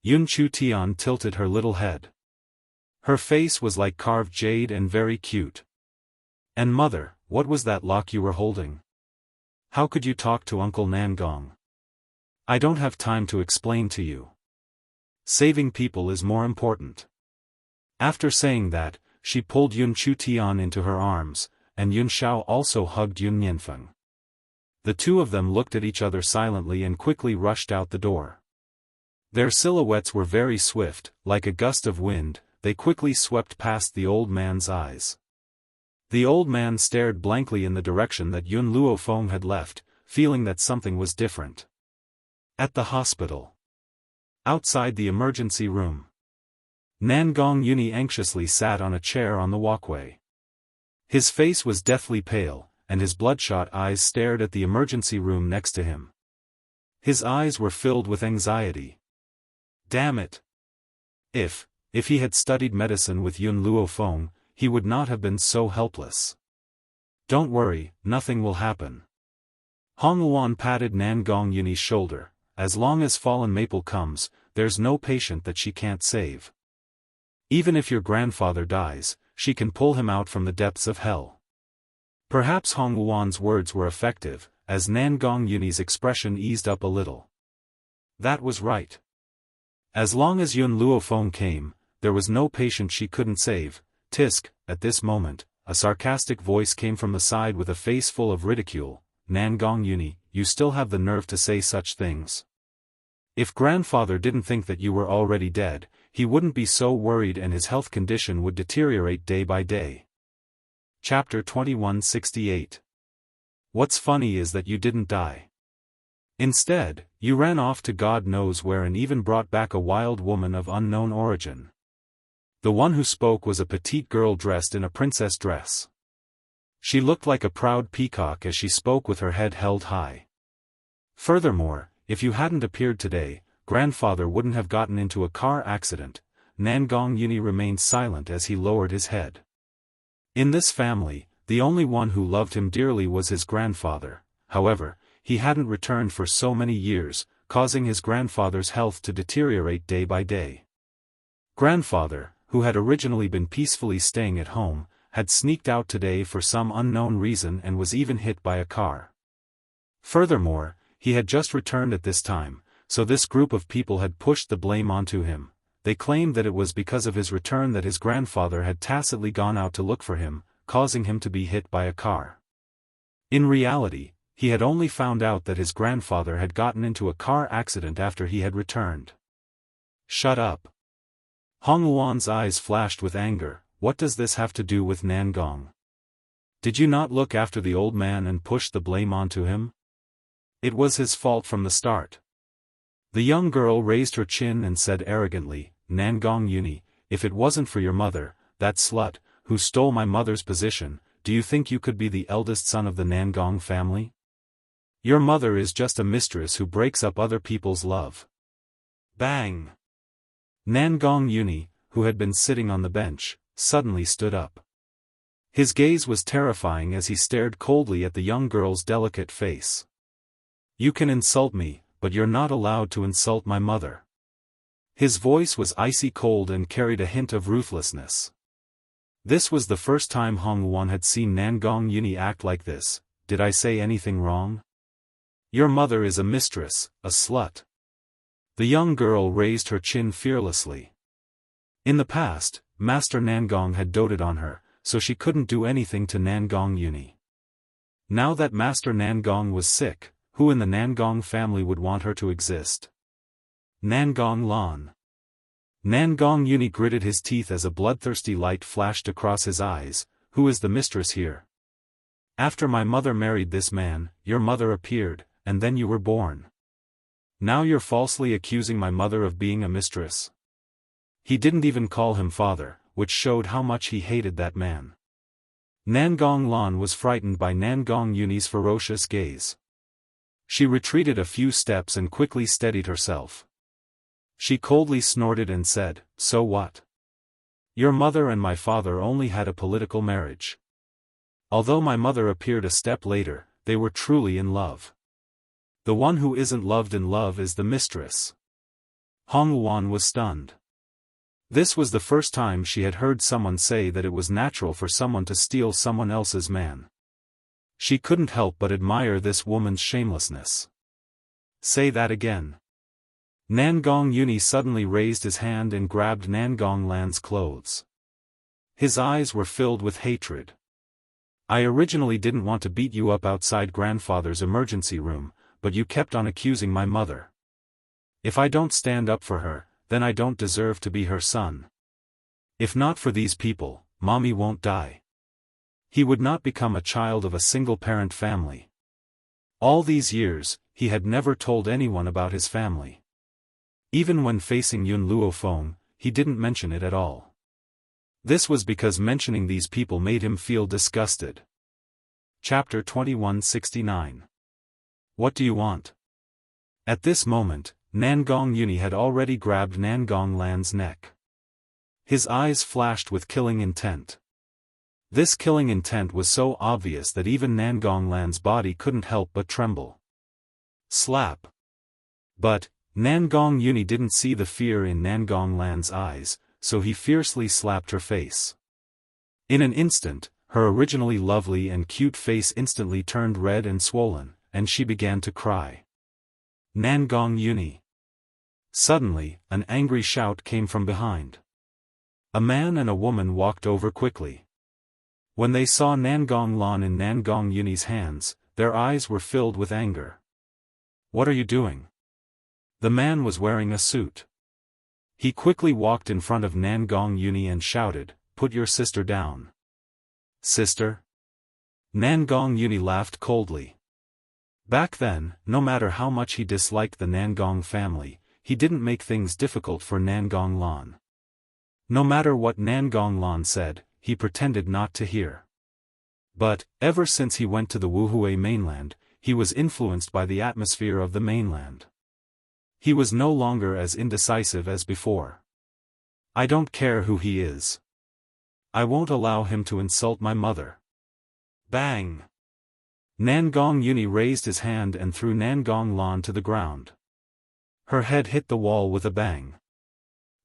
Yun Chu Tian tilted her little head. Her face was like carved jade and very cute. "And mother, what was that lock you were holding? How could you talk to Uncle Nangong?" "I don't have time to explain to you. Saving people is more important." After saying that, she pulled Yun Chu Tian into her arms, and Yun Xiao also hugged Yun Nianfeng. The two of them looked at each other silently and quickly rushed out the door. Their silhouettes were very swift, like a gust of wind, they quickly swept past the old man's eyes. The old man stared blankly in the direction that Yun Luofeng had left, feeling that something was different. At the hospital. Outside the emergency room. Nangong Yuni anxiously sat on a chair on the walkway. His face was deathly pale, and his bloodshot eyes stared at the emergency room next to him. His eyes were filled with anxiety. Damn it! If he had studied medicine with Yun Luofeng, he would not have been so helpless. "Don't worry, nothing will happen." Hong Luan patted Nangong Yuni's shoulder. "As long as Fallen Maple comes, there's no patient that she can't save. Even if your grandfather dies, she can pull him out from the depths of hell." Perhaps Hong Luan's words were effective, as Nangong Yuni's expression eased up a little. That was right. As long as Yun Luofeng came, there was no patient she couldn't save. Tisk, at this moment, a sarcastic voice came from the side with a face full of ridicule. "Nangong Yuni, you still have the nerve to say such things. If grandfather didn't think that you were already dead, he wouldn't be so worried and his health condition would deteriorate day by day." Chapter 2168. What's funny is that you didn't die. Instead, you ran off to God knows where and even brought back a wild woman of unknown origin. The one who spoke was a petite girl dressed in a princess dress. She looked like a proud peacock as she spoke with her head held high. Furthermore, if you hadn't appeared today, grandfather wouldn't have gotten into a car accident. Nangong Yuni remained silent as he lowered his head. In this family, the only one who loved him dearly was his grandfather. However, he hadn't returned for so many years, causing his grandfather's health to deteriorate day by day. Grandfather, who had originally been peacefully staying at home, had sneaked out today for some unknown reason and was even hit by a car. Furthermore, He had just returned at this time, so this group of people had pushed the blame onto him. They claimed that it was because of his return that his grandfather had tacitly gone out to look for him, causing him to be hit by a car. In reality, he had only found out that his grandfather had gotten into a car accident after he had returned. Shut up. Hong Luan's eyes flashed with anger. What does this have to do with Nangong? Did you not look after the old man and push the blame onto him? It was his fault from the start. The young girl raised her chin and said arrogantly, Nangong Uni, if it wasn't for your mother, that slut, who stole my mother's position, do you think you could be the eldest son of the Nangong family? Your mother is just a mistress who breaks up other people's love. Bang! Nangong Uni, who had been sitting on the bench, suddenly stood up. His gaze was terrifying as he stared coldly at the young girl's delicate face. You can insult me, but you're not allowed to insult my mother. His voice was icy cold and carried a hint of ruthlessness. This was the first time Hong Luan had seen Nangong Uni act like this. Did I say anything wrong? Your mother is a mistress, a slut. The young girl raised her chin fearlessly. In the past, Master Nangong had doted on her, so she couldn't do anything to Nangong Uni. Now that Master Nangong was sick, who in the Nangong family would want her to exist? Nangong Lan. Nangong Uni gritted his teeth as a bloodthirsty light flashed across his eyes. Who is the mistress here? After my mother married this man, your mother appeared, and then you were born. Now you're falsely accusing my mother of being a mistress. He didn't even call him father, which showed how much he hated that man. Nangong Lan was frightened by Nangong Uni's ferocious gaze. She retreated a few steps and quickly steadied herself. She coldly snorted and said, So what? Your mother and my father only had a political marriage. Although my mother appeared a step later, they were truly in love. The one who isn't loved in love is the mistress. Hong Luan was stunned. This was the first time she had heard someone say that it was natural for someone to steal someone else's man. She couldn't help but admire this woman's shamelessness. Say that again. Nangong Uni suddenly raised his hand and grabbed Nangong Lan's clothes. His eyes were filled with hatred. I originally didn't want to beat you up outside grandfather's emergency room, but you kept on accusing my mother. If I don't stand up for her, then I don't deserve to be her son. If not for these people, mommy won't die. He would not become a child of a single-parent family. All these years, he had never told anyone about his family. Even when facing Yun Luofeng, he didn't mention it at all. This was because mentioning these people made him feel disgusted. Chapter 2169. What do you want? At this moment, Nangong Uni had already grabbed Nangong Lan's neck. His eyes flashed with killing intent. This killing intent was so obvious that even Nangong Lan's body couldn't help but tremble. Slap. But, Nangong Uni didn't see the fear in Nangong Lan's eyes, so he fiercely slapped her face. In an instant, her originally lovely and cute face instantly turned red and swollen, and she began to cry. Nangong Uni. Suddenly, an angry shout came from behind. A man and a woman walked over quickly. When they saw Nangong Lan in Nangong Uni's hands, their eyes were filled with anger. What are you doing? The man was wearing a suit. He quickly walked in front of Nangong Uni and shouted, Put your sister down. Sister? Nangong Uni laughed coldly. Back then, no matter how much he disliked the Nangong family, he didn't make things difficult for Nangong Lan. No matter what Nangong Lan said, he pretended not to hear. But, ever since he went to the Wuhui mainland, he was influenced by the atmosphere of the mainland. He was no longer as indecisive as before. I don't care who he is. I won't allow him to insult my mother. Bang! Nangong Uni raised his hand and threw Nangong Lan to the ground. Her head hit the wall with a bang.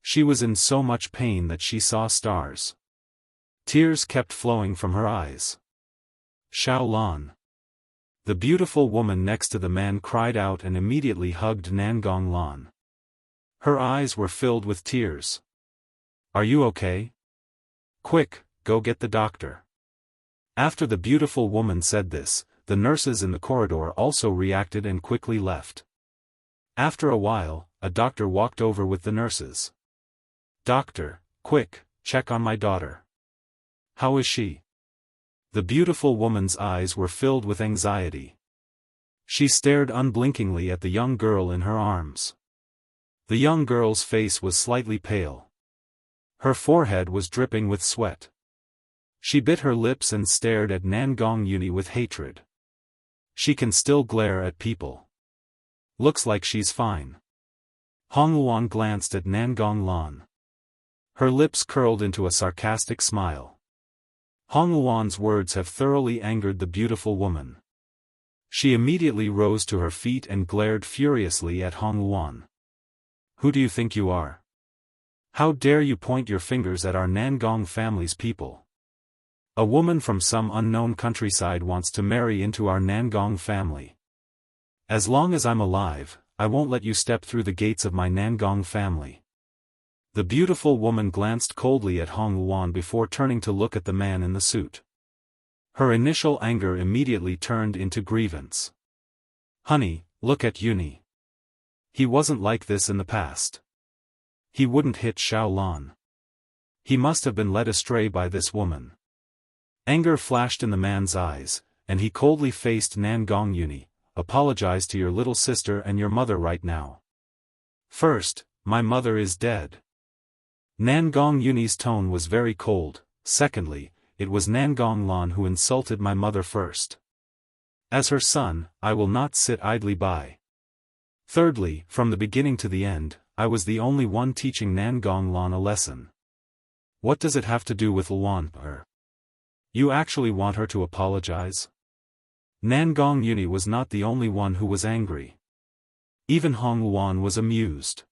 She was in so much pain that she saw stars. Tears kept flowing from her eyes. Xiao Lan. The beautiful woman next to the man cried out and immediately hugged Nangong Lan. Her eyes were filled with tears. Are you okay? Quick, go get the doctor. After the beautiful woman said this, the nurses in the corridor also reacted and quickly left. After a while, a doctor walked over with the nurses. Doctor, quick, check on my daughter. How is she? The beautiful woman's eyes were filled with anxiety. She stared unblinkingly at the young girl in her arms. The young girl's face was slightly pale. Her forehead was dripping with sweat. She bit her lips and stared at Nangong Uni with hatred. She can still glare at people. Looks like she's fine. Hong Luan glanced at Nangong Lan. Her lips curled into a sarcastic smile. Hong Luan's words have thoroughly angered the beautiful woman. She immediately rose to her feet and glared furiously at Hong Luan. Who do you think you are? How dare you point your fingers at our Nangong family's people? A woman from some unknown countryside wants to marry into our Nangong family. As long as I'm alive, I won't let you step through the gates of my Nangong family. The beautiful woman glanced coldly at Hong Luan before turning to look at the man in the suit. Her initial anger immediately turned into grievance. Honey, look at Uni. He wasn't like this in the past. He wouldn't hit Xiao Lan. He must have been led astray by this woman. Anger flashed in the man's eyes, and he coldly faced Nangong Uni. Apologize to your little sister and your mother right now. First, my mother is dead. Nangong Uni's tone was very cold. Secondly, it was Nangong Lan who insulted my mother first. As her son, I will not sit idly by. Thirdly, from the beginning to the end, I was the only one teaching Nangong Lan a lesson. What does it have to do with Luan? You actually want her to apologize? Nangong Uni was not the only one who was angry. Even Hong Luan was amused.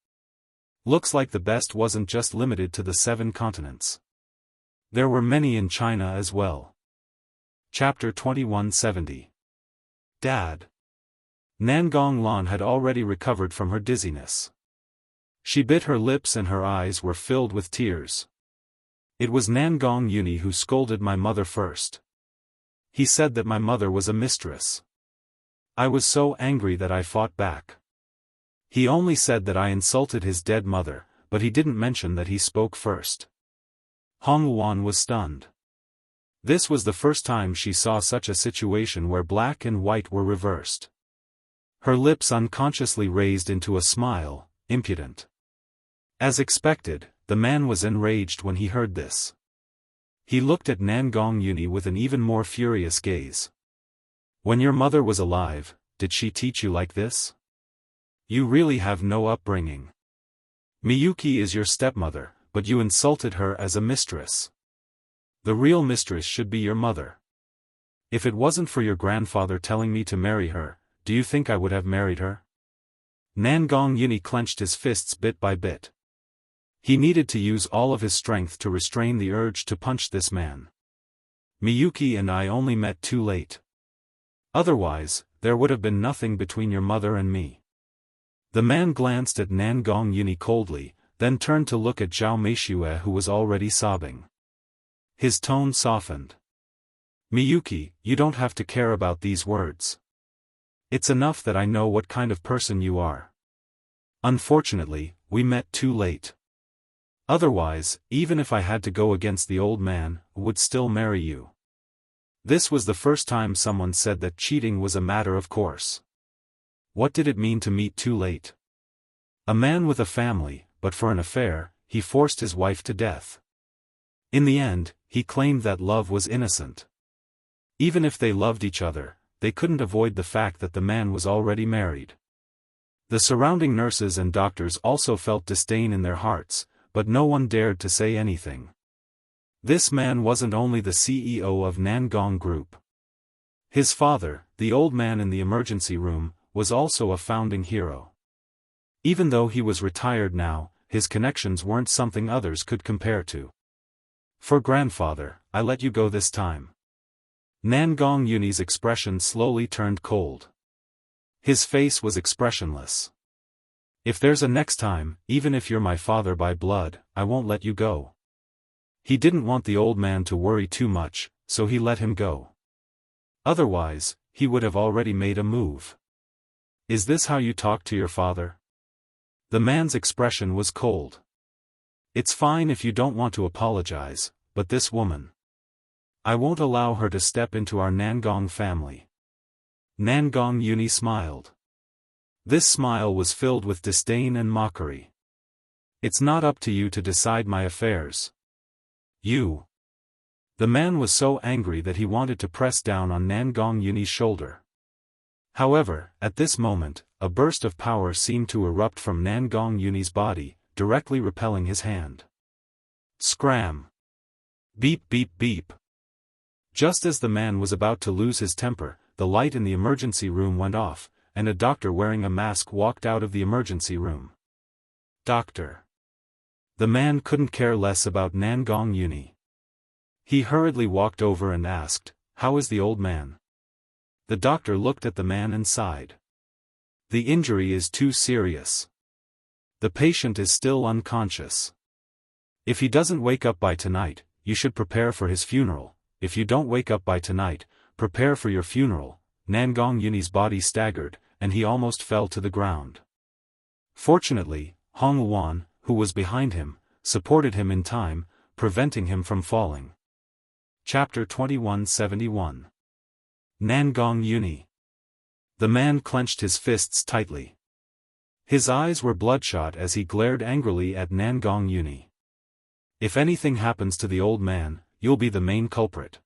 Looks like the best wasn't just limited to the 7 continents. There were many in China as well. Chapter 2170. Dad. Nangong Lan had already recovered from her dizziness. She bit her lips and her eyes were filled with tears. It was Nangong Uni who scolded my mother first. He said that my mother was a mistress. I was so angry that I fought back. He only said that I insulted his dead mother, but he didn't mention that he spoke first. Hong Luan was stunned. This was the first time she saw such a situation where black and white were reversed. Her lips unconsciously raised into a smile, impudent. As expected, the man was enraged when he heard this. He looked at Nangong Uni with an even more furious gaze. When your mother was alive, did she teach you like this? You really have no upbringing. Miyuki is your stepmother, but you insulted her as a mistress. The real mistress should be your mother. If it wasn't for your grandfather telling me to marry her, do you think I would have married her? Nangong Uni clenched his fists bit by bit. He needed to use all of his strength to restrain the urge to punch this man. Miyuki and I only met too late. Otherwise, there would have been nothing between your mother and me. The man glanced at Nangong Uni coldly, then turned to look at Zhao Meishue who was already sobbing. His tone softened. Miyuki, you don't have to care about these words. It's enough that I know what kind of person you are. Unfortunately, we met too late. Otherwise, even if I had to go against the old man, I would still marry you. This was the first time someone said that cheating was a matter of course. What did it mean to meet too late? A man with a family, but for an affair, he forced his wife to death. In the end, he claimed that love was innocent. Even if they loved each other, they couldn't avoid the fact that the man was already married. The surrounding nurses and doctors also felt disdain in their hearts, but no one dared to say anything. This man wasn't only the CEO of Nangong Group. His father, the old man in the emergency room, was also a founding hero. Even though he was retired now, his connections weren't something others could compare to. For grandfather, I let you go this time. Nangong Yuni's expression slowly turned cold. His face was expressionless. If there's a next time, even if you're my father by blood, I won't let you go. He didn't want the old man to worry too much, so he let him go. Otherwise, he would have already made a move. Is this how you talk to your father? The man's expression was cold. It's fine if you don't want to apologize, but this woman. I won't allow her to step into our Nangong family. Nangong Yuni smiled. This smile was filled with disdain and mockery. It's not up to you to decide my affairs. You. The man was so angry that he wanted to press down on Nangong Yuni's shoulder. However, at this moment, a burst of power seemed to erupt from Nangong Yuni's body, directly repelling his hand. Scram! Beep beep beep! Just as the man was about to lose his temper, the light in the emergency room went off, and a doctor wearing a mask walked out of the emergency room. Doctor. The man couldn't care less about Nangong Yuni. He hurriedly walked over and asked, "How is the old man?" The doctor looked at the man and sighed. The injury is too serious. The patient is still unconscious. If he doesn't wake up by tonight, you should prepare for his funeral. If you don't wake up by tonight, prepare for your funeral. Nangong Yuni's body staggered, and he almost fell to the ground. Fortunately, Hong Luan, who was behind him, supported him in time, preventing him from falling. Chapter 2171. Nangong Yuni. The man clenched his fists tightly. His eyes were bloodshot as he glared angrily at Nangong Yuni. If anything happens to the old man, you'll be the main culprit.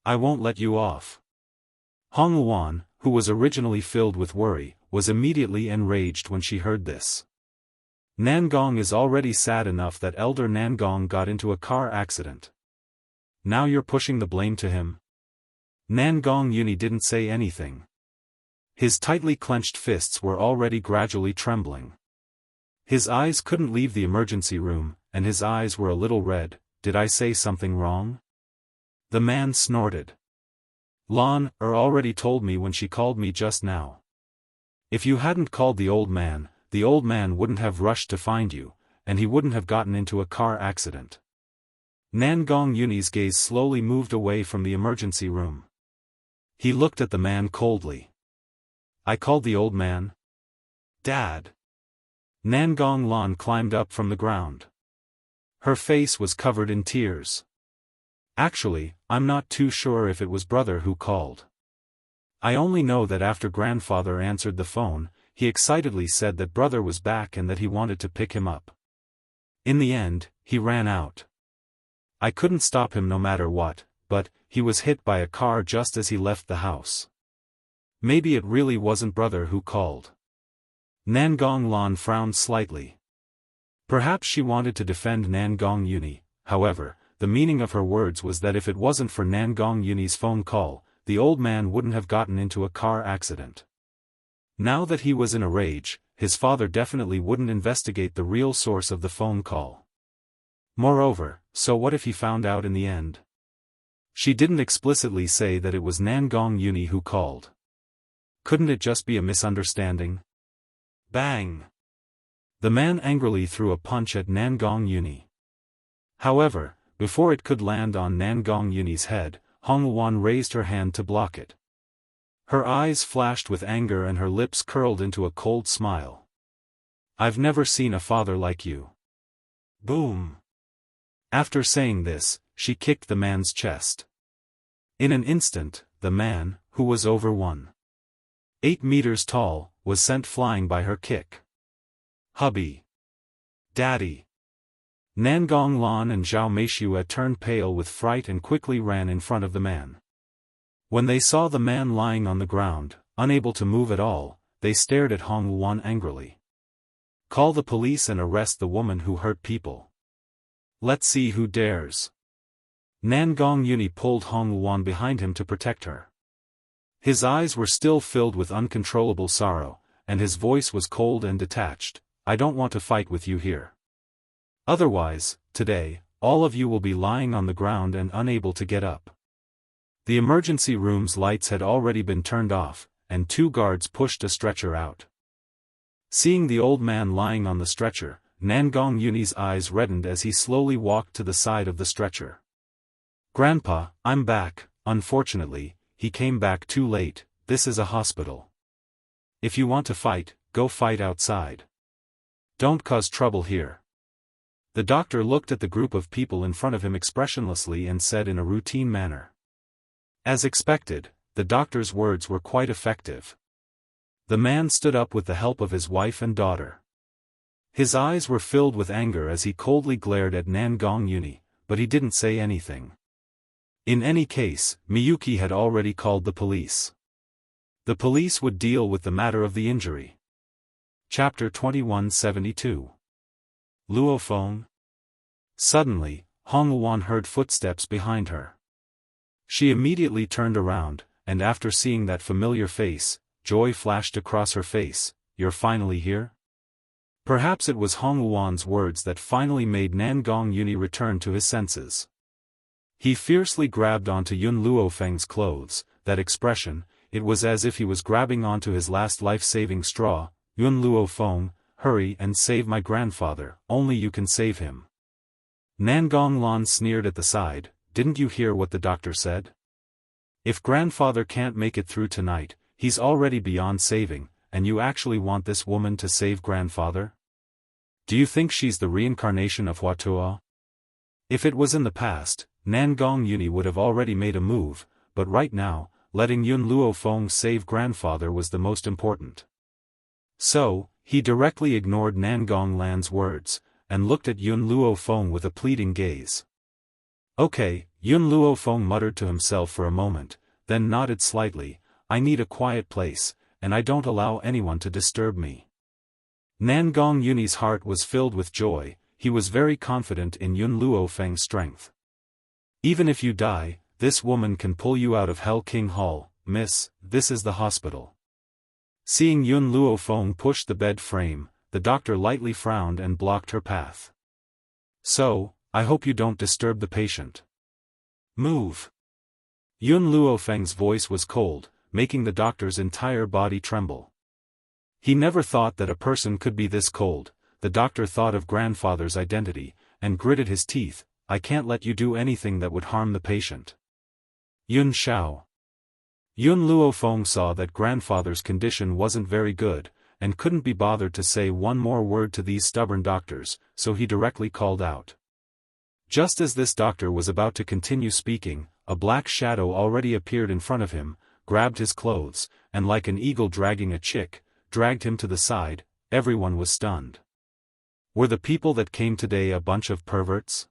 I won't let you off. Hong Luan, who was originally filled with worry, was immediately enraged when she heard this. Nangong is already sad enough that elder Nangong got into a car accident. Now you're pushing the blame to him? Nangong Yuni didn't say anything. His tightly clenched fists were already gradually trembling. His eyes couldn't leave the emergency room, and his eyes were a little red. Did I say something wrong? The man snorted. Lan already told me when she called me just now. If you hadn't called the old man wouldn't have rushed to find you, and he wouldn't have gotten into a car accident. Nangong Yuni's gaze slowly moved away from the emergency room. He looked at the man coldly. I called the old man? Dad. Nangong Lan climbed up from the ground. Her face was covered in tears. Actually, I'm not too sure if it was brother who called. I only know that after grandfather answered the phone, he excitedly said that brother was back and that he wanted to pick him up. In the end, he ran out. I couldn't stop him no matter what, but he was hit by a car just as he left the house. Maybe it really wasn't brother who called. Nangong Lan frowned slightly. Perhaps she wanted to defend Nangong Yuni. However, the meaning of her words was that if it wasn't for Nangong Yuni's phone call, the old man wouldn't have gotten into a car accident. Now that he was in a rage, his father definitely wouldn't investigate the real source of the phone call. Moreover, so what if he found out in the end? She didn't explicitly say that it was Nangong Yuni who called. Couldn't it just be a misunderstanding? Bang! The man angrily threw a punch at Nangong Yuni. However, before it could land on Nangong Yuni's head, Hong Luan raised her hand to block it. Her eyes flashed with anger and her lips curled into a cold smile. I've never seen a father like you. Boom! After saying this, she kicked the man's chest. In an instant, the man, who was over 1.8 meters tall, was sent flying by her kick. Hubby! Daddy! Nangong Lan and Zhao Meishue turned pale with fright and quickly ran in front of the man. When they saw the man lying on the ground, unable to move at all, they stared at Hong Luan angrily. Call the police and arrest the woman who hurt people. Let's see who dares. Nangong Yuni pulled Hong Luan behind him to protect her. His eyes were still filled with uncontrollable sorrow, and his voice was cold and detached. I don't want to fight with you here. Otherwise, today, all of you will be lying on the ground and unable to get up. The emergency room's lights had already been turned off, and 2 guards pushed a stretcher out. Seeing the old man lying on the stretcher, Nangong Yuni's eyes reddened as he slowly walked to the side of the stretcher. "Grandpa, I'm back. Unfortunately, he came back too late. This is a hospital. If you want to fight, go fight outside. Don't cause trouble here." The doctor looked at the group of people in front of him expressionlessly and said in a routine manner. As expected, the doctor's words were quite effective. The man stood up with the help of his wife and daughter. His eyes were filled with anger as he coldly glared at Nangong Yuni, but he didn't say anything. In any case, Miyuki had already called the police. The police would deal with the matter of the injury. Chapter 2172. Luofeng. Suddenly, Hong Luan heard footsteps behind her. She immediately turned around, and after seeing that familiar face, joy flashed across her face. "You're finally here?" Perhaps it was Hong Luan's words that finally made Nangong Yuni return to his senses. He fiercely grabbed onto Yun Luofeng's clothes. That expression, it was as if he was grabbing onto his last life-saving straw. "Yun Luofeng, hurry and save my grandfather, only you can save him." Nangong Lan sneered at the side. "Didn't you hear what the doctor said? If grandfather can't make it through tonight, he's already beyond saving, and you actually want this woman to save grandfather? Do you think she's the reincarnation of Huatua?" If it was in the past, Nangong Yuni would have already made a move, but right now, letting Yun Luofeng save grandfather was the most important. So, he directly ignored Nangong Lan's words, and looked at Yun Luofeng with a pleading gaze. "Okay," Yun Luofeng muttered to himself for a moment, then nodded slightly. "I need a quiet place, and I don't allow anyone to disturb me." Nangong Yuni's heart was filled with joy. He was very confident in Yun Luofeng's strength. "Even if you die, this woman can pull you out of Hell King Hall, miss. This is the hospital." Seeing Yun Luofeng push the bed frame, the doctor lightly frowned and blocked her path. "So, I hope you don't disturb the patient. Move." Yun Luofeng's voice was cold, making the doctor's entire body tremble. He never thought that a person could be this cold. The doctor thought of grandfather's identity, and gritted his teeth. "I can't let you do anything that would harm the patient." Yun Xiao. Yun Luofeng saw that grandfather's condition wasn't very good, and couldn't be bothered to say one more word to these stubborn doctors, so he directly called out. Just as this doctor was about to continue speaking, a black shadow already appeared in front of him, grabbed his clothes, and like an eagle dragging a chick, dragged him to the side. Everyone was stunned. Were the people that came today a bunch of perverts?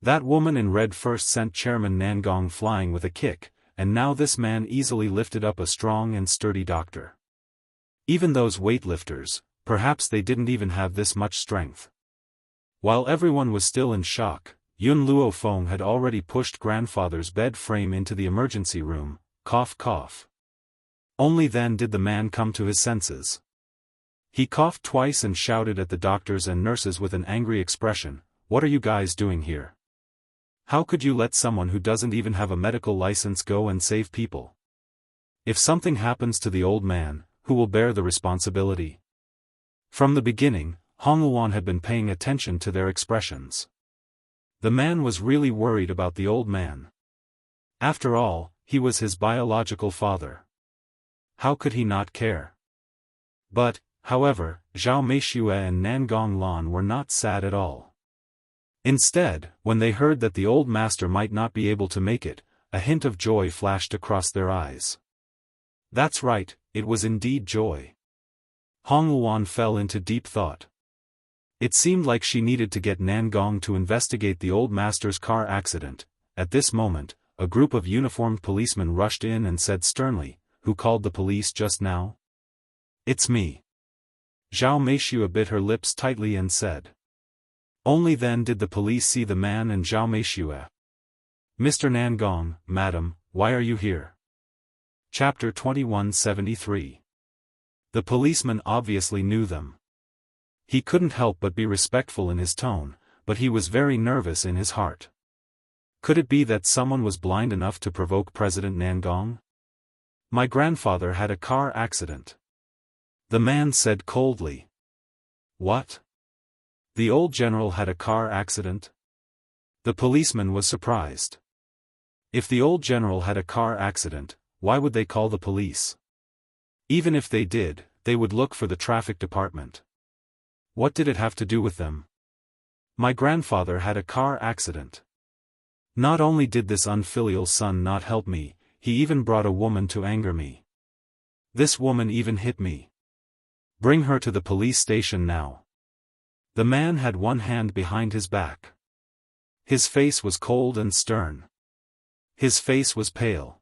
That woman in red first sent Chairman Nangong flying with a kick, and now this man easily lifted up a strong and sturdy doctor. Even those weightlifters, perhaps they didn't even have this much strength. While everyone was still in shock, Yun Luofeng had already pushed grandfather's bed frame into the emergency room. Cough cough. Only then did the man come to his senses. He coughed twice and shouted at the doctors and nurses with an angry expression. "What are you guys doing here? How could you let someone who doesn't even have a medical license go and save people? If something happens to the old man, who will bear the responsibility?" From the beginning, Hong Luan had been paying attention to their expressions. The man was really worried about the old man. After all, he was his biological father. How could he not care? But, however, Zhao Meishue and Nangong Lan were not sad at all. Instead, when they heard that the old master might not be able to make it, a hint of joy flashed across their eyes. That's right, it was indeed joy. Hong Luan fell into deep thought. It seemed like she needed to get Nangong to investigate the old master's car accident. At this moment, a group of uniformed policemen rushed in and said sternly, "Who called the police just now?" "It's me." Zhao Meishue bit her lips tightly and said. Only then did the police see the man and Zhao Meishue. "Mr. Nangong, madam, why are you here?" Chapter 2173. The policeman obviously knew them. He couldn't help but be respectful in his tone, but he was very nervous in his heart. Could it be that someone was blind enough to provoke President Nangong? My grandfather had a car accident. The man said coldly. What? The old general had a car accident? The policeman was surprised. If the old general had a car accident, why would they call the police? Even if they did, they would look for the traffic department. What did it have to do with them? My grandfather had a car accident. Not only did this unfilial son not help me, he even brought a woman to anger me. This woman even hit me. Bring her to the police station now. The man had one hand behind his back. His face was cold and stern. His face was pale.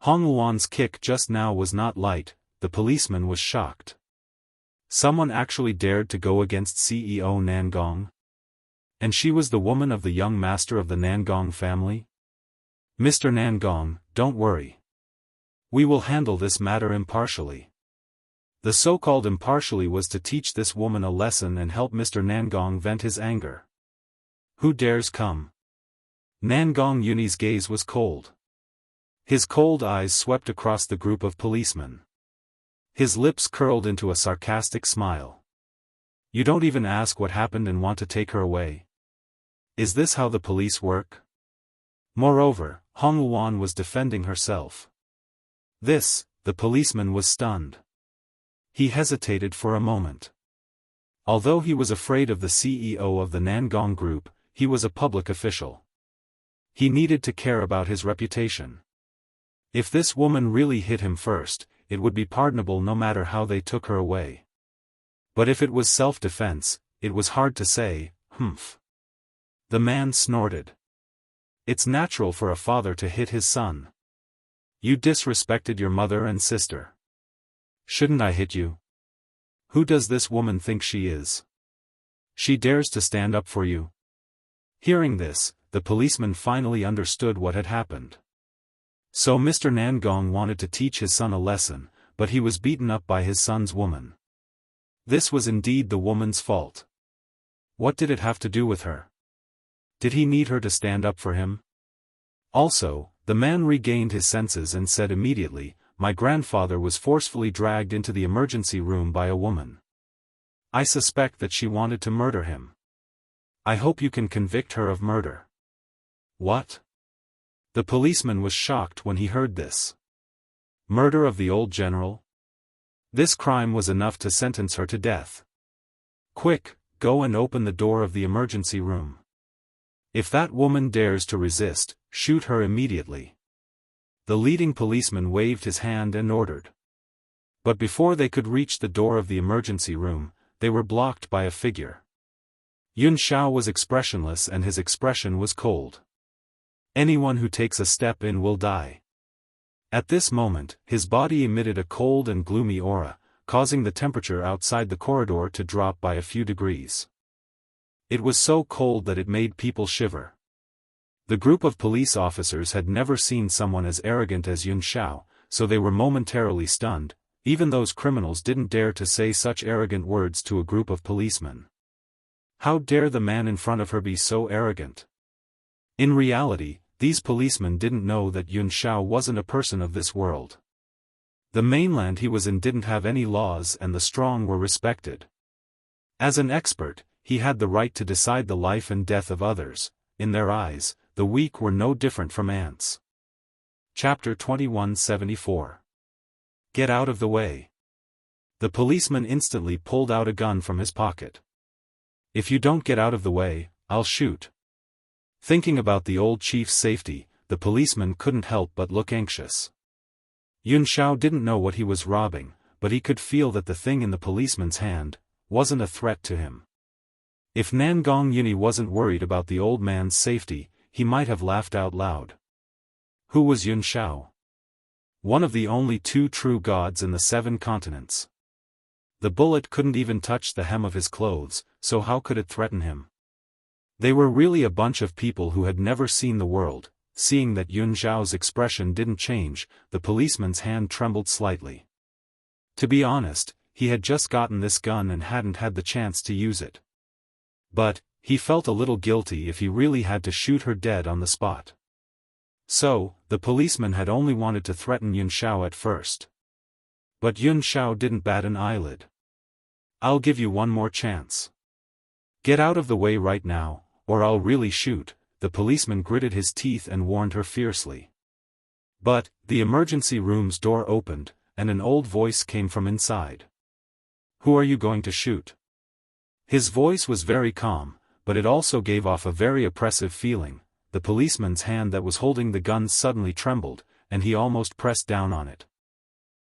Hong Luan's kick just now was not light. The policeman was shocked. Someone actually dared to go against CEO Nangong? And she was the woman of the young master of the Nangong family? Mr. Nangong, don't worry. We will handle this matter impartially. The so-called impartially was to teach this woman a lesson and help Mr. Nangong vent his anger. Who dares come? Nangong Yuni's gaze was cold. His cold eyes swept across the group of policemen. His lips curled into a sarcastic smile. You don't even ask what happened and want to take her away? Is this how the police work? Moreover, Hong Luan was defending herself. The policeman was stunned. He hesitated for a moment. Although he was afraid of the CEO of the Nangong group, he was a public official. He needed to care about his reputation. If this woman really hit him first, it would be pardonable no matter how they took her away. But if it was self-defense, it was hard to say, humph. The man snorted. It's natural for a father to hit his son. You disrespected your mother and sister. Shouldn't I hit you? Who does this woman think she is? She dares to stand up for you. Hearing this, the policeman finally understood what had happened. So Mr. Nangong wanted to teach his son a lesson, but he was beaten up by his son's woman. This was indeed the woman's fault. What did it have to do with her? Did he need her to stand up for him? Also, the man regained his senses and said immediately, my grandfather was forcefully dragged into the emergency room by a woman. I suspect that she wanted to murder him. I hope you can convict her of murder. What? The policeman was shocked when he heard this. Murder of the old general? This crime was enough to sentence her to death. Quick, go and open the door of the emergency room. If that woman dares to resist, shoot her immediately. The leading policeman waved his hand and ordered. But before they could reach the door of the emergency room, they were blocked by a figure. Yun Xiao was expressionless and his expression was cold. Anyone who takes a step in will die. At this moment, his body emitted a cold and gloomy aura, causing the temperature outside the corridor to drop by a few degrees. It was so cold that it made people shiver. The group of police officers had never seen someone as arrogant as Yun Xiao, so they were momentarily stunned. Even those criminals didn't dare to say such arrogant words to a group of policemen. How dare the man in front of her be so arrogant? In reality, these policemen didn't know that Yun Xiao wasn't a person of this world. The mainland he was in didn't have any laws and the strong were respected. As an expert, he had the right to decide the life and death of others. In their eyes, the weak were no different from ants. Chapter 2174. Get out of the way. The policeman instantly pulled out a gun from his pocket. If you don't get out of the way, I'll shoot. Thinking about the old chief's safety, the policeman couldn't help but look anxious. Yun Xiao didn't know what he was robbing, but he could feel that the thing in the policeman's hand wasn't a threat to him. If Nangong Yuni wasn't worried about the old man's safety, he might have laughed out loud. Who was Yun Xiao? One of the only two true gods in the 7 continents. The bullet couldn't even touch the hem of his clothes, so how could it threaten him? They were really a bunch of people who had never seen the world. Seeing that Yun Xiao's expression didn't change, the policeman's hand trembled slightly. To be honest, he had just gotten this gun and hadn't had the chance to use it. But, he felt a little guilty if he really had to shoot her dead on the spot. So, the policeman had only wanted to threaten Yun Xiao at first. But Yun Xiao didn't bat an eyelid. "I'll give you one more chance. Get out of the way right now, or I'll really shoot," the policeman gritted his teeth and warned her fiercely. But, the emergency room's door opened, and an old voice came from inside. "Who are you going to shoot?" His voice was very calm, but it also gave off a very oppressive feeling. The policeman's hand that was holding the gun suddenly trembled, and he almost pressed down on it.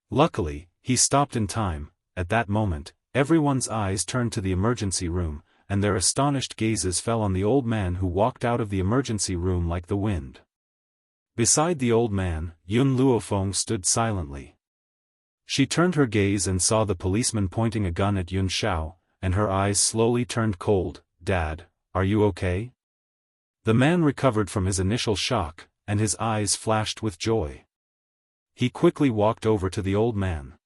Luckily, he stopped in time. At that moment, everyone's eyes turned to the emergency room, and their astonished gazes fell on the old man who walked out of the emergency room like the wind. Beside the old man, Yun Luofeng stood silently. She turned her gaze and saw the policeman pointing a gun at Yun Xiao, and her eyes slowly turned cold. "Dad, are you okay?" The man recovered from his initial shock, and his eyes flashed with joy. He quickly walked over to the old man.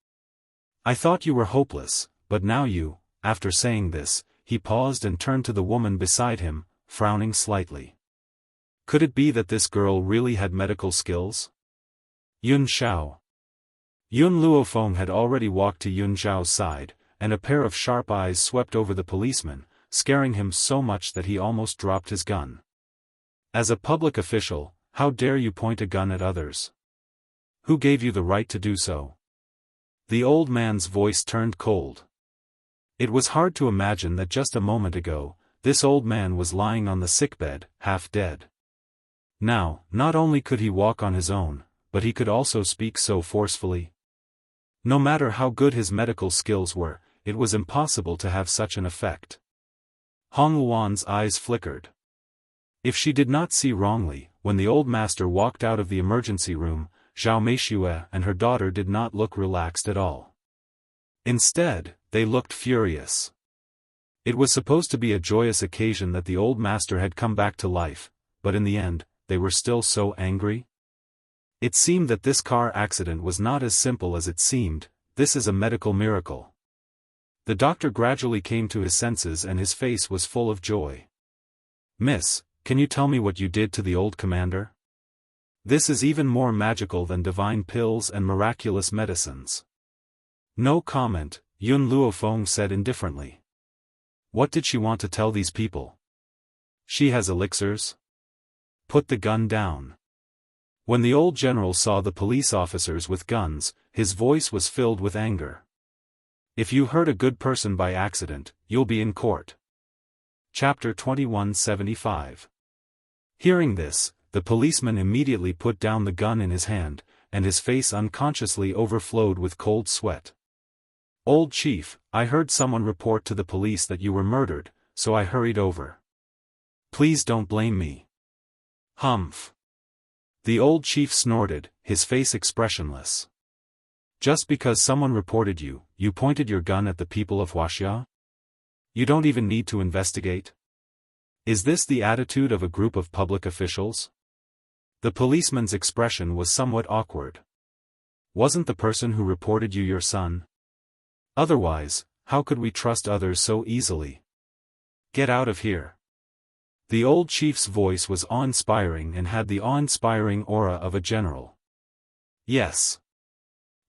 "I thought you were hopeless, but now you," after saying this, he paused and turned to the woman beside him, frowning slightly. Could it be that this girl really had medical skills? Yun Xiao. Yun Luofeng had already walked to Yun Xiao's side, and a pair of sharp eyes swept over the policeman, scaring him so much that he almost dropped his gun. "As a public official, how dare you point a gun at others? Who gave you the right to do so?" The old man's voice turned cold. It was hard to imagine that just a moment ago, this old man was lying on the sickbed, half dead. Now, not only could he walk on his own, but he could also speak so forcefully. No matter how good his medical skills were, it was impossible to have such an effect. Hong Luan's eyes flickered. If she did not see wrongly, when the old master walked out of the emergency room, Zhao Meishue and her daughter did not look relaxed at all. Instead, they looked furious. It was supposed to be a joyous occasion that the old master had come back to life, but in the end, they were still so angry. It seemed that this car accident was not as simple as it seemed. This is a medical miracle. The doctor gradually came to his senses and his face was full of joy. "Miss, can you tell me what you did to the old commander? This is even more magical than divine pills and miraculous medicines." "No comment," Yun Luofeng said indifferently. "What did she want to tell these people? She has elixirs? Put the gun down." When the old general saw the police officers with guns, his voice was filled with anger. "If you hurt a good person by accident, you'll be in court." Chapter 2175. Hearing this, the policeman immediately put down the gun in his hand, and his face unconsciously overflowed with cold sweat. "Old chief, I heard someone report to the police that you were murdered, so I hurried over. Please don't blame me." "Humph." The old chief snorted, his face expressionless. "Just because someone reported you, you pointed your gun at the people of Wuxia? You don't even need to investigate? Is this the attitude of a group of public officials?" The policeman's expression was somewhat awkward. "Wasn't the person who reported you your son? Otherwise, how could we trust others so easily? Get out of here." The old chief's voice was awe-inspiring and had the awe-inspiring aura of a general. "Yes."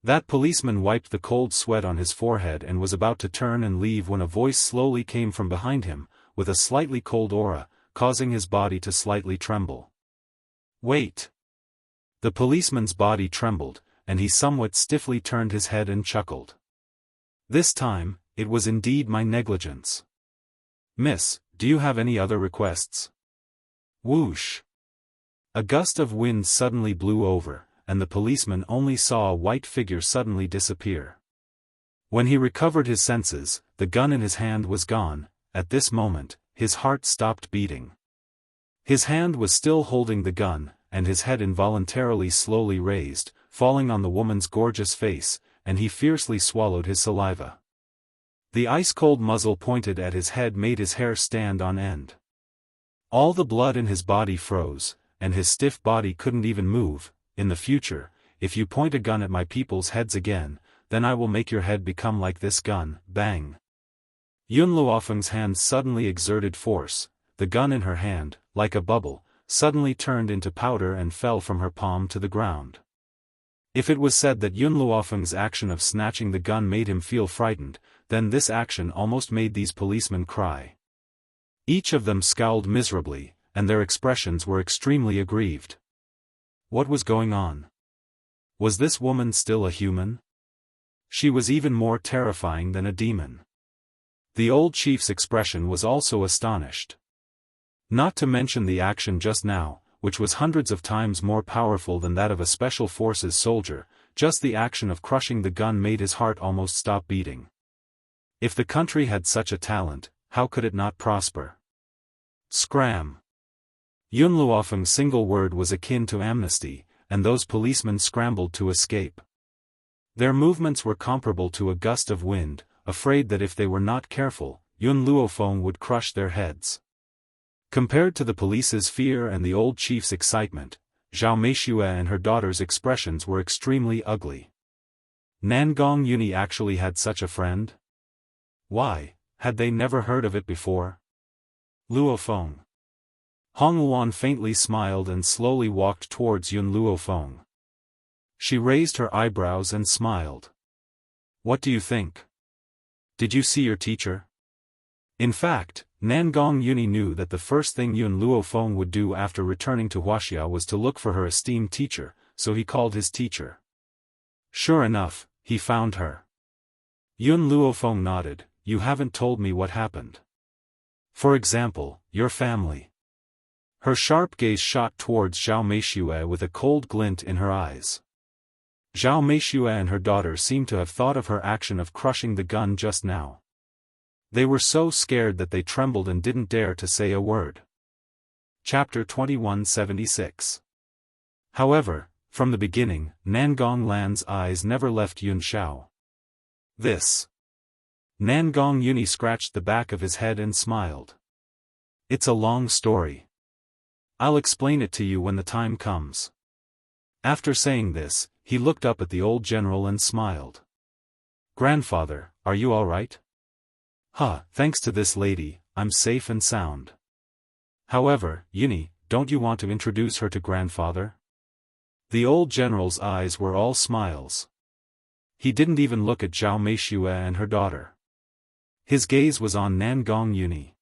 That policeman wiped the cold sweat on his forehead and was about to turn and leave when a voice slowly came from behind him, with a slightly cold aura, causing his body to slightly tremble. "Wait." The policeman's body trembled, and he somewhat stiffly turned his head and chuckled. "This time, it was indeed my negligence. Miss, do you have any other requests?" Whoosh! A gust of wind suddenly blew over, and the policeman only saw a white figure suddenly disappear. When he recovered his senses, the gun in his hand was gone. At this moment, his heart stopped beating. His hand was still holding the gun, and his head involuntarily slowly raised, falling on the woman's gorgeous face, and he fiercely swallowed his saliva. The ice-cold muzzle pointed at his head made his hair stand on end. All the blood in his body froze, and his stiff body couldn't even move. "In the future, if you point a gun at my people's heads again, then I will make your head become like this gun." Bang! Yun Luofeng's hand suddenly exerted force. The gun in her hand, like a bubble, suddenly turned into powder and fell from her palm to the ground. If it was said that Yun Luofeng's action of snatching the gun made him feel frightened, then this action almost made these policemen cry. Each of them scowled miserably, and their expressions were extremely aggrieved. What was going on? Was this woman still a human? She was even more terrifying than a demon. The old chief's expression was also astonished. Not to mention the action just now, which was hundreds of times more powerful than that of a special forces soldier, just the action of crushing the gun made his heart almost stop beating. If the country had such a talent, how could it not prosper? Scram! Yun Luofeng's single word was akin to amnesty, and those policemen scrambled to escape. Their movements were comparable to a gust of wind, afraid that if they were not careful, Yun Luofeng would crush their heads. Compared to the police's fear and the old chief's excitement, Zhao Meishue and her daughter's expressions were extremely ugly. Nangong Yuni actually had such a friend? Why, had they never heard of it before? Luofeng. Hong Luan faintly smiled and slowly walked towards Yun Luofeng. She raised her eyebrows and smiled. What do you think? Did you see your teacher? In fact, Nangong Yuni knew that the first thing Yun Luofeng would do after returning to Wuxia was to look for her esteemed teacher, so he called his teacher. Sure enough, he found her. Yun Luofeng nodded. You haven't told me what happened. For example, your family. Her sharp gaze shot towards Zhao Meishue with a cold glint in her eyes. Zhao Meishue and her daughter seemed to have thought of her action of crushing the gun just now. They were so scared that they trembled and didn't dare to say a word. Chapter 2176. However, from the beginning, Nangong Lan's eyes never left Yun Xiao. This. Nangong Yuni scratched the back of his head and smiled. It's a long story. I'll explain it to you when the time comes. After saying this, he looked up at the old general and smiled. Grandfather, are you all right? Thanks to this lady, I'm safe and sound. However, Yuni, don't you want to introduce her to grandfather? The old general's eyes were all smiles. He didn't even look at Zhao Meishue and her daughter. His gaze was on Nangong Yuni.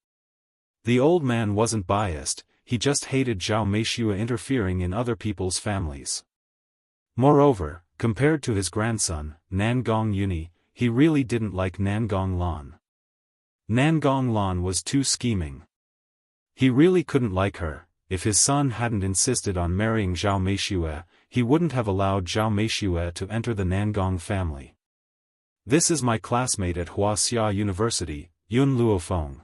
The old man wasn't biased, he just hated Zhao Meishue interfering in other people's families. Moreover, compared to his grandson, Nangong Yuni, he really didn't like Nangong Lan. Nangong Lan was too scheming. He really couldn't like her. If his son hadn't insisted on marrying Zhao Meishue, he wouldn't have allowed Zhao Meishue to enter the Nangong family. This is my classmate at Wuxia University, Yun Luofeng.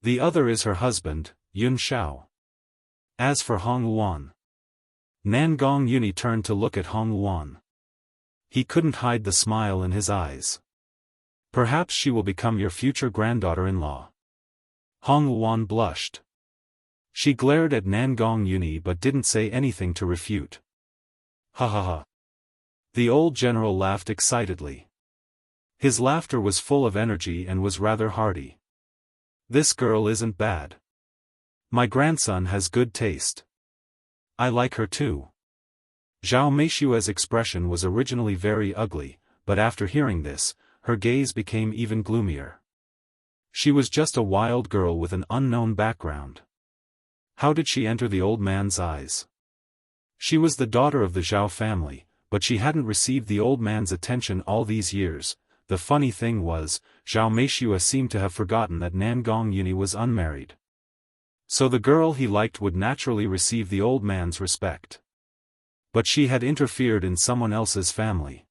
The other is her husband, Yun Xiao. As for Hong Luan. Nangong Yuni turned to look at Hong Luan. He couldn't hide the smile in his eyes. Perhaps she will become your future granddaughter-in-law. Hong Luan blushed. She glared at Nangong Yuni but didn't say anything to refute. Ha ha ha. The old general laughed excitedly. His laughter was full of energy and was rather hearty. This girl isn't bad. My grandson has good taste. I like her too. Zhao Meishue's expression was originally very ugly, but after hearing this, her gaze became even gloomier. She was just a wild girl with an unknown background. How did she enter the old man's eyes? She was the daughter of the Zhao family, but she hadn't received the old man's attention all these years. The funny thing was, Zhao Meishue seemed to have forgotten that Nangong Yuni was unmarried. So the girl he liked would naturally receive the old man's respect. But she had interfered in someone else's family.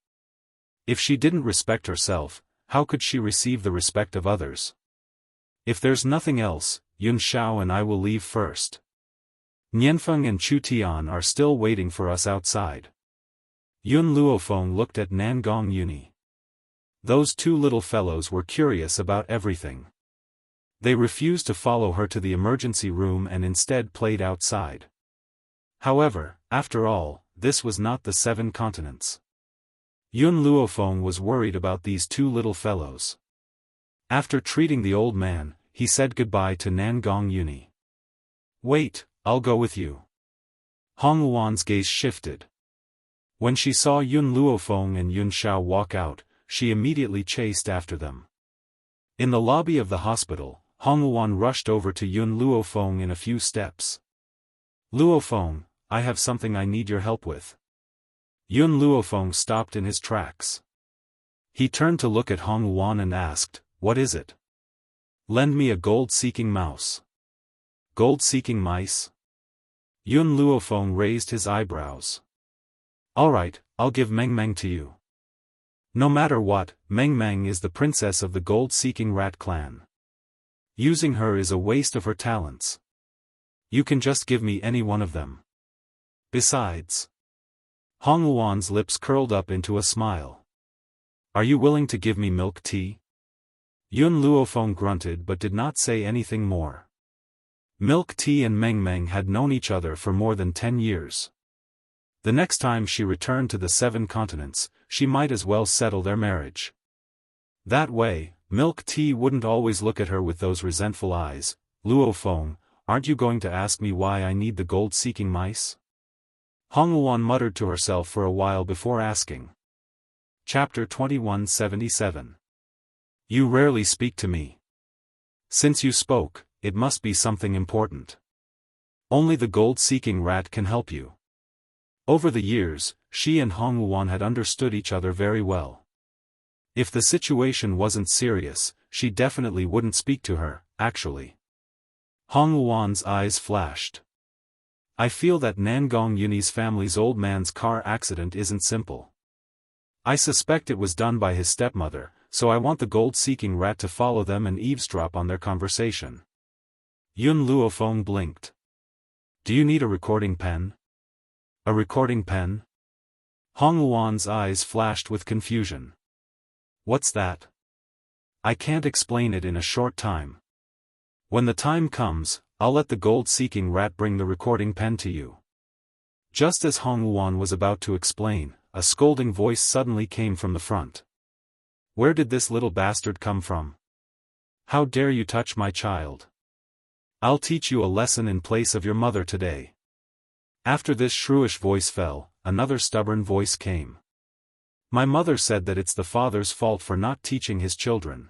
If she didn't respect herself, how could she receive the respect of others? If there's nothing else, Yun Xiao and I will leave first. Nianfeng and Chu Tian are still waiting for us outside. Yun Luofeng looked at Nangong Yuni. Those two little fellows were curious about everything. They refused to follow her to the emergency room and instead played outside. However, after all, this was not the 7 continents. Yun Luofeng was worried about these two little fellows. After treating the old man, he said goodbye to Nangong Yuni. Wait, I'll go with you. Hong Luan's gaze shifted. When she saw Yun Luofeng and Yun Xiao walk out, she immediately chased after them. In the lobby of the hospital, Hong Luan rushed over to Yun Luofeng in a few steps. Luofeng, I have something I need your help with. Yun Luofeng stopped in his tracks. He turned to look at Hong Luan and asked, what is it? Lend me a gold-seeking mouse. Gold-seeking mice? Yun Luofeng raised his eyebrows. Alright, I'll give Meng Meng to you. No matter what, Meng Meng is the princess of the gold-seeking rat clan. Using her is a waste of her talents. You can just give me any one of them. Besides. Hong Luan's lips curled up into a smile. Are you willing to give me milk tea? Yun Luofeng grunted but did not say anything more. Milk tea and Meng Meng had known each other for more than 10 years. The next time she returned to the 7 continents, she might as well settle their marriage. That way, milk tea wouldn't always look at her with those resentful eyes. Luofeng, aren't you going to ask me why I need the gold-seeking mice? Hong Luan muttered to herself for a while before asking. Chapter 2177. You rarely speak to me. Since you spoke, it must be something important. Only the gold-seeking rat can help you. Over the years, she and Hong Luan had understood each other very well. If the situation wasn't serious, she definitely wouldn't speak to her, actually. Hong Luan's eyes flashed. I feel that Nangong Yuni's family's old man's car accident isn't simple. I suspect it was done by his stepmother, so I want the gold-seeking rat to follow them and eavesdrop on their conversation. Yun Luofeng blinked. Do you need a recording pen? A recording pen? Hong Luan's eyes flashed with confusion. What's that? I can't explain it in a short time. When the time comes, I'll let the gold-seeking rat bring the recording pen to you. Just as Hong Luan was about to explain, a scolding voice suddenly came from the front. Where did this little bastard come from? How dare you touch my child? I'll teach you a lesson in place of your mother today. After this shrewish voice fell, another stubborn voice came. My mother said that it's the father's fault for not teaching his children.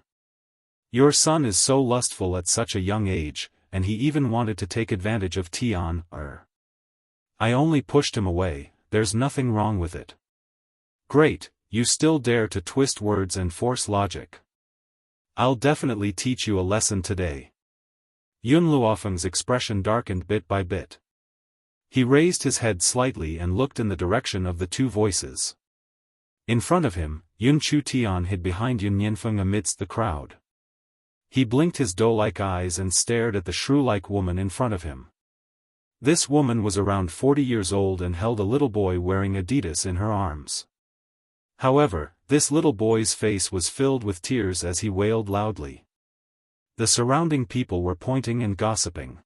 Your son is so lustful at such a young age, and he even wanted to take advantage of Tian. I only pushed him away, there's nothing wrong with it. Great, you still dare to twist words and force logic. I'll definitely teach you a lesson today. Yun Luofeng's expression darkened bit by bit. He raised his head slightly and looked in the direction of the two voices. In front of him, Yun Chu Tian hid behind Yun Yanfeng amidst the crowd. He blinked his doe-like eyes and stared at the shrew-like woman in front of him. This woman was around 40 years old and held a little boy wearing Adidas in her arms. However, this little boy's face was filled with tears as he wailed loudly. The surrounding people were pointing and gossiping.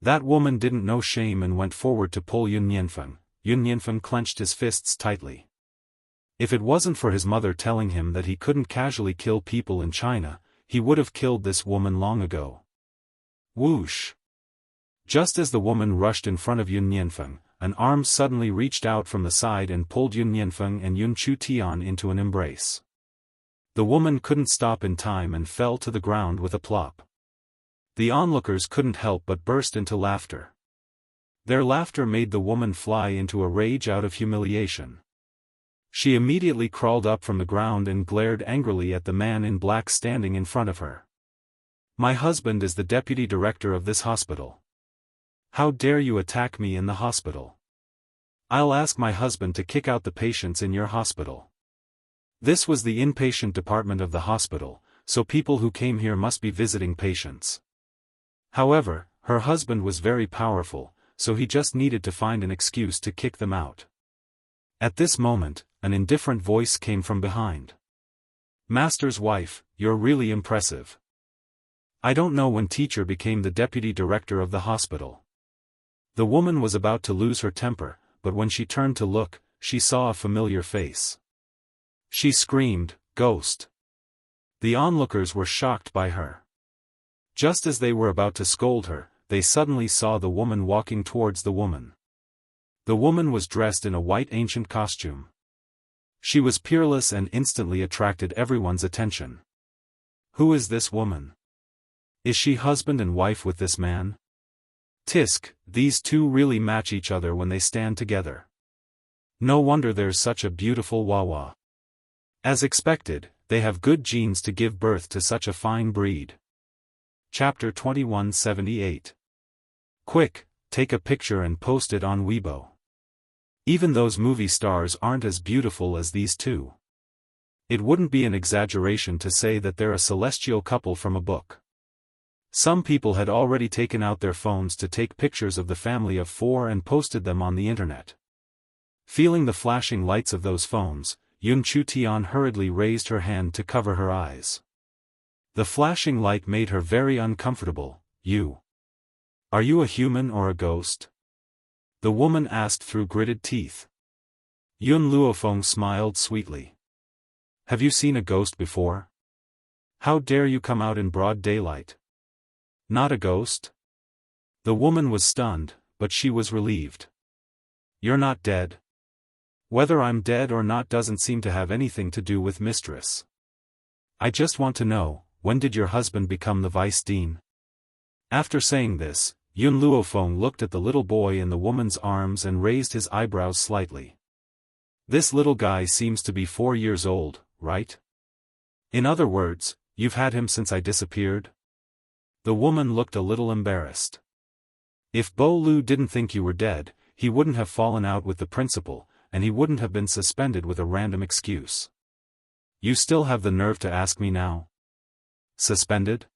That woman didn't know shame and went forward to pull Yun Yanfeng. Yun Yanfeng clenched his fists tightly. If it wasn't for his mother telling him that he couldn't casually kill people in China, he would have killed this woman long ago. Whoosh! Just as the woman rushed in front of Yun Yanfeng, an arm suddenly reached out from the side and pulled Yun Yanfeng and Yun Chu Tian into an embrace. The woman couldn't stop in time and fell to the ground with a plop. The onlookers couldn't help but burst into laughter. Their laughter made the woman fly into a rage out of humiliation. She immediately crawled up from the ground and glared angrily at the man in black standing in front of her. My husband is the deputy director of this hospital. How dare you attack me in the hospital? I'll ask my husband to kick out the patients in your hospital. This was the inpatient department of the hospital, so people who came here must be visiting patients. However, her husband was very powerful, so he just needed to find an excuse to kick them out. At this moment, an indifferent voice came from behind. Master's wife, you're really impressive. I don't know when teacher became the deputy director of the hospital. The woman was about to lose her temper, but when she turned to look, she saw a familiar face. She screamed, Ghost! The onlookers were shocked by her. Just as they were about to scold her, they suddenly saw the woman walking towards the woman. The woman was dressed in a white ancient costume. She was peerless and instantly attracted everyone's attention. Who is this woman? Is she husband and wife with this man? Tisk, these two really match each other when they stand together. No wonder there's such a beautiful Wawa. As expected, they have good genes to give birth to such a fine breed. Chapter 2178. Quick, take a picture and post it on Weibo. Even those movie stars aren't as beautiful as these two. It wouldn't be an exaggeration to say that they're a celestial couple from a book. Some people had already taken out their phones to take pictures of the family of four and posted them on the internet. Feeling the flashing lights of those phones, Yun Chu-tian hurriedly raised her hand to cover her eyes. The flashing light made her very uncomfortable. Are you a human or a ghost? The woman asked through gritted teeth. Yun Luofeng smiled sweetly. Have you seen a ghost before? How dare you come out in broad daylight? Not a ghost? The woman was stunned, but she was relieved. You're not dead? Whether I'm dead or not doesn't seem to have anything to do with mistress. I just want to know, when did your husband become the vice dean? After saying this, Yun Luofeng looked at the little boy in the woman's arms and raised his eyebrows slightly. This little guy seems to be 4 years old, right? In other words, you've had him since I disappeared? The woman looked a little embarrassed. If Bo Lu didn't think you were dead, he wouldn't have fallen out with the principal, and he wouldn't have been suspended with a random excuse. You still have the nerve to ask me now? Suspended?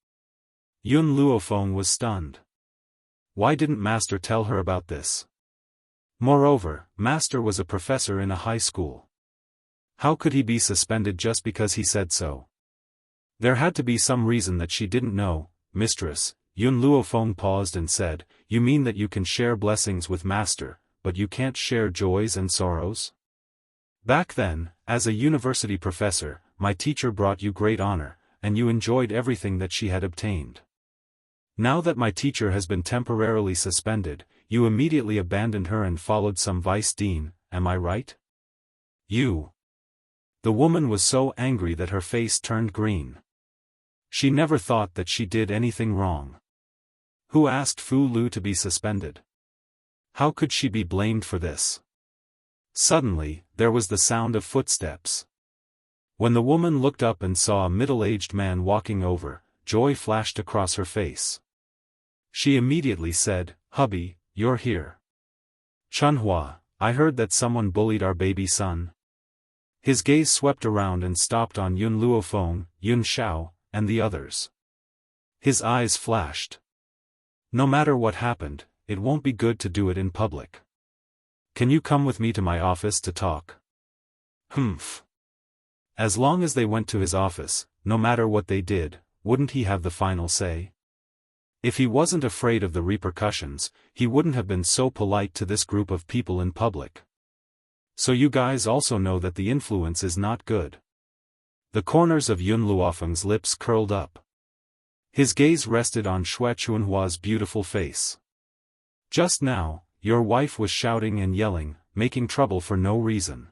Yun Luofeng was stunned. Why didn't Master tell her about this? Moreover, Master was a professor in a high school. How could he be suspended just because he said so? There had to be some reason that she didn't know. Mistress, Yun Luofeng paused and said, you mean that you can share blessings with Master, but you can't share joys and sorrows? Back then, as a university professor, my teacher brought you great honor, and you enjoyed everything that she had obtained. Now that my teacher has been temporarily suspended, you immediately abandoned her and followed some vice dean, am I right? You. The woman was so angry that her face turned green. She never thought that she did anything wrong. Who asked Fu Lu to be suspended? How could she be blamed for this? Suddenly, there was the sound of footsteps. When the woman looked up and saw a middle-aged man walking over, joy flashed across her face. She immediately said, Hubby, you're here. Chunhua, I heard that someone bullied our baby son. His gaze swept around and stopped on Yun Luofeng, Yun Xiao, and the others. His eyes flashed. No matter what happened, it won't be good to do it in public. Can you come with me to my office to talk? Humph. As long as they went to his office, no matter what they did, wouldn't he have the final say? If he wasn't afraid of the repercussions, he wouldn't have been so polite to this group of people in public. So you guys also know that the influence is not good. The corners of Yun Luofeng's lips curled up. His gaze rested on Xue Chunhua's beautiful face. Just now, your wife was shouting and yelling, making trouble for no reason.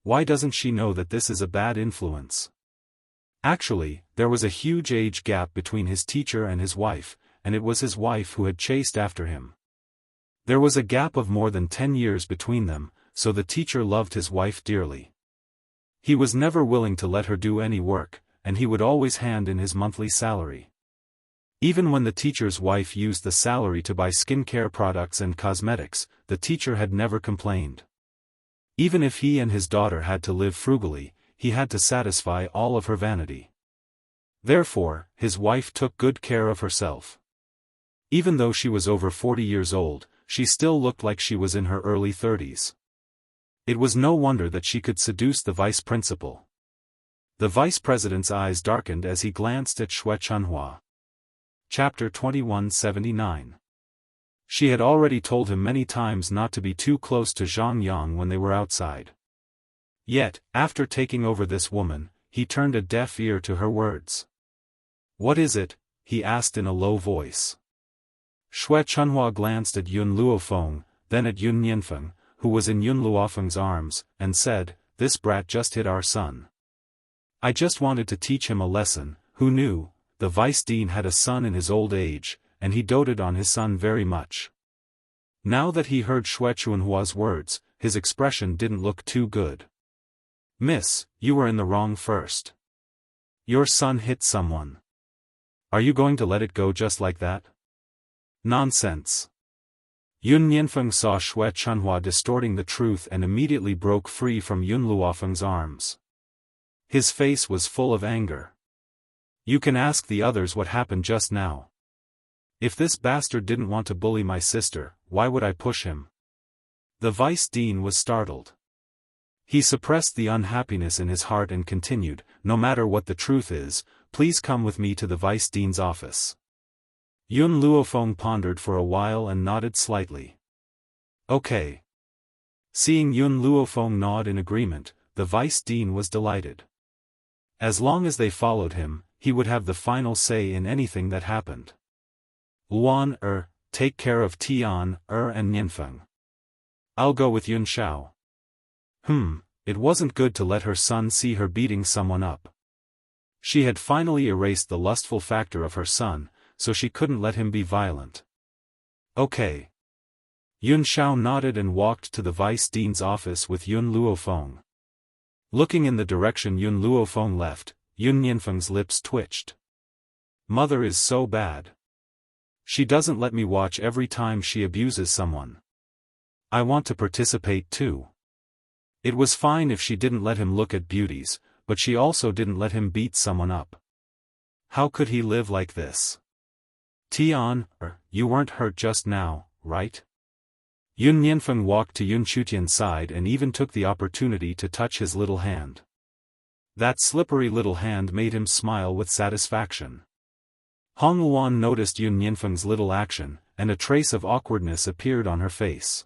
Why doesn't she know that this is a bad influence? Actually, there was a huge age gap between his teacher and his wife, and it was his wife who had chased after him. There was a gap of more than 10 years between them, so the teacher loved his wife dearly. He was never willing to let her do any work, and he would always hand in his monthly salary. Even when the teacher's wife used the salary to buy skincare products and cosmetics, the teacher had never complained. Even if he and his daughter had to live frugally, he had to satisfy all of her vanity. Therefore, his wife took good care of herself. Even though she was over 40 years old, she still looked like she was in her early 30s. It was no wonder that she could seduce the vice principal. The vice president's eyes darkened as he glanced at Xue Chunhua. Chapter 2179. She had already told him many times not to be too close to Zhang Yang when they were outside. Yet, after taking over this woman, he turned a deaf ear to her words. "What is it?" he asked in a low voice. Xue Chunhua glanced at Yun Luofeng, then at Yun Nianfeng, who was in Yun Luofeng's arms, and said, "This brat just hit our son. I just wanted to teach him a lesson." Who knew, the vice dean had a son in his old age, and he doted on his son very much. Now that he heard Xue Chunhua's words, his expression didn't look too good. "Miss, you were in the wrong first. Your son hit someone. Are you going to let it go just like that?" "Nonsense." Yun Nianfeng saw Xue Chunhua distorting the truth and immediately broke free from Yun Luofeng's arms. His face was full of anger. "You can ask the others what happened just now. If this bastard didn't want to bully my sister, why would I push him?" The vice dean was startled. He suppressed the unhappiness in his heart and continued, "No matter what the truth is, please come with me to the vice dean's office." Yun Luofeng pondered for a while and nodded slightly. "Okay." Seeing Yun Luofeng nod in agreement, the vice dean was delighted. As long as they followed him, he would have the final say in anything that happened. "Luan, take care of Tian, and Nianfeng. I'll go with Yun Shao." It wasn't good to let her son see her beating someone up. She had finally erased the lustful factor of her son, so she couldn't let him be violent. "Okay." Yun Shao nodded and walked to the vice dean's office with Yun Luofeng. Looking in the direction Yun Luofeng left, Yun Nianfeng's lips twitched. "Mother is so bad. She doesn't let me watch every time she abuses someone. I want to participate too." It was fine if she didn't let him look at beauties, but she also didn't let him beat someone up. How could he live like this? "Tian, you weren't hurt just now, right?" Yun Nianfeng walked to Yun Chutian's side and even took the opportunity to touch his little hand. That slippery little hand made him smile with satisfaction. Hong Luan noticed Yun Nianfeng's little action, and a trace of awkwardness appeared on her face.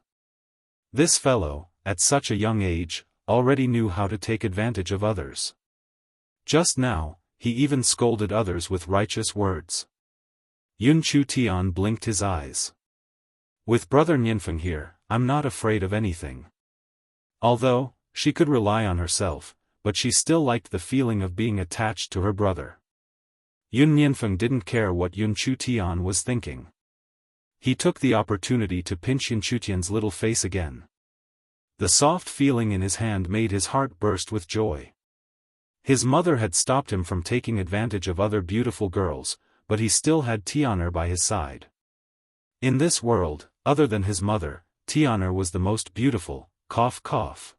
This fellow, at such a young age, already knew how to take advantage of others. Just now, he even scolded others with righteous words. Yun Chutian blinked his eyes. "With brother Nianfeng here, I'm not afraid of anything." Although, she could rely on herself, but she still liked the feeling of being attached to her brother. Yun Nianfeng didn't care what Yun Chutian was thinking. He took the opportunity to pinch Yun Chutian's little face again. The soft feeling in his hand made his heart burst with joy. His mother had stopped him from taking advantage of other beautiful girls, but he still had Tian'er by his side. In this world, other than his mother, Tian'er was the most beautiful, cough cough.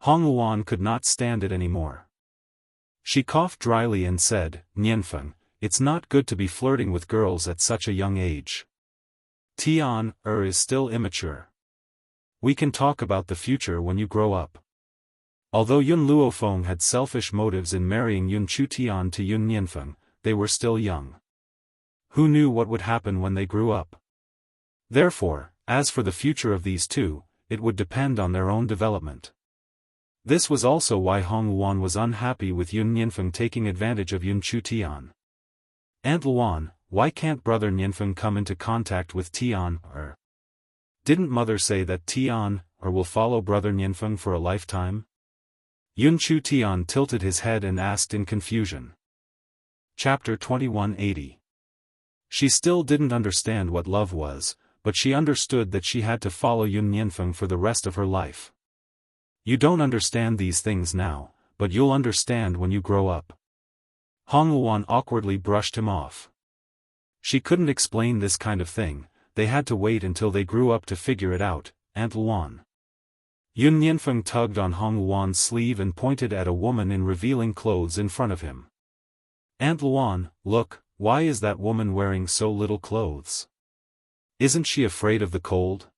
Hong Luan could not stand it anymore. She coughed dryly and said, "Nianfeng, it's not good to be flirting with girls at such a young age. Tian'er is still immature. We can talk about the future when you grow up." Although Yun Luofeng had selfish motives in marrying Yun Chutian to Yun Nianfeng, they were still young. Who knew what would happen when they grew up? Therefore, as for the future of these two, it would depend on their own development. This was also why Hong Luan was unhappy with Yun Nianfeng taking advantage of Yun Chutian. "Aunt Luan, why can't brother Nianfeng come into contact with Tian'er? Didn't mother say that Tian'er will follow brother Nianfeng for a lifetime?" Yun Chutian tilted his head and asked in confusion. Chapter 2180. She still didn't understand what love was, but she understood that she had to follow Yun Nianfeng for the rest of her life. "You don't understand these things now, but you'll understand when you grow up." Hong Luan awkwardly brushed him off. She couldn't explain this kind of thing, they had to wait until they grew up to figure it out, Aunt Luan. Yun Nianfeng tugged on Hong Luan's sleeve and pointed at a woman in revealing clothes in front of him. "Aunt Luan, look, why is that woman wearing so little clothes? Isn't she afraid of the cold?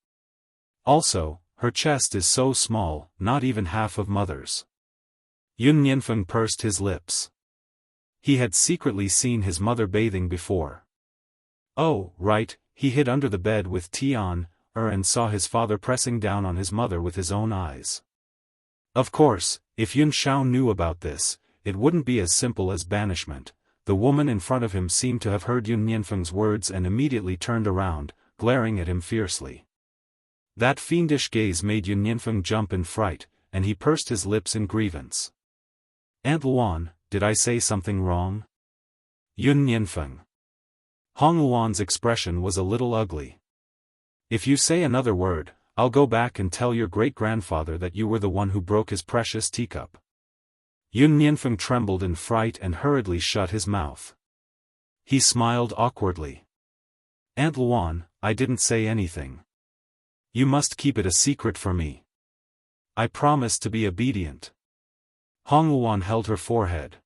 Also, her chest is so small, not even half of mother's." Yun Nianfeng pursed his lips. He had secretly seen his mother bathing before. Oh, right, he hid under the bed with Tian'er and saw his father pressing down on his mother with his own eyes. Of course, if Yun Shao knew about this, it wouldn't be as simple as banishment. The woman in front of him seemed to have heard Yun Nianfeng's words and immediately turned around, glaring at him fiercely. That fiendish gaze made Yun Nianfeng jump in fright, and he pursed his lips in grievance. "Aunt Luan, did I say something wrong?" Yun Nianfeng. Hong Luan's expression was a little ugly. "If you say another word, I'll go back and tell your great-grandfather that you were the one who broke his precious teacup." Yun Nianfeng trembled in fright and hurriedly shut his mouth. He smiled awkwardly. "Aunt Luan, I didn't say anything. You must keep it a secret for me." "I promise to be obedient." Hong Luan held her forehead.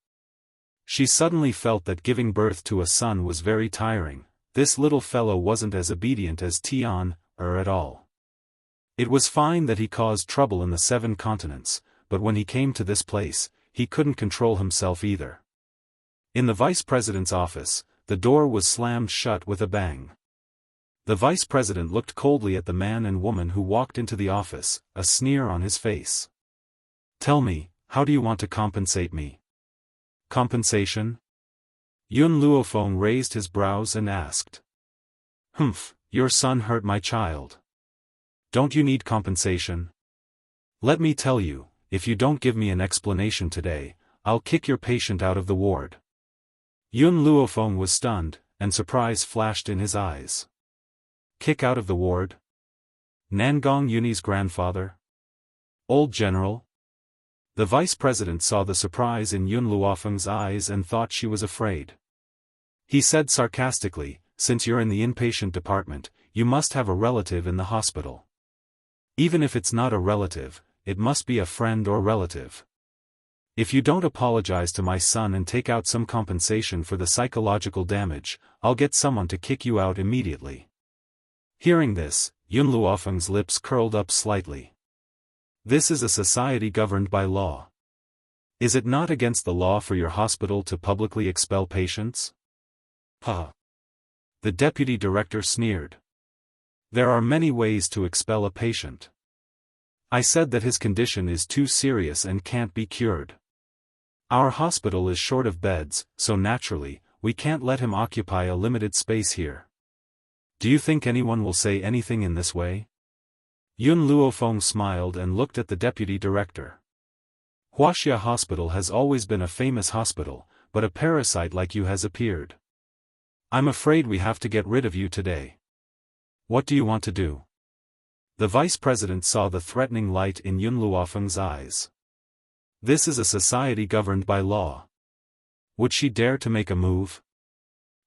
She suddenly felt that giving birth to a son was very tiring. This little fellow wasn't as obedient as Tian, at all. It was fine that he caused trouble in the 7 continents, but when he came to this place, he couldn't control himself either. In the vice president's office, the door was slammed shut with a bang. The vice president looked coldly at the man and woman who walked into the office, a sneer on his face. "Tell me, how do you want to compensate me?" "Compensation?" Yun Luofeng raised his brows and asked. "Humph, your son hurt my child. Don't you need compensation? Let me tell you, if you don't give me an explanation today, I'll kick your patient out of the ward." Yun Luofeng was stunned, and surprise flashed in his eyes. "Kick out of the ward? Nangong Yuni's grandfather? Old general?" The vice president saw the surprise in Yun Luofeng's eyes and thought she was afraid. He said sarcastically, "Since you're in the inpatient department, you must have a relative in the hospital. Even if it's not a relative, it must be a friend or relative. If you don't apologize to my son and take out some compensation for the psychological damage, I'll get someone to kick you out immediately." Hearing this, Yun Luofeng's lips curled up slightly. This is a society governed by law. Is it not against the law for your hospital to publicly expel patients? "Huh." The deputy director sneered. "There are many ways to expel a patient. I said that his condition is too serious and can't be cured. Our hospital is short of beds, so naturally, we can't let him occupy a limited space here. Do you think anyone will say anything in this way?" Yun Luofeng smiled and looked at the deputy director. "Wuxia Hospital has always been a famous hospital, but a parasite like you has appeared. I'm afraid we have to get rid of you today. What do you want to do?" The vice president saw the threatening light in Yun Luofeng's eyes. This is a society governed by law. Would she dare to make a move?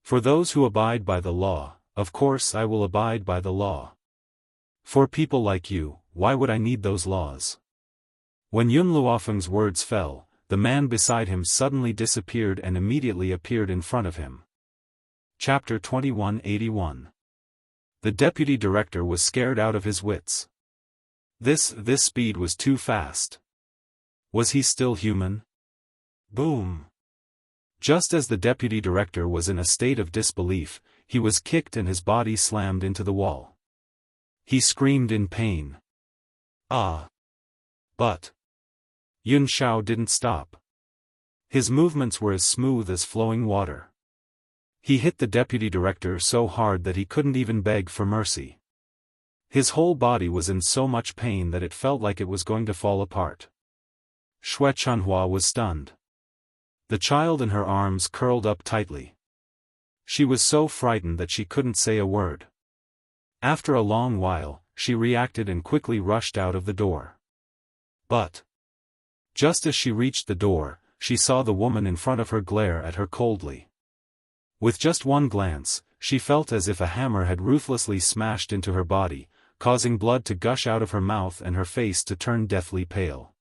"For those who abide by the law, of course I will abide by the law. For people like you, why would I need those laws?" When Yun Luofeng's words fell, the man beside him suddenly disappeared and immediately appeared in front of him. Chapter 2181. The deputy director was scared out of his wits. This speed was too fast. Was he still human? Boom! Just as the deputy director was in a state of disbelief, he was kicked and his body slammed into the wall. He screamed in pain. "Ah!" But Yun Xiao didn't stop. His movements were as smooth as flowing water. He hit the deputy director so hard that he couldn't even beg for mercy. His whole body was in so much pain that it felt like it was going to fall apart. Xue Chunhua was stunned. The child in her arms curled up tightly. She was so frightened that she couldn't say a word. After a long while, she reacted and quickly rushed out of the door. But just as she reached the door, she saw the woman in front of her glare at her coldly. With just one glance, she felt as if a hammer had ruthlessly smashed into her body, causing blood to gush out of her mouth and her face to turn deathly pale.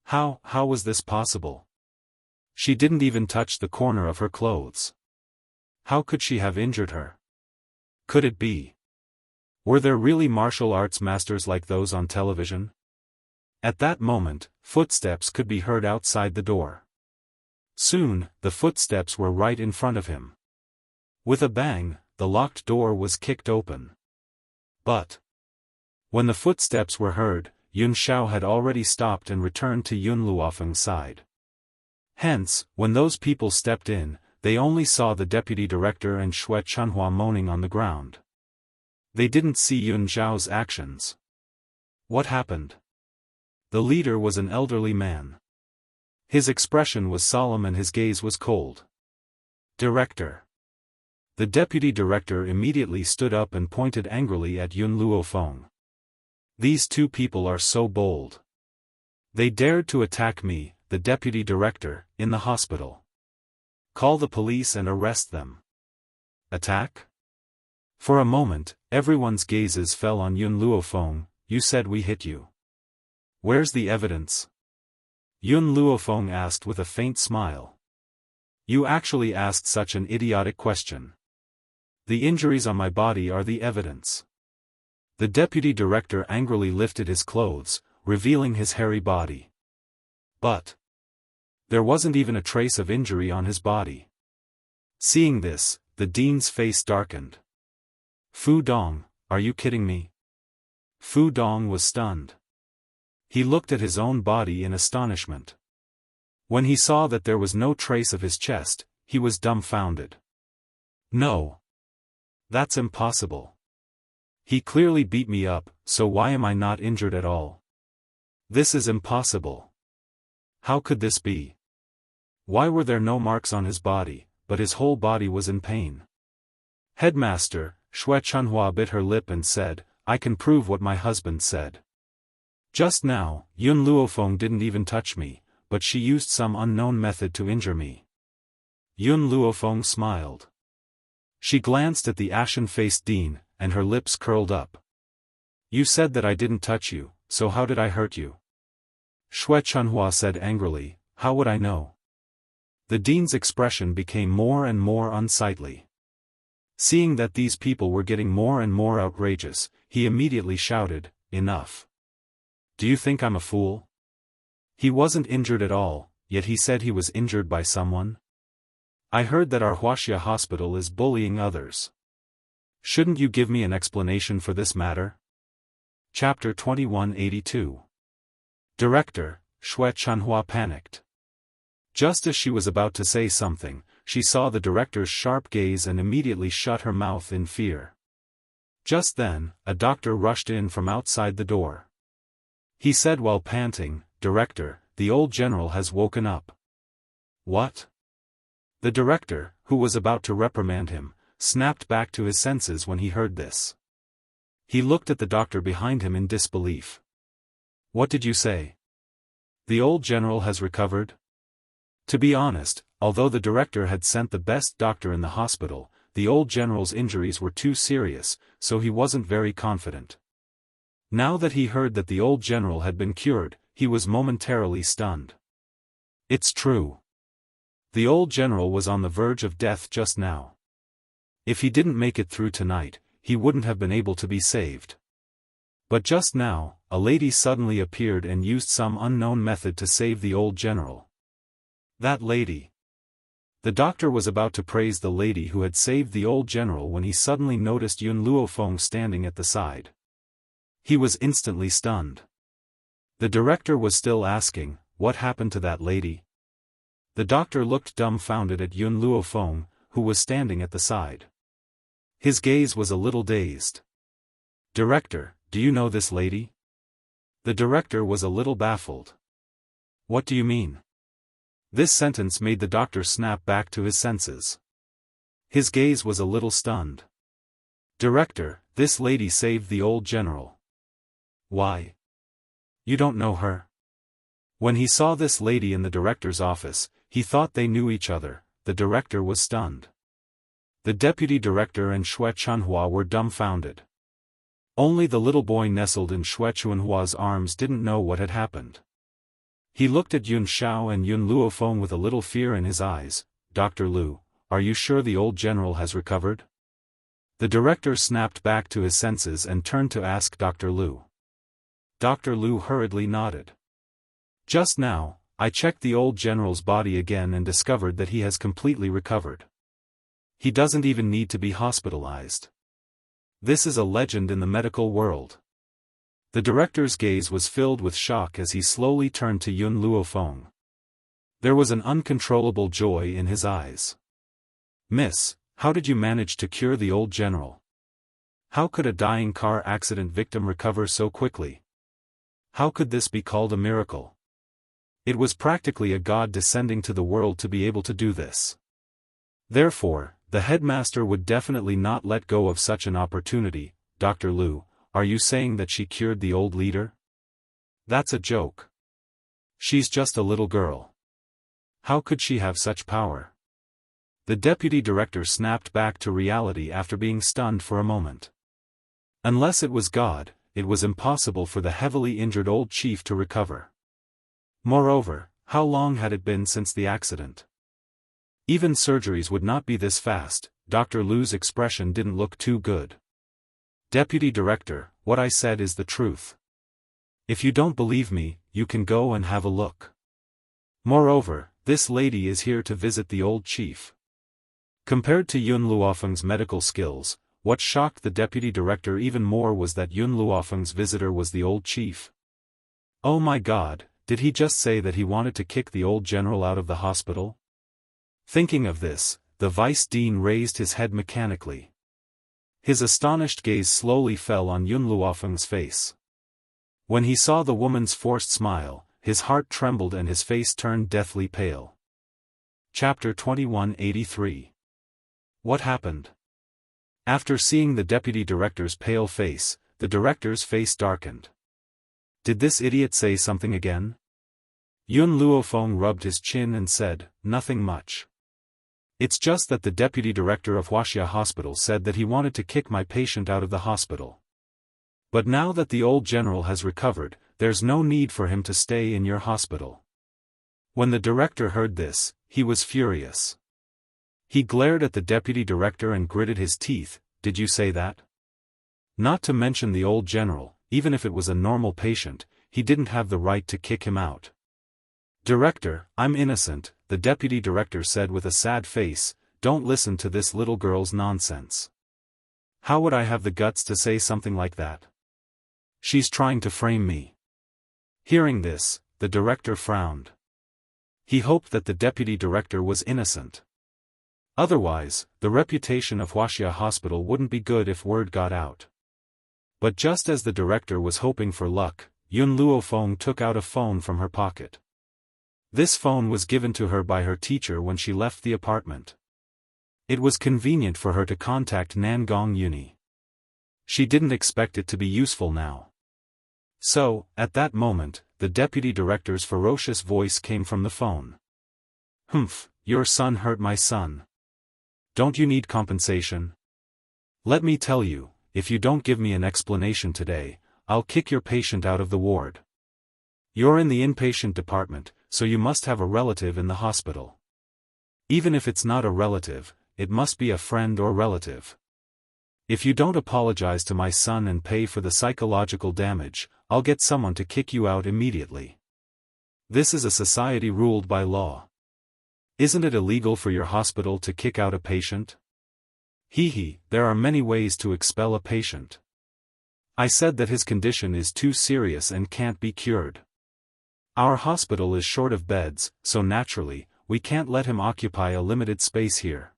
How was this possible? She didn't even touch the corner of her clothes. How could she have injured her? Could it be? Were there really martial arts masters like those on television? At that moment, footsteps could be heard outside the door. Soon, the footsteps were right in front of him. With a bang, the locked door was kicked open. But when the footsteps were heard, Yun Xiao had already stopped and returned to Yun Luofeng's side. Hence, when those people stepped in, they only saw the deputy director and Xue Chunhua moaning on the ground. They didn't see Yun Zhao's actions. What happened? The leader was an elderly man. His expression was solemn and his gaze was cold. Director. The deputy director immediately stood up and pointed angrily at Yun Luofeng. These two people are so bold. They dared to attack me, the deputy director, in the hospital. Call the police and arrest them. Attack? For a moment, everyone's gazes fell on Yun Luofeng. You said we hit you. Where's the evidence? Yun Luofeng asked with a faint smile. You actually asked such an idiotic question. The injuries on my body are the evidence. The deputy director angrily lifted his clothes, revealing his hairy body. But there wasn't even a trace of injury on his body. Seeing this, the dean's face darkened. Fu Dong, are you kidding me? Fu Dong was stunned. He looked at his own body in astonishment. When he saw that there was no trace of his chest, he was dumbfounded. No. That's impossible. He clearly beat me up, so why am I not injured at all? This is impossible. How could this be? Why were there no marks on his body, but his whole body was in pain? Headmaster, Xue Chunhua bit her lip and said, I can prove what my husband said. Just now, Yun Luofeng didn't even touch me, but she used some unknown method to injure me. Yun Luofeng smiled. She glanced at the ashen-faced dean, and her lips curled up. You said that I didn't touch you, so how did I hurt you? Xue Chunhua said angrily, how would I know? The dean's expression became more and more unsightly. Seeing that these people were getting more and more outrageous, he immediately shouted, enough. Do you think I'm a fool? He wasn't injured at all, yet he said he was injured by someone? I heard that our Wuxia hospital is bullying others. Shouldn't you give me an explanation for this matter? Chapter 2182. Director, Xue Chunhua panicked. Just as she was about to say something, she saw the director's sharp gaze and immediately shut her mouth in fear. Just then, a doctor rushed in from outside the door. He said while panting, Director, the old general has woken up. What? The director, who was about to reprimand him, snapped back to his senses when he heard this. He looked at the doctor behind him in disbelief. What did you say? The old general has recovered? To be honest, although the director had sent the best doctor in the hospital, the old general's injuries were too serious, so he wasn't very confident. Now that he heard that the old general had been cured, he was momentarily stunned. It's true. The old general was on the verge of death just now. If he didn't make it through tonight, he wouldn't have been able to be saved. But just now, a lady suddenly appeared and used some unknown method to save the old general. That lady. The doctor was about to praise the lady who had saved the old general when he suddenly noticed Yun Luofeng standing at the side. He was instantly stunned. The director was still asking, what happened to that lady? The doctor looked dumbfounded at Yun Luofeng, who was standing at the side. His gaze was a little dazed. Director, do you know this lady? The director was a little baffled. What do you mean? This sentence made the doctor snap back to his senses. His gaze was a little stunned. Director, this lady saved the old general. Why? You don't know her? When he saw this lady in the director's office, he thought they knew each other. The director was stunned. The deputy director and Xue Chunhua were dumbfounded. Only the little boy nestled in Xue Chunhua's arms didn't know what had happened. He looked at Yun Xiao and Yun Luofeng with a little fear in his eyes. Dr. Lu, are you sure the old general has recovered? The director snapped back to his senses and turned to ask Dr. Lu. Dr. Lu hurriedly nodded. Just now, I checked the old general's body again and discovered that he has completely recovered. He doesn't even need to be hospitalized. This is a legend in the medical world. The director's gaze was filled with shock as he slowly turned to Yun Luofeng. There was an uncontrollable joy in his eyes. "Miss, how did you manage to cure the old general? How could a dying car accident victim recover so quickly? How could this be called a miracle? It was practically a god descending to the world to be able to do this. Therefore, the headmaster would definitely not let go of such an opportunity." "Dr. Liu, are you saying that she cured the old leader? That's a joke. She's just a little girl. How could she have such power?" The deputy director snapped back to reality after being stunned for a moment. Unless it was God, it was impossible for the heavily injured old chief to recover. Moreover, how long had it been since the accident? Even surgeries would not be this fast. Dr. Liu's expression didn't look too good. "Deputy Director, what I said is the truth. If you don't believe me, you can go and have a look. Moreover, this lady is here to visit the old chief." Compared to Yun Luofeng's medical skills, what shocked the deputy director even more was that Yun Luofeng's visitor was the old chief. Oh my god, did he just say that he wanted to kick the old general out of the hospital? Thinking of this, the vice dean raised his head mechanically. His astonished gaze slowly fell on Yun Luofeng's face. When he saw the woman's forced smile, his heart trembled and his face turned deathly pale. Chapter 2183. What happened? After seeing the deputy director's pale face, the director's face darkened. Did this idiot say something again? Yun Luofeng rubbed his chin and said, "Nothing much. It's just that the deputy director of Wuxia Hospital said that he wanted to kick my patient out of the hospital. But now that the old general has recovered, there's no need for him to stay in your hospital." When the director heard this, he was furious. He glared at the deputy director and gritted his teeth. "Did you say that? Not to mention the old general, even if it was a normal patient, he didn't have the right to kick him out." "Director, I'm innocent," the deputy director said with a sad face. "Don't listen to this little girl's nonsense. How would I have the guts to say something like that? She's trying to frame me." Hearing this, the director frowned. He hoped that the deputy director was innocent. Otherwise, the reputation of Wuxia Hospital wouldn't be good if word got out. But just as the director was hoping for luck, Yun Luofeng took out a phone from her pocket. This phone was given to her by her teacher when she left the apartment. It was convenient for her to contact Nangong Uni. She didn't expect it to be useful now. So, at that moment, the deputy director's ferocious voice came from the phone. "Humph, your son hurt my son. Don't you need compensation? Let me tell you, if you don't give me an explanation today, I'll kick your patient out of the ward. You're in the inpatient department, so you must have a relative in the hospital. Even if it's not a relative, it must be a friend or relative. If you don't apologize to my son and pay for the psychological damage, I'll get someone to kick you out immediately. This is a society ruled by law. Isn't it illegal for your hospital to kick out a patient? There are many ways to expel a patient. I said that his condition is too serious and can't be cured. Our hospital is short of beds, so naturally, we can't let him occupy a limited space here.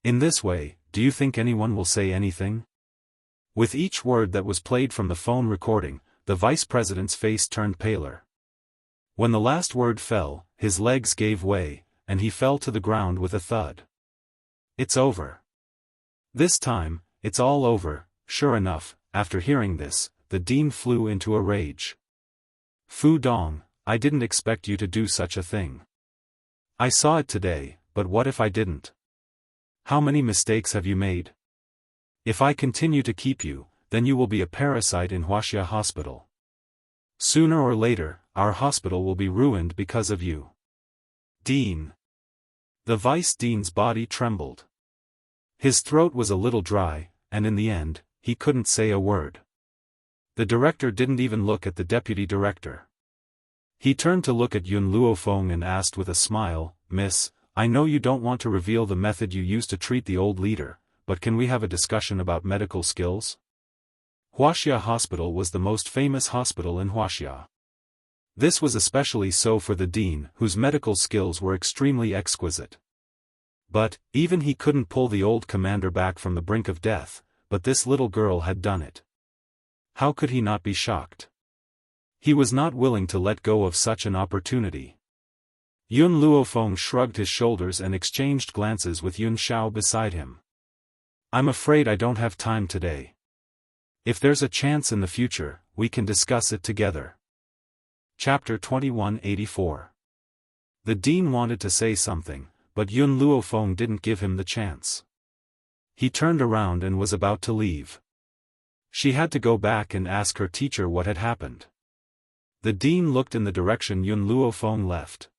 In this way, do you think anyone will say anything?" With each word that was played from the phone recording, the vice president's face turned paler. When the last word fell, his legs gave way, and he fell to the ground with a thud. "It's over. This time, it's all over." Sure enough, after hearing this, the dean flew into a rage. "Fu Dong, I didn't expect you to do such a thing. I saw it today, but what if I didn't? How many mistakes have you made? If I continue to keep you, then you will be a parasite in Wuxia Hospital. Sooner or later, our hospital will be ruined because of you." "Dean." The vice dean's body trembled. His throat was a little dry, and in the end, he couldn't say a word. The director didn't even look at the deputy director. He turned to look at Yun Luofeng and asked with a smile, "Miss, I know you don't want to reveal the method you used to treat the old leader, but can we have a discussion about medical skills? Wuxia Hospital was the most famous hospital in Wuxia. This was especially so for the dean, whose medical skills were extremely exquisite. But, even he couldn't pull the old commander back from the brink of death, but this little girl had done it. How could he not be shocked? He was not willing to let go of such an opportunity. Yun Luofeng shrugged his shoulders and exchanged glances with Yun Xiao beside him. I'm afraid I don't have time today. If there's a chance in the future, we can discuss it together. Chapter 2184. The dean wanted to say something, but Yun Luofeng didn't give him the chance. He turned around and was about to leave. She had to go back and ask her teacher what had happened. The dean looked in the direction Yun Luofeng left.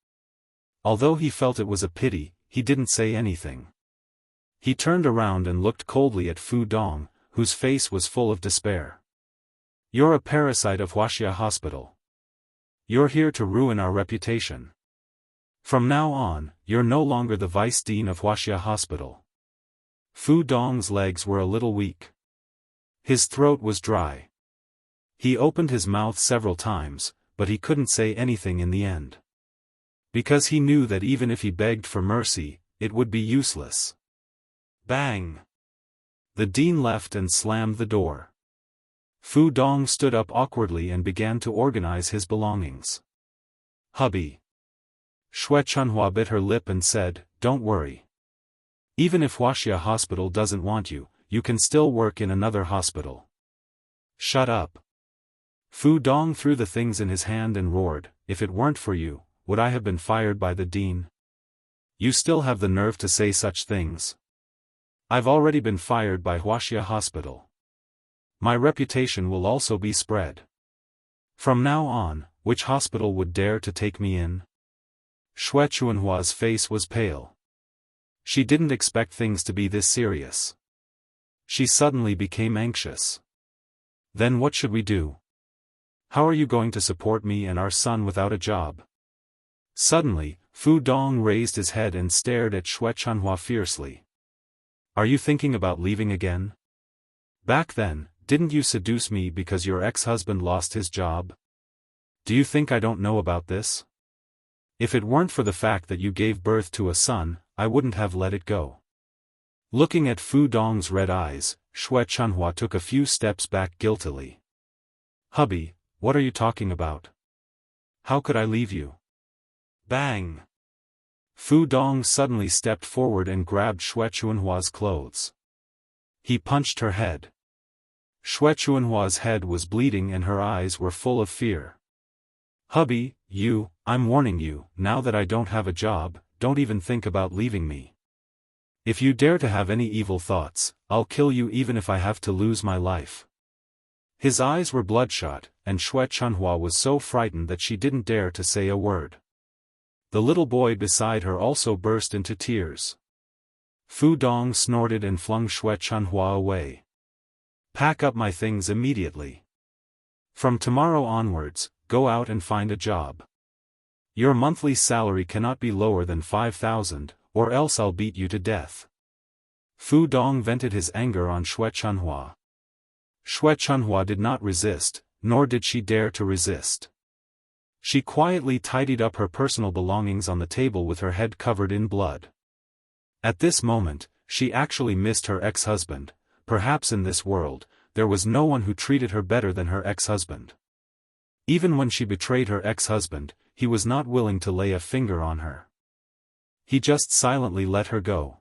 Although he felt it was a pity, he didn't say anything. He turned around and looked coldly at Fu Dong, whose face was full of despair. You're a parasite of Wuxia Hospital. You're here to ruin our reputation. From now on, you're no longer the vice dean of Wuxia Hospital. Fu Dong's legs were a little weak. His throat was dry. He opened his mouth several times, but he couldn't say anything in the end. Because he knew that even if he begged for mercy, it would be useless. Bang! The dean left and slammed the door. Fu Dong stood up awkwardly and began to organize his belongings. Hubby. Xue Chunhua bit her lip and said, Don't worry. Even if Wuxia Hospital doesn't want you, you can still work in another hospital. Shut up. Fu Dong threw the things in his hand and roared, If it weren't for you, would I have been fired by the dean? You still have the nerve to say such things? I've already been fired by Wuxia Hospital. My reputation will also be spread. From now on, which hospital would dare to take me in? Xue Chunhua's face was pale. She didn't expect things to be this serious. She suddenly became anxious. Then what should we do? How are you going to support me and our son without a job? Suddenly, Fu Dong raised his head and stared at Xue Chunhua fiercely. Are you thinking about leaving again? Back then, didn't you seduce me because your ex-husband lost his job? Do you think I don't know about this? If it weren't for the fact that you gave birth to a son, I wouldn't have let it go. Looking at Fu Dong's red eyes, Xue Chunhua took a few steps back guiltily. Hubby, what are you talking about? How could I leave you? Bang! Fu Dong suddenly stepped forward and grabbed Xue Chunhua's clothes. He punched her head. Xue Chunhua's head was bleeding and her eyes were full of fear. Hubby, I'm warning you, now that I don't have a job, don't even think about leaving me. If you dare to have any evil thoughts, I'll kill you even if I have to lose my life. His eyes were bloodshot, and Xue Chunhua was so frightened that she didn't dare to say a word. The little boy beside her also burst into tears. Fu Dong snorted and flung Xue Chunhua away. Pack up my things immediately. From tomorrow onwards, go out and find a job. Your monthly salary cannot be lower than 5,000, or else I'll beat you to death. Fu Dong vented his anger on Xue Chunhua. Xue Chunhua did not resist, nor did she dare to resist. She quietly tidied up her personal belongings on the table with her head covered in blood. At this moment, she actually missed her ex-husband. Perhaps in this world, there was no one who treated her better than her ex-husband. Even when she betrayed her ex-husband, he was not willing to lay a finger on her. He just silently let her go.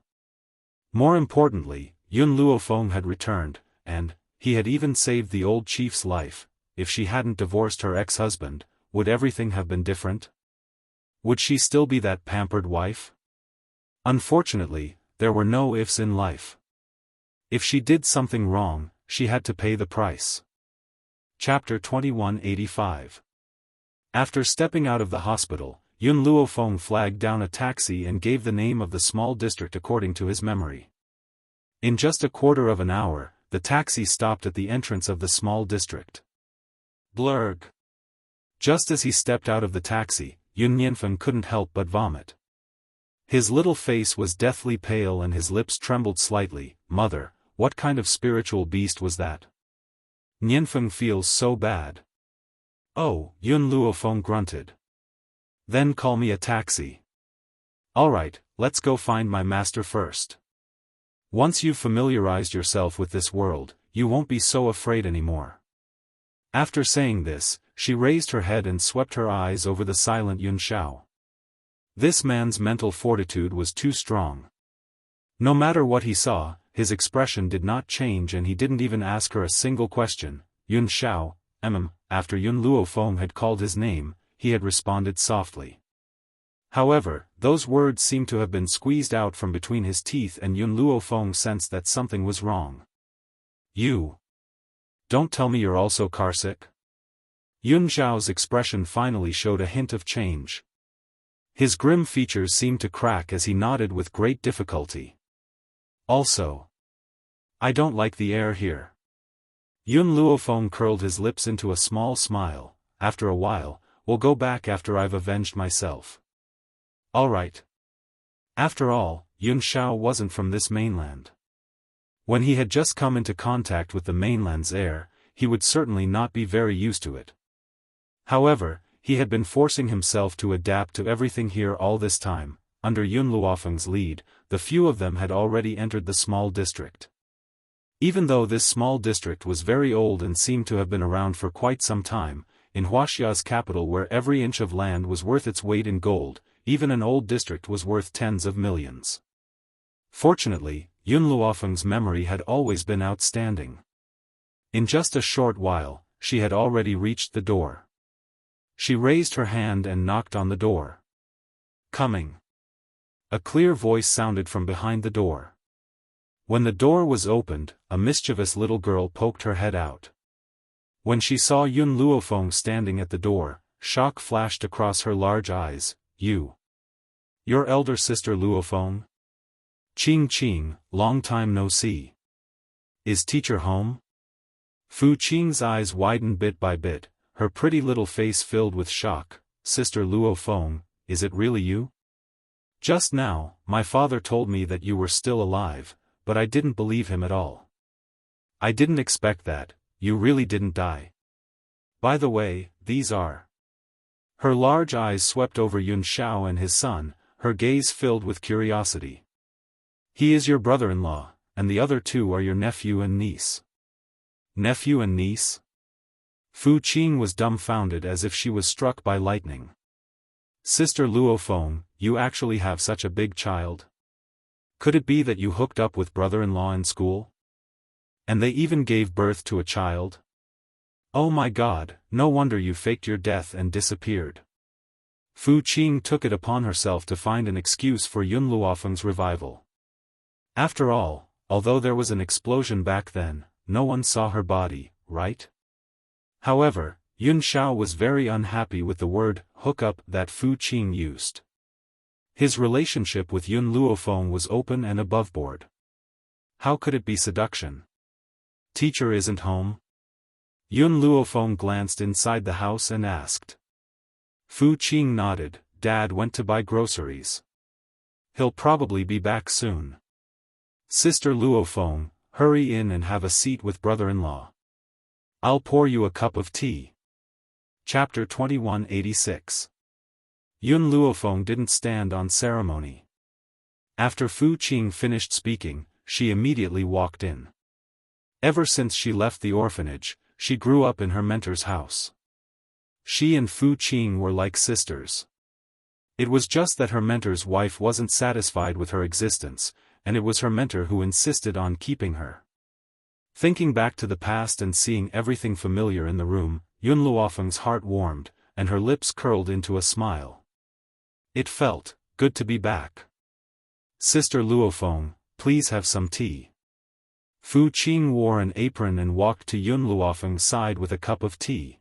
More importantly, Yun Luofeng had returned, and he had even saved the old chief's life. If she hadn't divorced her ex-husband, would everything have been different? Would she still be that pampered wife? Unfortunately, there were no ifs in life. If she did something wrong, she had to pay the price. Chapter 2185. After stepping out of the hospital, Yun Luofeng flagged down a taxi and gave the name of the small district according to his memory. In just a quarter of an hour, the taxi stopped at the entrance of the small district. Blurg. Just as he stepped out of the taxi, Yun Nianfeng couldn't help but vomit. His little face was deathly pale and his lips trembled slightly. Mother, what kind of spiritual beast was that? Nianfeng feels so bad. Oh, Yun Luofeng grunted. Then call me a taxi. Alright, let's go find my master first. Once you've familiarized yourself with this world, you won't be so afraid anymore. After saying this, she raised her head and swept her eyes over the silent Yun Xiao. This man's mental fortitude was too strong. No matter what he saw, his expression did not change and he didn't even ask her a single question. Yun Xiao, after Yun Luofeng had called his name, he had responded softly. However, those words seemed to have been squeezed out from between his teeth and Yun Luofeng sensed that something was wrong. You. Don't tell me you're also carsick? Yun Xiao's expression finally showed a hint of change. His grim features seemed to crack as he nodded with great difficulty. Also. I don't like the air here. Yun Luofeng curled his lips into a small smile. After a while, we'll go back after I've avenged myself. Alright. After all, Yun Xiao wasn't from this mainland. When he had just come into contact with the mainland's air, he would certainly not be very used to it. However, he had been forcing himself to adapt to everything here all this time. Under Yun Luofeng's lead, the few of them had already entered the small district. Even though this small district was very old and seemed to have been around for quite some time, in Wuxia's capital where every inch of land was worth its weight in gold, even an old district was worth tens of millions. Fortunately, Yun Luofeng's memory had always been outstanding. In just a short while, she had already reached the door. She raised her hand and knocked on the door. Coming. A clear voice sounded from behind the door. When the door was opened, a mischievous little girl poked her head out. When she saw Yun Luofeng standing at the door, shock flashed across her large eyes. Your elder sister Luofeng? Qing, long time no see. Is teacher home? Fu Qing's eyes widened bit by bit, her pretty little face filled with shock. Sister Luofeng, is it really you? Just now, my father told me that you were still alive, but I didn't believe him at all. I didn't expect that, you really didn't die. By the way, these are. Her large eyes swept over Yun Xiao and his son, her gaze filled with curiosity. He is your brother-in-law, and the other two are your nephew and niece. Nephew and niece? Fu Qing was dumbfounded as if she was struck by lightning. Sister Luofeng, you actually have such a big child? Could it be that you hooked up with brother-in-law in school? And they even gave birth to a child? Oh my God, no wonder you faked your death and disappeared. Fu Qing took it upon herself to find an excuse for Yun Luofeng's revival. After all, although there was an explosion back then, no one saw her body, right? However, Yun Xiao was very unhappy with the word hookup that Fu Qing used. His relationship with Yun Luofeng was open and aboveboard. How could it be seduction? Teacher isn't home? Yun Luofeng glanced inside the house and asked. Fu Qing nodded. Dad went to buy groceries. He'll probably be back soon. Sister Luofeng, hurry in and have a seat with brother-in-law. I'll pour you a cup of tea. Chapter 2186. Yun Luofeng didn't stand on ceremony. After Fu Qing finished speaking, she immediately walked in. Ever since she left the orphanage, she grew up in her mentor's house. She and Fu Qing were like sisters. It was just that her mentor's wife wasn't satisfied with her existence, and it was her mentor who insisted on keeping her. Thinking back to the past and seeing everything familiar in the room, Yun Luofeng's heart warmed, and her lips curled into a smile. It felt good to be back. Sister Luofeng, please have some tea. Fu Qing wore an apron and walked to Yun Luofeng's side with a cup of tea.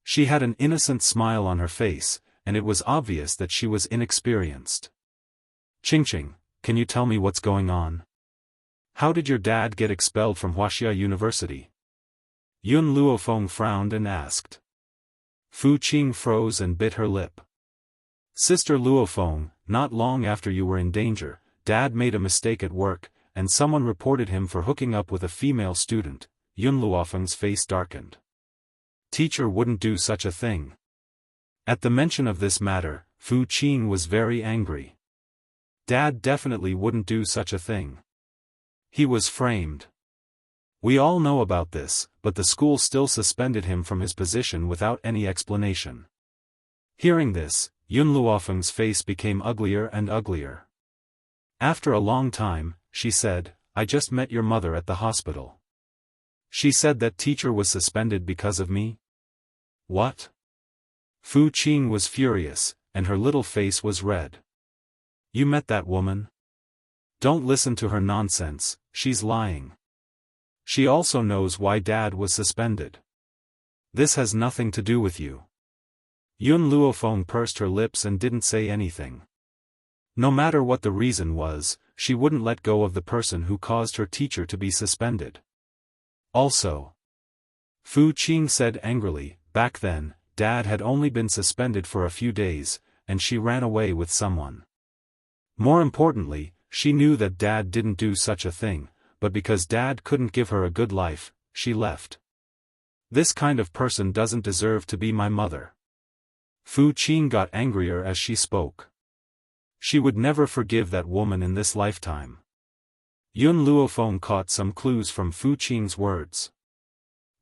She had an innocent smile on her face, and it was obvious that she was inexperienced. Qing, can you tell me what's going on? How did your dad get expelled from Wuxia University? Yun Luofeng frowned and asked. Fu Qing froze and bit her lip. Sister Luofeng, not long after you were in danger, Dad made a mistake at work, and someone reported him for hooking up with a female student. Yun Luofeng's face darkened. Teacher wouldn't do such a thing. At the mention of this matter, Fu Qing was very angry. Dad definitely wouldn't do such a thing. He was framed. We all know about this, but the school still suspended him from his position without any explanation. Hearing this, Yun Luofeng's face became uglier and uglier. After a long time, she said, I just met your mother at the hospital. She said that teacher was suspended because of me? What? Fu Qing was furious, and her little face was red. You met that woman? Don't listen to her nonsense, she's lying. She also knows why Dad was suspended. This has nothing to do with you. Yun Luofeng pursed her lips and didn't say anything. No matter what the reason was, she wouldn't let go of the person who caused her teacher to be suspended. Also, Fu Qing said angrily, back then, Dad had only been suspended for a few days, and she ran away with someone. More importantly, she knew that Dad didn't do such a thing, but because Dad couldn't give her a good life, she left. This kind of person doesn't deserve to be my mother. Fu Qing got angrier as she spoke. She would never forgive that woman in this lifetime. Yun Luofeng caught some clues from Fu Qing's words.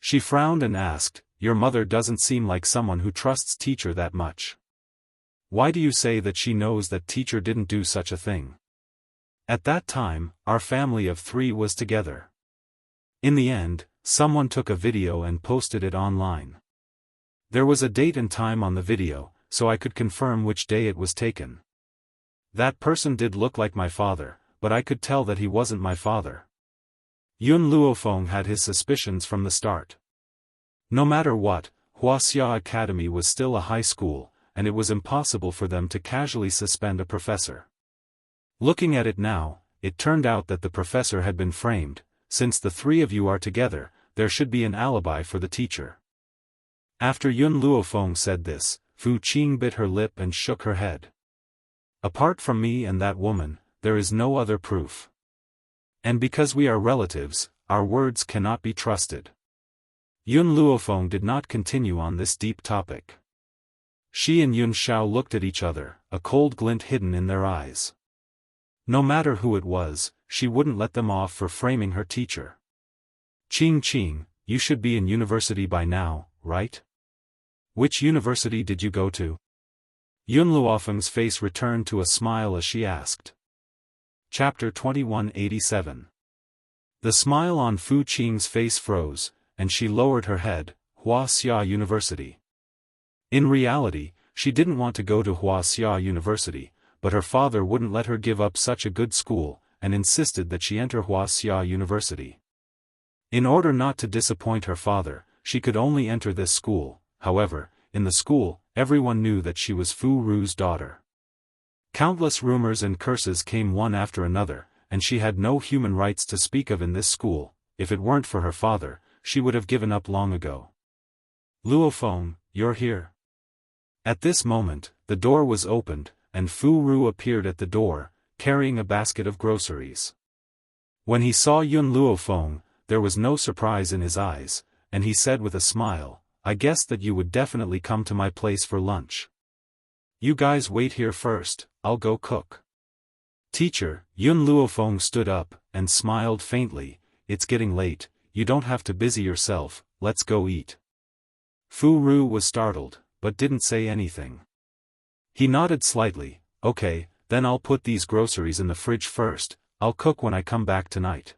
She frowned and asked, your mother doesn't seem like someone who trusts teacher that much. Why do you say that she knows that teacher didn't do such a thing? At that time, our family of 3 was together. In the end, someone took a video and posted it online. There was a date and time on the video, so I could confirm which day it was taken. That person did look like my father, but I could tell that he wasn't my father. Yun Luofeng had his suspicions from the start. No matter what, Wuxia Academy was still a high school, and it was impossible for them to casually suspend a professor. Looking at it now, it turned out that the professor had been framed. Since the 3 of you are together, there should be an alibi for the teacher. After Yun Luofeng said this, Fu Qing bit her lip and shook her head. Apart from me and that woman, there is no other proof. And because we are relatives, our words cannot be trusted. Yun Luofeng did not continue on this deep topic. She and Yun Xiao looked at each other, a cold glint hidden in their eyes. No matter who it was, she wouldn't let them off for framing her teacher. Qing, you should be in university by now, right? Which university did you go to? Yun Luofeng's face returned to a smile as she asked. Chapter 2187. The smile on Fu Qing's face froze, and she lowered her head. Wuxia University. In reality, she didn't want to go to Wuxia University, but her father wouldn't let her give up such a good school, and insisted that she enter Wuxia University. In order not to disappoint her father, she could only enter this school. However, in the school, everyone knew that she was Fu Ru's daughter. Countless rumors and curses came one after another, and she had no human rights to speak of in this school. If it weren't for her father, she would have given up long ago. Luofeng, you're here. At this moment, the door was opened, and Fu Ru appeared at the door, carrying a basket of groceries. When he saw Yun Luofeng, there was no surprise in his eyes, and he said with a smile, I guessed that you would definitely come to my place for lunch. You guys wait here first, I'll go cook. Teacher, Yun Luofeng stood up, and smiled faintly, it's getting late, you don't have to busy yourself, let's go eat. Fu Ru was startled, but didn't say anything. He nodded slightly, okay, then I'll put these groceries in the fridge first, I'll cook when I come back tonight.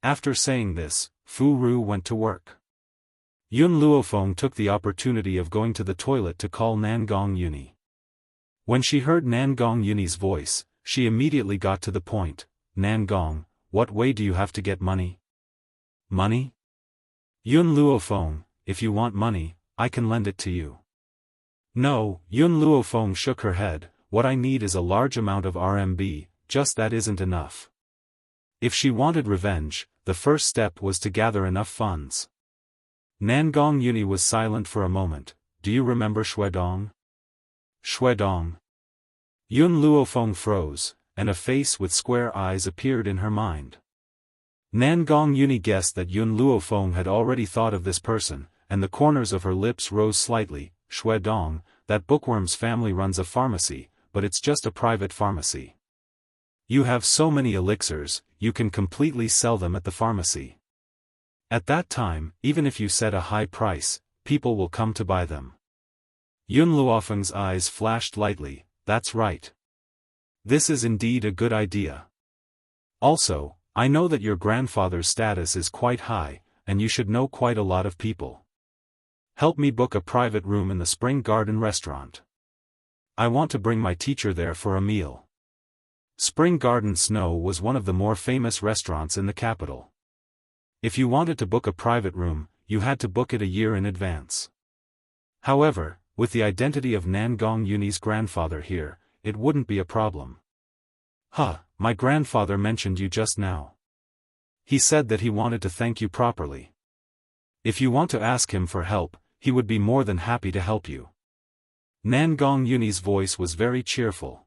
After saying this, Fu Ru went to work. Yun Luofeng took the opportunity of going to the toilet to call Nangong Yuni. When she heard Nangong Yuni's voice, she immediately got to the point. Nangong, what way do you have to get money? Money? Yun Luofeng, if you want money, I can lend it to you. No, Yun Luofeng shook her head, what I need is a large amount of RMB, just that isn't enough. If she wanted revenge, the first step was to gather enough funds. Nangong Yuni was silent for a moment. Do you remember Shuedong? Shuedong. Yun Luofeng froze, and a face with square eyes appeared in her mind. Nangong Yuni guessed that Yun Luofeng had already thought of this person, and the corners of her lips rose slightly. Shui Dong, that bookworm's family runs a pharmacy, but it's just a private pharmacy. You have so many elixirs, you can completely sell them at the pharmacy. At that time, even if you set a high price, people will come to buy them. Yun Luofeng's eyes flashed lightly. That's right. This is indeed a good idea. Also, I know that your grandfather's status is quite high, and you should know quite a lot of people. Help me book a private room in the Spring Garden restaurant. I want to bring my teacher there for a meal. Spring Garden Snow was one of the more famous restaurants in the capital. If you wanted to book a private room, you had to book it a year in advance. However, with the identity of Nangong Yuni's grandfather here, it wouldn't be a problem. My grandfather mentioned you just now. He said that he wanted to thank you properly. If you want to ask him for help, he would be more than happy to help you. Nangong Yuni's voice was very cheerful.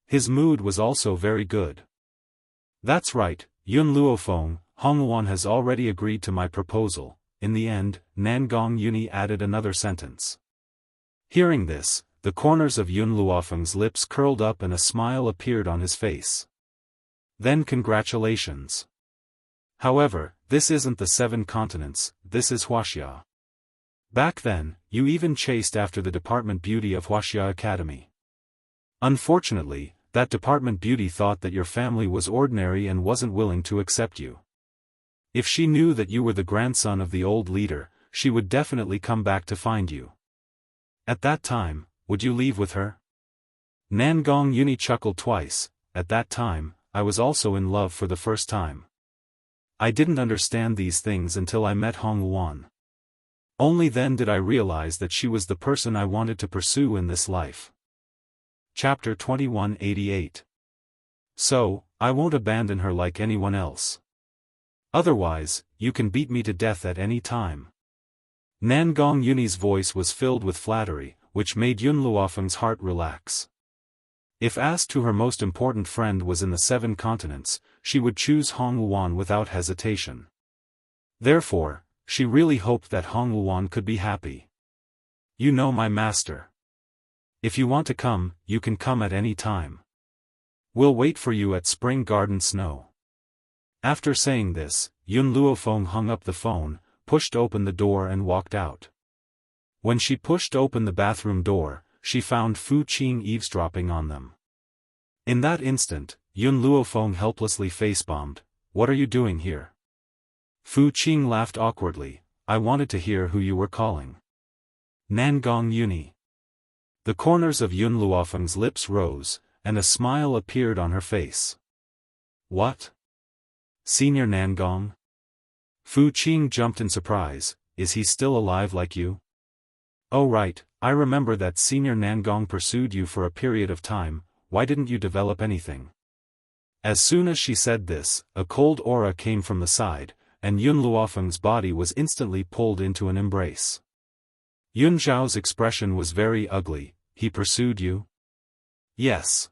His mood was also very good. That's right, Yun Luofeng, Hongluan has already agreed to my proposal. In the end, Nangong Yuni added another sentence. Hearing this, the corners of Yun Luofeng's lips curled up and a smile appeared on his face. Then congratulations. However, this isn't the 7 continents, this is Wuxia. Back then, you even chased after the Department Beauty of Wuxia Academy. Unfortunately, that Department Beauty thought that your family was ordinary and wasn't willing to accept you. If she knew that you were the grandson of the old leader, she would definitely come back to find you. At that time, would you leave with her? Nangong Yuni chuckled twice. At that time, I was also in love for the first time. I didn't understand these things until I met Hongluan. Only then did I realize that she was the person I wanted to pursue in this life. Chapter 2188. So, I won't abandon her like anyone else. Otherwise, you can beat me to death at any time. Nangong Yuni's voice was filled with flattery, which made Yun Luofeng's heart relax. If asked who her most important friend was in the 7 continents, she would choose Hongluan without hesitation. Therefore, she really hoped that Hongluan could be happy. You know my master. If you want to come, you can come at any time. We'll wait for you at Spring Garden Snow. After saying this, Yun Luofeng hung up the phone, pushed open the door and walked out. When she pushed open the bathroom door, she found Fu Qing eavesdropping on them. In that instant, Yun Luofeng helplessly face-bombed. What are you doing here? Fu Qing laughed awkwardly. I wanted to hear who you were calling. Nangong Yuni. The corners of Yun Luofeng's lips rose, and a smile appeared on her face. What? Senior Nangong? Fu Qing jumped in surprise. Is he still alive like you? Oh right, I remember that Senior Nangong pursued you for a period of time. Why didn't you develop anything? As soon as she said this, a cold aura came from the side, and Yun Luofeng's body was instantly pulled into an embrace. Yun Zhao's expression was very ugly. He pursued you? Yes.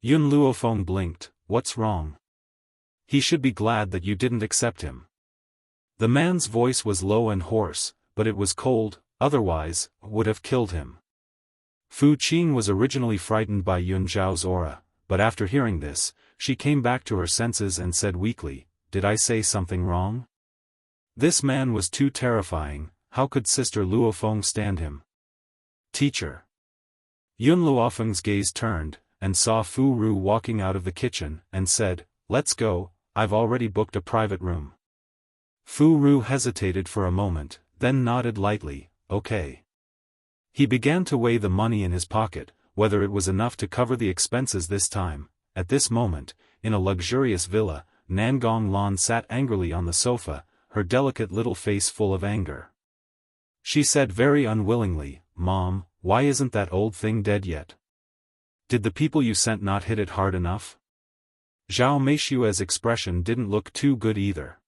Yun Luofeng blinked. What's wrong? He should be glad that you didn't accept him. The man's voice was low and hoarse, but it was cold, otherwise, would have killed him. Fu Qing was originally frightened by Yun Zhao's aura, but after hearing this, she came back to her senses and said weakly, Did I say something wrong? This man was too terrifying. How could Sister Luofeng stand him? Teacher. Yun Luofeng's gaze turned, and saw Fu Ru walking out of the kitchen, and said, Let's go, I've already booked a private room. Fu Ru hesitated for a moment, then nodded lightly, okay. He began to weigh the money in his pocket, whether it was enough to cover the expenses this time. At this moment, in a luxurious villa, Nangong Lan sat angrily on the sofa, her delicate little face full of anger. She said very unwillingly, Mom, why isn't that old thing dead yet? Did the people you sent not hit it hard enough? Zhao Meishua's expression didn't look too good either.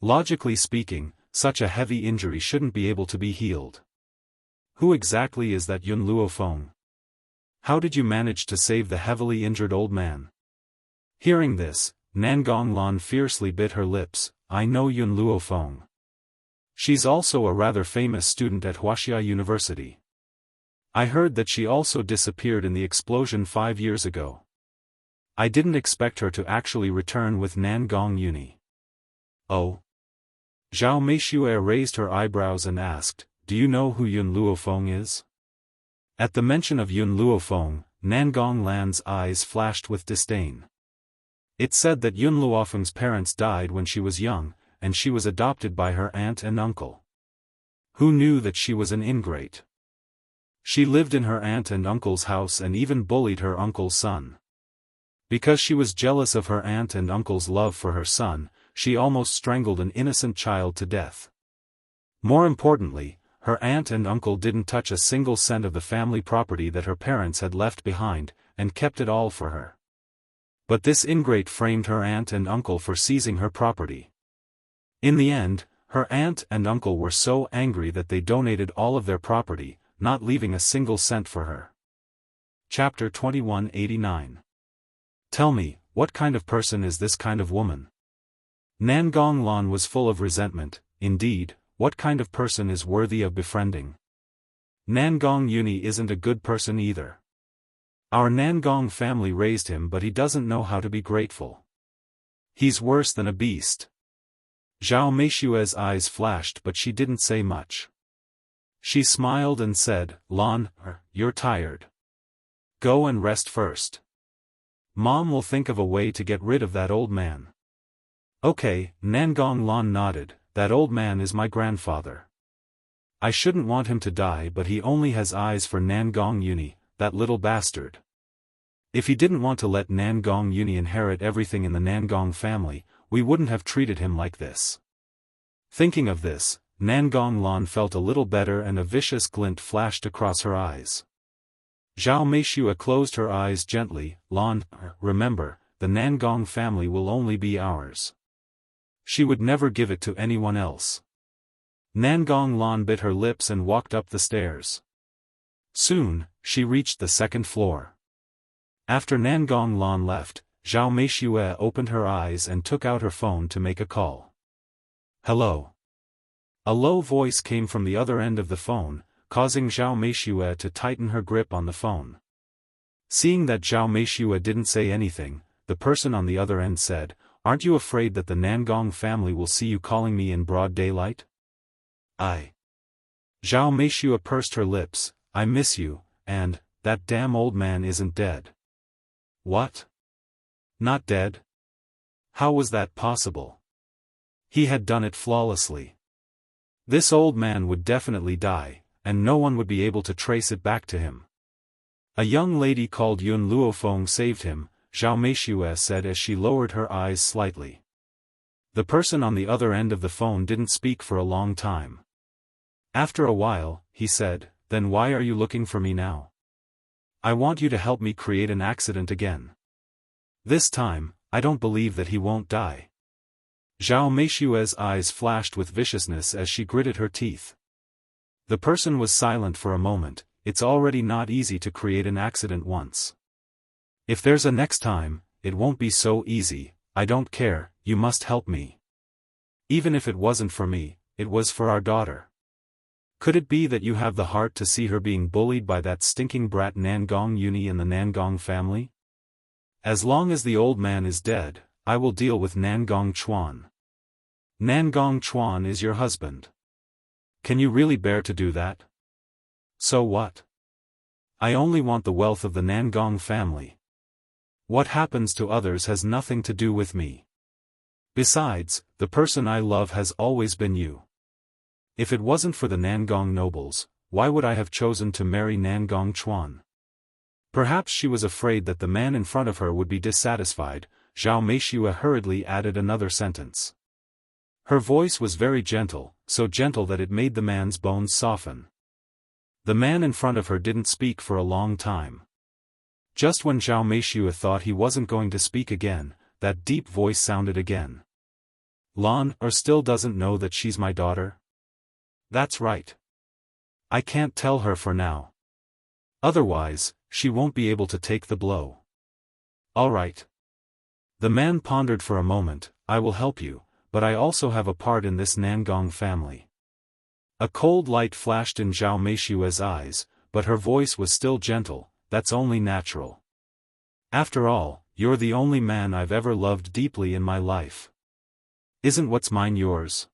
Logically speaking, such a heavy injury shouldn't be able to be healed. Who exactly is that Yun Luofeng? How did you manage to save the heavily injured old man? Hearing this, Nangong Lan fiercely bit her lips. I know Yun Luofeng. She's also a rather famous student at Wuxia University. I heard that she also disappeared in the explosion 5 years ago. I didn't expect her to actually return with Nangong Uni. Oh? Zhao Meishue raised her eyebrows and asked, do you know who Yun Luofeng is? At the mention of Yun Luofeng, Nangong Lan's eyes flashed with disdain. It said that Yun Luofeng's parents died when she was young, and she was adopted by her aunt and uncle. Who knew that she was an ingrate? She lived in her aunt and uncle's house and even bullied her uncle's son. Because she was jealous of her aunt and uncle's love for her son, she almost strangled an innocent child to death. More importantly, her aunt and uncle didn't touch a single cent of the family property that her parents had left behind, and kept it all for her. But this ingrate framed her aunt and uncle for seizing her property. In the end, her aunt and uncle were so angry that they donated all of their property, not leaving a single cent for her. Chapter 2189. Tell me, what kind of person is this kind of woman? Nangong Lan was full of resentment. Indeed, what kind of person is worthy of befriending? Nangong Uni isn't a good person either. Our Nangong family raised him, but he doesn't know how to be grateful. He's worse than a beast. Zhao Meishue's eyes flashed, but she didn't say much. She smiled and said, Lan, you're tired. Go and rest first. Mom will think of a way to get rid of that old man. Okay, Nangong Lan nodded, that old man is my grandfather. I shouldn't want him to die, but he only has eyes for Nangong Uni, that little bastard. If he didn't want to let Nangong Uni inherit everything in the Nangong family, we wouldn't have treated him like this. Thinking of this, Nangong Lan felt a little better and a vicious glint flashed across her eyes. Zhao Meishue closed her eyes gently. Lan, remember, the Nangong family will only be ours. She would never give it to anyone else. Nangong Lan bit her lips and walked up the stairs. Soon, she reached the second floor. After Nangong Lan left, Zhao Meishue opened her eyes and took out her phone to make a call. Hello. A low voice came from the other end of the phone, causing Zhao Meishue to tighten her grip on the phone. Seeing that Zhao Meishue didn't say anything, the person on the other end said, Aren't you afraid that the Nangong family will see you calling me in broad daylight? Zhao Meishue pursed her lips, I miss you, and, that damn old man isn't dead. What? Not dead? How was that possible? He had done it flawlessly. This old man would definitely die, and no one would be able to trace it back to him. A young lady called Yun Luofeng saved him, Zhao Meishue said as she lowered her eyes slightly. The person on the other end of the phone didn't speak for a long time. After a while, he said, Then why are you looking for me now? I want you to help me create an accident again. This time, I don't believe that he won't die. Zhao Meishue's eyes flashed with viciousness as she gritted her teeth. The person was silent for a moment. It's already not easy to create an accident once. If there's a next time, it won't be so easy. I don't care, you must help me. Even if it wasn't for me, it was for our daughter. Could it be that you have the heart to see her being bullied by that stinking brat Nangong Uni and the Nangong family? As long as the old man is dead, I will deal with Nangong Chuan. Nangong Chuan is your husband. Can you really bear to do that? So what? I only want the wealth of the Nangong family. What happens to others has nothing to do with me. Besides, the person I love has always been you. If it wasn't for the Nangong nobles, why would I have chosen to marry Nangong Chuan? Perhaps she was afraid that the man in front of her would be dissatisfied. Zhao Meishue hurriedly added another sentence. Her voice was very gentle, so gentle that it made the man's bones soften. The man in front of her didn't speak for a long time. Just when Zhao Meishue thought he wasn't going to speak again, that deep voice sounded again. Lan still doesn't know that she's my daughter? That's right. I can't tell her for now. Otherwise, she won't be able to take the blow. All right. The man pondered for a moment. I will help you, but I also have a part in this Nangong family. A cold light flashed in Zhao Meishua's eyes, but her voice was still gentle. That's only natural. After all, you're the only man I've ever loved deeply in my life. Isn't what's mine yours?